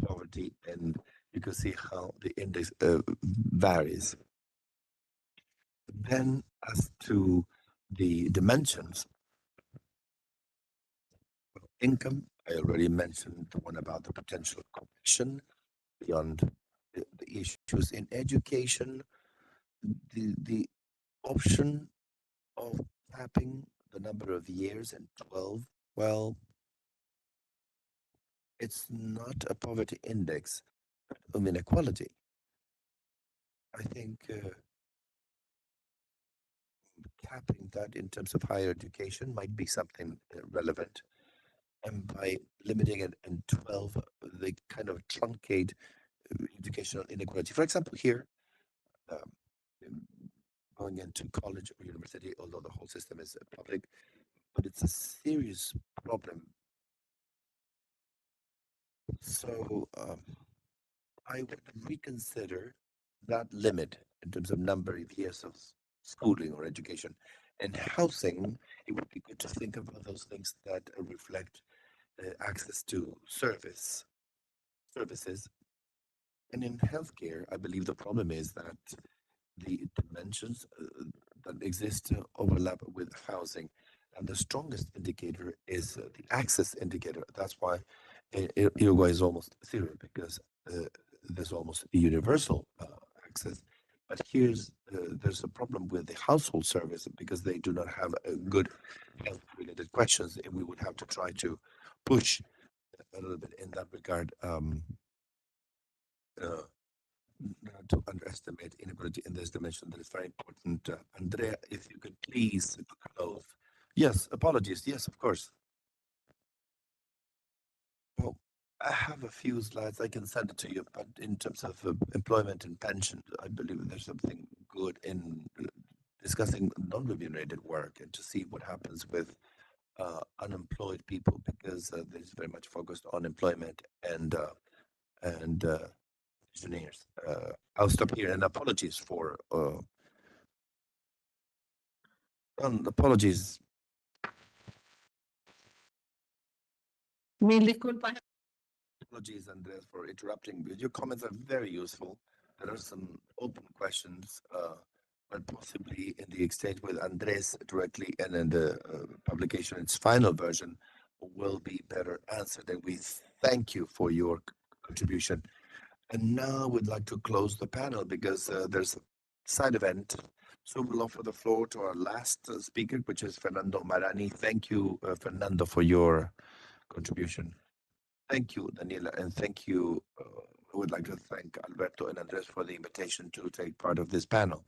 poverty, and you can see how the index varies. Then, as to the dimensions, income, I already mentioned the one about the potential correction beyond the issues in education, the option of capping the number of years in 12. Well, it's not a poverty index of inequality. I think capping that in terms of higher education might be something relevant. And by limiting it in 12, they kind of truncate educational inequality. For example, here, um, going into college or university, although the whole system is public, but it's a serious problem. So I would reconsider that limit in terms of number of years of schooling or education. And housing, it would be good to think about those things that reflect access to services. And in healthcare, I believe the problem is that the dimensions that exist overlap with housing. And the strongest indicator is the access indicator. That's why Uruguay is almost zero, because there's almost universal access. But there's a problem with the household service because they do not have good health-related questions, and we would have to try to push a little bit in that regard. Not to underestimate inequality in this dimension. That is very important. Andrea, if you could please close. Yes, apologies. Yes, of course. Well, I have a few slides. I can send it to you, but in terms of employment and pension, I believe there's something good in discussing non-remunerated work and to see what happens with unemployed people, because there's very much focused on employment and engineers. I'll stop here, and apologies for apologies. Mil disculpas. Apologies, Andres, for interrupting. Your comments are very useful. There are some open questions, but possibly in the exchange with Andres directly and in the publication, its final version will be better answered. And we thank you for your contribution. And now we'd like to close the panel because there's a side event. So we'll offer the floor to our last speaker, which is Fernando Marani. Thank you, Fernando, for your contribution. Thank you, Daniela, and thank you. I would like to thank Alberto and Andres for the invitation to take part of this panel.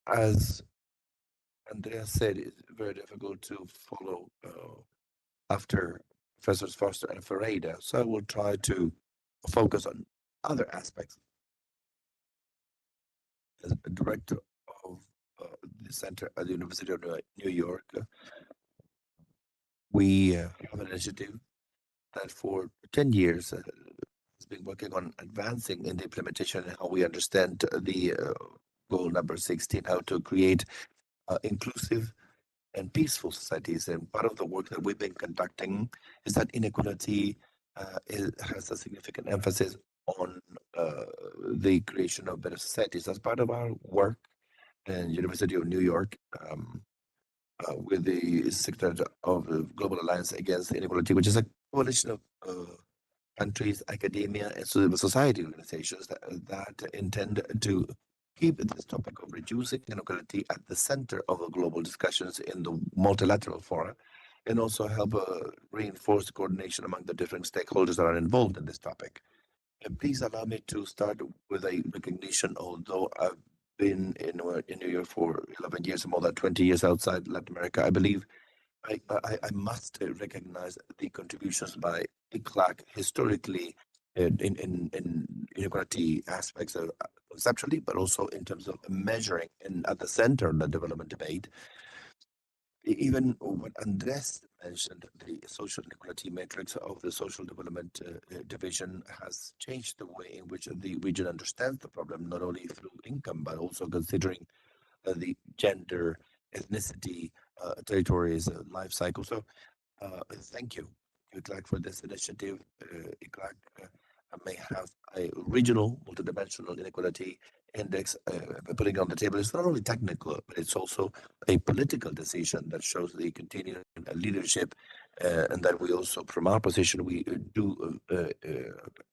As Andrea said, it's very difficult to follow after Professors Foster and Ferreira, so I will try to focus on other aspects. As a director of the center at the University of New York, we have an initiative that for 10 years has been working on advancing in the implementation and how we understand the goal number 16, how to create inclusive and peaceful societies. And part of the work that we've been conducting is that inequality has a significant emphasis on the creation of better societies. As part of our work in University of New York, with the Secretariat of the Global Alliance Against Inequality, which is a coalition of countries, academia, and civil society organizations that intend to keep this topic of reducing inequality at the center of the global discussions in the multilateral fora, and also help reinforce the coordination among the different stakeholders that are involved in this topic. And please allow me to start with a recognition. Although I've been in New York for 11 years, more than 20 years outside Latin America, I believe I must recognize the contributions by ICLAC historically in inequality aspects conceptually, but also in terms of measuring and at the center of the development debate. Even what Andres mentioned, the social inequality matrix of the social development division has changed the way in which the region understands the problem, not only through income, but also considering the gender, ethnicity, territories, life cycle. So thank you, ICLAC, for this initiative. ICLAC may have a regional multidimensional inequality index putting on the table. It's not only technical, but it's also a political decision that shows the continuing leadership, and that we also, from our position, we do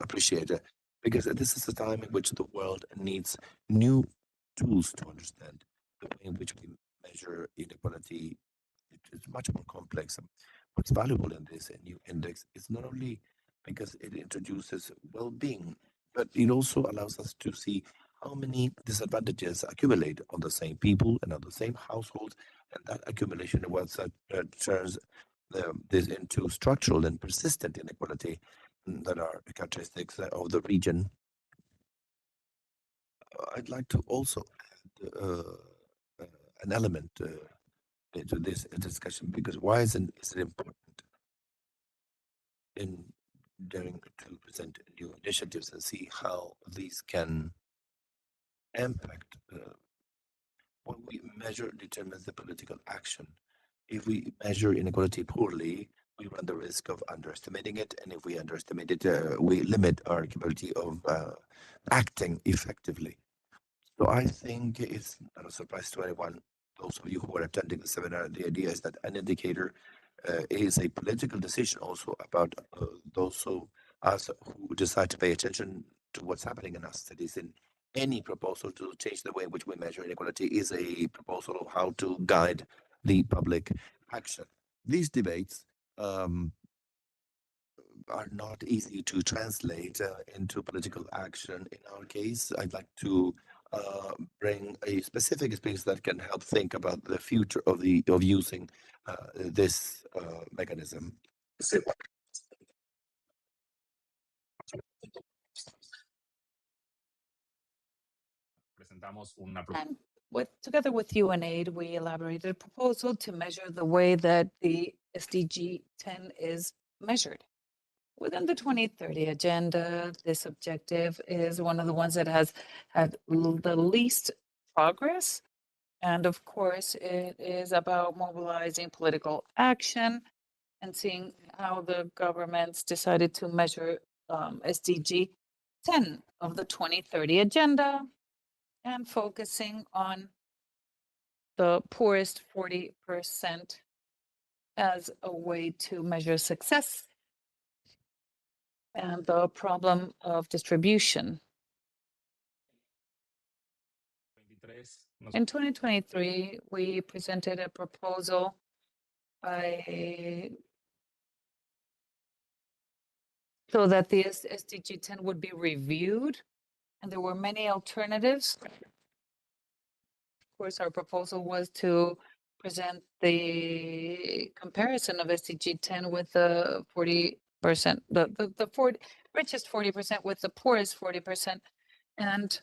appreciate it, because this is a time in which the world needs new tools to understand the way in which we measure inequality. It's much more complex. What's valuable in this new index is not only because it introduces well-being, but it also allows us to see how many disadvantages accumulate on the same people and on the same households, and that accumulation is what turns this into structural and persistent inequality that are characteristics of the region. I'd like to also add an element into this discussion, because why is it important in daring to present new initiatives and see how these can impact what we measure determines the political action. If we measure inequality poorly, we run the risk of underestimating it, and if we underestimate it, we limit our capability of acting effectively. So I think it's not a surprise to anyone, those of you who are attending the seminar, the idea is that an indicator is a political decision also about those of us who decide to pay attention to what's happening in our cities. And any proposal to change the way in which we measure inequality is a proposal of how to guide the public action. These debates are not easy to translate into political action. In our case, I'd like to bring a specific experience that can help think about the future of using this mechanism. And together with UNAID, we elaborated a proposal to measure the way that the SDG 10 is measured. Within the 2030 agenda, this objective is one of the ones that has had the least progress. And of course, it is about mobilizing political action and seeing how the governments decided to measure SDG 10 of the 2030 agenda and focusing on the poorest 40% as a way to measure success and the problem of distribution. In 2023, we presented a proposal so that the SDG 10 would be reviewed, and there were many alternatives. Of course, our proposal was to present the comparison of SDG 10 with the 40%, the richest 40% with the poorest 40%. And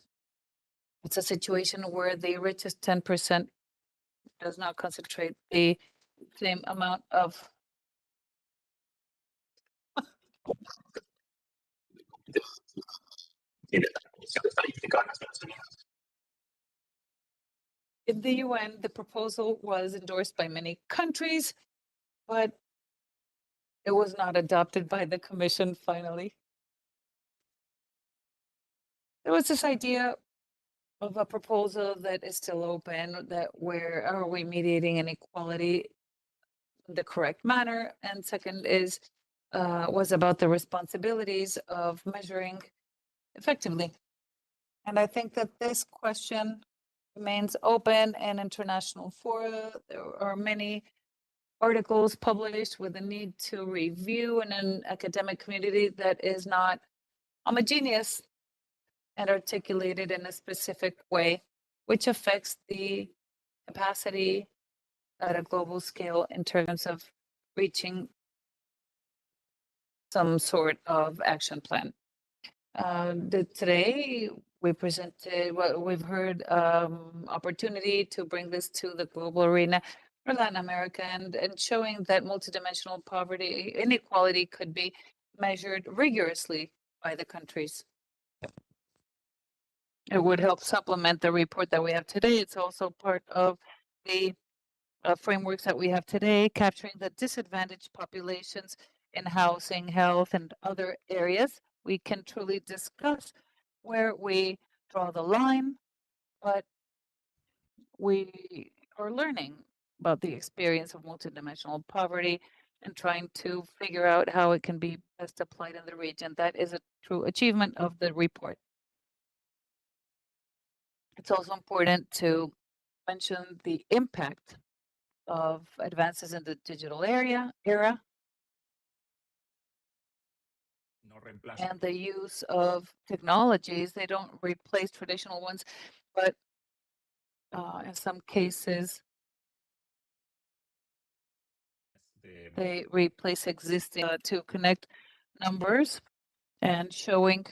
it's a situation where the richest 10% does not concentrate the same amount of in the UN, the proposal was endorsed by many countries, but it was not adopted by the Commission finally. There was this idea of a proposal that is still open, that where are we mediating inequality in the correct manner? And second is was about the responsibilities of measuring effectively. And I think that this question remains open in international fora. There are many articles published with a need to review in an academic community that is not homogeneous and articulated in a specific way, which affects the capacity at a global scale in terms of reaching some sort of action plan. Today, we presented what we've heard opportunity to bring this to the global arena for Latin America and showing that multidimensional poverty inequality could be measured rigorously by the countries. It would help supplement the report that we have today. It's also part of the frameworks that we have today, capturing the disadvantaged populations in housing, health, and other areas. We can truly discuss where we draw the line, but we are learning about the experience of multidimensional poverty and trying to figure out how it can be best applied in the region. That is a true achievement of the report. It's also important to mention the impact of advances in the digital era. and the use of technologies. They don't replace traditional ones, but in some cases, they replace existing to connect numbers and showing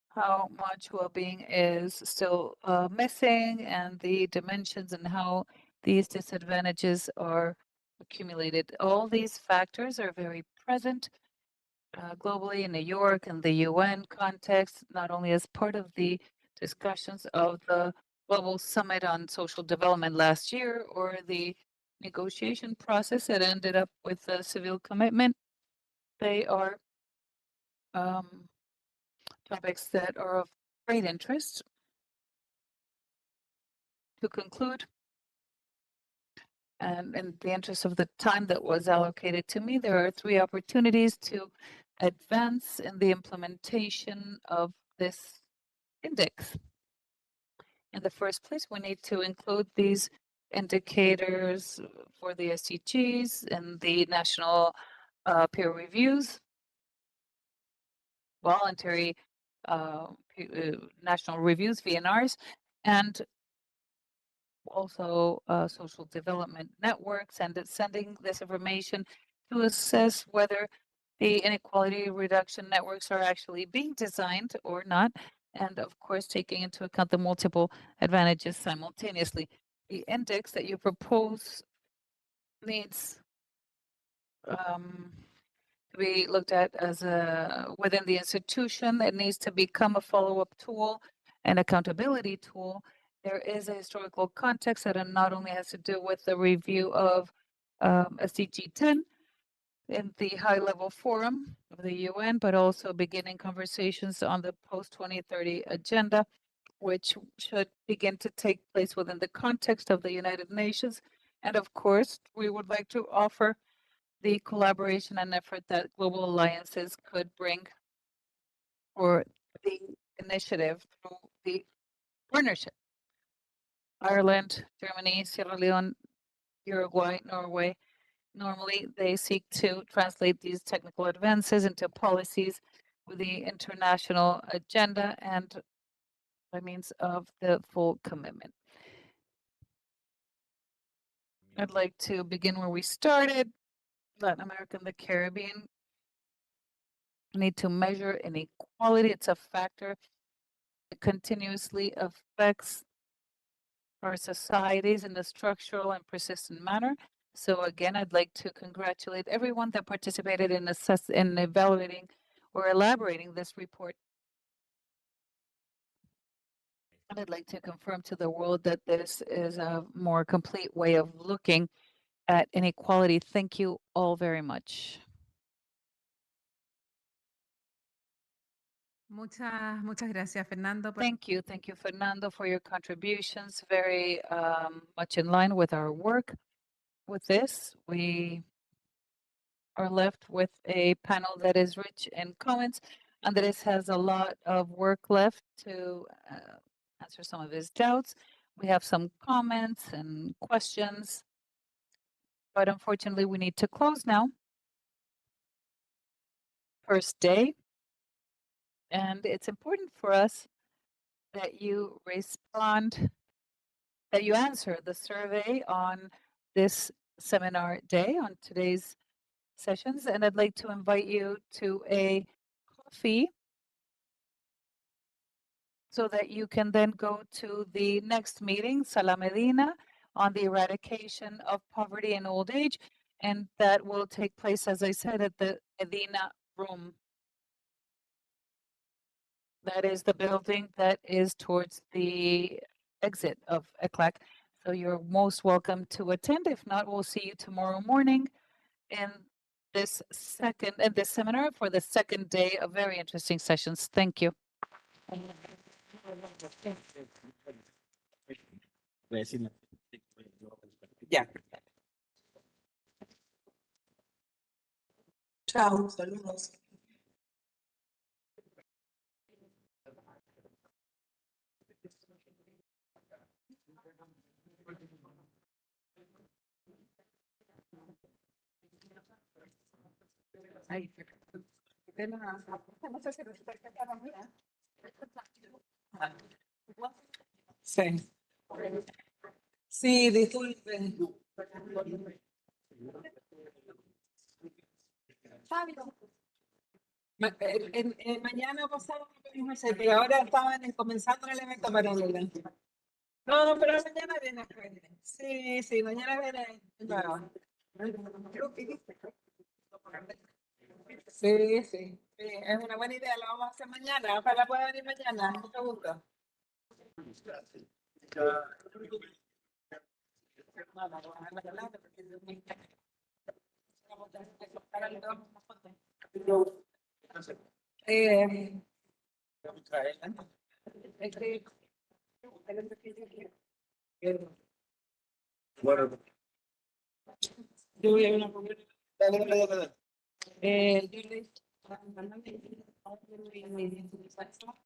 how much well-being is still missing and the dimensions and how these disadvantages are accumulated. All these factors are very present globally in New York and the UN context, not only as part of the discussions of the Global Summit on Social Development last year or the negotiation process that ended up with a civil commitment. They are topics that are of great interest. To conclude, and in the interest of the time that was allocated to me, there are 3 opportunities to advance in the implementation of this index. In the first place, we need to include these indicators for the SDGs and the national peer reviews, voluntary national reviews, VNRs, and also social development networks, and it's sending this information to assess whether the inequality reduction networks are actually being designed or not, and of course taking into account the multiple advantages simultaneously. The index that you propose needs to be looked at as within the institution. It needs to become a follow-up tool, an accountability tool. There is a historical context that not only has to do with the review of SDG 10 in the high-level forum of the UN, but also beginning conversations on the post-2030 agenda, which should begin to take place within the context of the United Nations. And of course, we would like to offer the collaboration and effort that global alliances could bring for the initiative through the partnership. Ireland, Germany, Sierra Leone, Uruguay, Norway, normally they seek to translate these technical advances into policies with the international agenda and by means of the full commitment. I'd like to begin where we started. Latin America and the Caribbean need to measure inequality. It's a factor that continuously affects our societies in a structural and persistent manner. So again, I'd like to congratulate everyone that participated in evaluating or elaborating this report. And I'd like to confirm to the world that this is a more complete way of looking at inequality. Thank you all very much. Muchas gracias, Fernando. Thank you, Fernando, for your contributions. Very much in line with our work. With this, we are left with a panel that is rich in comments. Andres has a lot of work left to answer some of his doubts. We have some comments and questions, but unfortunately we need to close now. First day. And it's important for us that you respond, that you answer the survey on this seminar day, on today's sessions. And I'd like to invite you to a coffee so that you can then go to the next meeting, Sala Medina, on the eradication of poverty in old age. And that will take place, as I said, at the Medina room. That is the building that is towards the exit of ECLAC. So you're most welcome to attend. If not, we'll see you tomorrow morning in this seminar for the second day of very interesting sessions. Thank you. Ya. Chao, saludos. Ay, de nada. No sé si respecta a la mía. Sí. Sí, disculpen. Mañana pasado lo pudimos hacer, pero ahora estaban comenzando el evento paralelo. No, pero mañana viene. Sí, sí, mañana viene. Nuevo. Sí, sí, sí, es una buena idea, lo vamos a hacer mañana. Ojalá pueda venir mañana. Mucho gusto. Bueno. Yo voy a una Dale, dale, dale. yo le